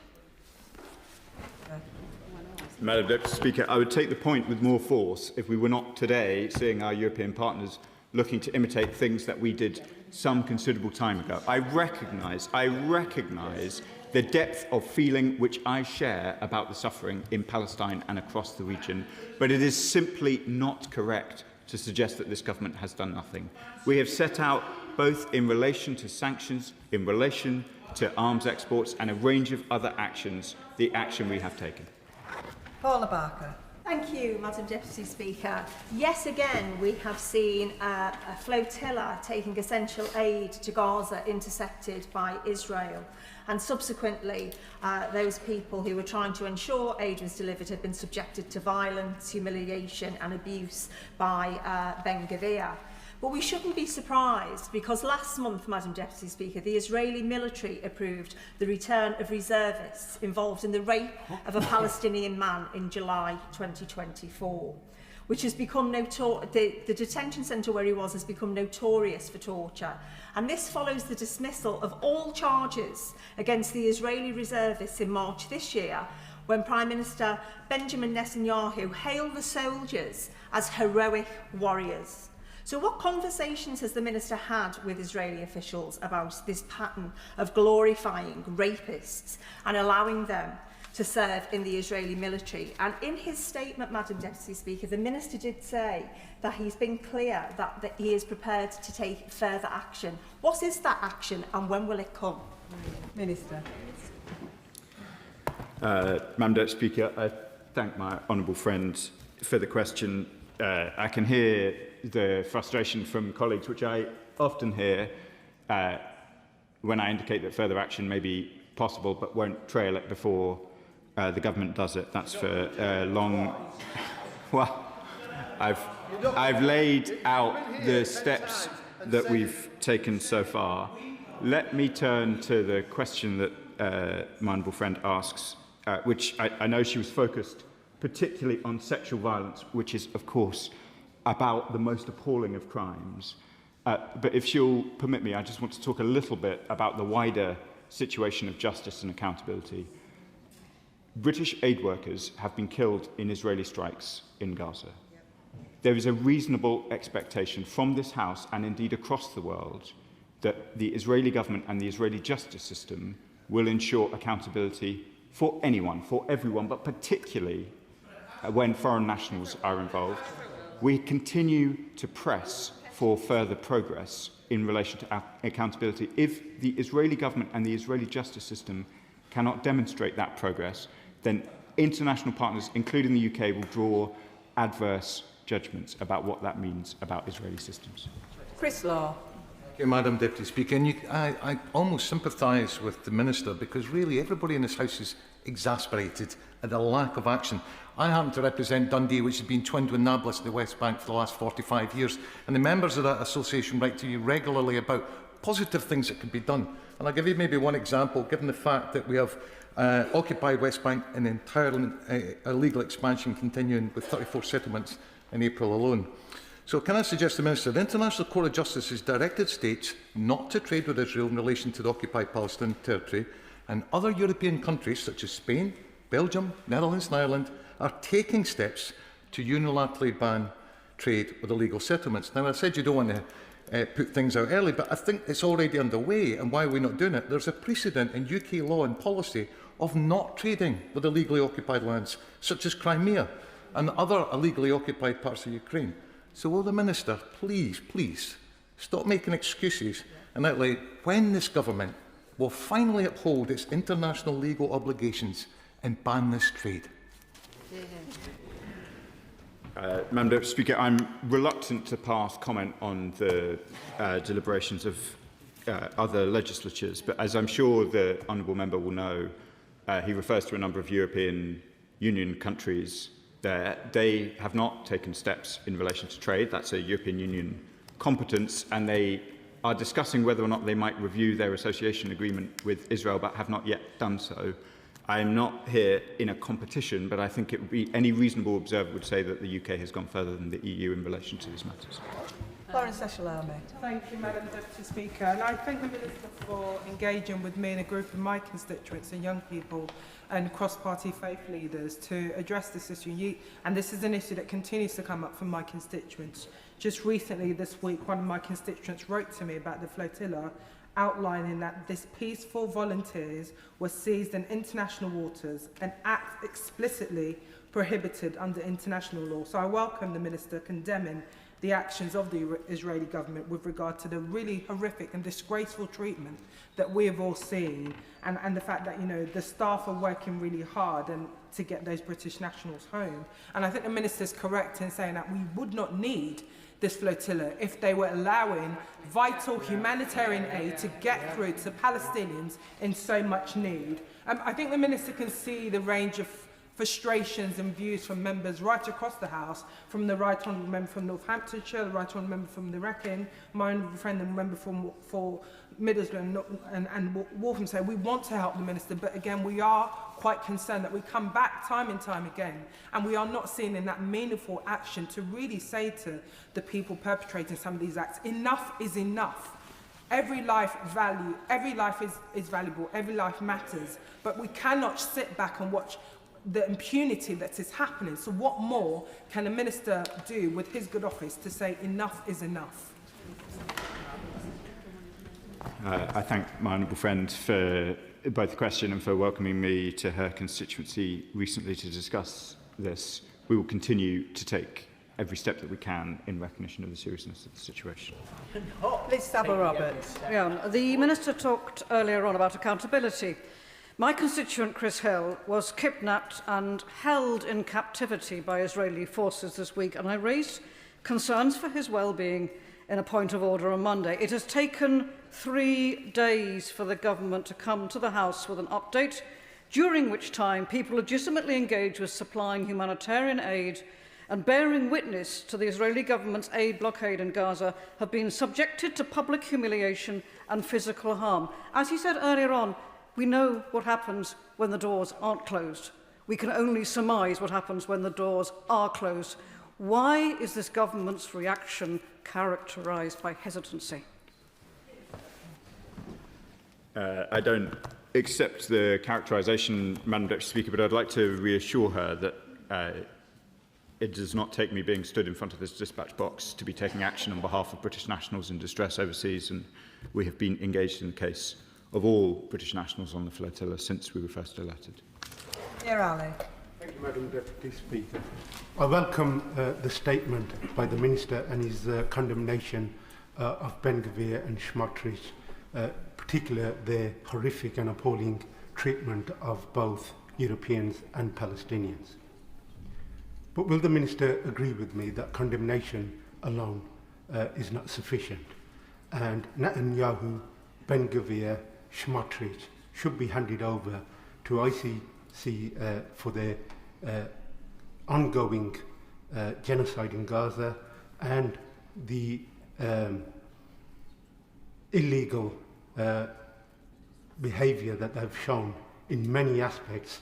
Madam Deputy Speaker, I would take the point with more force if we were not today seeing our European partners looking to imitate things that we did some considerable time ago. I recognise the depth of feeling which I share about the suffering in Palestine and across the region, but it is simply not correct to suggest that this government has done nothing. We have set out, both in relation to sanctions, in relation to arms exports and a range of other actions, the action we have taken. Paula Barker. Thank you, Madam Deputy Speaker. Yet again, we have seen a flotilla taking essential aid to Gaza intercepted by Israel. And subsequently, those people who were trying to ensure aid was delivered have been subjected to violence, humiliation and abuse by Ben-Gvir. But we shouldn't be surprised, because last month, Madam Deputy Speaker, the Israeli military approved the return of reservists involved in the rape of a Palestinian man in July 2024, which has become the detention centre where he was has become notorious for torture. And this follows the dismissal of all charges against the Israeli reservists in March this year, when Prime Minister Benjamin Netanyahu hailed the soldiers as heroic warriors. So what conversations has the Minister had with Israeli officials about this pattern of glorifying rapists and allowing them to serve in the Israeli military? And in his statement, Madam Deputy Speaker, the Minister did say that he's been clear that he is prepared to take further action. What is that action and when will it come? Minister. Madam Deputy Speaker, I thank my honourable friend for the question. I can hear the frustration from colleagues, which I often hear when I indicate that further action may be possible but won't trail it before the government does it. That's for long... Well, I've laid out the steps that we've taken so far. Let me turn to the question that my honourable friend asks, which I know she was focused particularly on sexual violence, which is, of course, about the most appalling of crimes. But if she'll permit me, I just want to talk a little bit about the wider situation of justice and accountability. British aid workers have been killed in Israeli strikes in Gaza. There is a reasonable expectation from this House, and indeed across the world, that the Israeli government and the Israeli justice system will ensure accountability for anyone, for everyone, but particularly when foreign nationals are involved. We continue to press for further progress in relation to accountability. If the Israeli government and the Israeli justice system cannot demonstrate that progress, then international partners, including the UK, will draw adverse judgments about what that means about Israeli systems. Chris Law. Thank you, Madam Deputy Speaker. And I almost sympathise with the Minister, because really everybody in this House is exasperated at the lack of action. I happen to represent Dundee, which has been twinned with Nablus in the West Bank for the last 45 years, and the members of that association write to you regularly about positive things that can be done. And I'll give you maybe one example, given the fact that we have occupied West Bank and entirely illegal expansion continuing with 34 settlements in April alone. So can I suggest to the Minister, the International Court of Justice has directed states not to trade with Israel in relation to the occupied Palestinian territory, and other European countries such as Spain, Belgium, Netherlands and Ireland are taking steps to unilaterally ban trade with illegal settlements. Now, I said you don't want to put things out early, but I think it's already underway, and why are we not doing it? There's a precedent in UK law and policy of not trading with illegally occupied lands, such as Crimea and other illegally occupied parts of Ukraine. So will the Minister please stop making excuses and outlay when this government will finally uphold its international legal obligations and ban this trade? Madam Deputy Speaker, I'm reluctant to pass comment on the deliberations of other legislatures, but as I'm sure the honourable member will know, he refers to a number of European Union countries. They have not taken steps in relation to trade. That's a European Union competence, and they are discussing whether or not they might review their association agreement with Israel, but have not yet done so. I am not here in a competition, but I think it would be any reasonable observer would say that the UK has gone further than the EU in relation to these matters. Thank you, Madam Deputy Speaker. And I thank the Minister for engaging with me and a group of my constituents and young people and cross-party faith leaders to address this issue. And this is an issue that continues to come up from my constituents. Just recently this week, one of my constituents wrote to me about the flotilla, outlining that this peaceful volunteers were seized in international waters, an act explicitly prohibited under international law. So I welcome the Minister condemning the actions of the Israeli government with regard to the really horrific and disgraceful treatment that we have all seen, and the fact that, you know, the staff are working really hard and to get those British nationals home. And I think the Minister is correct in saying that we would not need this flotilla if they were allowing vital humanitarian aid to get through to Palestinians in so much need. I think the Minister can see the range of frustrations and views from members right across the House, from the Right Honourable Member from Northamptonshire, the Right Honourable Member from the Wrekin, my own friend and member for Middlesbrough and Walthamstow. We want to help the Minister, but again, we are quite concerned that we come back time and time again, and we are not seeing in that meaningful action to really say to the people perpetrating some of these acts, enough is enough. Every life is valuable, every life matters, but we cannot sit back and watch the impunity that is happening. So what more can a minister do with his good office to say enough is enough? I thank my honourable friend for both the question and for welcoming me to her constituency recently to discuss this. We will continue to take every step that we can in recognition of the seriousness of the situation. Liz Roberts. Yeah, the Minister talked earlier on about accountability. My constituent Chris Hill was kidnapped and held in captivity by Israeli forces this week, and I raised concerns for his well-being in a point of order on Monday. It has taken 3 days for the government to come to the House with an update, during which time people legitimately engaged with supplying humanitarian aid and bearing witness to the Israeli government's aid blockade in Gaza have been subjected to public humiliation and physical harm. As he said earlier on, we know what happens when the doors aren't closed. We can only surmise what happens when the doors are closed. Why is this government's reaction characterised by hesitancy? I don't accept the characterisation, Madam Deputy Speaker, but I'd like to reassure her that it does not take me being stood in front of this dispatch box to be taking action on behalf of British nationals in distress overseas, and we have been engaged in the case of all British nationals on the flotilla since we were first alerted. Thank you, Madam Deputy Speaker. I welcome the statement by the Minister and his condemnation of Ben-Gvir and Smotrich, particularly their horrific and appalling treatment of both Europeans and Palestinians. But will the Minister agree with me that condemnation alone is not sufficient, and Netanyahu, Ben-Gvir, Smotrich should be handed over to ICC for their ongoing genocide in Gaza and the illegal behaviour that they've shown in many aspects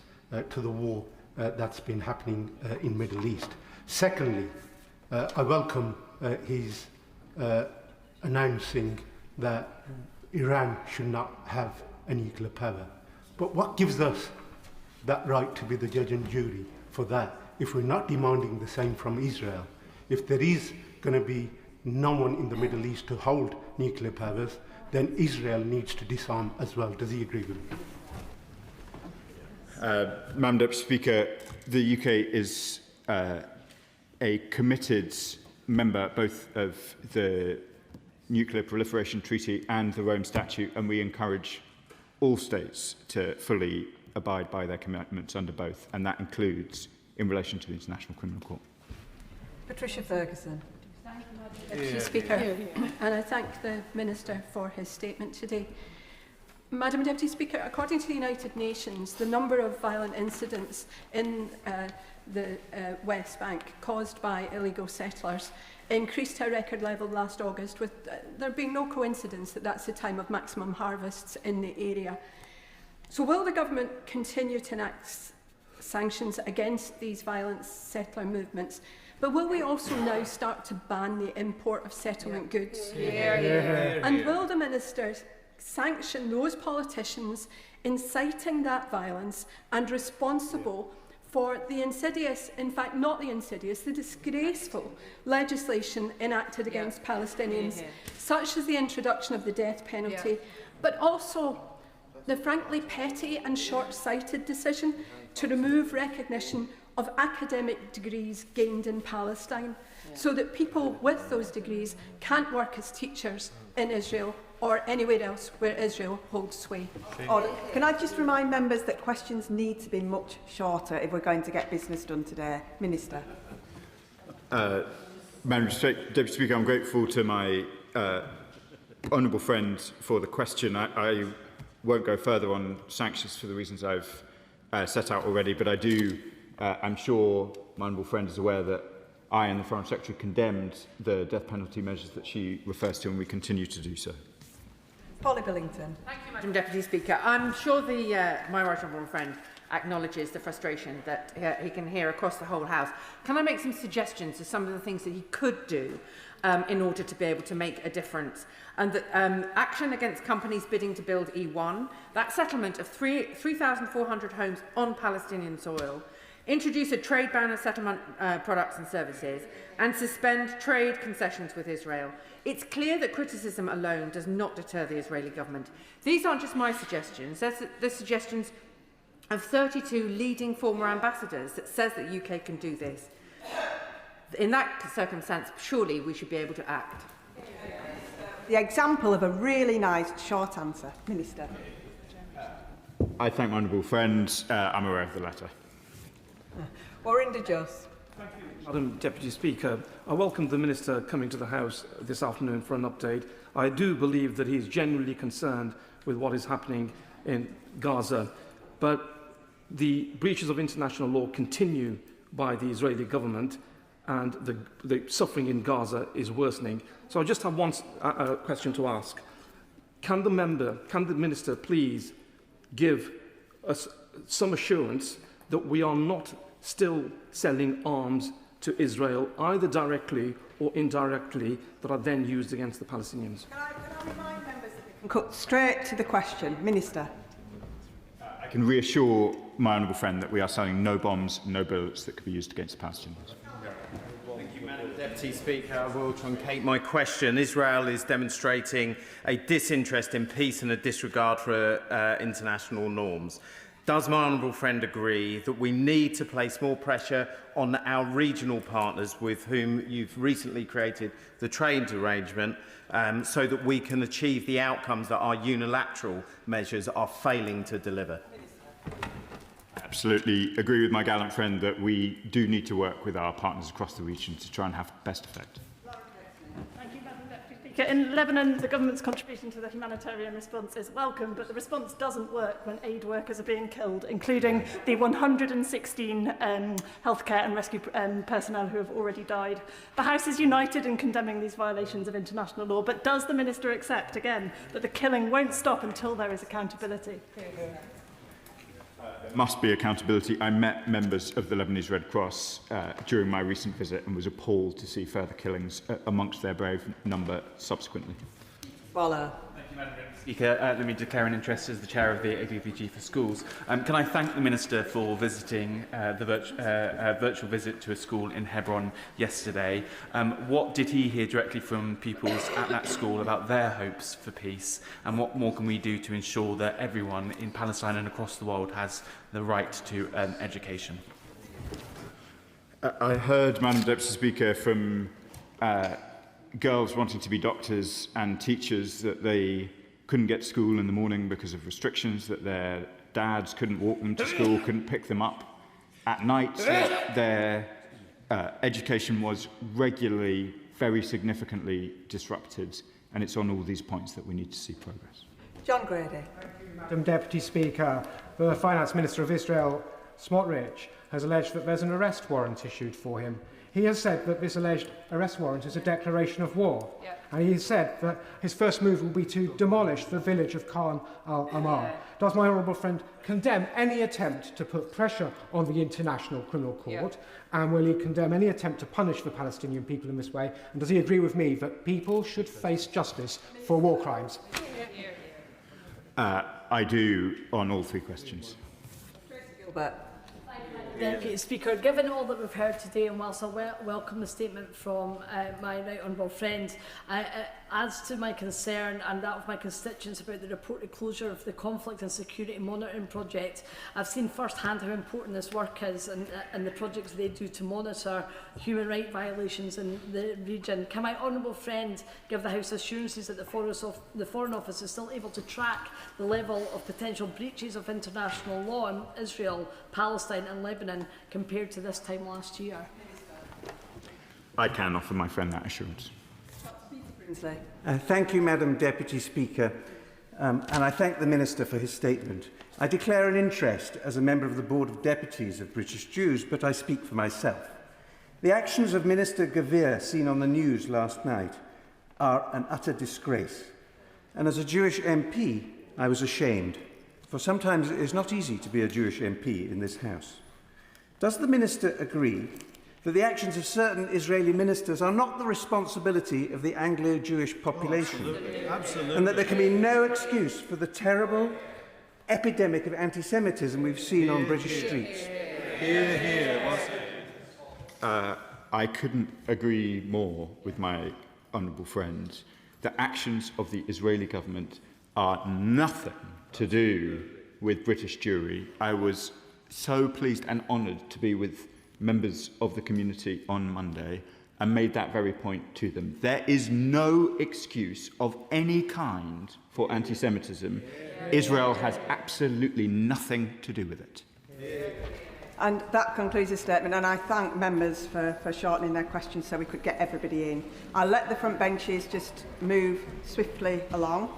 to the war that's been happening in the Middle East. Secondly, I welcome his announcing that Iran should not have a nuclear power. But what gives us that right to be the judge and jury for that if we're not demanding the same from Israel? If there is going to be no one in the Middle East to hold nuclear powers, then Israel needs to disarm as well. Does he agree with me? Madam Deputy Speaker, the UK is a committed member both of the Nuclear Proliferation Treaty and the Rome Statute, and we encourage all states to fully abide by their commitments under both, and that includes in relation to the International Criminal Court. Patricia Ferguson. Thank you, Madam Deputy Speaker, and I thank the Minister for his statement today. Madam Deputy Speaker, according to the United Nations, the number of violent incidents in the West Bank caused by illegal settlers increased to a record level last August, with there being no coincidence that that's the time of maximum harvests in the area. So will the government continue to enact sanctions against these violent settler movements, but will we also now start to ban the import of settlement goods? And will the Minister sanction those politicians inciting that violence and responsible for the insidious, in fact not the insidious, the disgraceful legislation enacted against Palestinians, such as the introduction of the death penalty, but also the frankly petty and short-sighted decision to remove recognition of academic degrees gained in Palestine, so that people with those degrees can't work as teachers in Israel or anywhere else where Israel holds sway. Order. Can I just remind members that questions need to be much shorter if we're going to get business done today? Minister. Madam Deputy Speaker, I'm grateful to my honourable friend for the question. I won't go further on sanctions for the reasons I've set out already, but I do, I'm sure my honourable friend is aware that I and the Foreign Secretary condemned the death penalty measures that she refers to, and we continue to do so. Polly Billington. Thank you, Madam Deputy Speaker. I'm sure my right honourable friend acknowledges the frustration that he can hear across the whole House. Can I make some suggestions of some of the things that he could do in order to be able to make a difference? And that action against companies bidding to build E1, that settlement of 3,400 homes on Palestinian soil, introduce a trade ban of settlement products and services, and suspend trade concessions with Israel. It's clear that criticism alone does not deter the Israeli government. These aren't just my suggestions, they're suggestions of 32 leading former ambassadors that says that the UK can do this. In that circumstance, surely we should be able to act. The example of a really nice short answer. Minister. I thank my honourable friend. I'm aware of the letter. Warren Jos. Madam Deputy Speaker, I welcome the Minister coming to the House this afternoon for an update. I do believe that he is genuinely concerned with what is happening in Gaza, but the breaches of international law continue by the Israeli government, and the suffering in Gaza is worsening. So I just have one question to ask. Can the Minister please give us some assurance that we are not still selling arms to Israel, either directly or indirectly, that are then used against the Palestinians? Can I remind members that we can cut straight to the question? Minister. I can reassure my honourable friend that we are selling no bombs, no bullets that could be used against the Palestinians. Thank you, Madam Deputy Speaker. I will truncate my question. Israel is demonstrating a disinterest in peace and a disregard for international norms. Does my honourable friend agree that we need to place more pressure on our regional partners with whom you've recently created the trade arrangement so that we can achieve the outcomes that our unilateral measures are failing to deliver? Absolutely agree with my gallant friend that we do need to work with our partners across the region to try and have best effect. Thank you, Madam Deputy Speaker. In Lebanon, the government's contribution to the humanitarian response is welcome, but the response doesn't work when aid workers are being killed, including the 116 healthcare and rescue personnel who have already died. The House is united in condemning these violations of international law, but does the Minister accept, again, that the killing won't stop until there is accountability? Must be accountability. I met members of the Lebanese Red Cross during my recent visit and was appalled to see further killings amongst their brave number subsequently. Waller. Thank you, Madam Speaker. Let me declare an interest as the Chair of the ADVG for Schools. Can I thank the Minister for visiting the virtual visit to a school in Hebron yesterday. What did he hear directly from pupils at that school about their hopes for peace, and what more can we do to ensure that everyone in Palestine and across the world has the right to education? I heard, Madam Deputy Speaker, from girls wanting to be doctors and teachers that they couldn't get to school in the morning because of restrictions, that their dads couldn't walk them to school, couldn't pick them up at night, that their education was regularly, very significantly disrupted, and it's on all these points that we need to see progress. John Grady. Madam Deputy Speaker, the Finance Minister of Israel, Smotrich, has alleged that there's an arrest warrant issued for him. He has said that this alleged arrest warrant is a declaration of war. Yeah. And he has said that his first move will be to demolish the village of Khan al-Amar. Does my honourable friend condemn any attempt to put pressure on the International Criminal Court? Yeah. And will he condemn any attempt to punish the Palestinian people in this way? And does he agree with me that people should face justice for war crimes? I do on all three questions. Gilbert. Deputy Speaker, given all that we've heard today, and whilst I welcome the statement from my right honourable friend, adds to my concern and that of my constituents about the reported closure of the Conflict and Security Monitoring Project. I've seen firsthand how important this work is and the projects they do to monitor human rights violations in the region. Can my honourable friend give the House assurances that the Foreign Office is still able to track the level of potential breaches of international law in Israel, Palestine and Lebanon compared to this time last year? I can offer my friend that assurance. Thank you, Madam Deputy Speaker, and I thank the Minister for his statement. I declare an interest as a member of the Board of Deputies of British Jews, but I speak for myself. The actions of Minister Gavir, seen on the news last night, are an utter disgrace. And as a Jewish MP, I was ashamed, for sometimes it is not easy to be a Jewish MP in this House. Does the Minister agree that the actions of certain Israeli ministers are not the responsibility of the Anglo-Jewish population? Absolutely. And that there can be no excuse for the terrible epidemic of anti-Semitism we've seen on British streets? I couldn't agree more with my honourable friend. The actions of the Israeli government are nothing to do with British Jewry. I was so pleased and honoured to be with members of the community on Monday and made that very point to them. There is no excuse of any kind for anti-Semitism. Israel has absolutely nothing to do with it. And that concludes the statement, and I thank members for shortening their questions so we could get everybody in. I'll let the front benches just move swiftly along.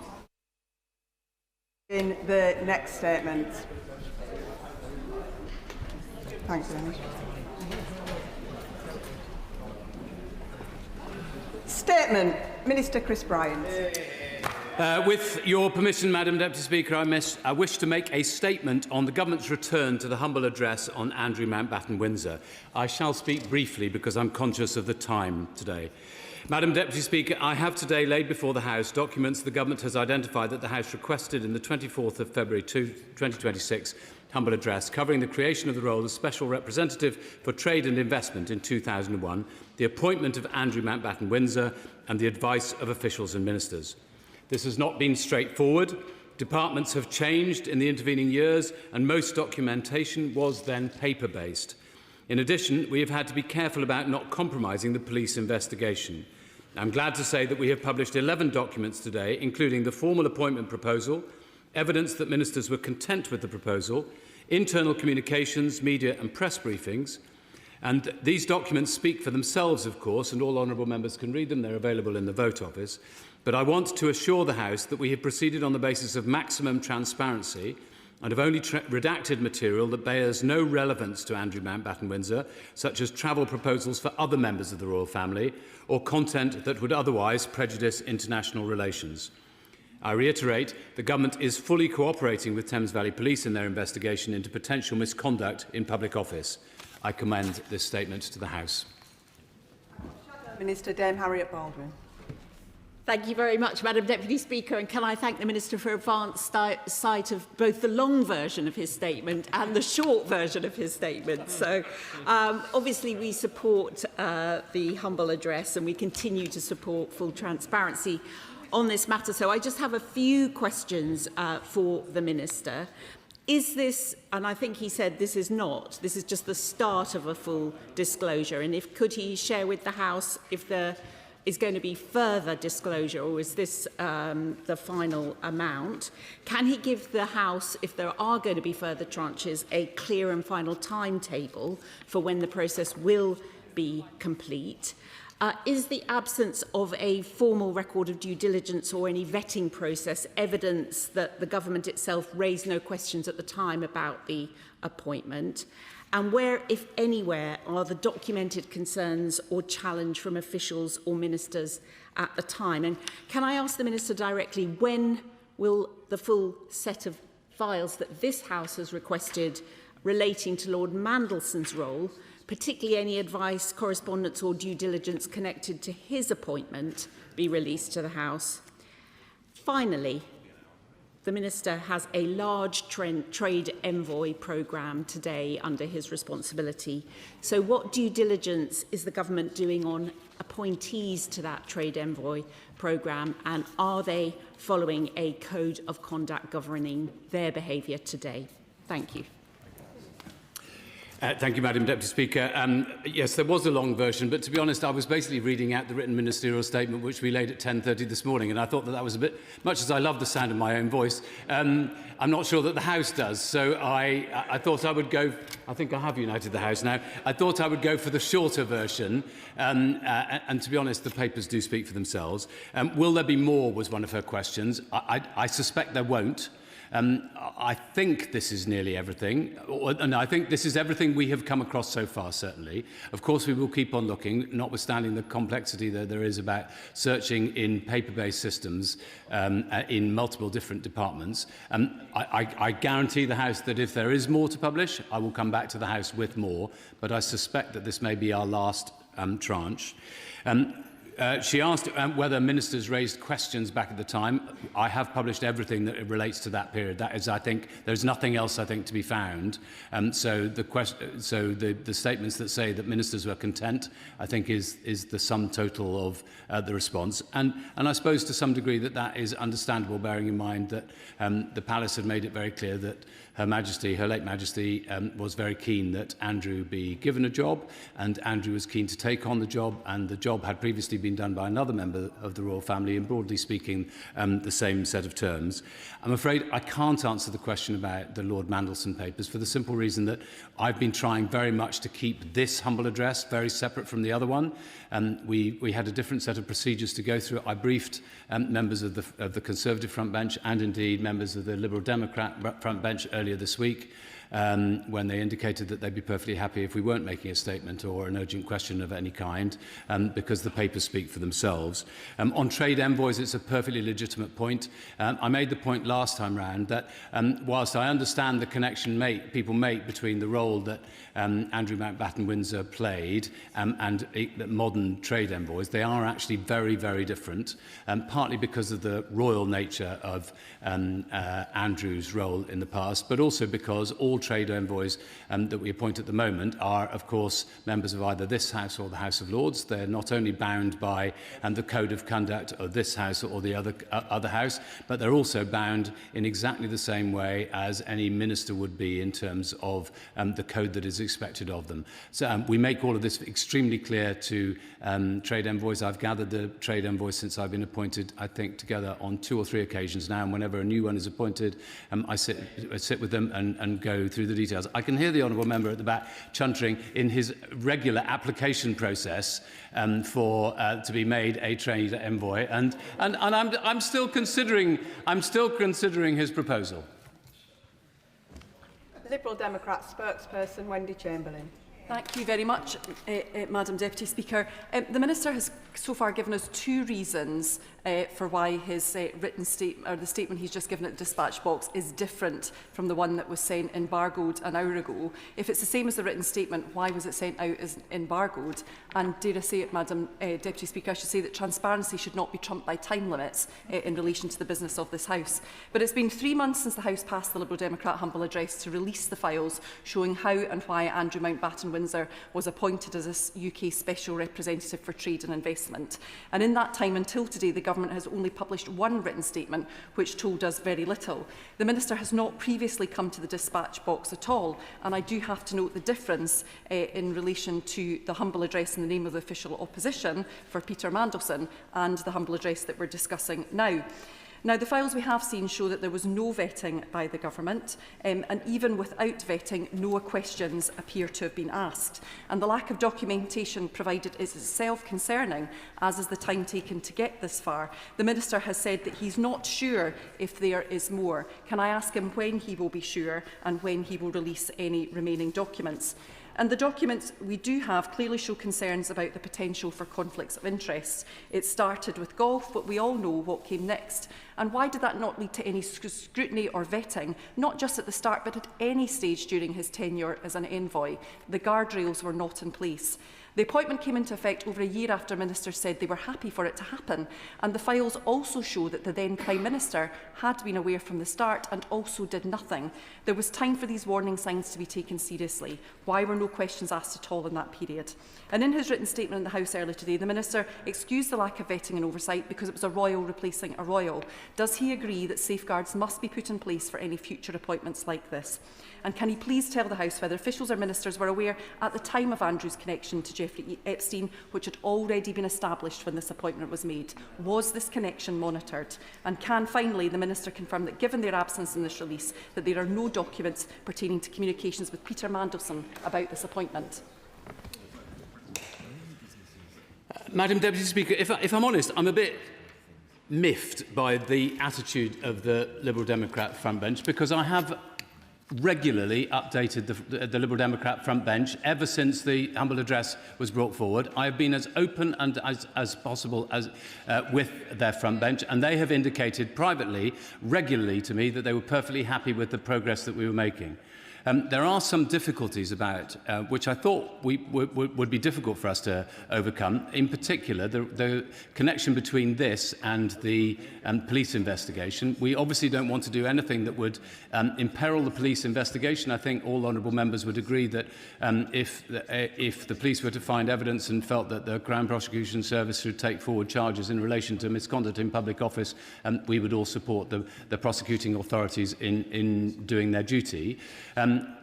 In the next statement. Thanks, Dennis. Statement, Minister Chris Bryant. With your permission, Madam Deputy Speaker, I wish to make a statement on the Government's return to the humble address on Andrew Mountbatten, Windsor. I shall speak briefly because I'm conscious of the time today. Madam Deputy Speaker, I have today laid before the House documents the Government has identified that the House requested in the 24th of February 2026 humble address, covering the creation of the role of Special Representative for Trade and Investment in 2001, the appointment of Andrew Mountbatten Windsor and the advice of officials and ministers. This has not been straightforward. Departments have changed in the intervening years and most documentation was then paper-based. In addition, we have had to be careful about not compromising the police investigation. I'm glad to say that we have published 11 documents today, including the formal appointment proposal, evidence that ministers were content with the proposal, internal communications, media and press briefings. And these documents speak for themselves, of course, and all honourable members can read them. They're available in the Vote Office. But I want to assure the House that we have proceeded on the basis of maximum transparency and have only redacted material that bears no relevance to Andrew Mountbatten Windsor, such as travel proposals for other members of the royal family or content that would otherwise prejudice international relations. I reiterate, the Government is fully cooperating with Thames Valley Police in their investigation into potential misconduct in public office. I commend this statement to the House. Minister Dame Harriet Baldwin. Thank you very much, Madam Deputy Speaker, and can I thank the Minister for advance sight of both the long version of his statement and the short version of his statement. So obviously we support the humble address and we continue to support full transparency on this matter. So I just have a few questions for the Minister. Is this, and I think he said this is just the start of a full disclosure, and could he share with the House if there is going to be further disclosure, or is this the final amount? Can he give the House, if there are going to be further tranches, a clear and final timetable for when the process will be complete? Is the absence of a formal record of due diligence or any vetting process evidence that the government itself raised no questions at the time about the appointment? And where, if anywhere, are the documented concerns or challenge from officials or ministers at the time? And can I ask the Minister directly, when will the full set of files that this House has requested relating to Lord Mandelson's role, particularly any advice, correspondence or due diligence connected to his appointment, be released to the House? Finally, the Minister has a large trade envoy programme today under his responsibility. So what due diligence is the government doing on appointees to that trade envoy programme, and are they following a code of conduct governing their behaviour today? Thank you. Thank you, Madam Deputy Speaker. Yes, there was a long version, but to be honest, I was basically reading out the written ministerial statement which we laid at 10:30 this morning, and I thought that that was a bit, much as I love the sound of my own voice, I'm not sure that the House does. So I thought I would go, I think I have united the House now, I thought I would go for the shorter version, and to be honest, the papers do speak for themselves. Will there be more, was one of her questions. I suspect there won't. I think this is nearly everything, and I think this is everything we have come across so far, certainly. Of course, we will keep on looking, notwithstanding the complexity that there is about searching in paper-based systems in multiple different departments. I guarantee the House that if there is more to publish, I will come back to the House with more, but I suspect that this may be our last tranche. She asked whether ministers raised questions back at the time. I have published everything that relates to that period. That is, I think, there's nothing else, I think, to be found. So the statements that say that ministers were content, I think, is the sum total of the response. And I suppose to some degree that is understandable, bearing in mind that the Palace had made it very clear that Her Majesty, Her late Majesty, was very keen that Andrew be given a job, and Andrew was keen to take on the job, and the job had previously been done by another member of the royal family, in broadly speaking, the same set of terms. I'm afraid I can't answer the question about the Lord Mandelson papers for the simple reason that I've been trying very much to keep this humble address very separate from the other one. We had a different set of procedures to go through. I briefed members of the Conservative front bench and indeed members of the Liberal Democrat front bench earlier this week, when they indicated that they'd be perfectly happy if we weren't making a statement or an urgent question of any kind, because the papers speak for themselves. On trade envoys, it's a perfectly legitimate point. I made the point last time round that whilst I understand the connection people make between the role that Andrew Mountbatten Windsor played and modern trade envoys, they are actually very, very different, partly because of the royal nature of Andrew's role in the past, but also because all trade envoys that we appoint at the moment are, of course, members of either this House or the House of Lords. They're not only bound by the code of conduct of this House or the other House, but they're also bound in exactly the same way as any minister would be in terms of the code that is expected of them. So we make all of this extremely clear to trade envoys. I've gathered the trade envoys since I've been appointed, I think, together on 2 or 3 occasions now, and whenever a new one is appointed, I sit with them and go through the details. I can hear the honourable member at the back chuntering in his regular application process to be made a trade envoy, and I'm still considering his proposal. Liberal Democrat spokesperson Wendy Chamberlain. Thank you very much, Madam Deputy Speaker. The Minister has so far given us 2 reasons for why his written statement, or the statement he's just given at the dispatch box, is different from the one that was sent embargoed an hour ago. If it's the same as the written statement, why was it sent out as embargoed? And dare I say it, Madam Deputy Speaker, I should say that transparency should not be trumped by time limits in relation to the business of this House. But it's been 3 months since the House passed the Liberal Democrat humble address to release the files showing how and why Andrew Mountbatten Windsor was appointed as a UK Special Representative for Trade and Investment. And in that time until today, the Government has only published 1 written statement which told us very little. The Minister has not previously come to the dispatch box at all, and I do have to note the difference in relation to the humble address in the name of the official opposition for Peter Mandelson and the humble address that we're discussing now. Now, the files we have seen show that there was no vetting by the government, and even without vetting, no questions appear to have been asked. And the lack of documentation provided is itself concerning, as is the time taken to get this far. The Minister has said that he's not sure if there is more. Can I ask him when he will be sure and when he will release any remaining documents? And the documents we do have clearly show concerns about the potential for conflicts of interest. It started with golf, but we all know what came next. And why did that not lead to any scrutiny or vetting, not just at the start, but at any stage during his tenure as an envoy? The guardrails were not in place. The appointment came into effect over a year after ministers said they were happy for it to happen, and the files also show that the then Prime Minister had been aware from the start and also did nothing. There was time for these warning signs to be taken seriously. Why were no questions asked at all in that period? And in his written statement in the House earlier today, the Minister excused the lack of vetting and oversight because it was a royal replacing a royal. Does he agree that safeguards must be put in place for any future appointments like this? And can he please tell the House whether officials or ministers were aware at the time of Andrew's connection to Jeffrey Epstein, which had already been established when this appointment was made? Was this connection monitored? And can finally the Minister confirm that, given their absence in this release, that there are no documents pertaining to communications with Peter Mandelson about this appointment? Madam Deputy Speaker, if I'm honest, I'm a bit miffed by the attitude of the Liberal Democrat front bench, because I have regularly updated the Liberal Democrat front bench ever since the humble address was brought forward. I have been as open and as possible as with their front bench, and they have indicated privately, regularly to me, that they were perfectly happy with the progress that we were making. There are some difficulties about which I thought would be difficult for us to overcome. In particular, the connection between this and the police investigation. We obviously don't want to do anything that would imperil the police investigation. I think all honourable members would agree that if the police were to find evidence and felt that the Crown Prosecution Service should take forward charges in relation to misconduct in public office, we would all support the prosecuting authorities in doing their duty.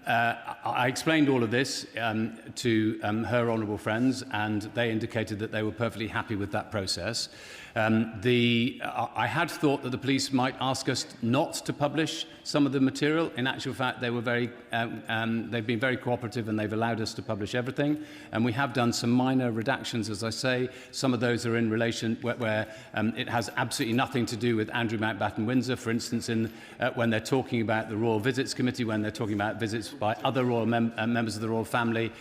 I explained all of this to her honourable friends, and they indicated that they were perfectly happy with that process. I had thought that the police might ask us not to publish some of the material. In actual fact, they've been very cooperative, and they've allowed us to publish everything. And we have done some minor redactions, as I say. Some of those are in relation where it has absolutely nothing to do with Andrew Mountbatten Windsor. For instance, when they're talking about the Royal Visits Committee, when they're talking about visits by other royal members of the royal family,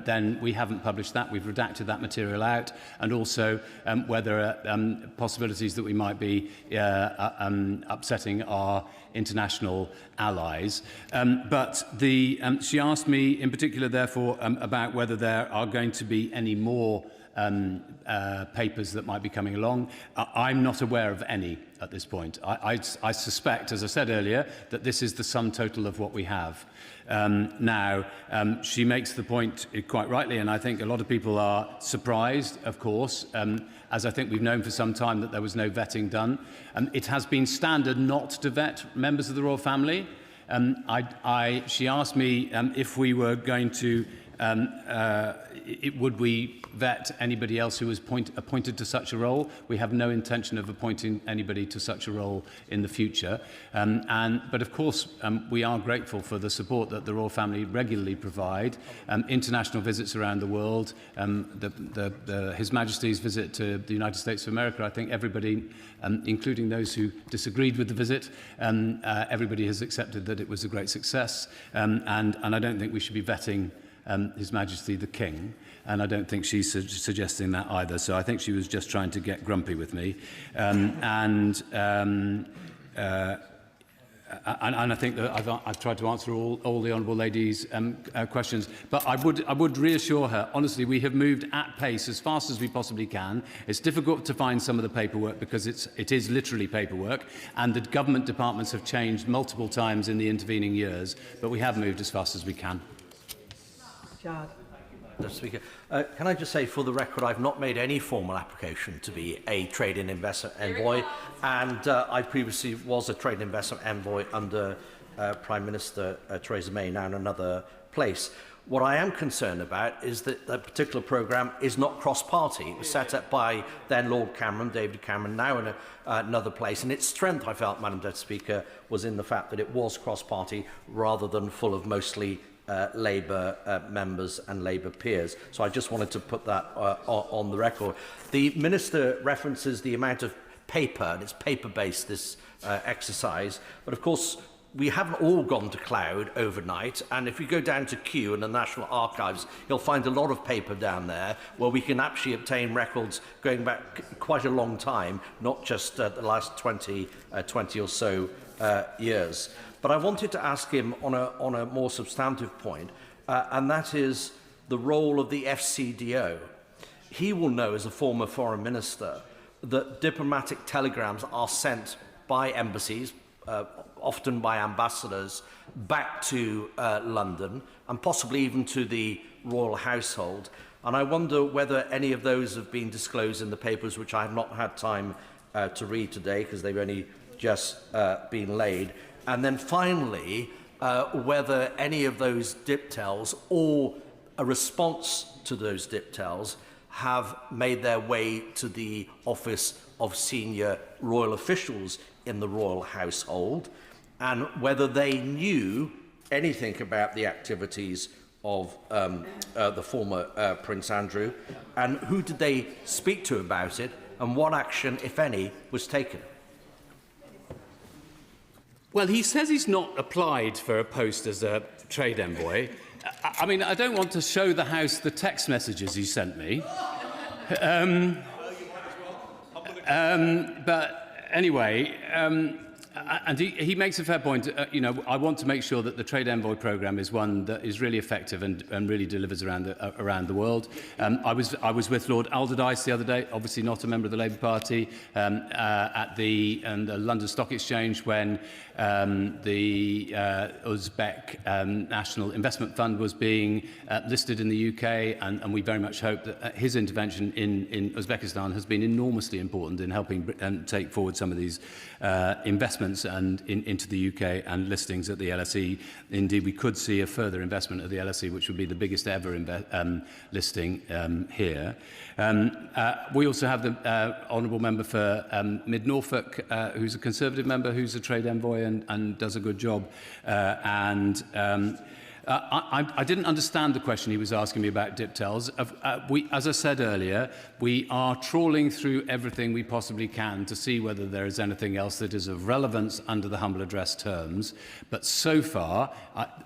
then we haven't published that. We've redacted that material out. And also where there are possibilities that we might be upsetting our international allies. But she asked me in particular, therefore, about whether there are going to be any more papers that might be coming along. I'm not aware of any at this point. I suspect, as I said earlier, that this is the sum total of what we have. She makes the point quite rightly, and I think a lot of people are surprised, of course, as I think we've known for some time that there was no vetting done. It has been standard not to vet members of the royal family. She asked me if we were going to would we vet anybody else who was appointed to such a role. We have no intention of appointing anybody to such a role in the future. But of course, we are grateful for the support that the royal family regularly provide. International visits around the world, His Majesty's visit to the United States of America, I think everybody, including those who disagreed with the visit, everybody has accepted that it was a great success. And I don't think we should be vetting His Majesty the King, and I don't think she's suggesting that either. So I think she was just trying to get grumpy with me. And I think that I've tried to answer all the honourable ladies' questions. But I would reassure her, honestly, we have moved at pace as fast as we possibly can. It's difficult to find some of the paperwork because it is literally paperwork, and the government departments have changed multiple times in the intervening years. But we have moved as fast as we can. Mr. Speaker, can I just say, for the record, I've not made any formal application to be a trade and investment envoy, and I previously was a trade and investment envoy under Prime Minister Theresa May, now in another place. What I am concerned about is that that particular programme is not cross-party. It was set up by then Lord Cameron, David Cameron, now in another place. And its strength, I felt, Madam Deputy Speaker, was in the fact that it was cross-party rather than full of mostly Labour members and Labour peers. So I just wanted to put that on the record. The Minister references the amount of paper, and it's paper-based, this exercise. But of course, we haven't all gone to cloud overnight, and if you go down to Kew in the National Archives, you'll find a lot of paper down there where we can actually obtain records going back quite a long time, not just the last 20 or so years. But I wanted to ask him on a more substantive point, and that is the role of the FCDO. He will know, as a former foreign minister, that diplomatic telegrams are sent by embassies, often by ambassadors, back to London and possibly even to the royal household. And I wonder whether any of those have been disclosed in the papers, which I have not had time to read today because they've only just been laid. And then finally, whether any of those diptels or a response to those diptels have made their way to the office of senior royal officials in the royal household, and whether they knew anything about the activities of the former Prince Andrew, and who did they speak to about it, and what action, if any, was taken. Well, he says he's not applied for a post as a trade envoy. I mean, I don't want to show the House the text messages he sent me. But anyway, and he makes a fair point. You know, I want to make sure that the Trade Envoy programme is one that is really effective and really delivers around the world. I was with Lord Alderdice the other day, obviously not a member of the Labour Party, at the London Stock Exchange when the Uzbek National Investment Fund was being listed in the UK, and we very much hope that his intervention in Uzbekistan has been enormously important in helping take forward some of these investments and into the UK and listings at the LSE. Indeed, we could see a further investment at the LSE, which would be the biggest ever listing here. We also have the Honourable Member for Mid-Norfolk, who's a Conservative member, who's a trade envoy and does a good job. I didn't understand the question he was asking me about diptels. As I said earlier, we are trawling through everything we possibly can to see whether there is anything else that is of relevance under the humble address terms. But so far,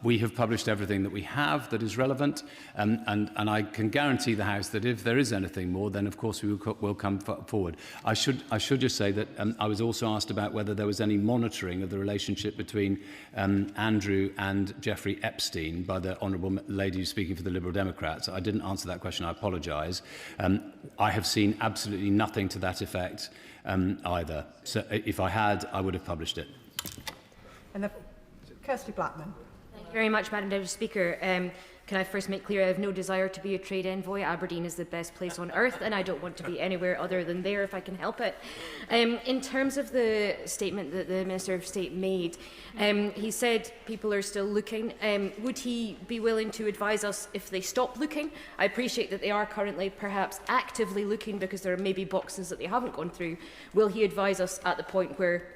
we have published everything that we have that is relevant. And I can guarantee the House that if there is anything more, then of course we will come forward. I should just say that I was also asked about whether there was any monitoring of the relationship between Andrew and Jeffrey Epstein by the Honourable Lady who's speaking for the Liberal Democrats. I didn't answer that question, I apologise. I have seen absolutely nothing to that effect either. So if I had, I would have published it. And Kirsty Blackman. Thank you very much, Madam Deputy Speaker. Can I first make clear I have no desire to be a trade envoy. Aberdeen is the best place on earth and I don't want to be anywhere other than there if I can help it. In terms of the statement that the Minister of State made, he said people are still looking. Would he be willing to advise us if they stop looking? I appreciate that they are currently perhaps actively looking because there are maybe boxes that they haven't gone through. Will he advise us at the point where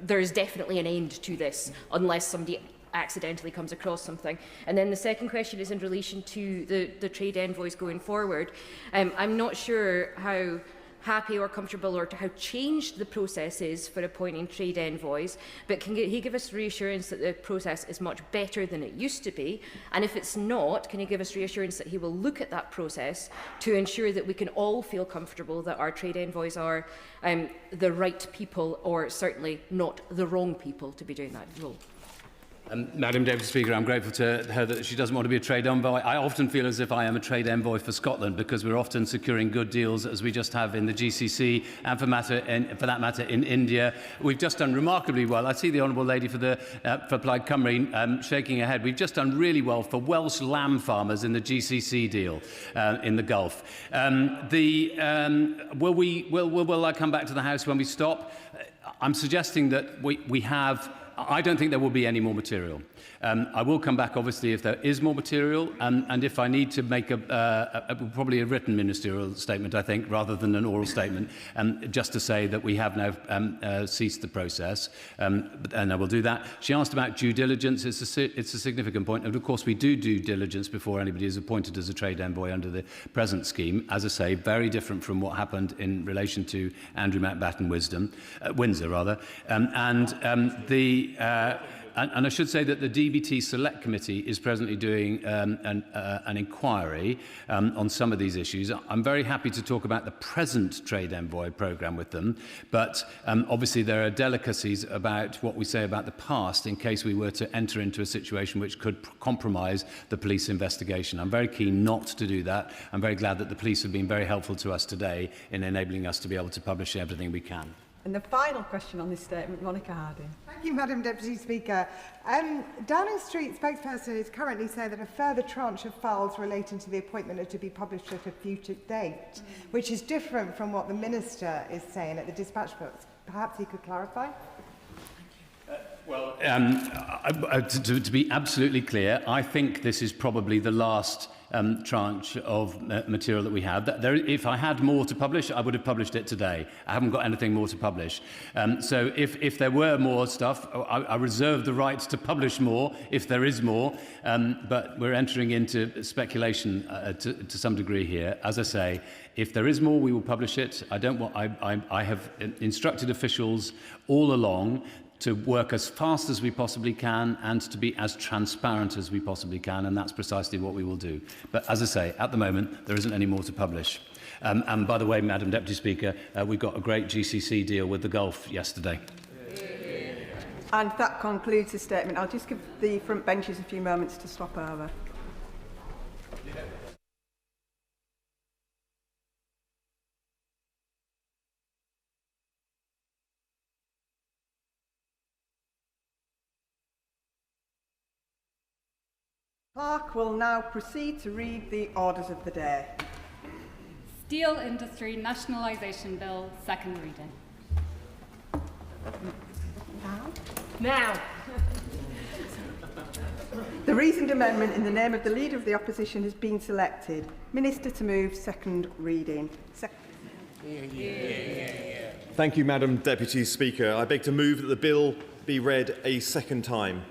there is definitely an end to this unless somebody accidentally comes across something? And then the second question is in relation to the trade envoys going forward. I'm not sure how happy or comfortable or how changed the process is for appointing trade envoys, but can he give us reassurance that the process is much better than it used to be? And if it's not, can he give us reassurance that he will look at that process to ensure that we can all feel comfortable that our trade envoys are the right people, or certainly not the wrong people to be doing that role? Madam Deputy Speaker, I'm grateful to her that she doesn't want to be a trade envoy. I often feel as if I am a trade envoy for Scotland because we're often securing good deals, as we just have in the GCC and for that matter in India. We've just done remarkably well. I see the Honourable Lady for Plaid Cymru shaking her head. We've just done really well for Welsh lamb farmers in the GCC deal in the Gulf. Will I come back to the House when we stop? I'm suggesting that we have I don't think there will be any more material. I will come back, obviously, if there is more material, and if I need to make probably a written ministerial statement, I think, rather than an oral statement, just to say that we have now ceased the process, and I will do that. She asked about due diligence. It's a significant point, and of course we do due diligence before anybody is appointed as a trade envoy under the present scheme. As I say, very different from what happened in relation to Andrew Mountbatten Windsor, and I should say that the DBT Select Committee is presently doing an inquiry on some of these issues. I'm very happy to talk about the present Trade Envoy programme with them, but obviously there are delicacies about what we say about the past in case we were to enter into a situation which could compromise the police investigation. I'm very keen not to do that. I'm very glad that the police have been very helpful to us today in enabling us to be able to publish everything we can. And the final question on this statement, Monica Harding. Thank you, Madam Deputy Speaker. Downing Street spokesperson is currently saying that a further tranche of files relating to the appointment are to be published at a future date, which is different from what the Minister is saying at the dispatch box. Perhaps he could clarify? Well, to be absolutely clear, I think this is probably the last tranche of material that we have. If I had more to publish, I would have published it today. I haven't got anything more to publish. So if there were more stuff, I reserve the right to publish more if there is more. But we're entering into speculation to some degree here. As I say, if there is more, we will publish it. I have instructed officials all along to work as fast as we possibly can and to be as transparent as we possibly can, and that's precisely what we will do. But as I say, at the moment, there isn't any more to publish. And by the way, Madam Deputy Speaker, we got a great GCC deal with the Gulf yesterday. And that concludes the statement. I'll just give the front benches a few moments to swap over. Clerk will now proceed to read the orders of the day. Steel Industry Nationalisation Bill, second reading. Now. The reasoned amendment in the name of the Leader of the Opposition has been selected. Minister to move second reading. Thank you, Madam Deputy Speaker. I beg to move that the bill be read a second time.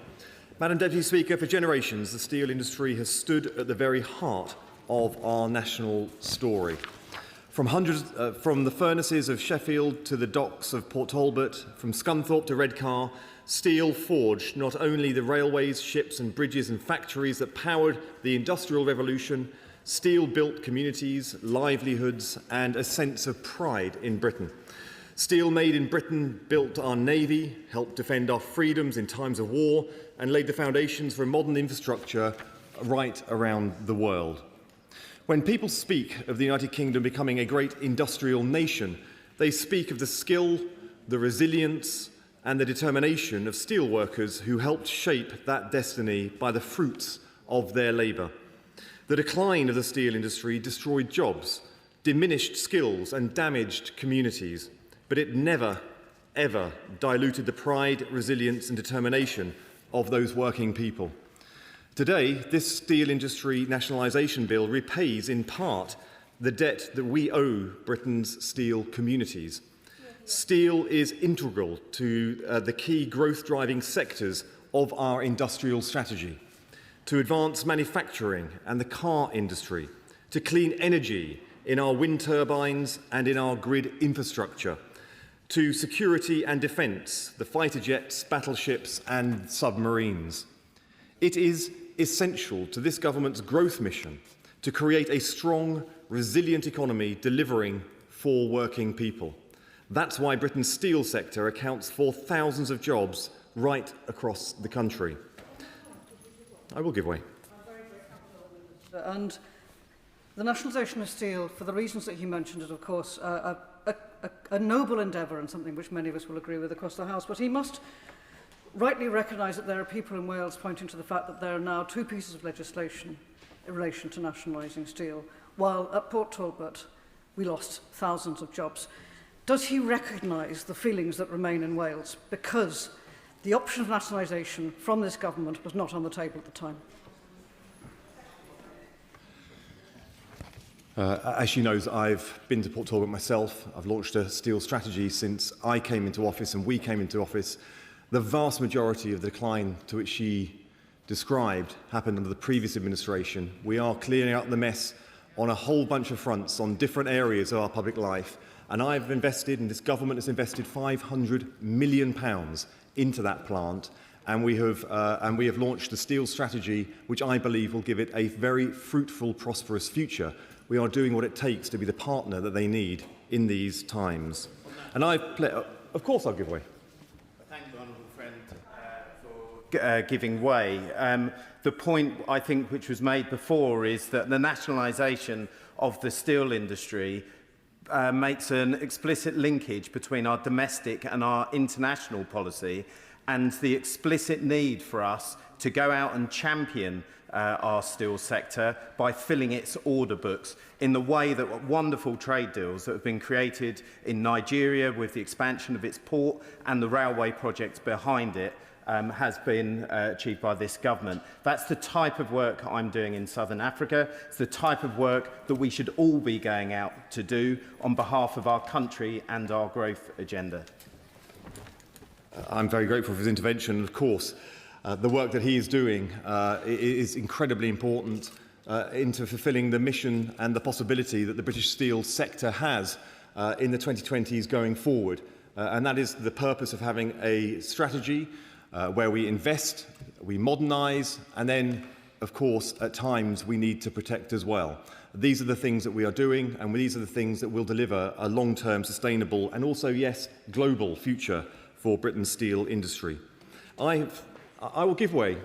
Madam Deputy Speaker, for generations, the steel industry has stood at the very heart of our national story. From the furnaces of Sheffield to the docks of Port Talbot, from Scunthorpe to Redcar, steel forged not only the railways, ships and bridges and factories that powered the Industrial Revolution, steel built communities, livelihoods and a sense of pride in Britain. Steel made in Britain built our navy, helped defend our freedoms in times of war, and laid the foundations for a modern infrastructure right around the world. When people speak of the United Kingdom becoming a great industrial nation, they speak of the skill, the resilience, and the determination of steelworkers who helped shape that destiny by the fruits of their labour. The decline of the steel industry destroyed jobs, diminished skills, and damaged communities. But it never, ever diluted the pride, resilience and determination of those working people. Today, this steel industry nationalisation bill repays in part the debt that we owe Britain's steel communities. Steel is integral to the key growth-driving sectors of our industrial strategy, to advance manufacturing and the car industry, to clean energy in our wind turbines and in our grid infrastructure, to security and defence, the fighter jets, battleships and submarines. It is essential to this government's growth mission to create a strong, resilient economy delivering for working people. That's why Britain's steel sector accounts for thousands of jobs right across the country. I will give way. And the nationalisation of steel, for the reasons that he mentioned, is of course a noble endeavour and something which many of us will agree with across the House. But he must rightly recognise that there are people in Wales pointing to the fact that there are now two pieces of legislation in relation to nationalising steel, while at Port Talbot we lost thousands of jobs. Does he recognise the feelings that remain in Wales? Because The option of nationalisation from this government was not on the table at the time. As she knows, I've been to Port Talbot myself. I've launched a steel strategy since I came into office and we came into office. The vast majority of the decline to which she described happened under the previous administration. We are clearing out the mess on a whole bunch of fronts, on different areas of our public life. And I've invested, and this government has invested £500 million into that plant. And we have launched a steel strategy, which I believe will give it a very fruitful, prosperous future. We are doing what it takes to be the partner that they need in these times. And of course I'll give way. Thank you, honourable friend, for giving way. The point, I think, which was made before is that the nationalisation of the steel industry makes an explicit linkage between our domestic and our international policy, and the explicit need for us to go out and champion our steel sector by filling its order books in the way that wonderful trade deals that have been created in Nigeria with the expansion of its port and the railway projects behind it has been achieved by this government. That's the type of work I'm doing in Southern Africa. It's the type of work that we should all be going out to do on behalf of our country and our growth agenda. I'm very grateful for his intervention. Of course, the work that he is doing is incredibly important into fulfilling the mission and the possibility that the British steel sector has in the 2020s going forward. And that is the purpose of having a strategy where we invest, we modernise, and then, of course, at times we need to protect as well. These are the things that we are doing, and these are the things that will deliver a long-term, sustainable, and also, yes, global future for Britain's steel industry. I will give way.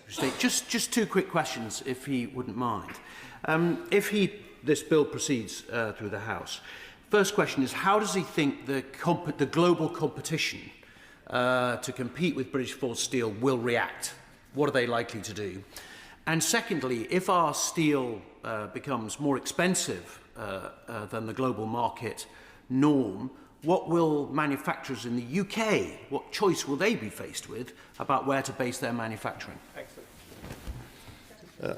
Just two quick questions, if he wouldn't mind. If this bill proceeds through the House, first question is, how does he think the global competition to compete with British forged steel will react? What are they likely to do? And secondly, if our steel becomes more expensive than the global market norm, what will manufacturers in the UK, what choice will they be faced with about where to base their manufacturing?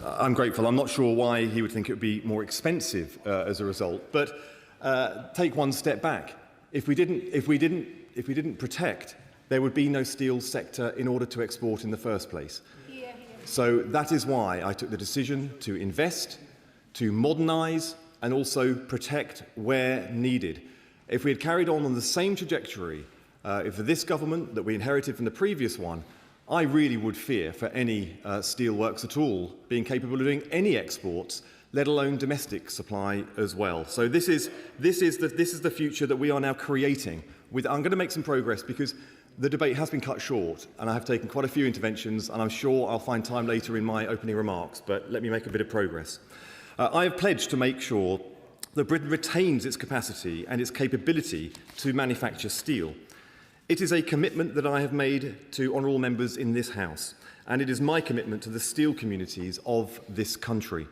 I'm grateful. I'm not sure why he would think it would be more expensive as a result. But take one step back. If we didn't protect, there would be no steel sector in order to export in the first place. So that is why I took the decision to invest, to modernise, and also protect where needed. If we had carried on the same trajectory for this government that we inherited from the previous one, I really would fear for any steelworks at all being capable of doing any exports, let alone domestic supply as well. So this is the future that we are now creating. I'm going to make some progress because the debate has been cut short, and I have taken quite a few interventions, and I'm sure I'll find time later in my opening remarks, but let me make a bit of progress. I have pledged to make sure that Britain retains its capacity and its capability to manufacture steel. It is a commitment that I have made to honourable members in this House, and it is my commitment to the steel communities of this country.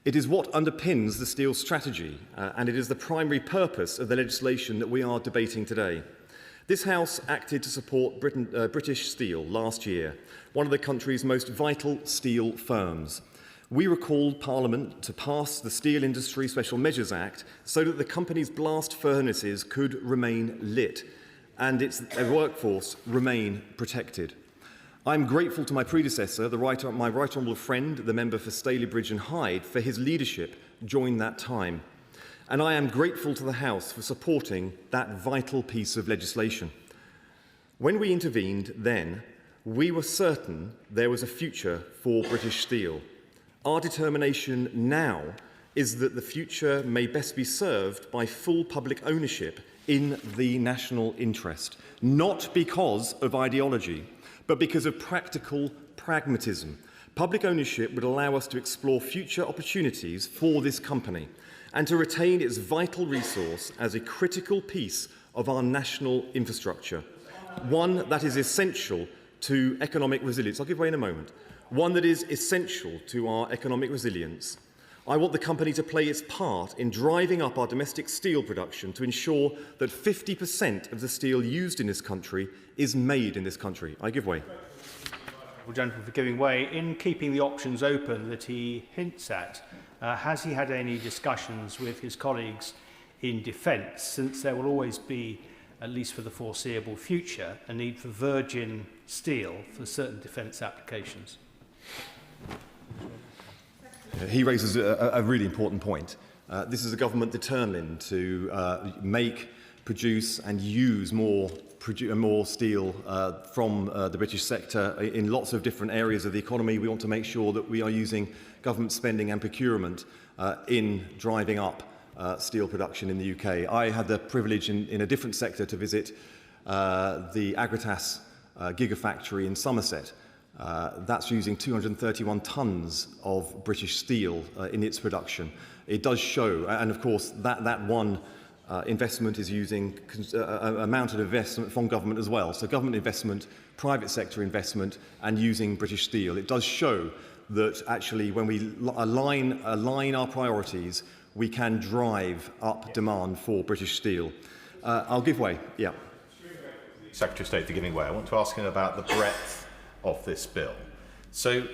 It is what underpins the steel strategy, and it is the primary purpose of the legislation that we are debating today. This House acted to support British Steel last year, one of the country's most vital steel firms. We recalled Parliament to pass the Steel Industry Special Measures Act so that the company's blast furnaces could remain lit and its workforce remain protected. I'm grateful to my predecessor, my right honourable friend, the member for Stalybridge and Hyde, for his leadership during that time. And I am grateful to the House for supporting that vital piece of legislation. When we intervened then, we were certain there was a future for British steel. Our determination now is that the future may best be served by full public ownership in the national interest, not because of ideology, but because of practical pragmatism. Public ownership would allow us to explore future opportunities for this company and to retain its vital resource as a critical piece of our national infrastructure, one that is essential to economic resilience. I'll give way in a moment. One that is essential to our economic resilience, I want the company to play its part in driving up our domestic steel production to ensure that 50% of the steel used in this country is made in this country. I give way. The gentleman for giving way. In keeping the options open that he hints at, has he had any discussions with his colleagues in defence, since there will always be, at least for the foreseeable future, a need for virgin steel for certain defence applications? He raises a really important point. This is a government determined to make, produce and use more steel from the British sector in lots of different areas of the economy. We want to make sure that we are using government spending and procurement in driving up steel production in the UK. I had the privilege in a different sector to visit the Agratas gigafactory in Somerset. That's using 231 tonnes of British steel in its production. It does show, and of course that one investment is using a mounted investment from government as well. So government investment, private sector investment, and using British steel. It does show that actually when we align our priorities, we can drive up demand for British steel. I'll give way, yeah. Secretary of State for giving way. I want to ask him about the breadth of this bill. So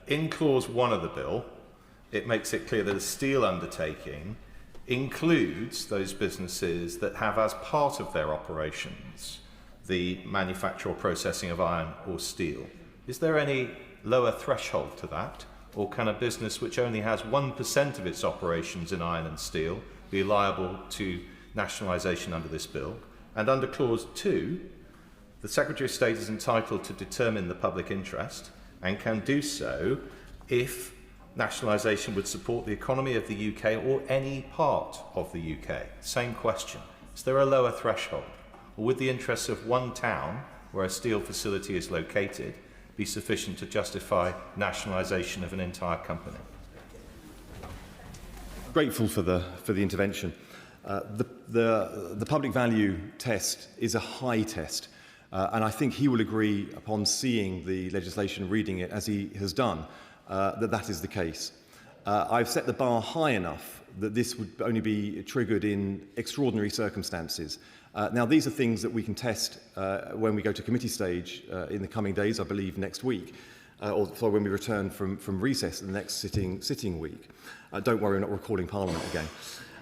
in clause 1 of the bill, it makes it clear that a steel undertaking includes those businesses that have as part of their operations the manufacture or processing of iron or steel. Is there any lower threshold to that, or can a business which only has 1% of its operations in iron and steel be liable to nationalisation under this bill? And under clause 2, the Secretary of State is entitled to determine the public interest and can do so if nationalisation would support the economy of the UK or any part of the UK. Same question. Is there a lower threshold? Or would the interests of one town where a steel facility is located be sufficient to justify nationalisation of an entire company? Grateful for the intervention. The public value test is a high test, and I think he will agree upon seeing the legislation, reading it as he has done, that is the case. I've set the bar high enough that this would only be triggered in extraordinary circumstances. Now, these are things that we can test when we go to committee stage in the coming days, I believe next week, or when we return from recess the next sitting week. Don't worry, we're not recalling Parliament again.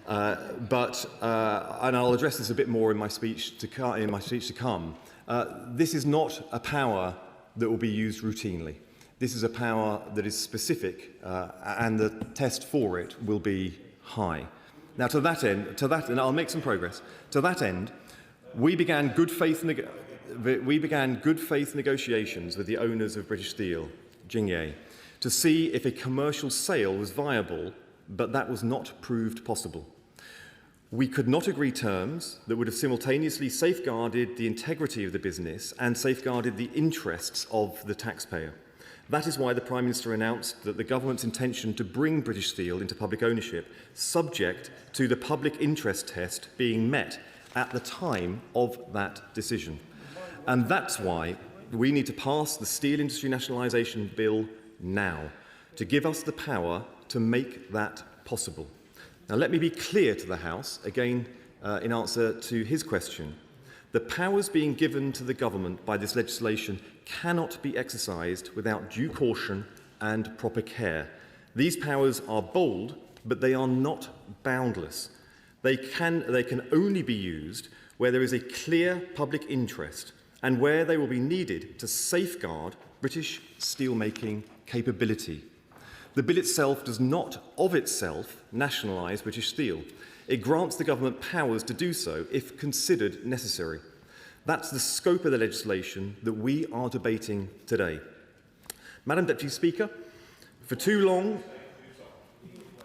And I'll address this a bit more in my speech to come. This is not a power that will be used routinely. This is a power that is specific, and the test for it will be high. Now, to that end, and I'll make some progress. To that end, we began good faith negotiations with the owners of British Steel, Jingye, to see if a commercial sale was viable, but that was not proved possible. We could not agree terms that would have simultaneously safeguarded the integrity of the business and safeguarded the interests of the taxpayer. That is why the Prime Minister announced that the government's intention to bring British Steel into public ownership, subject to the public interest test being met at the time of that decision. And that's why we need to pass the Steel Industry Nationalisation Bill now, to give us the power to make that possible. Now, let me be clear to the House, again, in answer to his question. The powers being given to the government by this legislation cannot be exercised without due caution and proper care. These powers are bold, but they are not boundless. They can only be used where there is a clear public interest and where they will be needed to safeguard British steelmaking capability. The bill itself does not, of itself, nationalise British Steel. It grants the government powers to do so if considered necessary. That's the scope of the legislation that we are debating today. Madam Deputy Speaker, for too long...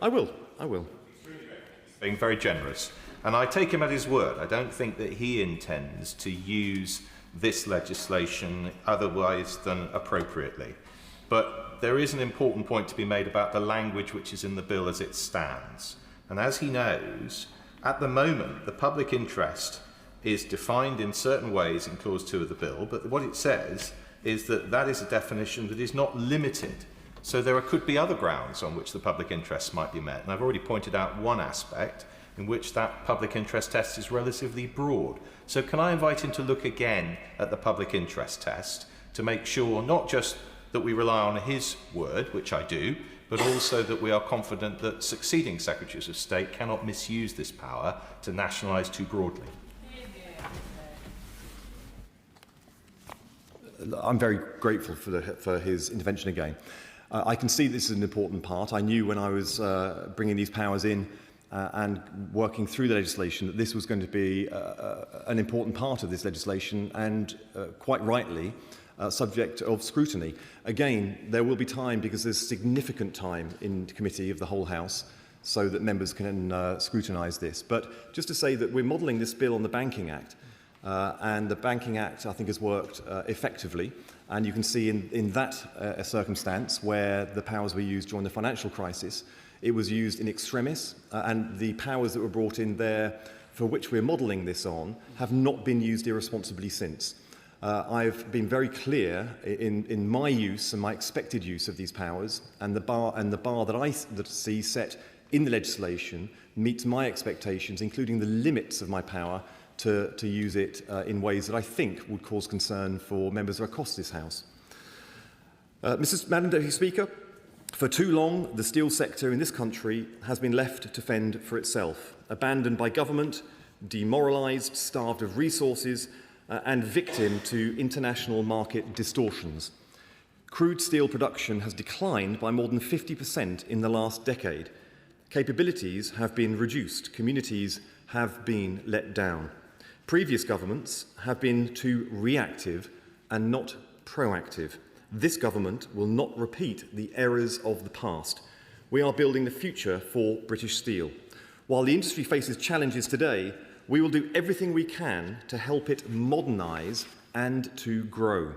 I will. Being very generous. And I take him at his word. I don't think that he intends to use this legislation otherwise than appropriately. But there is an important point to be made about the language which is in the bill as it stands. And as he knows, at the moment, the public interest is defined in certain ways in clause 2 of the bill, but what it says is that that is a definition that is not limited So there could be other grounds on which the public interest might be met. And I've already pointed out one aspect in which that public interest test is relatively broad. So can I invite him to look again at the public interest test to make sure not just that we rely on his word, which I do, but also that we are confident that succeeding Secretaries of State cannot misuse this power to nationalise too broadly? I'm very grateful for his intervention again. I can see this is an important part. I knew when I was bringing these powers in and working through the legislation that this was going to be an important part of this legislation and quite rightly subject of scrutiny. Again, there will be time because there's significant time in committee of the whole House so that members can scrutinise this. But just to say that we're modelling this bill on the Banking Act. And the Banking Act, I think, has worked effectively. And you can see in that circumstance where the powers were used during the financial crisis, it was used in extremis, and the powers that were brought in there for which we're modelling this on have not been used irresponsibly since. I've been very clear in my use and my expected use of these powers, and the bar that I see set in the legislation meets my expectations, including the limits of my power to use it in ways that I think would cause concern for members across this House. Madam Deputy Speaker, for too long the steel sector in this country has been left to fend for itself, abandoned by government, demoralised, starved of resources and victim to international market distortions. Crude steel production has declined by more than 50% in the last decade. Capabilities have been reduced, communities have been let down. Previous governments have been too reactive and not proactive. This government will not repeat the errors of the past. We are building the future for British steel. While the industry faces challenges today, we will do everything we can to help it modernise and to grow.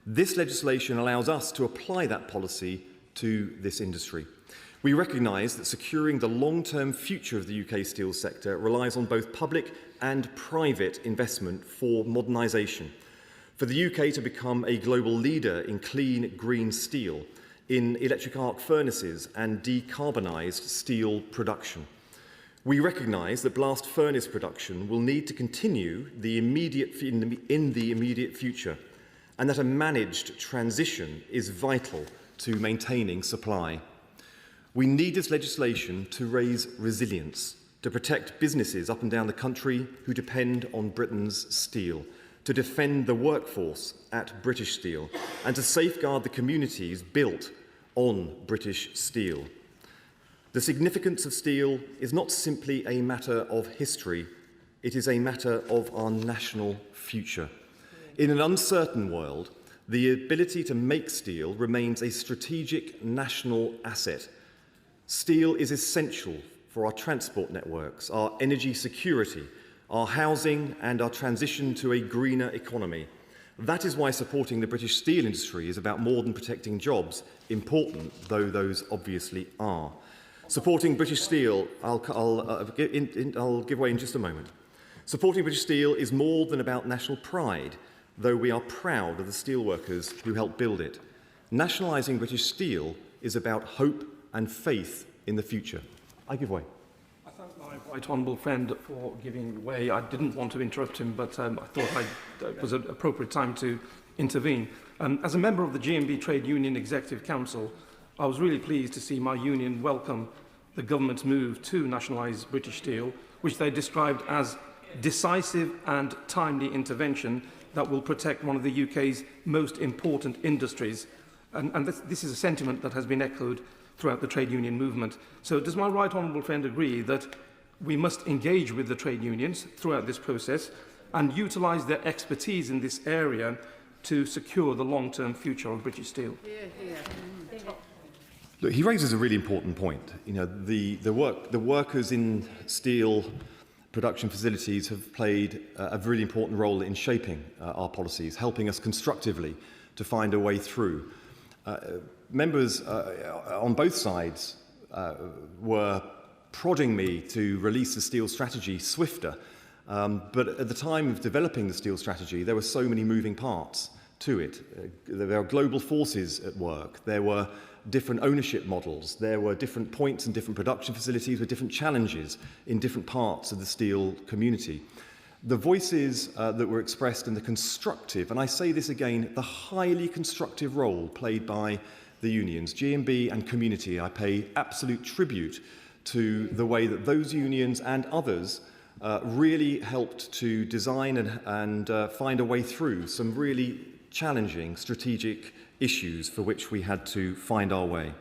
This legislation allows us to apply that policy to this industry. We recognise that securing the long-term future of the UK steel sector relies on both public and private investment for modernisation. For the UK to become a global leader in clean, green steel, in electric arc furnaces and decarbonised steel production. We recognise that blast furnace production will need to continue in the immediate future, and that a managed transition is vital to maintaining supply. We need this legislation to raise resilience, to protect businesses up and down the country who depend on Britain's steel, to defend the workforce at British Steel, and to safeguard the communities built on British steel. The significance of steel is not simply a matter of history, it is a matter of our national future. In an uncertain world, the ability to make steel remains a strategic national asset. Steel is essential for our transport networks, our energy security, our housing and our transition to a greener economy. That is why supporting the British steel industry is about more than protecting jobs, important though those obviously are. Supporting British steel, I'll give way in just a moment. Supporting British steel is more than about national pride, though we are proud of the steelworkers who helped build it. Nationalising British steel is about hope and faith in the future. I give way. I thank my right honourable friend for giving way. I didn't want to interrupt him, but I thought it was an appropriate time to intervene. As a member of the GMB Trade Union Executive Council, I was really pleased to see my union welcome the government's move to nationalise British Steel, which they described as decisive and timely intervention that will protect one of the UK's most important industries. And this is a sentiment that has been echoed throughout the trade union movement. So does my right honourable friend agree that we must engage with the trade unions throughout this process and utilise their expertise in this area to secure the long-term future of British steel? Look, he raises a really important point. You know, the workers in steel production facilities have played a really important role in shaping our policies, helping us constructively to find a way through. Members on both sides were prodding me to release the steel strategy swifter, but at the time of developing the steel strategy, there were so many moving parts to it. There are global forces at work. There were different ownership models. There were different points and different production facilities with different challenges in different parts of the steel community. The voices that were expressed in the constructive, and I say this again, the highly constructive role played by the unions, GMB and community, I pay absolute tribute to the way that those unions and others really helped to design and find a way through some really challenging strategic issues for which we had to find our way.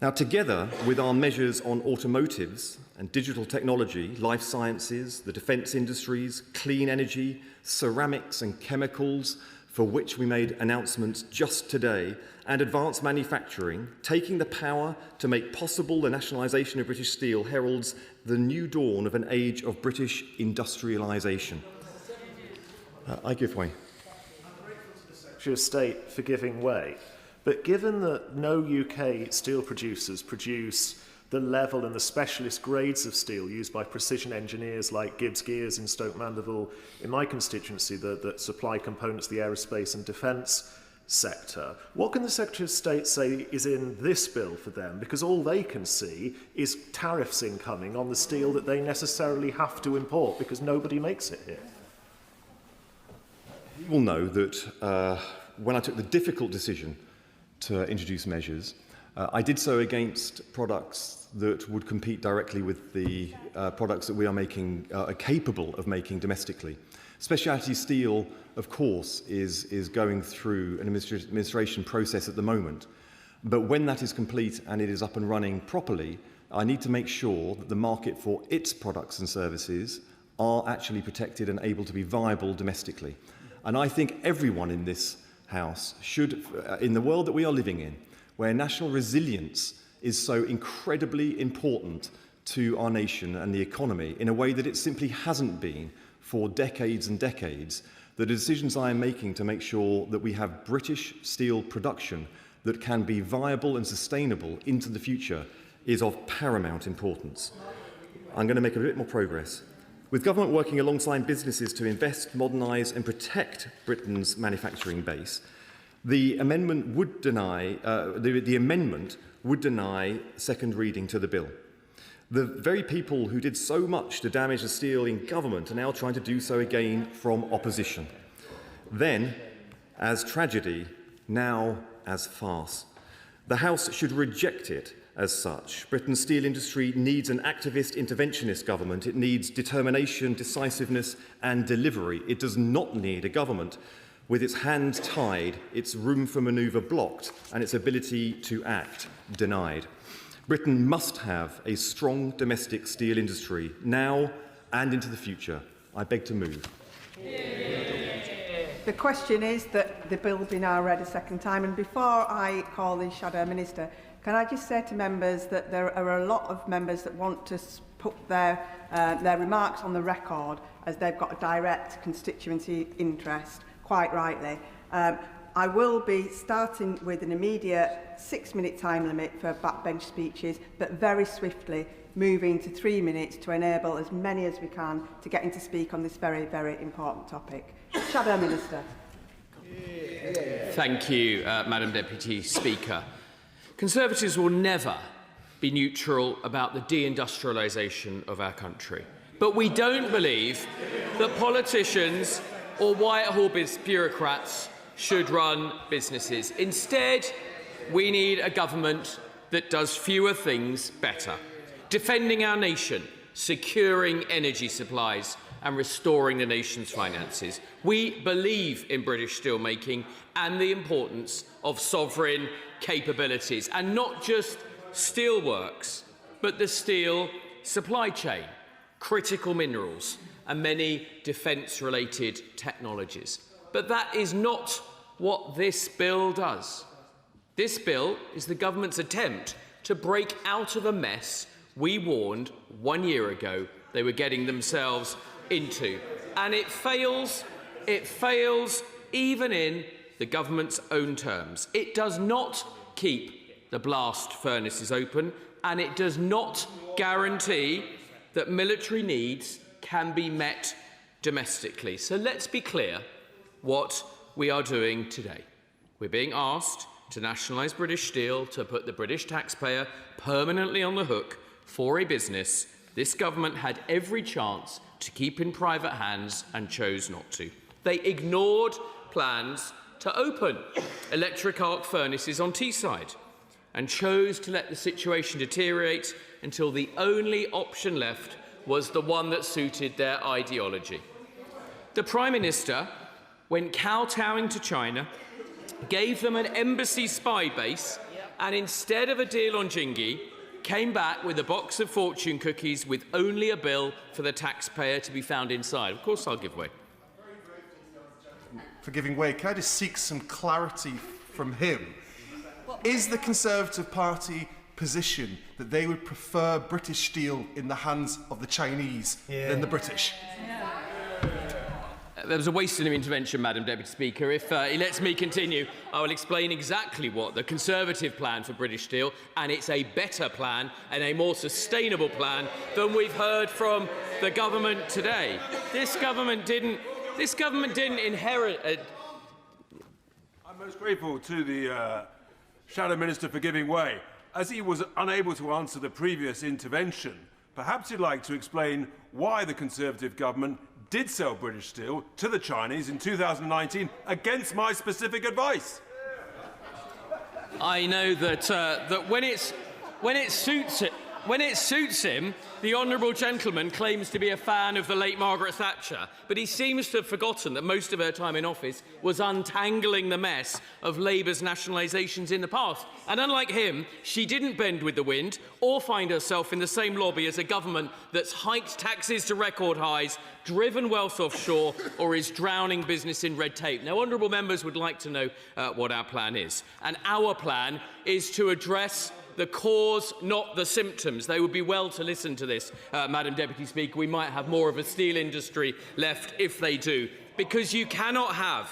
Now, together with our measures on automotives and digital technology, life sciences, the defence industries, clean energy, ceramics and chemicals, for which we made announcements just today, and advanced manufacturing, taking the power to make possible the nationalisation of British steel heralds the new dawn of an age of British industrialisation. I give way. Secretary of State for giving way. But given that no UK steel producers produce the level and the specialist grades of steel used by precision engineers like Gibbs Gears in Stoke Mandeville in my constituency that supply components to the aerospace and defence sector, what can the Secretary of State say is in this bill for them? Because all they can see is tariffs incoming on the steel that they necessarily have to import because nobody makes it here. You will know that when I took the difficult decision to introduce measures, I did so against products that would compete directly with the products that we are making, are capable of making domestically. Specialty steel, of course, is going through an administration process at the moment. But when that is complete and it is up and running properly, I need to make sure that the market for its products and services are actually protected and able to be viable domestically. And I think everyone in this House should, in the world that we are living in, where national resilience is so incredibly important to our nation and the economy in a way that it simply hasn't been for decades and decades, the decisions I am making to make sure that we have British steel production that can be viable and sustainable into the future is of paramount importance. I'm going to make a bit more progress. With government working alongside businesses to invest, modernise and protect Britain's manufacturing base, the amendment would deny second reading to the bill. The very people who did so much to damage the steel in government are now trying to do so again from opposition. Then, as tragedy, now as farce. The House should reject it as such. Britain's steel industry needs an activist, interventionist government. It needs determination, decisiveness and delivery. It does not need a government with its hands tied, its room for manoeuvre blocked and its ability to act denied. Britain must have a strong domestic steel industry now and into the future. I beg to move. The question is that the bill be now read a second time, and before I call the Shadow Minister, can I just say to members that there are a lot of members that want to put their remarks on the record as they've got a direct constituency interest, quite rightly. I will be starting with an immediate 6-minute time limit for backbench speeches, but very swiftly moving to 3 minutes to enable as many as we can to get in to speak on this very, very important topic. Shadow Minister. Thank you, Madam Deputy Speaker. Conservatives will never be neutral about the deindustrialisation of our country. But we don't believe that politicians or Whitehall bureaucrats should run businesses. Instead, we need a government that does fewer things better. Defending our nation, securing energy supplies and restoring the nation's finances. We believe in British steelmaking and the importance of sovereign capabilities, and not just steelworks, but the steel supply chain, critical minerals and many defence-related technologies. But that is not what this bill does. This bill is the government's attempt to break out of a mess we warned 1 year ago they were getting themselves into. And it fails even in the government's own terms. It does not keep the blast furnaces open, and it does not guarantee that military needs can be met domestically. So let's be clear what we are doing today. We're being asked to nationalise British Steel, to put the British taxpayer permanently on the hook for a business this government had every chance to keep in private hands and chose not to. They ignored plans to open electric arc furnaces on Teesside and chose to let the situation deteriorate until the only option left was the one that suited their ideology. The Prime Minister went kowtowing to China, gave them an embassy spy base, and instead of a deal on Jingi, came back with a box of fortune cookies with only a bill for the taxpayer to be found inside. Of course I'll give way. For giving way, can I just seek some clarity from him? Is the Conservative Party position that they would prefer British steel in the hands of the Chinese than the British? There was a wasted intervention, Madam Deputy Speaker. If he lets me continue, I will explain exactly what the Conservative plan for British Steel, and it's a better plan and a more sustainable plan than we've heard from the government today. This government didn't inherit. I'm most grateful to the Shadow Minister for giving way. As he was unable to answer the previous intervention, perhaps he'd like to explain why the Conservative government did sell British Steel to the Chinese in 2019 against my specific advice. I know that that when it suits him, the honourable gentleman claims to be a fan of the late Margaret Thatcher, but he seems to have forgotten that most of her time in office was untangling the mess of Labour's nationalisations in the past. And unlike him, she didn't bend with the wind or find herself in the same lobby as a government that's hiked taxes to record highs, driven wealth offshore, or is drowning business in red tape. Now, honourable members would like to know what our plan is. And our plan is to address the cause, not the symptoms. They would be well to listen to this, Madam Deputy Speaker. We might have more of a steel industry left if they do. Because you cannot have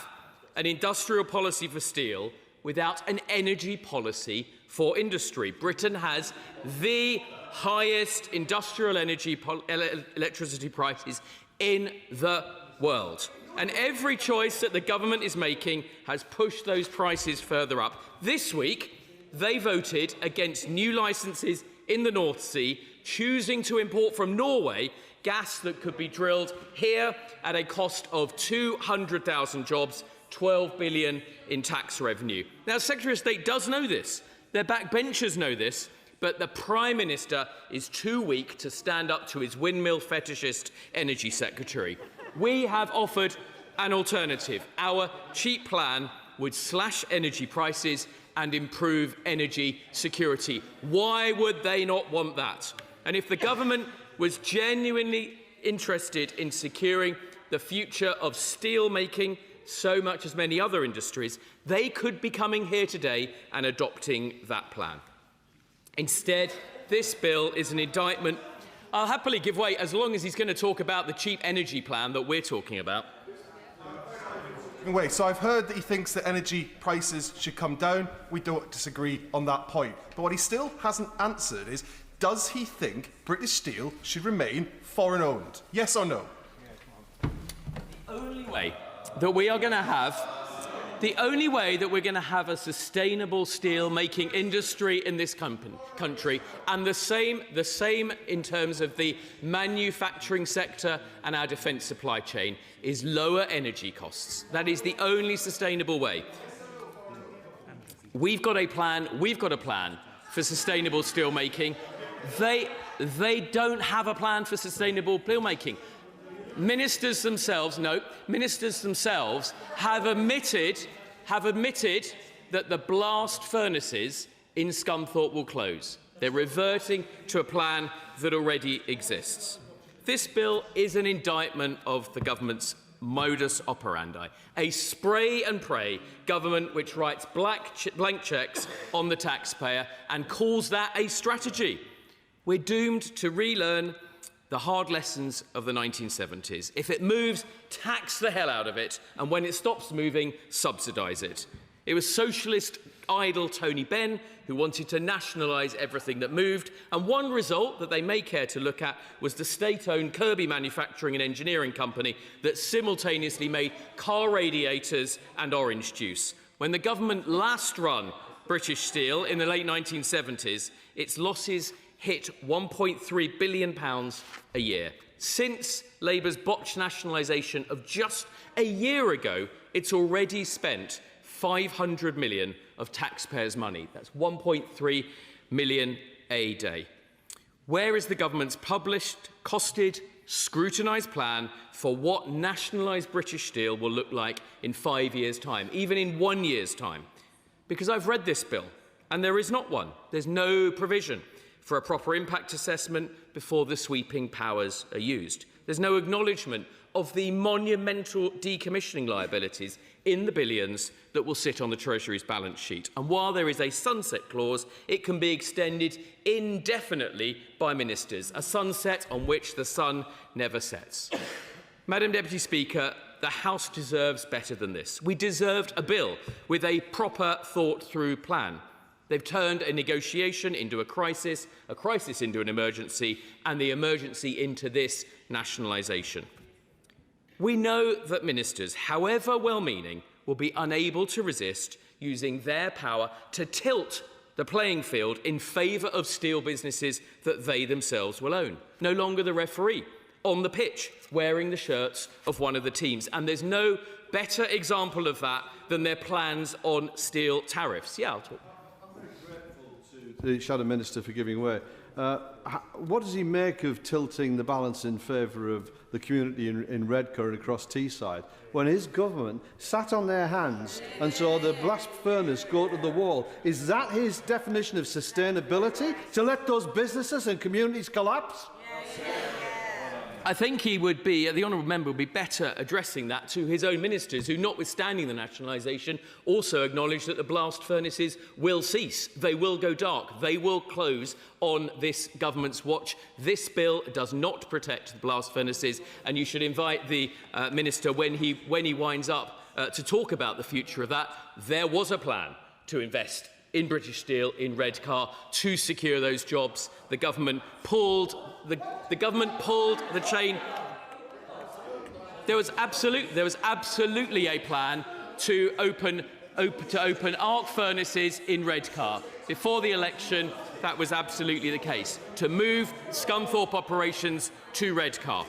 an industrial policy for steel without an energy policy for industry. Britain has the highest industrial energy electricity prices in the world. And every choice that the government is making has pushed those prices further up. This week, they voted against new licences in the North Sea, choosing to import from Norway gas that could be drilled here at a cost of 200,000 jobs, 12 billion in tax revenue. Now, Secretary of State does know this. Their backbenchers know this. But the Prime Minister is too weak to stand up to his windmill fetishist Energy Secretary. We have offered an alternative. Our cheap plan would slash energy prices and improve energy security. Why would they not want that? And if the government was genuinely interested in securing the future of steel making, so much as many other industries, they could be coming here today and adopting that plan. Instead, this bill is an indictment. I'll happily give way as long as he's going to talk about the cheap energy plan that we're talking about. So I've heard that he thinks that energy prices should come down. We don't disagree on that point. But what he still hasn't answered is, does he think British Steel should remain foreign-owned? Yes or no? The only way that we're going to have a sustainable steel-making industry in this country, and the same in terms of the manufacturing sector and our defence supply chain, is lower energy costs. That is the only sustainable way. We've got a plan for sustainable steel-making. They don't have a plan for sustainable steel-making. Ministers themselves have admitted that the blast furnaces in Scunthorpe will close. They're reverting to a plan that already exists. This bill is an indictment of the government's modus operandi, a spray and pray government which writes blank cheques on the taxpayer and calls that a strategy. We're doomed to relearn the hard lessons of the 1970s. If it moves, tax the hell out of it, and when it stops moving, subsidise it. It was socialist idol Tony Benn who wanted to nationalise everything that moved, and one result that they may care to look at was the state-owned Kirby Manufacturing and Engineering Company that simultaneously made car radiators and orange juice. When the government last run British Steel in the late 1970s, its losses hit £1.3 billion a year. Since Labour's botched nationalisation of just a year ago, it's already spent £500 million of taxpayers' money. That's 1.3 million a day. Where is the government's published, costed, scrutinised plan for what nationalised British Steel will look like in 5 years' time, even in 1 year's time? Because I've read this bill, and there is not one. There's no provision for a proper impact assessment before the sweeping powers are used. There's no acknowledgement of the monumental decommissioning liabilities in the billions that will sit on the Treasury's balance sheet. And while there is a sunset clause, it can be extended indefinitely by ministers, a sunset on which the sun never sets. Madam Deputy Speaker, the House deserves better than this. We deserved a bill with a proper, thought-through plan. They've turned a negotiation into a crisis into an emergency, and the emergency into this nationalisation. We know that ministers, however well-meaning, will be unable to resist using their power to tilt the playing field in favour of steel businesses that they themselves will own. No longer the referee on the pitch wearing the shirts of one of the teams. And there's no better example of that than their plans on steel tariffs. Yeah, I'll talk. The Shadow Minister for giving way. What does he make of tilting the balance in favour of the community in Redcar and across Teesside when his government sat on their hands and saw the blast furnace go to the wall? Is that his definition of sustainability, to let those businesses and communities collapse? I think he would be, the honourable member would be better addressing that to his own ministers who, notwithstanding the nationalisation, also acknowledge that the blast furnaces will cease. They will go dark. They will close on this government's watch. This bill does not protect the blast furnaces, and you should invite the minister when he winds up to talk about the future of that. There was a plan to invest in British Steel, in Redcar, to secure those jobs. The government pulled the chain. There was absolutely a plan to open arc furnaces in Redcar. Before the election, that was absolutely the case. To move Scunthorpe operations to Redcar.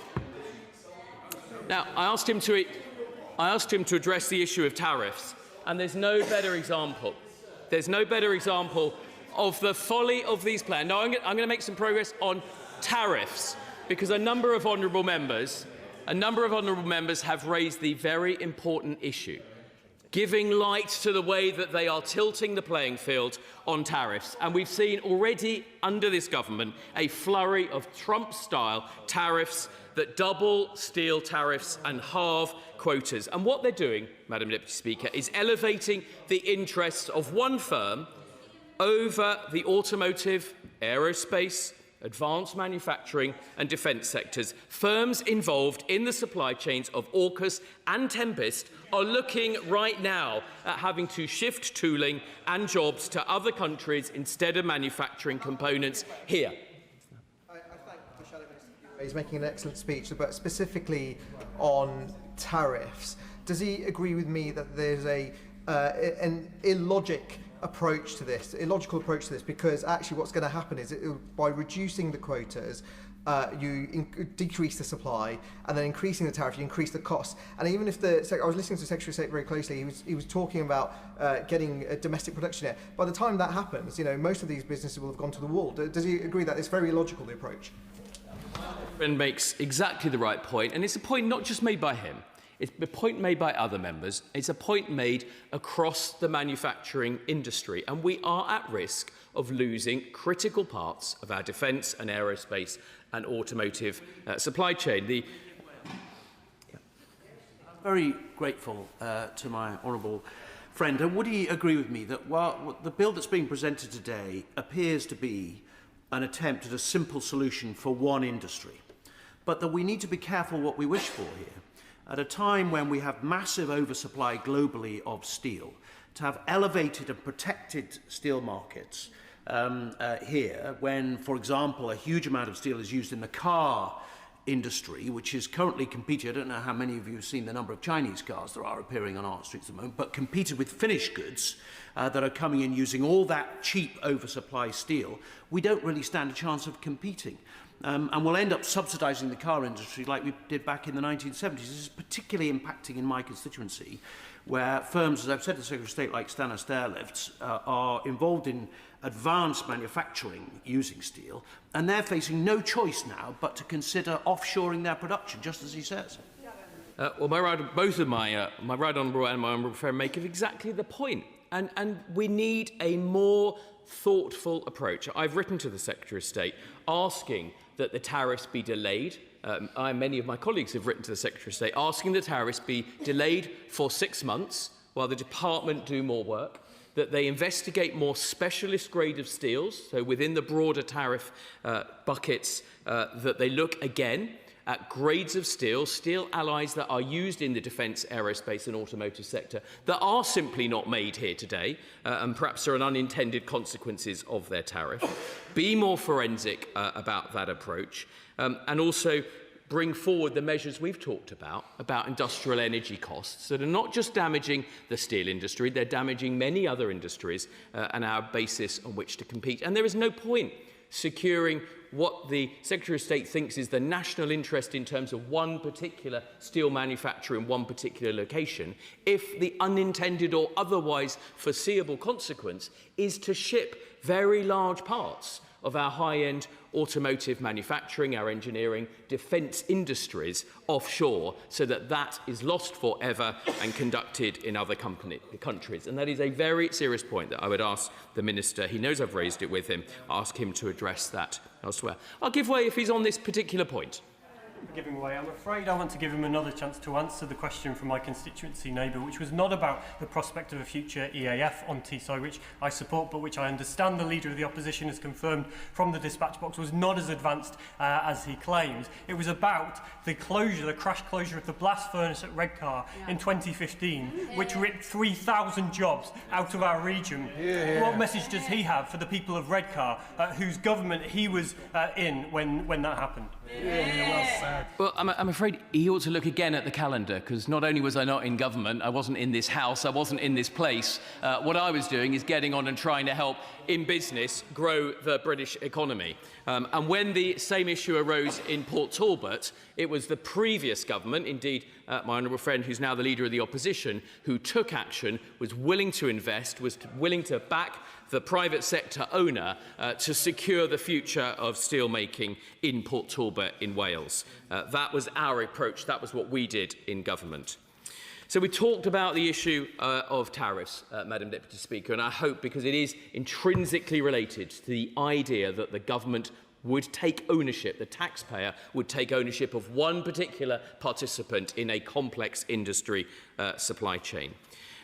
Now, I asked him to address the issue of tariffs, and there's no better example. There's no better example of the folly of these plans. Now, I'm going to make some progress on tariffs, because a number of honourable members have raised the very important issue, giving light to the way that they are tilting the playing field on tariffs. And we've seen already under this government a flurry of Trump-style tariffs that double steel tariffs and halve quotas. And what they're doing, Madam Deputy Speaker, is elevating the interests of one firm over the automotive, aerospace, advanced manufacturing and defence sectors. Firms involved in the supply chains of AUKUS and Tempest are looking right now at having to shift tooling and jobs to other countries instead of manufacturing components here. I thank the Shadow Minister. He's making an excellent speech, but specifically on tariffs. Does he agree with me that there's an illogical approach to this, because actually what's going to happen is by reducing the quotas, you decrease the supply, and then increasing the tariff, you increase the cost. And even if I was listening to the Secretary of State very closely, he was talking about getting domestic production here. By the time that happens, most of these businesses will have gone to the wall. Does he agree that it's very illogical, the approach? And makes exactly the right point, and it's a point not just made by him. It's a point made by other members. It's a point made across the manufacturing industry, and we are at risk of losing critical parts of our defence and aerospace and automotive supply chain. I'm very grateful to my honourable friend, and would he agree with me that while the bill that's being presented today appears to be an attempt at a simple solution for one industry, but that we need to be careful what we wish for here? At a time when we have massive oversupply globally of steel, to have elevated and protected steel markets here, when, for example, a huge amount of steel is used in the car industry, which is currently competing, I don't know how many of you have seen the number of Chinese cars there are appearing on our streets at the moment, but competed with finished goods that are coming in using all that cheap oversupply steel, we don't really stand a chance of competing. And we'll end up subsidising the car industry like we did back in the 1970s. This is particularly impacting in my constituency, where firms, as I've said to the Secretary of State, like Stannah Stairlifts, are involved in advanced manufacturing using steel, and they're facing no choice now but to consider offshoring their production, just as he says. Well, both of my right honourable and my honourable friend make exactly the point. And we need a more thoughtful approach. I've written to the Secretary of State asking that the tariffs be delayed. Many of my colleagues have written to the Secretary of State asking the tariffs be delayed for 6 months while the department do more work, that they investigate more specialist grade of steels, so within the broader tariff buckets, that they look again at grades of steel alloys that are used in the defence, aerospace and automotive sector that are simply not made here today, and perhaps are an unintended consequences of their tariff. Be more forensic about that approach, and also bring forward the measures we've talked about industrial energy costs that are not just damaging the steel industry, they're damaging many other industries and our basis on which to compete. And there is no point securing what the Secretary of State thinks is the national interest in terms of one particular steel manufacturer in one particular location if the unintended or otherwise foreseeable consequence is to ship very large parts of our high-end automotive manufacturing, our engineering, defence industries offshore, so that that is lost forever and conducted in other countries. And that is a very serious point that I would ask the Minister, he knows I've raised it with him, ask him to address that elsewhere. I'll give way if he's on this particular point. Giving way. I'm afraid I want to give him another chance to answer the question from my constituency neighbour, which was not about the prospect of a future EAF on Teesside, which I support, but which I understand the Leader of the Opposition has confirmed from the dispatch box was not as advanced as he claims. It was about the crash closure of the blast furnace at Redcar in 2015, which ripped 3,000 jobs out of our region. What message does he have for the people of Redcar, whose government he was in when that happened? Well said. Well, I'm afraid he ought to look again at the calendar, because not only was I not in government, I wasn't in this house, I wasn't in this place. What I was doing is getting on and trying to help in business grow the British economy. And when the same issue arose in Port Talbot, it was the previous government, indeed my honourable friend who's now the Leader of the Opposition, who took action, was willing to invest, was willing to back the private sector owner to secure the future of steelmaking in Port Talbot in Wales. That was our approach. That was what we did in government. So we talked about the issue of tariffs, Madam Deputy Speaker, and I hope, because it is intrinsically related to the idea that the government would take ownership, the taxpayer would take ownership of one particular participant in a complex industry supply chain.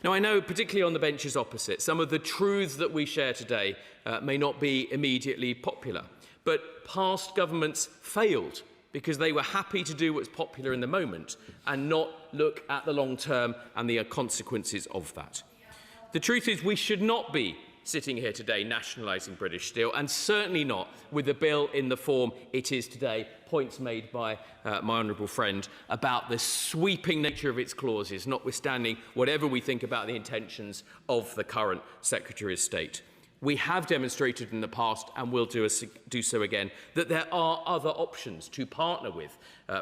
Now, I know, particularly on the benches opposite, some of the truths that we share today may not be immediately popular, but past governments failed because they were happy to do what's popular in the moment and not look at the long term and the consequences of that. The truth is, we should not be sitting here today nationalising British Steel, and certainly not with the bill in the form it is today. Points made by my honourable friend about the sweeping nature of its clauses, notwithstanding whatever we think about the intentions of the current Secretary of State. We have demonstrated in the past, and will do so again, that there are other options to partner with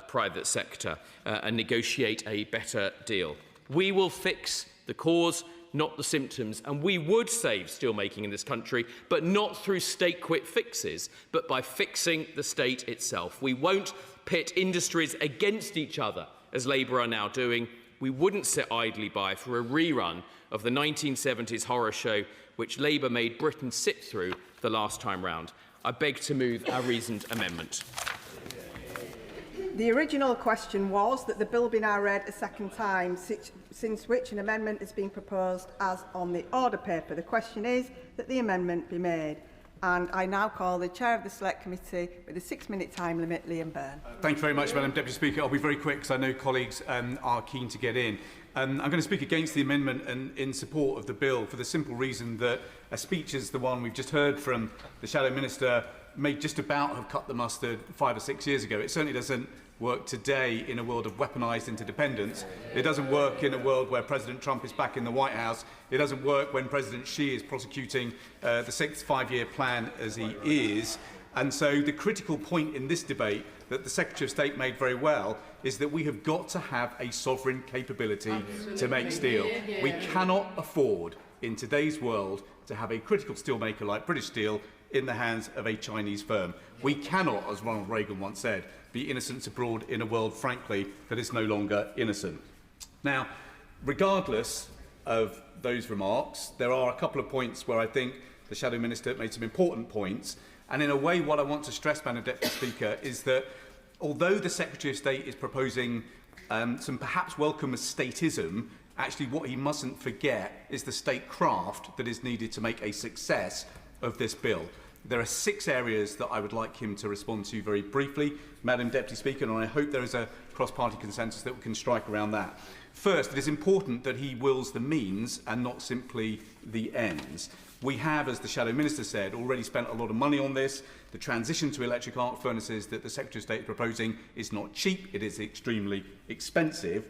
private sector and negotiate a better deal. We will fix the cause, not the symptoms, and we would save steelmaking in this country, but not through state quick fixes, but by fixing the state itself. We won't pit industries against each other, as Labour are now doing. We wouldn't sit idly by for a rerun of the 1970s horror show which Labour made Britain sit through the last time round. I beg to move our reasoned amendment. The original question was that the bill be now read a second time, since which an amendment has been proposed as on the order paper. The question is that the amendment be made. And I now call the Chair of the Select Committee with a 6-minute time limit, Liam Byrne. Thank you very much, Madam Deputy Speaker. I'll be very quick because I know colleagues are keen to get in. I'm going to speak against the amendment and in support of the bill for the simple reason that a speech as the one we've just heard from the Shadow Minister may just about have cut the mustard 5 or 6 years ago. It certainly doesn't work today in a world of weaponised interdependence. It doesn't work in a world where President Trump is back in the White House. It doesn't work when President Xi is prosecuting the 6th five-year plan as he is. And so the critical point in this debate that the Secretary of State made very well is that we have got to have a sovereign capability to make steel. We cannot afford, in today's world, to have a critical steelmaker like British Steel in the hands of a Chinese firm. We cannot, as Ronald Reagan once said, be innocents abroad in a world, frankly, that is no longer innocent. Now, regardless of those remarks, there are a couple of points where I think the Shadow Minister made some important points. And in a way, what I want to stress, Madam Deputy Speaker, is that although the Secretary of State is proposing some perhaps welcome statism, actually what he mustn't forget is the statecraft that is needed to make a success of this bill. There are 6 areas that I would like him to respond to very briefly, Madam Deputy Speaker, and I hope there is a cross-party consensus that we can strike around that. First, it is important that he wills the means and not simply the ends. We have, as the Shadow Minister said, already spent a lot of money on this. The transition to electric arc furnaces that the Secretary of State is proposing is not cheap, it is extremely expensive.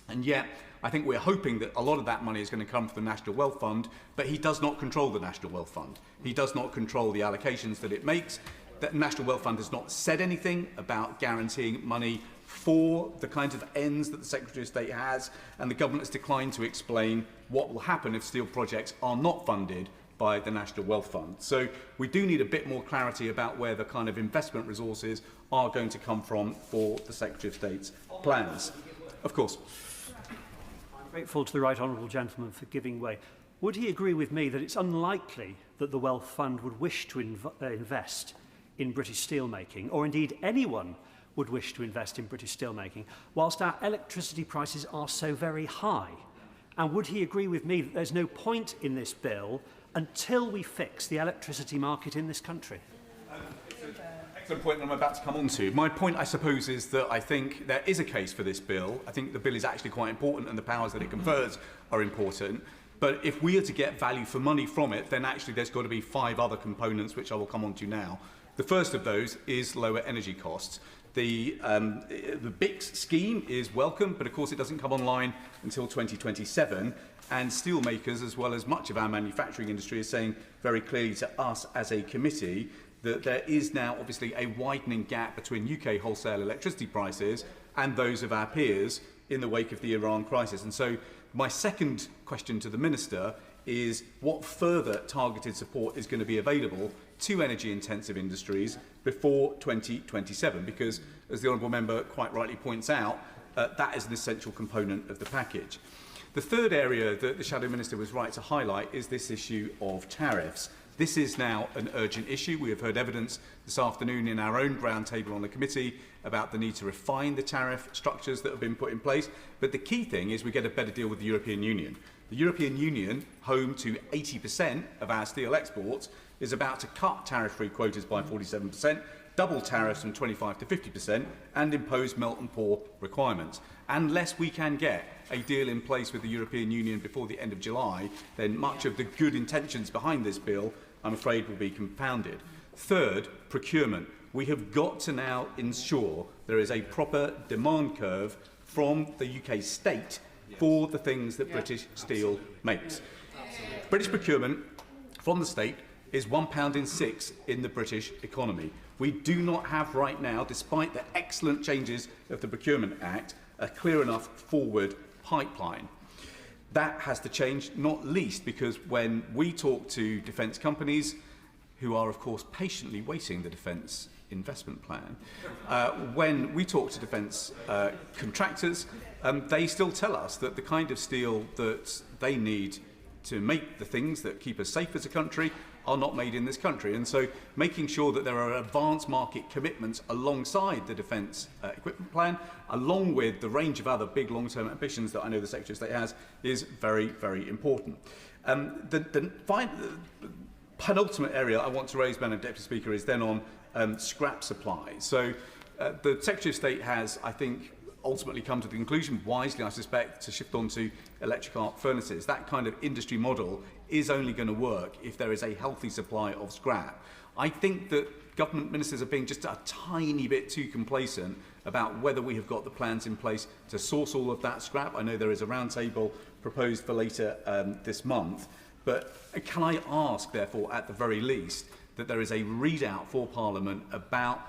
And yet, I think we're hoping that a lot of that money is going to come from the National Wealth Fund, but he does not control the National Wealth Fund. He does not control the allocations that it makes. The National Wealth Fund has not said anything about guaranteeing money for the kinds of ends that the Secretary of State has, and the government has declined to explain what will happen if steel projects are not funded by the National Wealth Fund. So we do need a bit more clarity about where the kind of investment resources are going to come from for the Secretary of State's plans. Of course. I'm grateful to the right honourable gentleman for giving way. Would he agree with me that it's unlikely that the Wealth Fund would wish to invest in British steelmaking, or indeed anyone would wish to invest in British steelmaking, whilst our electricity prices are so very high? And would he agree with me that there's no point in this bill until we fix the electricity market in this country? Excellent point that I'm about to come on to. My point, I suppose, is that I think there is a case for this bill. I think the bill is actually quite important and the powers that it confers are important. But if we are to get value for money from it, then actually there's got to be 5 other components, which I will come on to now. The first of those is lower energy costs. The BICS scheme is welcome, but of course it doesn't come online until 2027. And steelmakers, as well as much of our manufacturing industry, is saying very clearly to us as a committee that there is now obviously a widening gap between UK wholesale electricity prices and those of our peers in the wake of the Iran crisis. And so my second question to the Minister is what further targeted support is going to be available to energy-intensive industries before 2027? Because, as the Honourable Member quite rightly points out, that is an essential component of the package. The third area that the Shadow Minister was right to highlight is this issue of tariffs. This is now an urgent issue. We have heard evidence this afternoon in our own roundtable on the committee about the need to refine the tariff structures that have been put in place. But the key thing is we get a better deal with the European Union. The European Union, home to 80% of our steel exports, is about to cut tariff-free quotas by 47%, double tariffs from 25% to 50%, and impose melt and pour requirements. Unless we can get a deal in place with the European Union before the end of July, then much of the good intentions behind this bill, I'm afraid, will be compounded. Third, procurement. We have got to now ensure there is a proper demand curve from the UK state for the things that British Steel makes. British procurement from the state is £1.06 in the British economy. We do not have right now, despite the excellent changes of the Procurement Act, a clear enough forward pipeline. That has to change, not least because when we talk to defence companies, who are of course patiently waiting the defence investment plan, when we talk to defence contractors, they still tell us that the kind of steel that they need to make the things that keep us safe as a country are not made in this country. And so making sure that there are advanced market commitments alongside the defence equipment plan, along with the range of other big long-term ambitions that I know the Secretary of State has, is very, very important. The penultimate area I want to raise, Madam Deputy Speaker, is then on scrap supply. So the Secretary of State has, I think, ultimately come to the conclusion, wisely I suspect, to shift on to electric arc furnaces. That kind of industry model is only going to work if there is a healthy supply of scrap. I think that government ministers are being just a tiny bit too complacent about whether we have got the plans in place to source all of that scrap. I know there is a roundtable proposed for later this month, but can I ask, therefore, at the very least, that there is a readout for Parliament about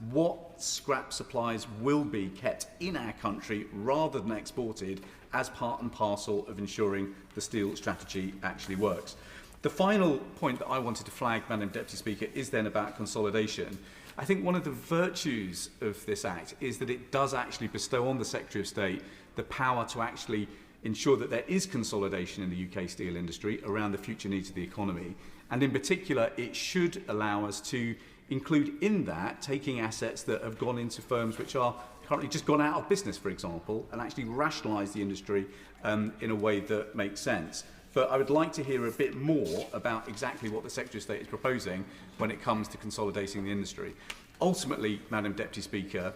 what scrap supplies will be kept in our country rather than exported as part and parcel of ensuring the steel strategy actually works. The final point that I wanted to flag, Madam Deputy Speaker, is then about consolidation. I think one of the virtues of this Act is that it does actually bestow on the Secretary of State the power to actually ensure that there is consolidation in the UK steel industry around the future needs of the economy. And in particular, it should allow us to include in that taking assets that have gone into firms which are currently just gone out of business, for example, and actually rationalise the industry in a way that makes sense. But I would like to hear a bit more about exactly what the Secretary of State is proposing when it comes to consolidating the industry. Ultimately, Madam Deputy Speaker,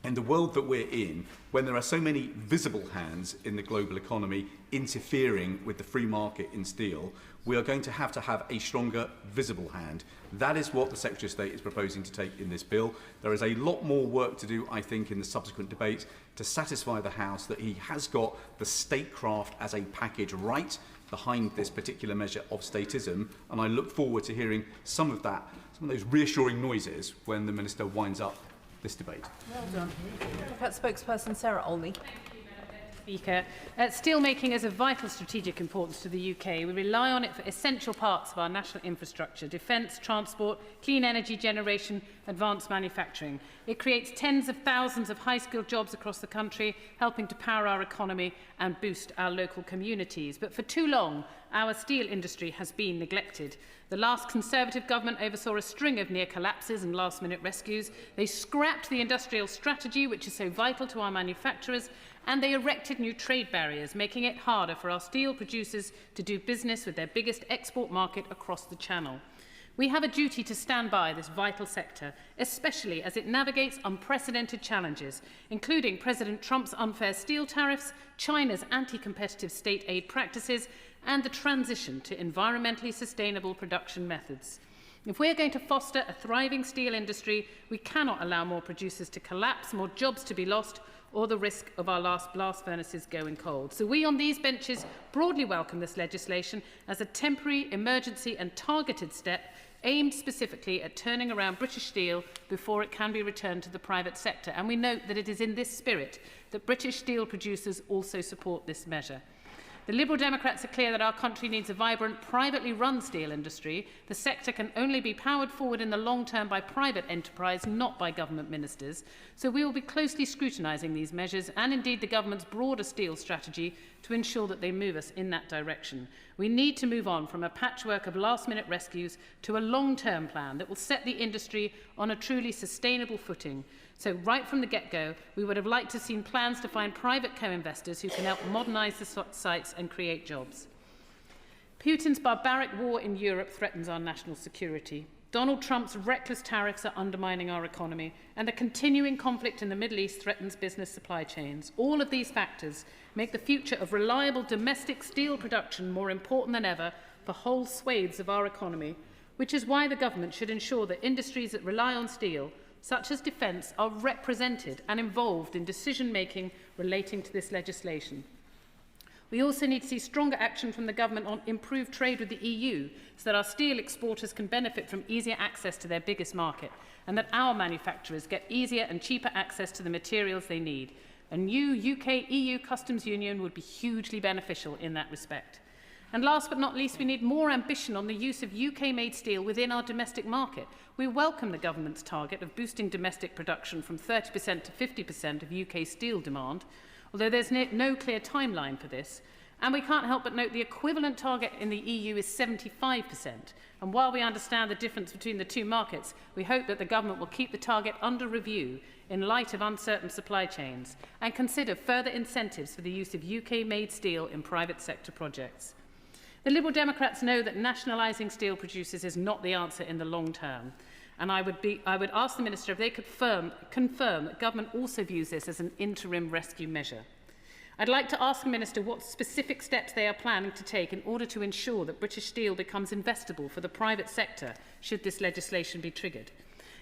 in the world that we're in, when there are so many visible hands in the global economy interfering with the free market in steel, we are going to have a stronger visible hand. That is what the Secretary of State is proposing to take in this bill. There is a lot more work to do, I think, in the subsequent debates to satisfy the House that he has got the statecraft as a package right behind this particular measure of statism, and I look forward to hearing some of those reassuring noises when the Minister winds up this debate. Well done. Spokesperson Sarah Olney. Speaker, steelmaking is of vital strategic importance to the UK. We rely on it for essential parts of our national infrastructure: defence, transport, clean energy generation, advanced manufacturing. It creates tens of thousands of high-skilled jobs across the country, helping to power our economy and boost our local communities. But for too long, our steel industry has been neglected. The last Conservative government oversaw a string of near collapses and last-minute rescues. They scrapped the industrial strategy, which is so vital to our manufacturers, and they erected new trade barriers, making it harder for our steel producers to do business with their biggest export market across the Channel. We have a duty to stand by this vital sector, especially as it navigates unprecedented challenges, including President Trump's unfair steel tariffs, China's anti-competitive state aid practices, and the transition to environmentally sustainable production methods. If we're going to foster a thriving steel industry, we cannot allow more producers to collapse, more jobs to be lost, or the risk of our last blast furnaces going cold. So we on these benches broadly welcome this legislation as a temporary, emergency and targeted step aimed specifically at turning around British steel before it can be returned to the private sector. And we note that it is in this spirit that British steel producers also support this measure. The Liberal Democrats are clear that our country needs a vibrant, privately run steel industry. The sector can only be powered forward in the long term by private enterprise, not by government ministers. So we will be closely scrutinising these measures and indeed the government's broader steel strategy to ensure that they move us in that direction. We need to move on from a patchwork of last-minute rescues to a long-term plan that will set the industry on a truly sustainable footing. So right from the get-go, we would have liked to have seen plans to find private co-investors who can help modernise the sites and create jobs. Putin's barbaric war in Europe threatens our national security. Donald Trump's reckless tariffs are undermining our economy, and the continuing conflict in the Middle East threatens business supply chains. All of these factors make the future of reliable domestic steel production more important than ever for whole swathes of our economy, which is why the government should ensure that industries that rely on steel, such as defence, are represented and involved in decision-making relating to this legislation. We also need to see stronger action from the government on improved trade with the EU so that our steel exporters can benefit from easier access to their biggest market and that our manufacturers get easier and cheaper access to the materials they need. A new UK-EU customs union would be hugely beneficial in that respect. And last but not least, we need more ambition on the use of UK-made steel within our domestic market. We welcome the government's target of boosting domestic production from 30% to 50% of UK steel demand, although there's no clear timeline for this. And we can't help but note the equivalent target in the EU is 75%. And while we understand the difference between the two markets, we hope that the government will keep the target under review in light of uncertain supply chains and consider further incentives for the use of UK-made steel in private sector projects. The Liberal Democrats know that nationalising steel producers is not the answer in the long term. And I would ask the Minister if they could confirm that government also views this as an interim rescue measure. I'd like to ask the Minister what specific steps they are planning to take in order to ensure that British steel becomes investable for the private sector should this legislation be triggered.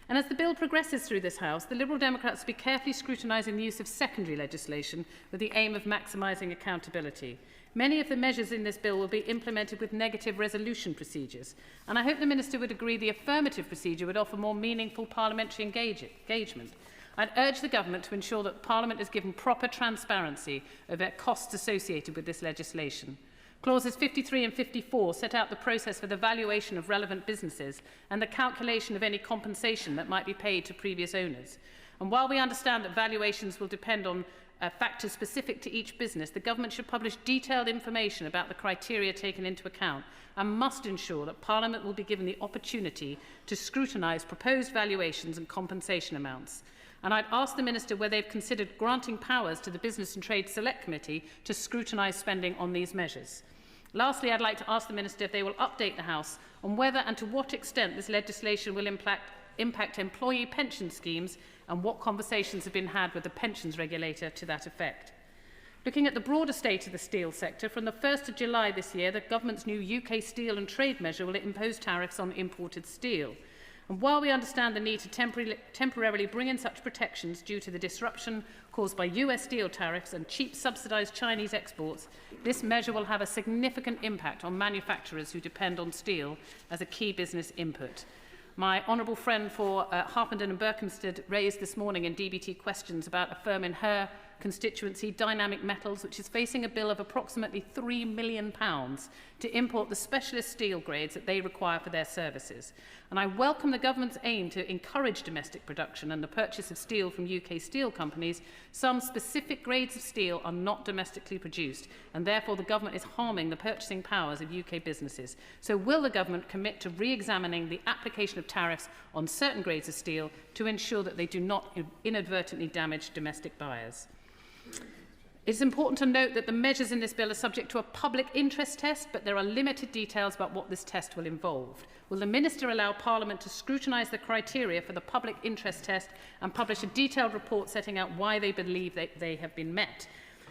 And as the bill progresses through this House, the Liberal Democrats will be carefully scrutinising the use of secondary legislation with the aim of maximising accountability. Many of the measures in this bill will be implemented with negative resolution procedures, and I hope the Minister would agree the affirmative procedure would offer more meaningful parliamentary engagement. I'd urge the Government to ensure that Parliament is given proper transparency over costs associated with this legislation. Clauses 53 and 54 set out the process for the valuation of relevant businesses and the calculation of any compensation that might be paid to previous owners. And while we understand that valuations will depend on factors specific to each business, the Government should publish detailed information about the criteria taken into account and must ensure that Parliament will be given the opportunity to scrutinise proposed valuations and compensation amounts. And I'd ask the Minister whether they've considered granting powers to the Business and Trade Select Committee to scrutinise spending on these measures. Lastly, I'd like to ask the Minister if they will update the House on whether and to what extent this legislation will impact employee pension schemes and what conversations have been had with the pensions regulator to that effect. Looking at the broader state of the steel sector, from the 1st of July this year, the Government's new UK steel and trade measure will impose tariffs on imported steel. And while we understand the need to temporarily bring in such protections due to the disruption caused by US steel tariffs and cheap subsidised Chinese exports, this measure will have a significant impact on manufacturers who depend on steel as a key business input. My honourable friend for Harpenden and Berkhamsted raised this morning in DBT questions about a firm in her constituency, Dynamic Metals, which is facing a bill of approximately £3 million to import the specialist steel grades that they require for their services. And I welcome the Government's aim to encourage domestic production and the purchase of steel from UK steel companies. Some specific grades of steel are not domestically produced, and therefore the Government is harming the purchasing powers of UK businesses. So will the Government commit to re-examining the application of tariffs on certain grades of steel to ensure that they do not inadvertently damage domestic buyers? It is important to note that the measures in this bill are subject to a public interest test, but there are limited details about what this test will involve. Will the Minister allow Parliament to scrutinise the criteria for the public interest test and publish a detailed report setting out why they believe they have been met?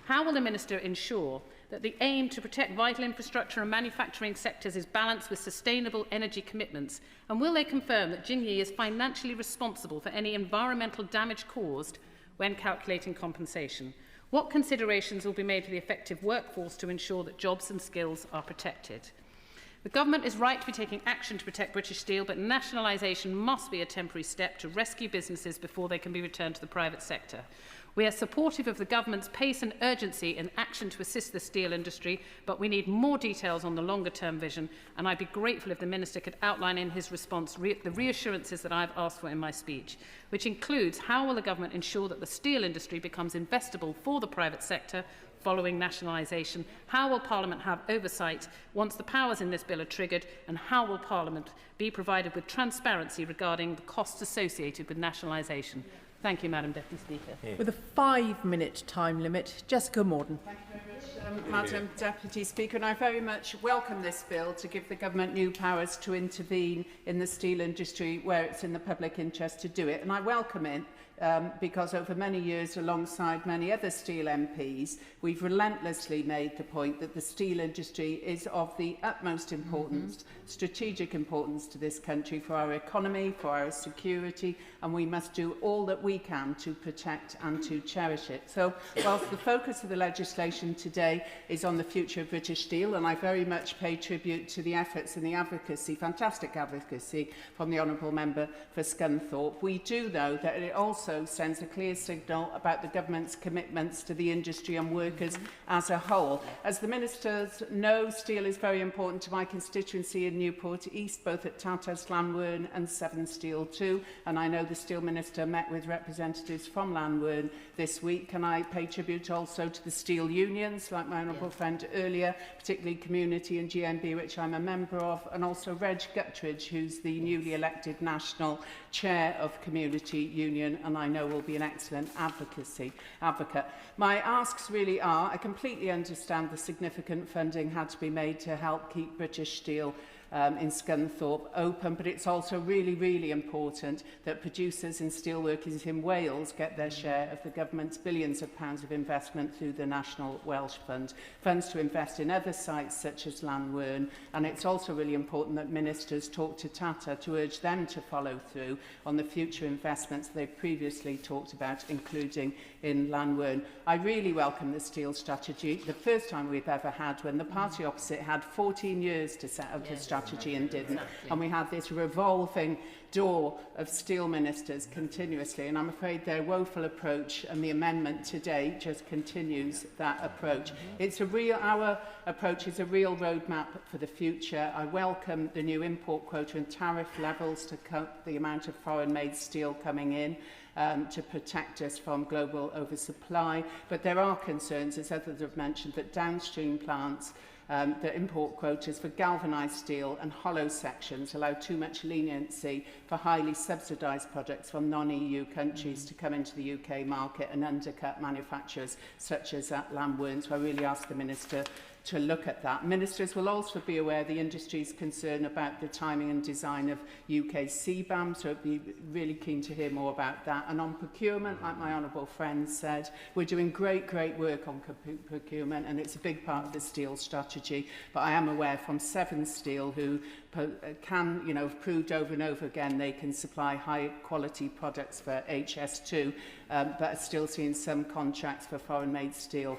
How will the Minister ensure that the aim to protect vital infrastructure and manufacturing sectors is balanced with sustainable energy commitments? And will they confirm that Jingyi is financially responsible for any environmental damage caused when calculating compensation? What considerations will be made for the effective workforce to ensure that jobs and skills are protected? The Government is right to be taking action to protect British steel, but nationalisation must be a temporary step to rescue businesses before they can be returned to the private sector. We are supportive of the Government's pace and urgency in action to assist the steel industry, but we need more details on the longer-term vision, and I'd be grateful if the Minister could outline in his response the reassurances that I've asked for in my speech, which includes how will the Government ensure that the steel industry becomes investable for the private sector following nationalisation? How will Parliament have oversight once the powers in this bill are triggered? And how will Parliament be provided with transparency regarding the costs associated with nationalisation? Thank you, Madam Deputy Speaker. With a 5-minute time limit, Jessica Morden. Thank you very much, Madam Deputy Speaker, and I very much welcome this bill to give the Government new powers to intervene in the steel industry where it's in the public interest to do it. And I welcome it because over many years, alongside many other steel MPs, we've relentlessly made the point that the steel industry is of the utmost importance, strategic importance to this country for our economy, for our security, and we must do all that we can to protect and to cherish it. So, whilst the focus of the legislation today is on the future of British steel, and I very much pay tribute to the efforts and the advocacy, fantastic advocacy, from the Honourable Member for Scunthorpe, we do know that it also sends a clear signal about the Government's commitments to the industry and workers as a whole. As the Ministers know, steel is very important to my constituency in Newport East, both at Tatas, Llanwern and Severn Steel too, and I know the Steel Minister met with representatives from Llanwern this week, and I pay tribute also to the steel unions, like my honourable friend earlier, particularly Community and GMB, which I'm a member of, and also Reg Guttridge, who's the newly elected National Chair of Community Union, and I know will be an excellent advocate. My asks really are, I completely understand the significant funding had to be made to help keep British steel in Scunthorpe open, but it's also really, really important that producers and steelworkers in Wales get their share of the government's billions of pounds of investment through the National Welsh Fund, funds to invest in other sites such as Llanwern, and it's also really important that ministers talk to Tata to urge them to follow through on the future investments they've previously talked about, including in Llanwern. I really welcome the steel strategy, the first time we've ever had, when the party opposite had 14 years to set up a strategy and didn't. Exactly. And we had this revolving door of steel ministers continuously, and I'm afraid their woeful approach and the amendment today just continues that approach. Our approach is a real roadmap for the future. I welcome the new import quota and tariff levels to cut the amount of foreign-made steel coming in to protect us from global oversupply, but there are concerns, as others have mentioned, that downstream plants the import quotas for galvanised steel and hollow sections allow too much leniency for highly subsidised products from non-EU countries to come into the UK market and undercut manufacturers such as at Llanwern. So I really ask the Minister to look at that. Ministers will also be aware of the industry's concern about the timing and design of UK CBAM, so I'd be really keen to hear more about that. And on procurement, like my honourable friend said, we're doing great work on procurement, and it's a big part of the steel strategy. But I am aware from Severn Steel, who have proved over and over again they can supply high quality products for HS2, but are still seeing some contracts for foreign made steel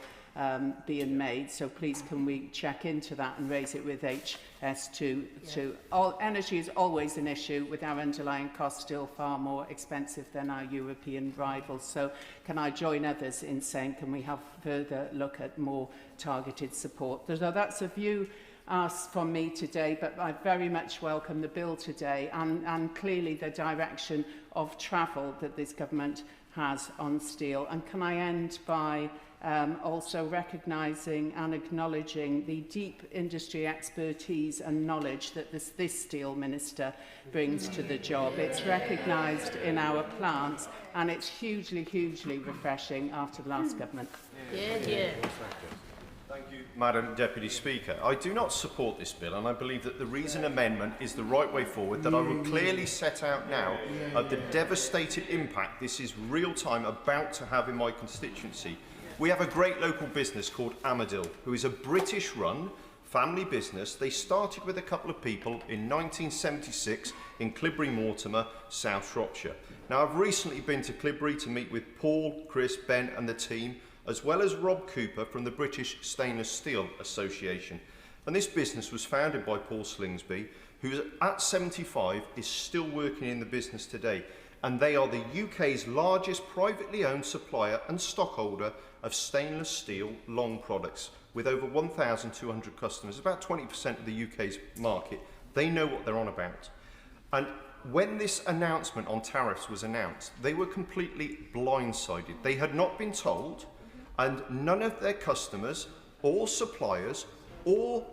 being made. So please can we check into that and raise it with HS2 too. Energy is always an issue, with our underlying costs still far more expensive than our European rivals. So can I join others in saying, can we have further look at more targeted support? So that's a view asked from me today, but I very much welcome the bill today and clearly the direction of travel that this government has on steel. And can I end by also recognising and acknowledging the deep industry expertise and knowledge that this steel minister brings to the job. It's recognised in our plants, and it's hugely refreshing after the last government. Thank you, Madam Deputy Speaker. I do not support this bill, and I believe that the reason amendment is the right way forward, that I will clearly set out now of the devastating impact this is real-time about to have in my constituency. We have a great local business called Amadil, who is a British-run family business. They started with a couple of people in 1976 in Clibbury, Mortimer, South Shropshire. Now, I've recently been to Clibbury to meet with Paul, Chris, Ben and the team, as well as Rob Cooper from the British Stainless Steel Association. And this business was founded by Paul Slingsby, who at 75 is still working in the business today. And they are the UK's largest privately owned supplier and stockholder of stainless steel long products, with over 1,200 customers, about 20% of the UK's market. They know what they're on about. And when this announcement on tariffs was announced, they were completely blindsided. They had not been told, and none of their customers or suppliers or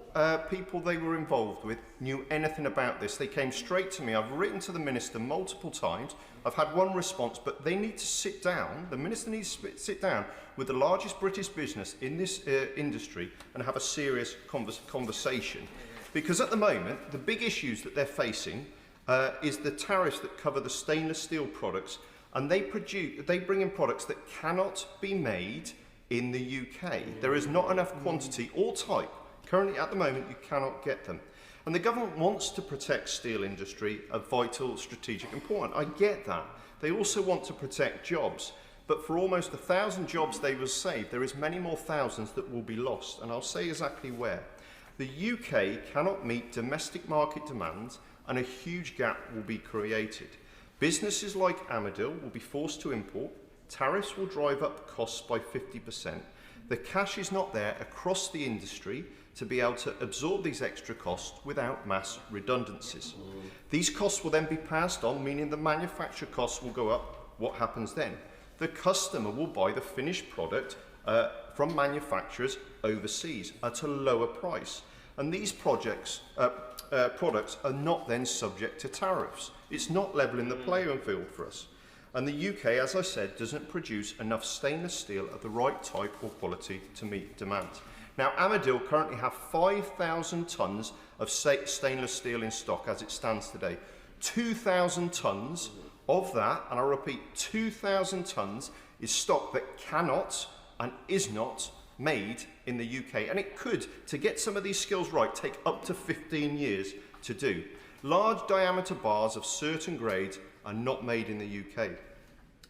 people they were involved with knew anything about this. They came straight to me. I've written to the Minister multiple times. I've had one response, but they need to sit down. The Minister needs to sit down with the largest British business in this industry and have a serious conversation. Because at the moment, the big issues that they're facing is the tariffs that cover the stainless steel products, and they bring in products that cannot be made in the UK. There is not enough quantity or type. Currently, at the moment, you cannot get them. And the government wants to protect steel industry of vital strategic importance. I get that. They also want to protect jobs. But for almost 1,000 jobs they will save, there is many more thousands that will be lost. And I'll say exactly where. The UK cannot meet domestic market demands, and a huge gap will be created. Businesses like Amadil will be forced to import. Tariffs will drive up costs by 50%. The cash is not there across the industry to be able to absorb these extra costs without mass redundancies. These costs will then be passed on, meaning the manufacturer costs will go up. What happens then? The customer will buy the finished product from manufacturers overseas at a lower price. And these products are not then subject to tariffs. It's not levelling the playing field for us. And the UK, as I said, doesn't produce enough stainless steel of the right type or quality to meet demand. Now, Armadale currently have 5,000 tonnes of stainless steel in stock as it stands today. 2,000 tonnes of that, and I repeat, 2,000 tonnes is stock that cannot and is not made in the UK. And it could, to get some of these skills right, take up to 15 years to do. Large diameter bars of certain grades are not made in the UK.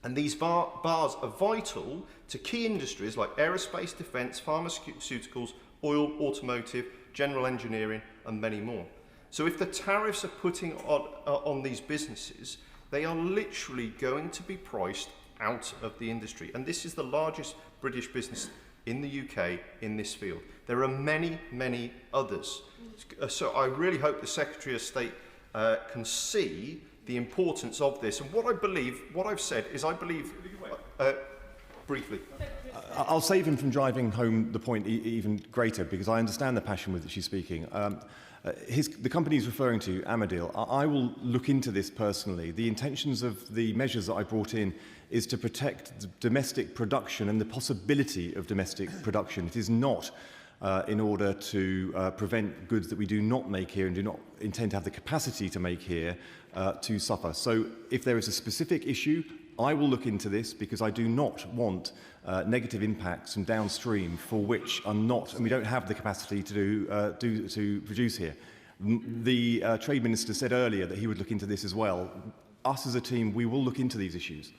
And these bars are vital to key industries like aerospace, defence, pharmaceuticals, oil, automotive, general engineering, and many more. So if the tariffs are putting on these businesses, they are literally going to be priced out of the industry. And this is the largest British business in the UK in this field. There are many, many others. So I really hope the Secretary of State can see the importance of this. And what I've said is I believe, briefly. I'll save him from driving home the point even greater, because I understand the passion with which he's speaking. The company he's referring to, Armadale, I will look into this personally. The intentions of the measures that I brought in is to protect domestic production and the possibility of domestic production. It is not in order to prevent goods that we do not make here and do not intend to have the capacity to make here to suffer. So if there is a specific issue, I will look into this, because I do not want negative impacts from downstream for which are not, and we don't have the capacity to produce here. The Trade Minister said earlier that he would look into this as well. Us as a team, we will look into these issues.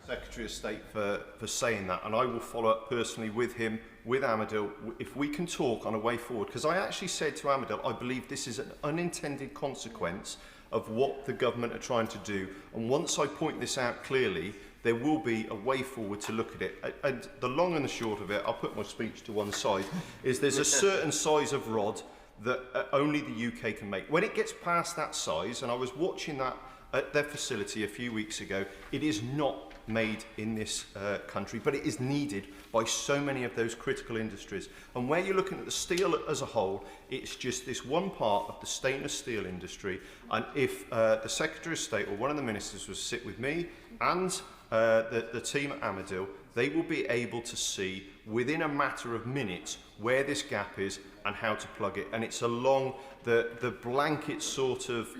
Secretary of State for saying that, and I will follow up personally with him, with Armadale, if we can talk on a way forward, because I actually said to Armadale, I believe this is an unintended consequence of what the government are trying to do, and once I point this out clearly, there will be a way forward to look at it. And the long and the short of it, I'll put my speech to one side, is there's a certain size of rod that only the UK can make. When it gets past that size, and I was watching that at their facility a few weeks ago, it is not made in this country, but it is needed by so many of those critical industries. And where you're looking at the steel as a whole, it's just this one part of the stainless steel industry. And if the Secretary of State or one of the ministers was to sit with me and the team at Armadale, they will be able to see within a matter of minutes where this gap is and how to plug it. And it's along the blanket sort of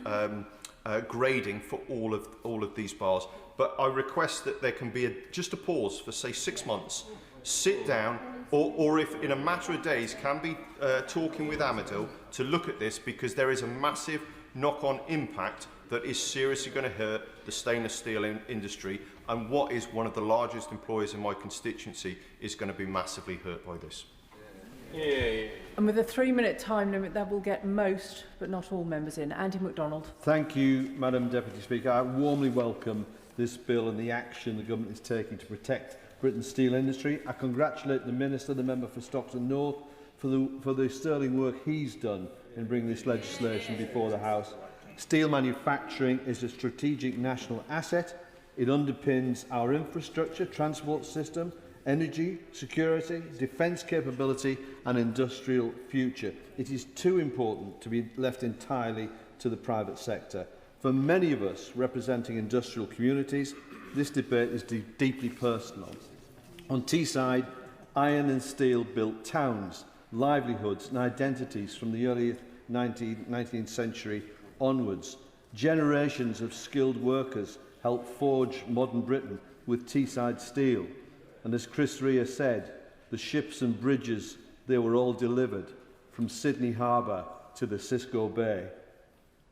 grading for all of these bars. But I request that there can be just a pause for, say, 6 months, sit down, or if in a matter of days can be talking with Armadale to look at this, because there is a massive knock-on impact that is seriously going to hurt the stainless steel industry, and what is one of the largest employers in my constituency is going to be massively hurt by this. And with a 3-minute time limit, that will get most, but not all, members in. Andy MacDonald. Thank you, Madam Deputy Speaker. I warmly welcome this bill and the action the government is taking to protect Britain's steel industry. I congratulate the Minister, the member for Stockton North, for the sterling work he's done in bringing this legislation before the House. Steel manufacturing is a strategic national asset. It underpins our infrastructure, transport system, energy, security, defence capability and industrial future. It is too important to be left entirely to the private sector. For many of us representing industrial communities, this debate is deeply personal. On Teesside, iron and steel built towns, livelihoods and identities from the early 19th century onwards. Generations of skilled workers helped forge modern Britain with Teesside steel. And as Chris Rea said, the ships and bridges, they were all delivered from Sydney Harbour to the Cisco Bay.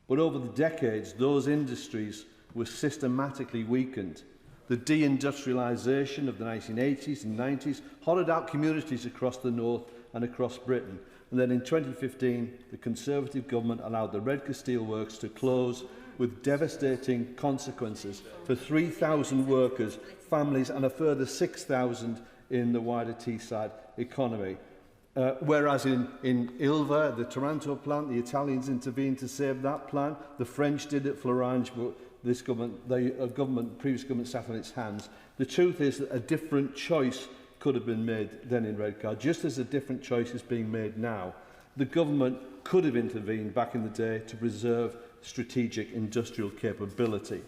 But over the decades, those industries were systematically weakened. The deindustrialisation of the 1980s and 90s hollowed out communities across the north and across Britain. And then in 2015, the Conservative government allowed the Redcar Steelworks to close, with devastating consequences for 3,000 workers, families and a further 6,000 in the wider Teesside economy. Whereas in Ilva, the Taranto plant, the Italians intervened to save that plant. The French did at Florange, but this government, previous government sat on its hands. The truth is that a different choice could have been made then in Redcar, just as a different choice is being made now. The government could have intervened back in the day to preserve strategic industrial capability.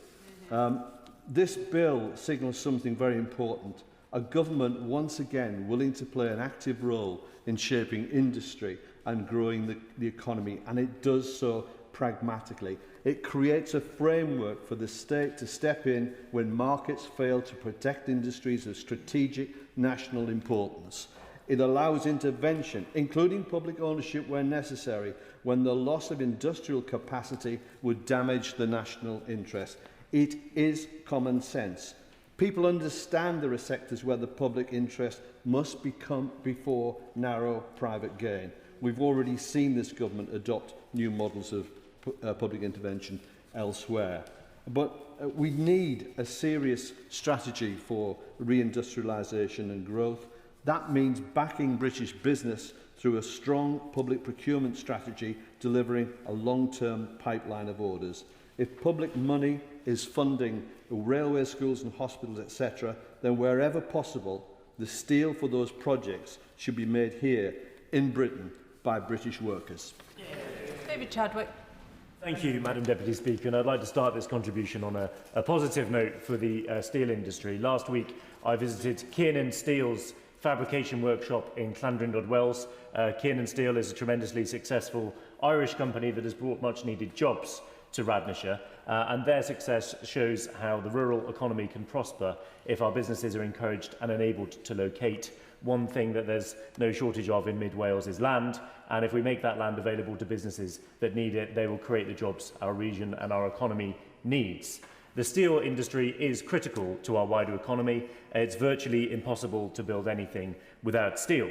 This bill signals something very important. A government once again willing to play an active role in shaping industry and growing the economy, and it does so pragmatically. It creates a framework for the state to step in when markets fail to protect industries of strategic national importance. It allows intervention, including public ownership where necessary, when the loss of industrial capacity would damage the national interest. It is common sense. People understand there are sectors where the public interest must become before narrow private gain. We've already seen this government adopt new models of public intervention elsewhere. But we need a serious strategy for reindustrialisation and growth. That means backing British business through a strong public procurement strategy, delivering a long-term pipeline of orders. If public money is funding railway schools and hospitals, etc., then wherever possible, the steel for those projects should be made here in Britain by British workers. David Chadwick. Thank you, Madam Deputy Speaker, and I'd like to start this contribution on a positive note for the steel industry. Last week, I visited Kiernan Steel's fabrication workshop in Llandrindod-Wells. Kiernan Steel is a tremendously successful Irish company that has brought much-needed jobs to Radnorshire, and their success shows how the rural economy can prosper if our businesses are encouraged and enabled to locate. One thing that there's no shortage of in mid-Wales is land, and if we make that land available to businesses that need it, they will create the jobs our region and our economy needs. The steel industry is critical to our wider economy. It's virtually impossible to build anything without steel.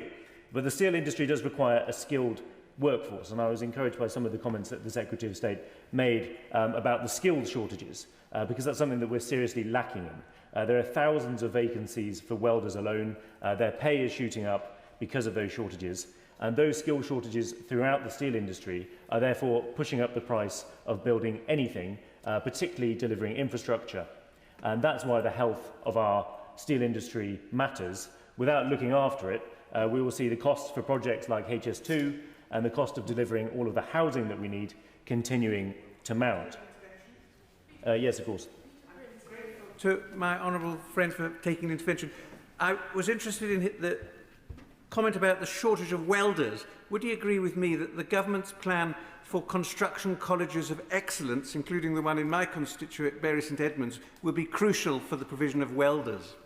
But the steel industry does require a skilled workforce, and I was encouraged by some of the comments that the Secretary of State made about the skills shortages, because that's something that we're seriously lacking in. There are thousands of vacancies for welders alone. Their pay is shooting up because of those shortages, and those skill shortages throughout the steel industry are therefore pushing up the price of building anything, particularly delivering infrastructure. And that's why the health of our steel industry matters. Without looking after it, we will see the costs for projects like HS2 and the cost of delivering all of the housing that we need continuing to mount. Yes, of course. To my honourable friend for taking intervention. I was interested in the comment about the shortage of welders. Would you agree with me that the government's plan for construction colleges of excellence, including the one in my constituent, Bury St Edmunds, will be crucial for the provision of welders?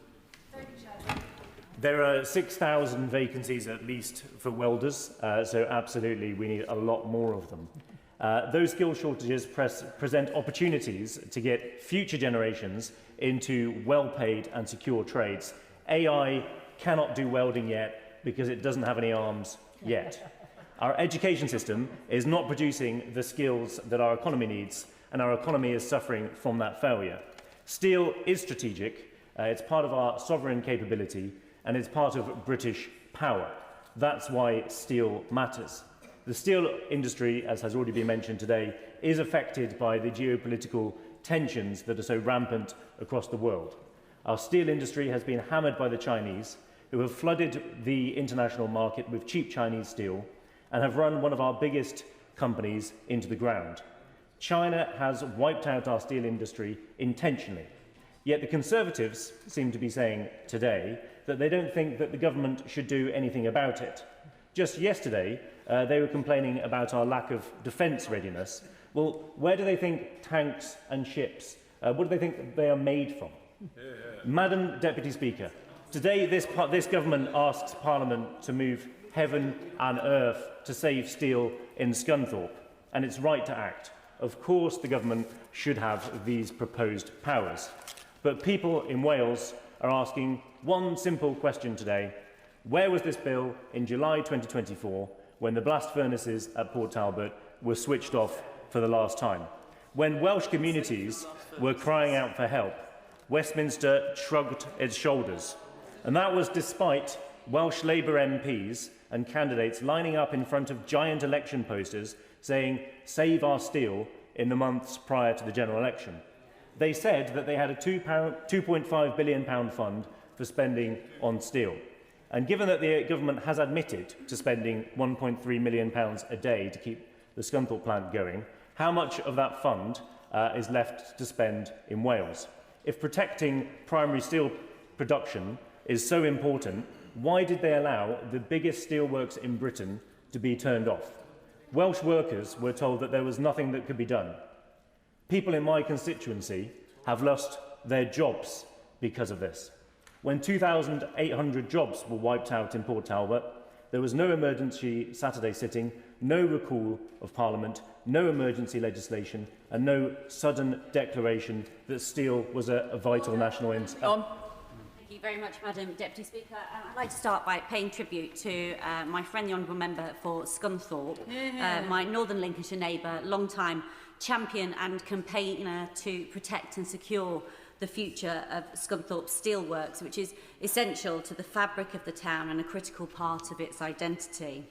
There are 6,000 vacancies at least for welders, so absolutely we need a lot more of them. Those skill shortages present opportunities to get future generations into well-paid and secure trades. AI cannot do welding yet because it doesn't have any arms yet. Our education system is not producing the skills that our economy needs, and our economy is suffering from that failure. Steel is strategic, it's part of our sovereign capability, and it's part of British power. That's why steel matters. The steel industry, as has already been mentioned today, is affected by the geopolitical tensions that are so rampant across the world. Our steel industry has been hammered by the Chinese, who have flooded the international market with cheap Chinese steel and have run one of our biggest companies into the ground. China has wiped out our steel industry intentionally. Yet the Conservatives seem to be saying today that they don't think that the government should do anything about it. Just yesterday, they were complaining about our lack of defence readiness. Well, where do they think tanks and ships, what do they think they are made from? Madam Deputy Speaker, today this government asks Parliament to move heaven and earth to save steel in Scunthorpe, and it's right to act. Of course the government should have these proposed powers. But people in Wales are asking one simple question today. Where was this bill in July 2024 when the blast furnaces at Port Talbot were switched off for the last time? When Welsh communities were crying out for help, Westminster shrugged its shoulders. And that was despite Welsh Labour MPs and candidates lining up in front of giant election posters saying, "Save our steel," in the months prior to the general election. They said that they had a £2.5 billion fund for spending on steel. And given that the government has admitted to spending £1.3 million a day to keep the Scunthorpe plant going, how much of that fund is left to spend in Wales? If protecting primary steel production is so important, why did they allow the biggest steelworks in Britain to be turned off? Welsh workers were told that there was nothing that could be done. People in my constituency have lost their jobs because of this. When 2,800 jobs were wiped out in Port Talbot, there was no emergency Saturday sitting, no recall of Parliament, no emergency legislation, and no sudden declaration that steel was a vital national interest. Thank you very much, Madam Deputy Speaker. I'd like to start by paying tribute to my friend, the Honourable Member for Scunthorpe, my Northern Lincolnshire neighbour, long-time champion and campaigner to protect and secure the future of Scunthorpe Steelworks, which is essential to the fabric of the town and a critical part of its identity.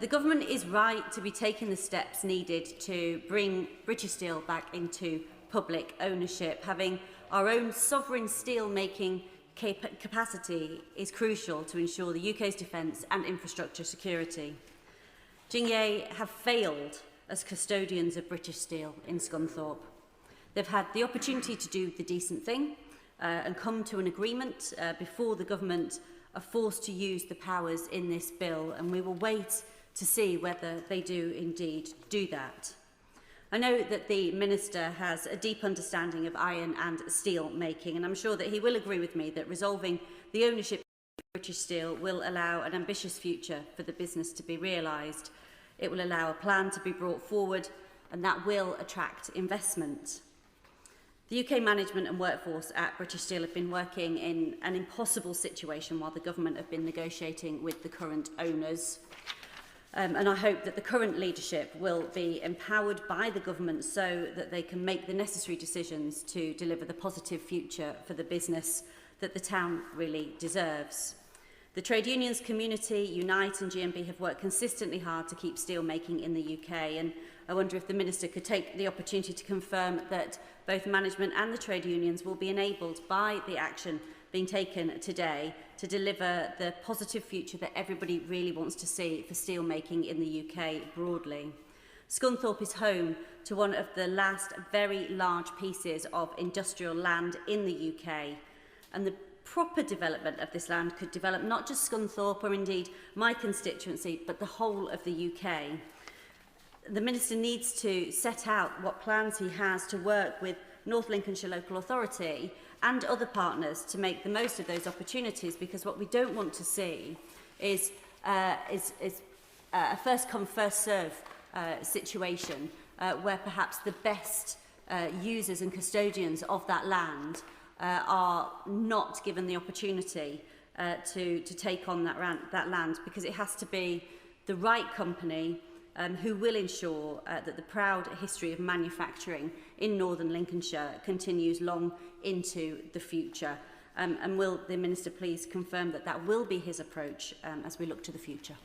The government is right to be taking the steps needed to bring British Steel back into public ownership. Having our own sovereign steel-making capacity is crucial to ensure the UK's defence and infrastructure security. Jingye have failed as custodians of British Steel in Scunthorpe. They've had the opportunity to do the decent thing and come to an agreement before the government are forced to use the powers in this bill, and we will wait to see whether they do indeed do that. I know that the Minister has a deep understanding of iron and steel making, and I'm sure that he will agree with me that resolving the ownership of British Steel will allow an ambitious future for the business to be realised. It will allow a plan to be brought forward, and that will attract investment. The UK management and workforce at British Steel have been working in an impossible situation while the government have been negotiating with the current owners. And I hope that the current leadership will be empowered by the government so that they can make the necessary decisions to deliver the positive future for the business that the town really deserves. The trade unions community, Unite and GMB have worked consistently hard to keep steel making in the UK, and I wonder if the Minister could take the opportunity to confirm that both management and the trade unions will be enabled by the action being taken today to deliver the positive future that everybody really wants to see for steel making in the UK broadly. Scunthorpe is home to one of the last very large pieces of industrial land in the UK, and the proper development of this land could develop not just Scunthorpe or indeed my constituency, but the whole of the UK. The Minister needs to set out what plans he has to work with North Lincolnshire Local Authority and other partners to make the most of those opportunities, because what we don't want to see is a first-come, first-serve situation where perhaps the best users and custodians of that land are not given the opportunity to take on that land, because it has to be the right company who will ensure that the proud history of manufacturing in Northern Lincolnshire continues long into the future. And will the Minister please confirm that that will be his approach as we look to the future?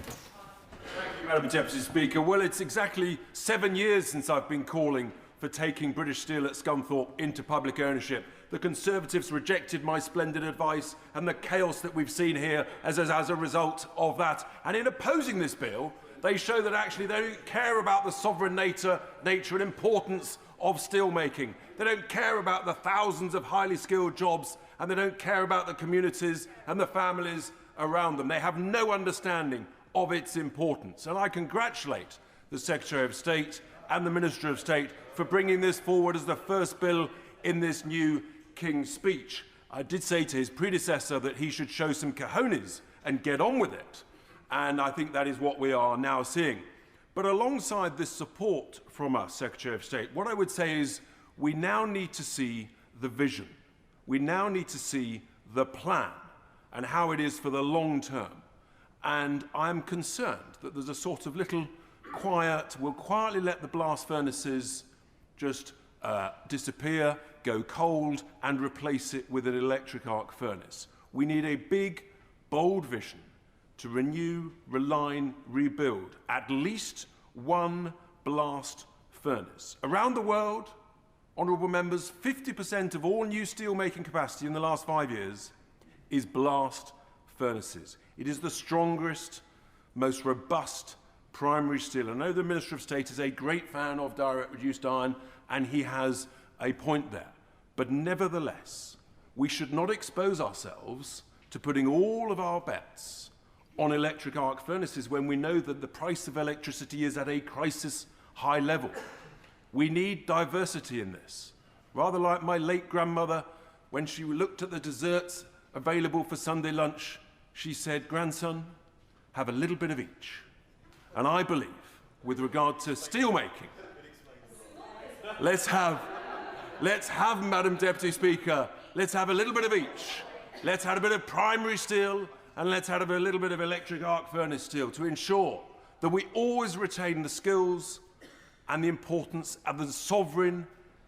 Thank you, Madam Deputy Speaker. Well, it's exactly 7 years since I've been calling for taking British Steel at Scunthorpe into public ownership. The Conservatives rejected my splendid advice, and the chaos that we've seen here as a result of that. And in opposing this bill, they show that actually they don't care about the sovereign nature and importance of steelmaking. They don't care about the thousands of highly skilled jobs, and they don't care about the communities and the families around them. They have no understanding of its importance. And I congratulate the Secretary of State and the Minister of State for bringing this forward as the first bill in this new King's Speech. I did say to his predecessor that he should show some cojones and get on with it. And I think that is what we are now seeing. But alongside this support from us, Secretary of State, what I would say is we now need to see the vision. We now need to see the plan and how it is for the long term. And I'm concerned that there's a sort of little quiet, we'll quietly let the blast furnaces just disappear, go cold, and replace it with an electric arc furnace. We need a big, bold vision to renew, reline, rebuild at least one blast furnace. Around the world, honourable members, 50% of all new steelmaking capacity in the last 5 years is blast furnaces. It is the strongest, most robust primary steel. I know the Minister of State is a great fan of direct reduced iron, and he has a point there. But nevertheless, we should not expose ourselves to putting all of our bets on electric arc furnaces when we know that the price of electricity is at a crisis high level. We need diversity in this. Rather like my late grandmother, when she looked at the desserts available for Sunday lunch, she said, "Grandson, have a little bit of each." And I believe, with regard to steelmaking, let's have, Madam Deputy Speaker, let's have a little bit of each. Let's have a bit of primary steel and let's have a little bit of electric arc furnace steel to ensure that we always retain the skills and the importance of the sovereign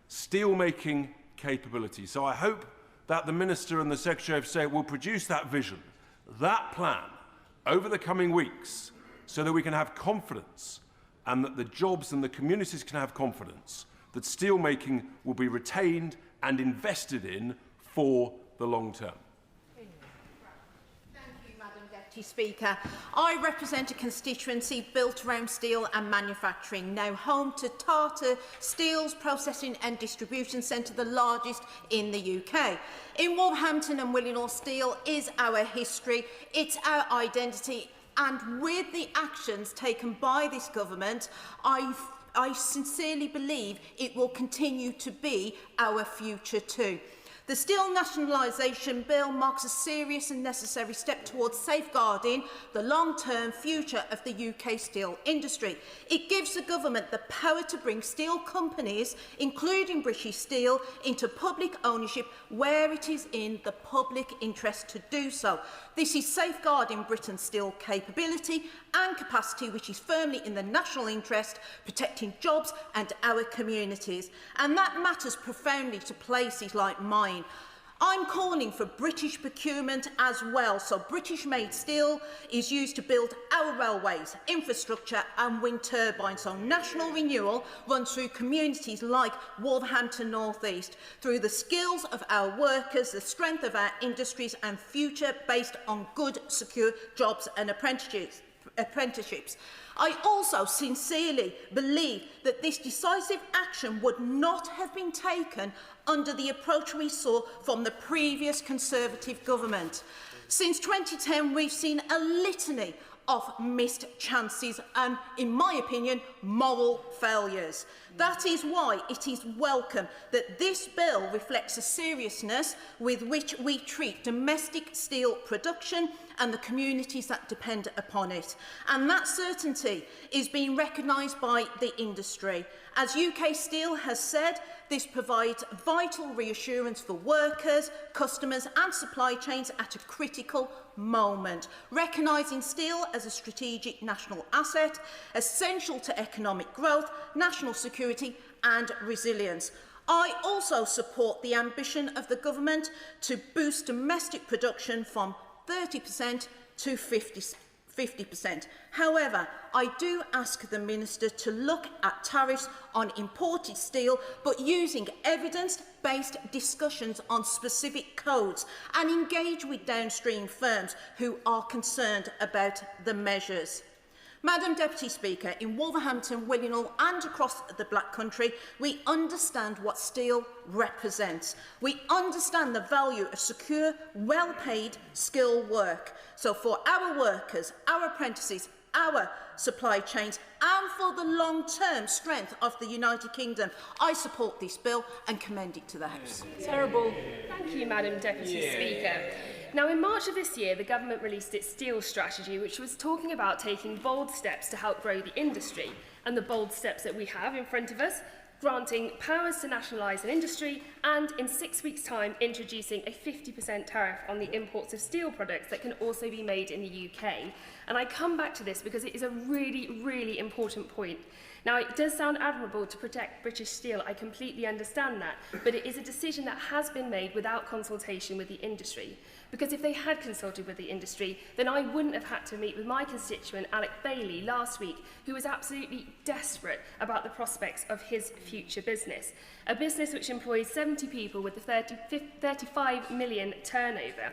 steel-making capability. So I hope that the Minister and the Secretary of State will produce that vision, that plan, over the coming weeks, so that we can have confidence and that the jobs and the communities can have confidence that steelmaking will be retained and invested in for the long term. Speaker. I represent a constituency built around steel and manufacturing, now home to Tata Steel's processing and distribution centre, the largest in the UK. In Wolverhampton and Willenhall, steel is our history, it's our identity, and with the actions taken by this government, I sincerely believe it will continue to be our future too. The Steel Nationalisation Bill marks a serious and necessary step towards safeguarding the long-term future of the UK steel industry. It gives the government the power to bring steel companies, including British Steel, into public ownership where it is in the public interest to do so. This is safeguarding Britain's steel capability and capacity, which is firmly in the national interest, protecting jobs and our communities. And that matters profoundly to places like mine. I'm calling for British procurement as well, so British-made steel is used to build our railways, infrastructure and wind turbines, so national renewal runs through communities like Wolverhampton North East, through the skills of our workers, the strength of our industries and future based on good, secure jobs and apprenticeships. I also sincerely believe that this decisive action would not have been taken under the approach we saw from the previous Conservative government. Since 2010, we've seen a litany of missed chances and, in my opinion, moral failures. That is why it is welcome that this bill reflects the seriousness with which we treat domestic steel production and the communities that depend upon it. And that certainty is being recognised by the industry. As UK Steel has said, this provides vital reassurance for workers, customers and supply chains at a critical moment, recognising steel as a strategic national asset, essential to economic growth, national security and resilience. I also support the ambition of the government to boost domestic production from 30% to 50%. However, I do ask the Minister to look at tariffs on imported steel, but using evidence-based discussions on specific codes and engage with downstream firms who are concerned about the measures. Madam Deputy Speaker, in Wolverhampton, Willenhall and across the Black Country, we understand what steel represents. We understand the value of secure, well-paid, skilled work. So for our workers, our apprentices, our supply chains and for the long-term strength of the United Kingdom, I support this bill and commend it to the House. Terrible. Thank you, Madam Deputy Speaker. Now, in March of this year, the government released its steel strategy, which was talking about taking bold steps to help grow the industry. And the bold steps that we have in front of us, granting powers to nationalise an industry and, in 6 weeks' time, introducing a 50% tariff on the imports of steel products that can also be made in the UK. And I come back to this because it is a really, really important point. Now, it does sound admirable to protect British steel, I completely understand that, but it is a decision that has been made without consultation with the industry. Because if they had consulted with the industry, then I wouldn't have had to meet with my constituent, Alec Bailey, last week, who was absolutely desperate about the prospects of his future business. A business which employs 70 people with a 35 million turnover.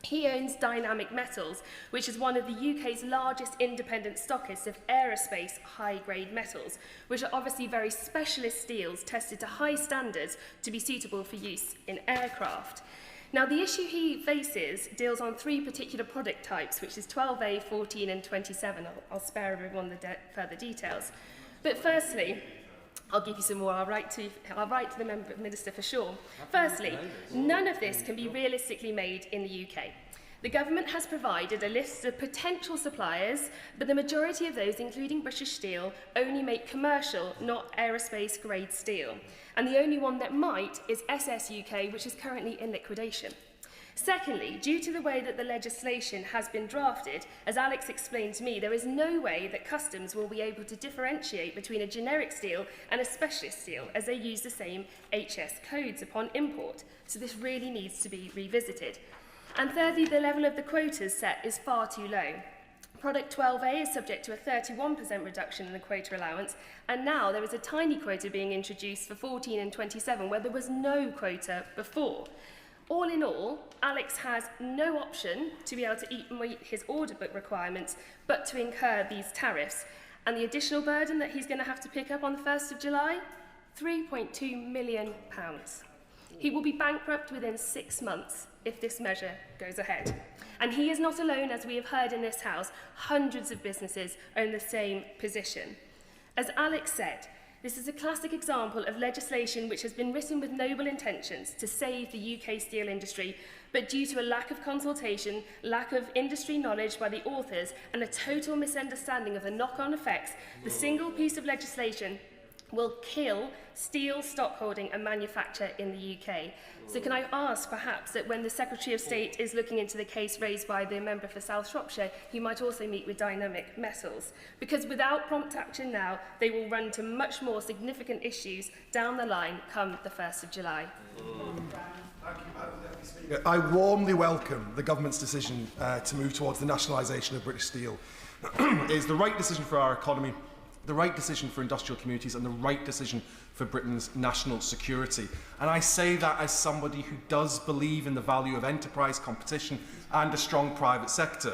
He owns Dynamic Metals, which is one of the UK's largest independent stockists of aerospace high-grade metals, which are obviously very specialist steels tested to high standards to be suitable for use in aircraft. Now, the issue he faces deals on 3 particular product types, which is 12A, 14 and 27. I'll spare everyone the further details. But firstly, I'll give you some more. I'll write to the Minister for sure. Firstly, none of this can be realistically made in the UK. The government has provided a list of potential suppliers, but the majority of those, including British Steel, only make commercial, not aerospace-grade steel. And the only one that might is SS UK, which is currently in liquidation. Secondly, due to the way that the legislation has been drafted, as Alex explained to me, there is no way that customs will be able to differentiate between a generic steel and a specialist steel, as they use the same HS codes upon import. So this really needs to be revisited. And thirdly, the level of the quotas set is far too low. Product 12A is subject to a 31% reduction in the quota allowance, and now there is a tiny quota being introduced for 14 and 27, where there was no quota before. All in all, Alex has no option to be able to meet his order book requirements, but to incur these tariffs. And the additional burden that he's going to have to pick up on the 1st of July, £3.2 million. He will be bankrupt within 6 months if this measure goes ahead. And he is not alone, as we have heard in this House. Hundreds of businesses are in the same position. As Alex said, this is a classic example of legislation which has been written with noble intentions to save the UK steel industry, but due to a lack of consultation, lack of industry knowledge by the authors, and a total misunderstanding of the knock-on effects, the single piece of legislation will kill steel stockholding and manufacture in the UK. So can I ask, perhaps, that when the Secretary of State is looking into the case raised by the member for South Shropshire, he might also meet with Dynamic Metals? Because without prompt action now, they will run to much more significant issues down the line come the 1st of July. I warmly welcome the government's decision to move towards the nationalisation of British Steel. It is the right decision for our economy, the right decision for industrial communities, and the right decision for Britain's national security. And I say that as somebody who does believe in the value of enterprise, competition, and a strong private sector.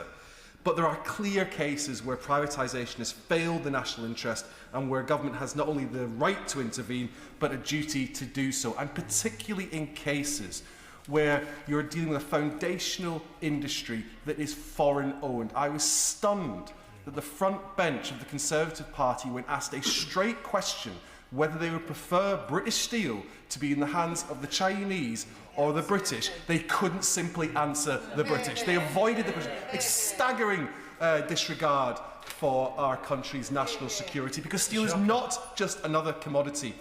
But there are clear cases where privatisation has failed the national interest and where government has not only the right to intervene, but a duty to do so. And particularly in cases where you're dealing with a foundational industry that is foreign-owned. I was stunned that the front bench of the Conservative Party, when asked a straight question whether they would prefer British steel to be in the hands of the Chinese or the British, they couldn't simply answer the British. They avoided the British. It's staggering disregard for our country's national security, because steel is not just another commodity.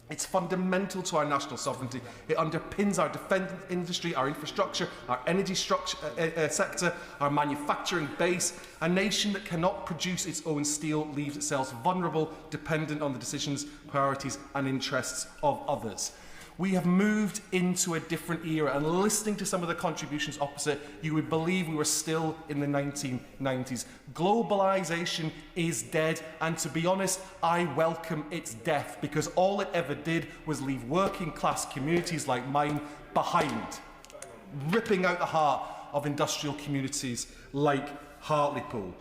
It's fundamental to our national sovereignty. It underpins our defence industry, our infrastructure, our energy sector, our manufacturing base. A nation that cannot produce its own steel leaves itself vulnerable, dependent on the decisions, priorities and interests of others. We have moved into a different era, and listening to some of the contributions opposite, you would believe we were still in the 1990s. Globalisation is dead, and to be honest, I welcome its death, because all it ever did was leave working class communities like mine behind, ripping out the heart of industrial communities like Hartlepool.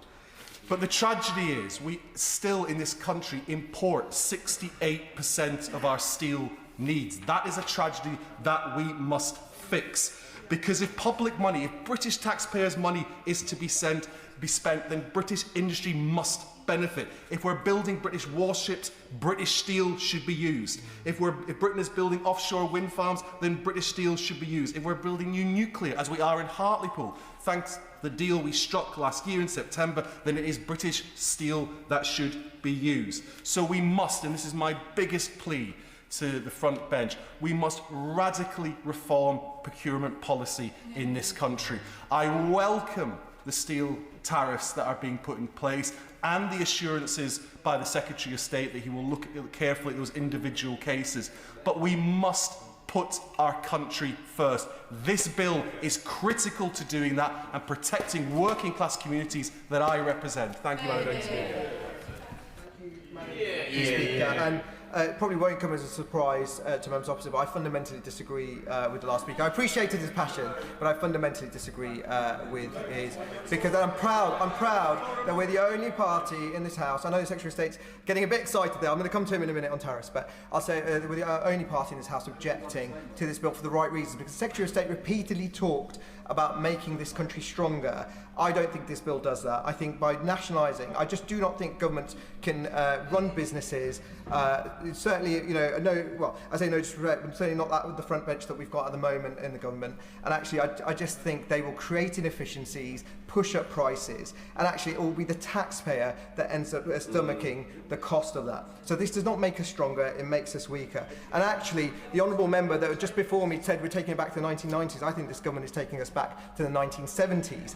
But the tragedy is we still in this country import 68% of our steel needs. That is a tragedy that we must fix. Because if public money, if British taxpayers' money is to be spent, then British industry must benefit. If we're building British warships, British steel should be used. If Britain is building offshore wind farms, then British steel should be used. If we're building new nuclear, as we are in Hartlepool, thanks to the deal we struck last year in September, then it is British steel that should be used. So we must, and this is my biggest plea to the front bench, we must radically reform procurement policy in this country. I welcome the steel tariffs that are being put in place and the assurances by the Secretary of State that he will look carefully at those individual cases. But we must put our country first. This bill is critical to doing that and protecting working class communities that I represent. Thank you, Madam Speaker. Speaker. And it probably won't come as a surprise to members opposite, but I fundamentally disagree with the last speaker. I appreciated his passion, but I fundamentally disagree with his, because I'm proud that we're the only party in this House. I know the Secretary of State's getting a bit excited there. I'm going to come to him in a minute on tariffs, but I'll say we're the only party in this House objecting to this bill for the right reasons, because the Secretary of State repeatedly talked about making this country stronger. I don't think this bill does that. I think by nationalising, I just do not think government can run businesses. Certainly, you know, well, I say no disrespect, but certainly not that with the front bench that we've got at the moment in the government. And actually, I just think they will create inefficiencies, push up prices, and actually it will be the taxpayer that ends up stomaching the cost of that. So this does not make us stronger, it makes us weaker. And actually, the honourable member that was just before me said we're taking it back to the 1990s. I think this government is taking us back to the 1970s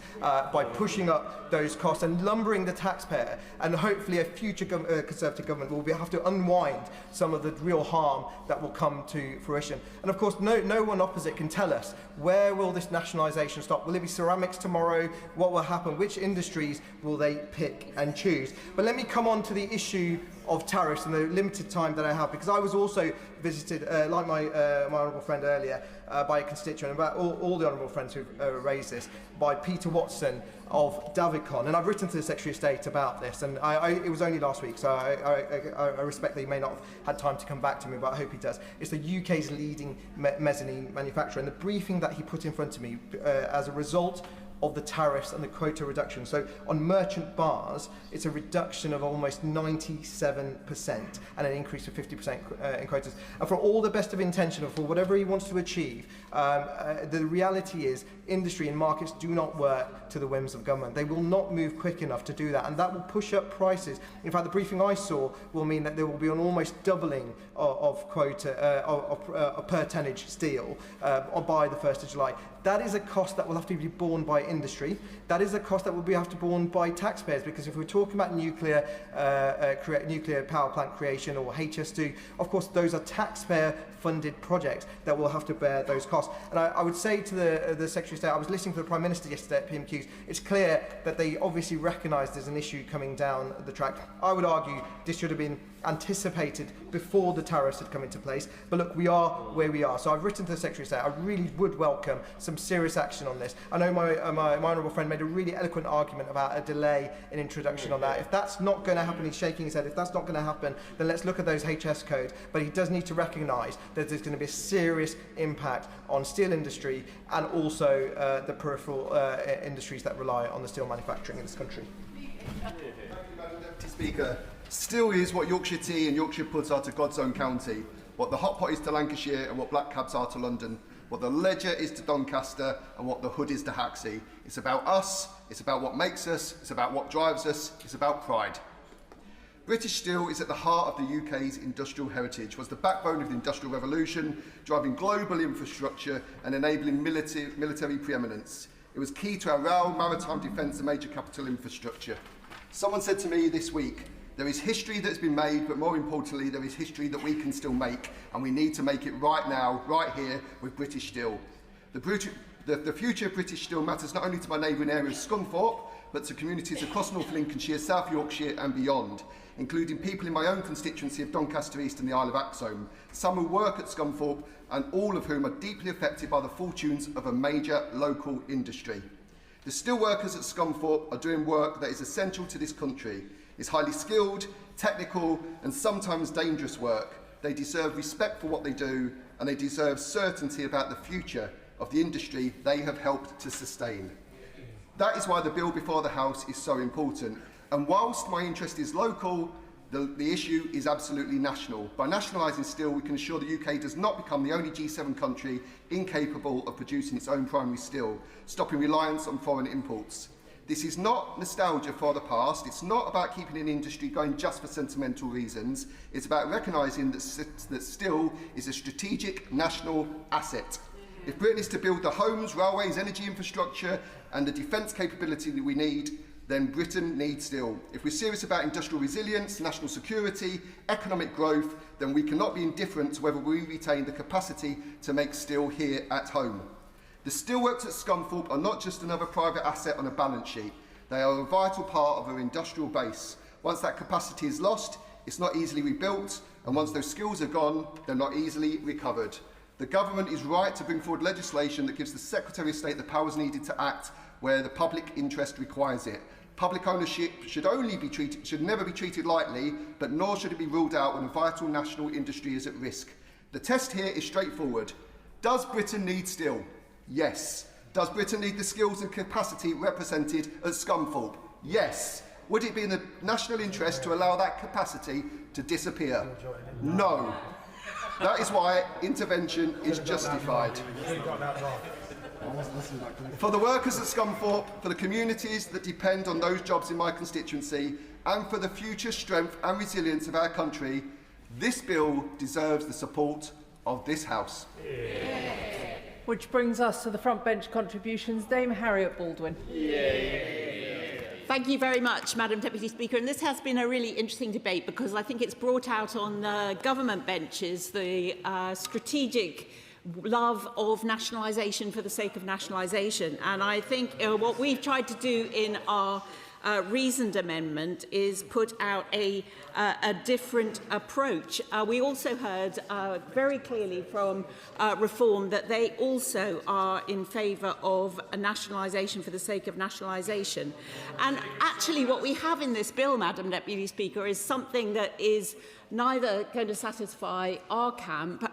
by pushing up those costs and lumbering the taxpayer. And hopefully a future Conservative government will have to unwind some of the real harm that will come to fruition. And of course, no one opposite can tell us where will this nationalisation stop. Will it be ceramics tomorrow? What will happen? Which industries will they pick and choose? But let me come on to the issue of tariffs in the limited time that I have, because I was also visited, like my honourable friend earlier, by a constituent, and about all the honourable friends who've raised this, by Peter Watson of Davicon. And I've written to the Secretary of State about this, and it was only last week, so I respect that he may not have had time to come back to me, but I hope he does. It's the UK's leading mezzanine manufacturer, and the briefing that he put in front of me as a result of the tariffs and the quota reduction. So on merchant bars, it's a reduction of almost 97% and an increase of 50% in quotas. And for all the best of intention, or for whatever he wants to achieve, the reality is industry and markets do not work to the whims of government. They will not move quick enough to do that, and that will push up prices. In fact, the briefing I saw will mean that there will be an almost doubling of quota of per tonnage steel by the 1st of July. That is a cost that will have to be borne by industry. That is a cost that will have to be borne by taxpayers, because if we're talking about nuclear power plant creation or HS2, of course those are taxpayer-funded projects that will have to bear those costs. And I would say to the Secretary of State, I was listening to the Prime Minister yesterday at PMQs, it's clear that they obviously recognise there's an issue coming down the track. I would argue this should have been anticipated before the tariffs had come into place, but look, we are where we are. So I've written to the Secretary of State, I really would welcome some serious action on this. I know my honourable friend made a really eloquent argument about a delay in introduction on that. If that's not going to happen, he's shaking his head, if that's not going to happen, then let's look at those HS codes. But he does need to recognise that there's going to be a serious impact on steel industry and also the peripheral industries that rely on the steel manufacturing in this country. Thank you, Madam Deputy Speaker. Steel is what Yorkshire tea and Yorkshire puds are to God's own county, what the hot pot is to Lancashire and what black cabs are to London, what the Ledger is to Doncaster and what the Hood is to Haxey. It's about us, it's about what makes us, it's about what drives us, it's about pride. British Steel is at the heart of the UK's industrial heritage, was the backbone of the Industrial Revolution, driving global infrastructure and enabling military preeminence. It was key to our rail, maritime defence and major capital infrastructure. Someone said to me this week, there is history that's been made, but more importantly, there is history that we can still make, and we need to make it right now, right here, with British Steel. The future of British Steel matters not only to my neighbouring area of Scunthorpe, but to communities across North Lincolnshire, South Yorkshire and beyond, including people in my own constituency of Doncaster East and the Isle of Axholme, some who work at Scunthorpe, and all of whom are deeply affected by the fortunes of a major local industry. The steel workers at Scunthorpe are doing work that is essential to this country. It's highly skilled, technical and sometimes dangerous work. They deserve respect for what they do, and they deserve certainty about the future of the industry they have helped to sustain. That is why the bill before the House is so important. And whilst my interest is local, the issue is absolutely national. By nationalising steel, we can ensure the UK does not become the only G7 country incapable of producing its own primary steel, stopping reliance on foreign imports. This is not nostalgia for the past. It's not about keeping an industry going just for sentimental reasons. It's about recognising that steel is a strategic national asset. If Britain is to build the homes, railways, energy infrastructure and the defence capability that we need, then Britain needs steel. If we're serious about industrial resilience, national security, economic growth, then we cannot be indifferent to whether we retain the capacity to make steel here at home. The steelworks at Scunthorpe are not just another private asset on a balance sheet. They are a vital part of our industrial base. Once that capacity is lost, it's not easily rebuilt, and once those skills are gone, they're not easily recovered. The government is right to bring forward legislation that gives the Secretary of State the powers needed to act where the public interest requires it. Public ownership should never be treated lightly, but nor should it be ruled out when a vital national industry is at risk. The test here is straightforward. Does Britain need steel? Yes. Does Britain need the skills and capacity represented at Scunthorpe? Yes. Would it be in the national interest to allow that capacity to disappear? No. That is why intervention is justified. For the workers at Scunthorpe, for the communities that depend on those jobs in my constituency, and for the future strength and resilience of our country, this bill deserves the support of this House. Which brings us to the front bench contributions. Dame Harriet Baldwin. Thank you very much, Madam Deputy Speaker. And this has been a really interesting debate because I think it's brought out on the government benches the strategic love of nationalisation for the sake of nationalisation. And I think what we've tried to do in our reasoned amendment is put out a different approach. We also heard very clearly from Reform that they also are in favour of a nationalisation for the sake of nationalisation. And actually what we have in this bill, Madam Deputy Speaker, is something that is neither going to satisfy our camp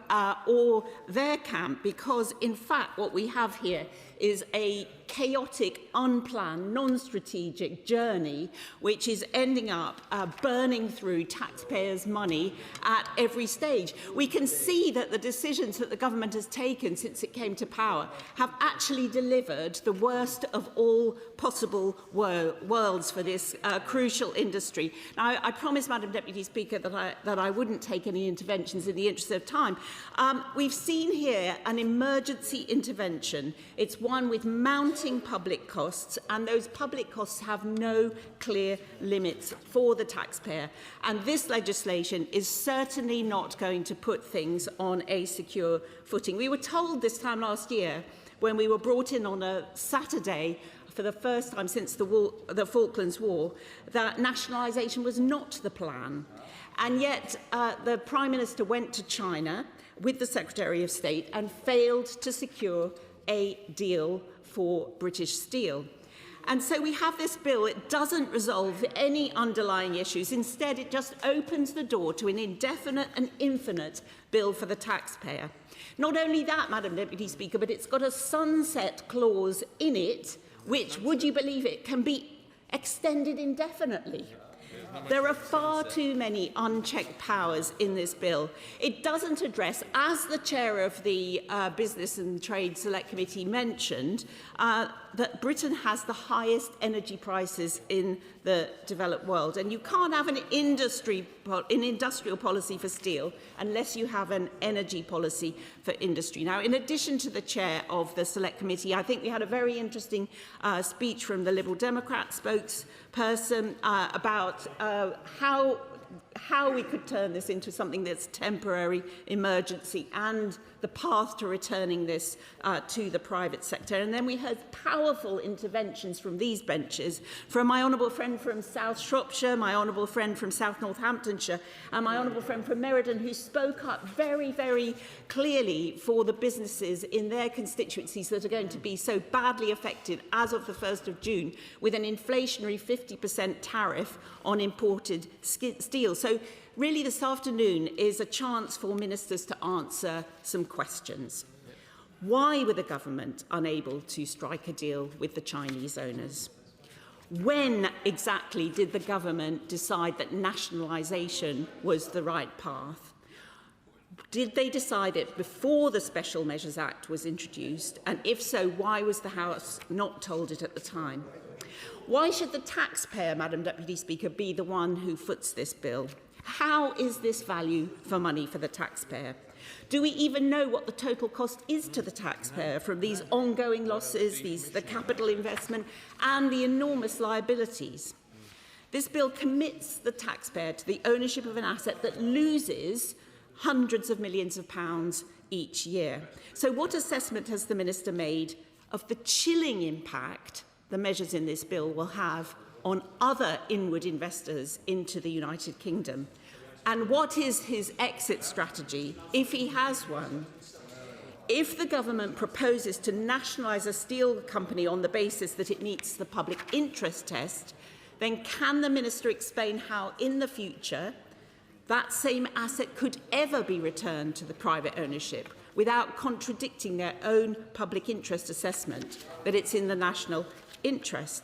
or their camp, because in fact what we have here is a chaotic, unplanned, non-strategic journey which is ending up burning through taxpayers' money at every stage. We can see that the decisions that the government has taken since it came to power have actually delivered the worst of all possible worlds for this crucial industry. Now, I promised, Madam Deputy Speaker, that I wouldn't take any interventions in the interest of time. We've seen here an emergency intervention. It's one with mounting public costs, and those public costs have no clear limits for the taxpayer. And this legislation is certainly not going to put things on a secure footing. We were told this time last year, when we were brought in on a Saturday for the first time since the Falklands War, that nationalisation was not the plan. And yet the Prime Minister went to China with the Secretary of State and failed to secure a deal for British steel. And so we have this bill. It doesn't resolve any underlying issues. Instead, it just opens the door to an indefinite and infinite bill for the taxpayer. Not only that, Madam Deputy Speaker, but it's got a sunset clause in it, which, would you believe it, can be extended indefinitely. There are far too many unchecked powers in this bill. It doesn't address, as the chair of the Business and Trade Select Committee mentioned, that Britain has the highest energy prices in the developed world. And you can't have an industrial policy for steel unless you have an energy policy for industry. Now, in addition to the chair of the Select Committee, I think we had a very interesting speech from the Liberal Democrat spokesperson about how we could turn this into something that's temporary, emergency, and the path to returning this to the private sector. And then we heard powerful interventions from these benches, from my honourable friend from South Shropshire, my honourable friend from South Northamptonshire, and my honourable friend from Meriden, who spoke up very, very clearly for the businesses in their constituencies that are going to be so badly affected as of the 1st of June with an inflationary 50% tariff on imported steel. So really this afternoon is a chance for ministers to answer some questions. Why were the government unable to strike a deal with the Chinese owners? When exactly did the government decide that nationalisation was the right path? Did they decide it before the Special Measures Act was introduced? And if so, why was the House not told it at the time? Why should the taxpayer, Madam Deputy Speaker, be the one who foots this bill? How is this value for money for the taxpayer? Do we even know what the total cost is to the taxpayer from these ongoing losses, the capital investment and the enormous liabilities? This bill commits the taxpayer to the ownership of an asset that loses hundreds of millions of pounds each year. So what assessment has the Minister made of the chilling impact the measures in this bill will have on other inward investors into the United Kingdom? And what is his exit strategy, if he has one? If the government proposes to nationalise a steel company on the basis that it meets the public interest test, then can the Minister explain how, in the future, that same asset could ever be returned to the private ownership without contradicting their own public interest assessment that it's in the national interest?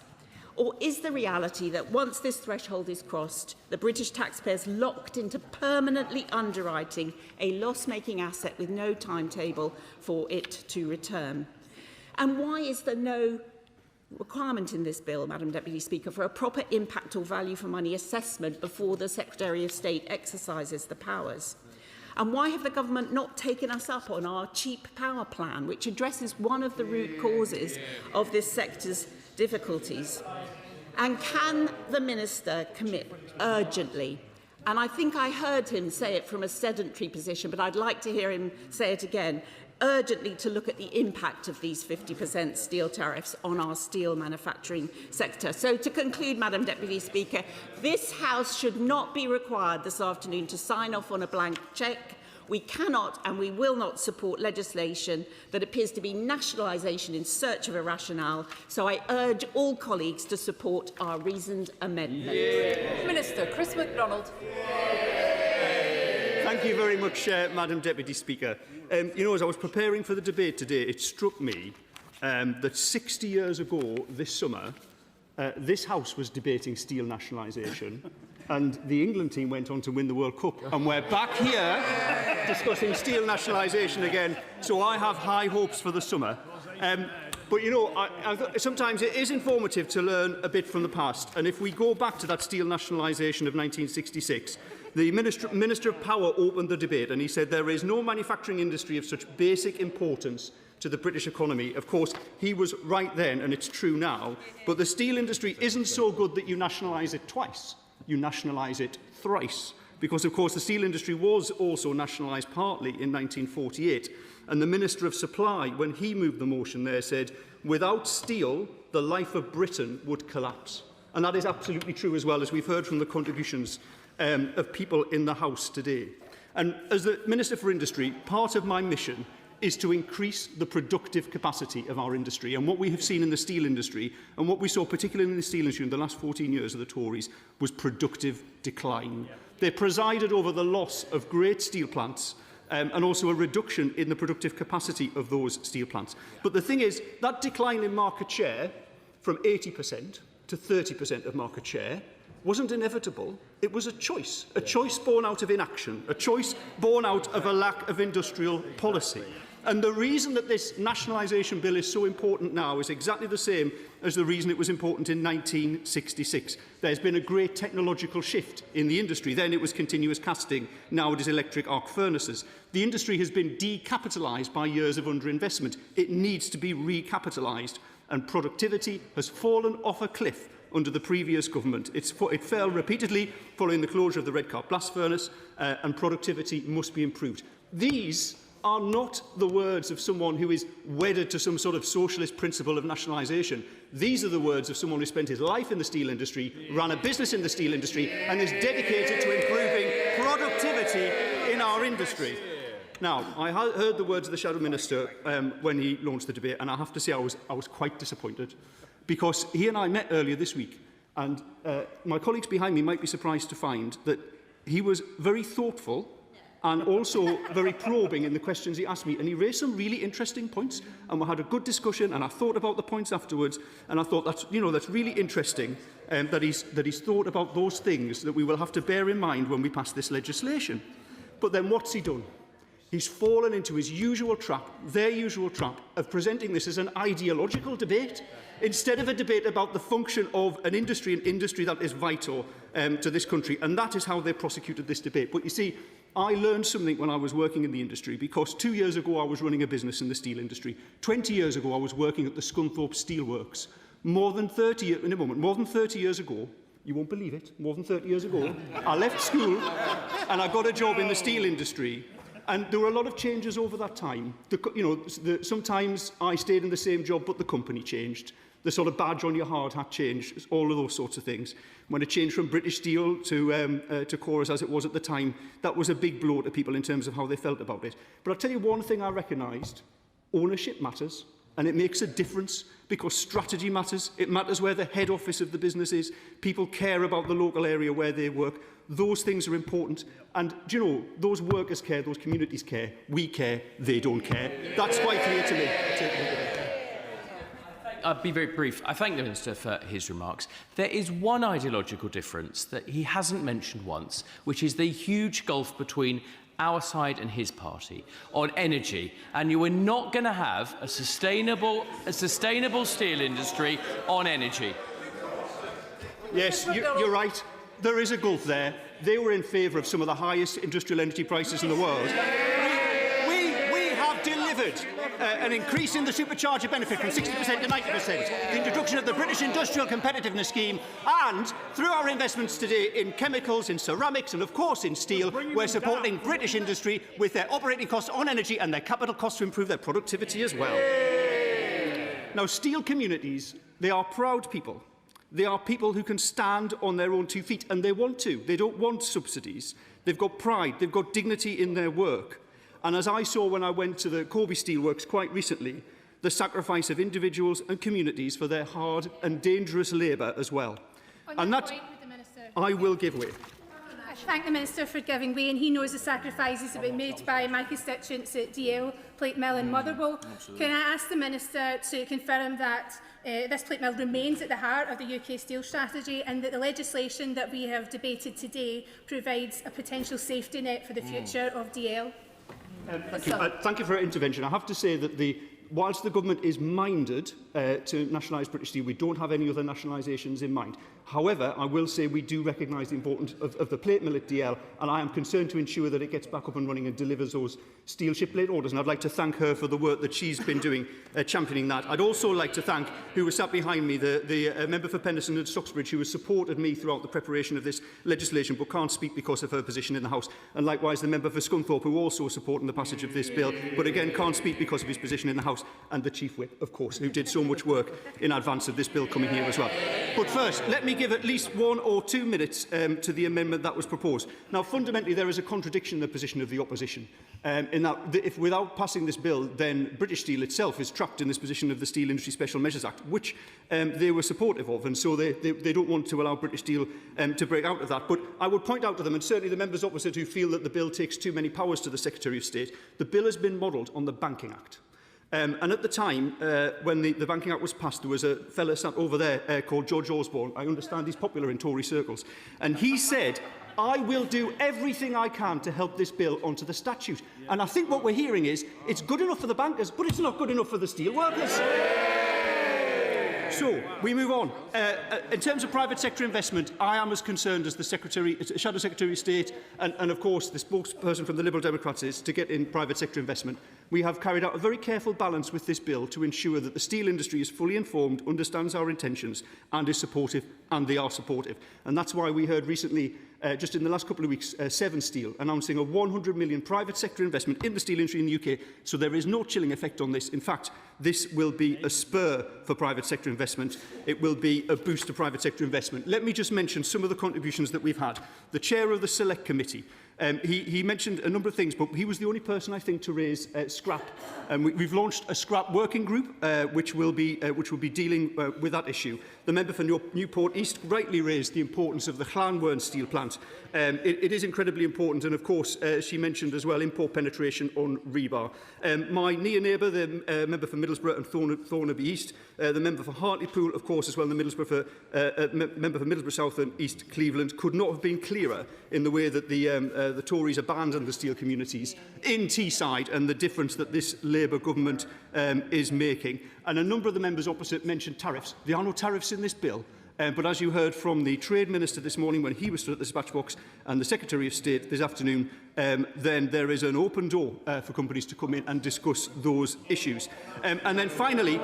Or is the reality that once this threshold is crossed, the British taxpayers locked into permanently underwriting a loss-making asset with no timetable for it to return? And why is there no requirement in this bill, Madam Deputy Speaker, for a proper impact or value for money assessment before the Secretary of State exercises the powers? And why have the government not taken us up on our cheap power plan, which addresses one of the root causes of this sector's difficulties? And can the Minister commit urgently, and I think I heard him say it from a sedentary position, but I'd like to hear him say it again, urgently to look at the impact of these 50% steel tariffs on our steel manufacturing sector. So to conclude, Madam Deputy Speaker, this House should not be required this afternoon to sign off on a blank cheque. We cannot and we will not support legislation that appears to be nationalisation in search of a rationale, so I urge all colleagues to support our reasoned amendment. Minister Chris MacDonald. Thank you very much, Madam Deputy Speaker. You know, as I was preparing for the debate today, it struck me that 60 years ago this summer, this House was debating steel nationalisation, and the England team went on to win the World Cup, and we're back here discussing steel nationalisation again, so I have high hopes for the summer. But, you know, sometimes it is informative to learn a bit from the past, and if we go back to that steel nationalisation of 1966, the Minister of Power opened the debate and he said there is no manufacturing industry of such basic importance to the British economy. Of course, he was right then, and it's true now, but the steel industry isn't so good that you nationalise it twice. You nationalise it thrice, because, of course, the steel industry was also nationalised partly in 1948, and the Minister of Supply, when he moved the motion there, said, without steel, the life of Britain would collapse. And that is absolutely true, as well, as we've heard from the contributions of people in the House today. And as the Minister for Industry, part of my mission is to increase the productive capacity of our industry. And what we have seen in the steel industry, and what we saw particularly in the steel industry in the last 14 years of the Tories, was productive decline. They presided over the loss of great steel plants and also a reduction in the productive capacity of those steel plants. But the thing is, that decline in market share from 80% to 30% of market share wasn't inevitable. It was a choice born out of inaction, a choice born out of a lack of industrial policy. And the reason that this nationalisation bill is so important now is exactly the same as the reason it was important in 1966. There's been a great technological shift in the industry. Then it was continuous casting, now it is electric arc furnaces. The industry has been decapitalised by years of underinvestment. It needs to be recapitalised, and productivity has fallen off a cliff under the previous government. It fell repeatedly following the closure of the Redcar blast furnace, and productivity must be improved. These are not the words of someone who is wedded to some sort of socialist principle of nationalisation. These are the words of someone who spent his life in the steel industry, ran a business in the steel industry, and is dedicated to improving productivity in our industry. Now, I heard the words of the Shadow Minister when he launched the debate, and I have to say I was quite disappointed, because he and I met earlier this week, and my colleagues behind me might be surprised to find that he was very thoughtful and also very probing in the questions he asked me, and he raised some really interesting points, and we had a good discussion, and I thought about the points afterwards, and I thought that's really interesting that he's thought about those things that we will have to bear in mind when we pass this legislation. But then what's he done? He's fallen into his usual trap, their usual trap, of presenting this as an ideological debate, instead of a debate about the function of an industry that is vital to this country. And that is how they prosecuted this debate. But you see, I learned something when I was working in the industry, because 2 years ago I was running a business in the steel industry. 20 years ago I was working at the Scunthorpe Steelworks. More than 30 years ago, you won't believe it, more than 30 years ago, I left school and I got a job in the steel industry. And there were a lot of changes over that time. Sometimes I stayed in the same job, but the company changed. the sort of badge on your hard hat change, all of those sorts of things. When it changed from British Steel to Chorus as it was at the time, that was a big blow to people in terms of how they felt about it. But I'll tell you one thing I recognised: ownership matters, and it makes a difference because strategy matters. It matters where the head office of the business is. People care about the local area where they work. Those things are important. And, do you know, those workers care, those communities care, we care, they don't care. That's quite clear to me. I'll be very brief. I thank the Minister for his remarks. There is one ideological difference that he hasn't mentioned once, which is the huge gulf between our side and his party on energy. And you are not going to have a sustainable steel industry on energy. Yes, you're right. There is a gulf there. They were in favour of some of the highest industrial energy prices in the world. We have delivered an increase in the supercharger benefit from 60% to 90%, the introduction of the British Industrial Competitiveness Scheme, and through our investments today in chemicals, in ceramics and of course in steel, we're supporting British industry with their operating costs on energy and their capital costs to improve their productivity as well. Now, steel communities, they are proud people. They are people who can stand on their own 2 feet, and they want to. They don't want subsidies. They've got pride. They've got dignity in their work. And as I saw when I went to the Corby Steelworks quite recently, the sacrifice of individuals and communities for their hard and dangerous labour as well. And that I will give way. I thank the Minister for giving way, and he knows the sacrifices that have been made by my constituents at DL, Plate Mill and Motherwell. Can I ask the Minister to confirm that this plate mill remains at the heart of the UK steel strategy, and that the legislation that we have debated today provides a potential safety net for the future of DL? Thank you for your intervention. I have to say that whilst the government is minded to nationalise British Steel, we don't have any other nationalisations in mind. However, I will say we do recognise the importance of the plate mill at DL, and I am concerned to ensure that it gets back up and running and delivers those steel ship plate orders. And I'd like to thank her for the work that she's been doing championing that. I'd also like to thank, who was sat behind me, the member for Penderson and Stocksbridge, who has supported me throughout the preparation of this legislation, but can't speak because of her position in the House. And likewise, the member for Scunthorpe, who also supported the passage of this bill, but again can't speak because of his position in the House. And the Chief Whip, of course, who did so much work in advance of this bill coming here as well. But first, let me give at least 1 or 2 minutes to the amendment that was proposed. Now, fundamentally, there is a contradiction in the position of the opposition, in that if without passing this bill, then British Steel itself is trapped in this position of the Steel Industry Special Measures Act, which they were supportive of, and so they don't want to allow British Steel to break out of that. But I would point out to them, and certainly the members opposite who feel that the bill takes too many powers to the Secretary of State, the bill has been modelled on the Banking Act. And at the time, when the Banking Act was passed, there was a fellow sat over there called George Osborne. I understand he's popular in Tory circles. And he said, I will do everything I can to help this bill onto the statute. And I think what we're hearing is, it's good enough for the bankers, but it's not good enough for the steel workers. So, we move on. In terms of private sector investment, I am as concerned as the Shadow Secretary of State and of course, the spokesperson from the Liberal Democrats is to get in private sector investment. We have carried out a very careful balance with this bill to ensure that the steel industry is fully informed, understands our intentions and is supportive, and they are supportive. And that's why we heard recently, just in the last couple of weeks, Seven Steel announcing a 100 million private sector investment in the steel industry in the UK. So there is no chilling effect on this. In fact, this will be a spur for private sector investment. It will be a boost to private sector investment. Let me just mention some of the contributions that we've had. The chair of the Select Committee, he mentioned a number of things, but he was the only person, I think, to raise scrap. We've launched a scrap working group, which will be dealing with that issue. The member for Newport East rightly raised the importance of the Llanwern steel plant. It is incredibly important, and of course, she mentioned as well import penetration on rebar. My near neighbour, the member for Middlesbrough and Thornaby East, the member for Hartlepool, of course, as well, the member for Middlesbrough South and East Cleveland, could not have been clearer in the way that the Tories abandoned the steel communities in Teesside and the difference that this Labour government is making. And a number of the members opposite mentioned tariffs. There are no tariffs in this bill. But as you heard from the Trade Minister this morning when he was stood at the dispatch box and the Secretary of State this afternoon, then there is an open door for companies to come in and discuss those issues. And then finally,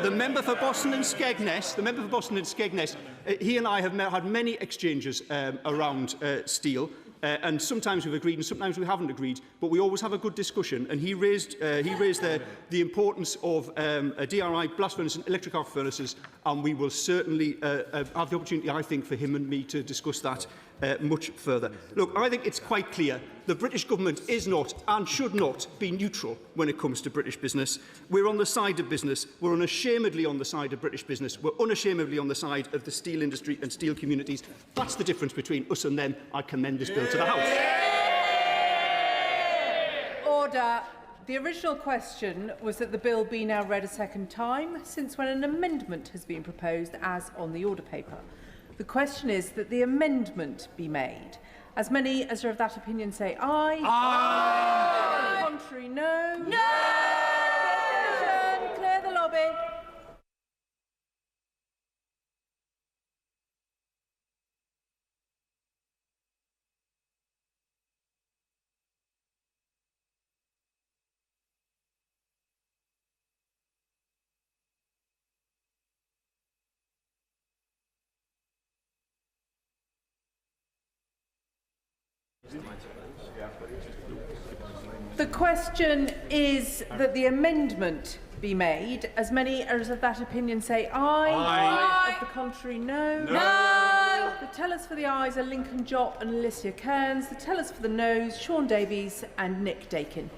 the member for Boston and Skegness, he and I have had many exchanges around steel. and sometimes we've agreed and sometimes we haven't agreed, but we always have a good discussion. And he raised the importance of DRI, blast furnaces and electric arc furnaces, and we will certainly have the opportunity, I think, for him and me to discuss that much further. Look, I think it's quite clear the British government is not and should not be neutral when it comes to British business. We're on the side of business. We're unashamedly on the side of British business. We're unashamedly on the side of the steel industry and steel communities. That's the difference between us and them. I commend this bill to the House. Order. The original question was that the bill be now read a second time, since when an amendment has been proposed as on the order paper. The question is that the amendment be made. As many as are of that opinion say aye. Aye. Contrary, no. No. Clear the lobby. The question is that the amendment be made. As many as of that opinion say aye. Aye. Of the contrary, no. No. The tellers for the ayes are Lincoln Jopp and Alicia Kearns. The tellers for the noes, Sean Davies and Nick Dakin.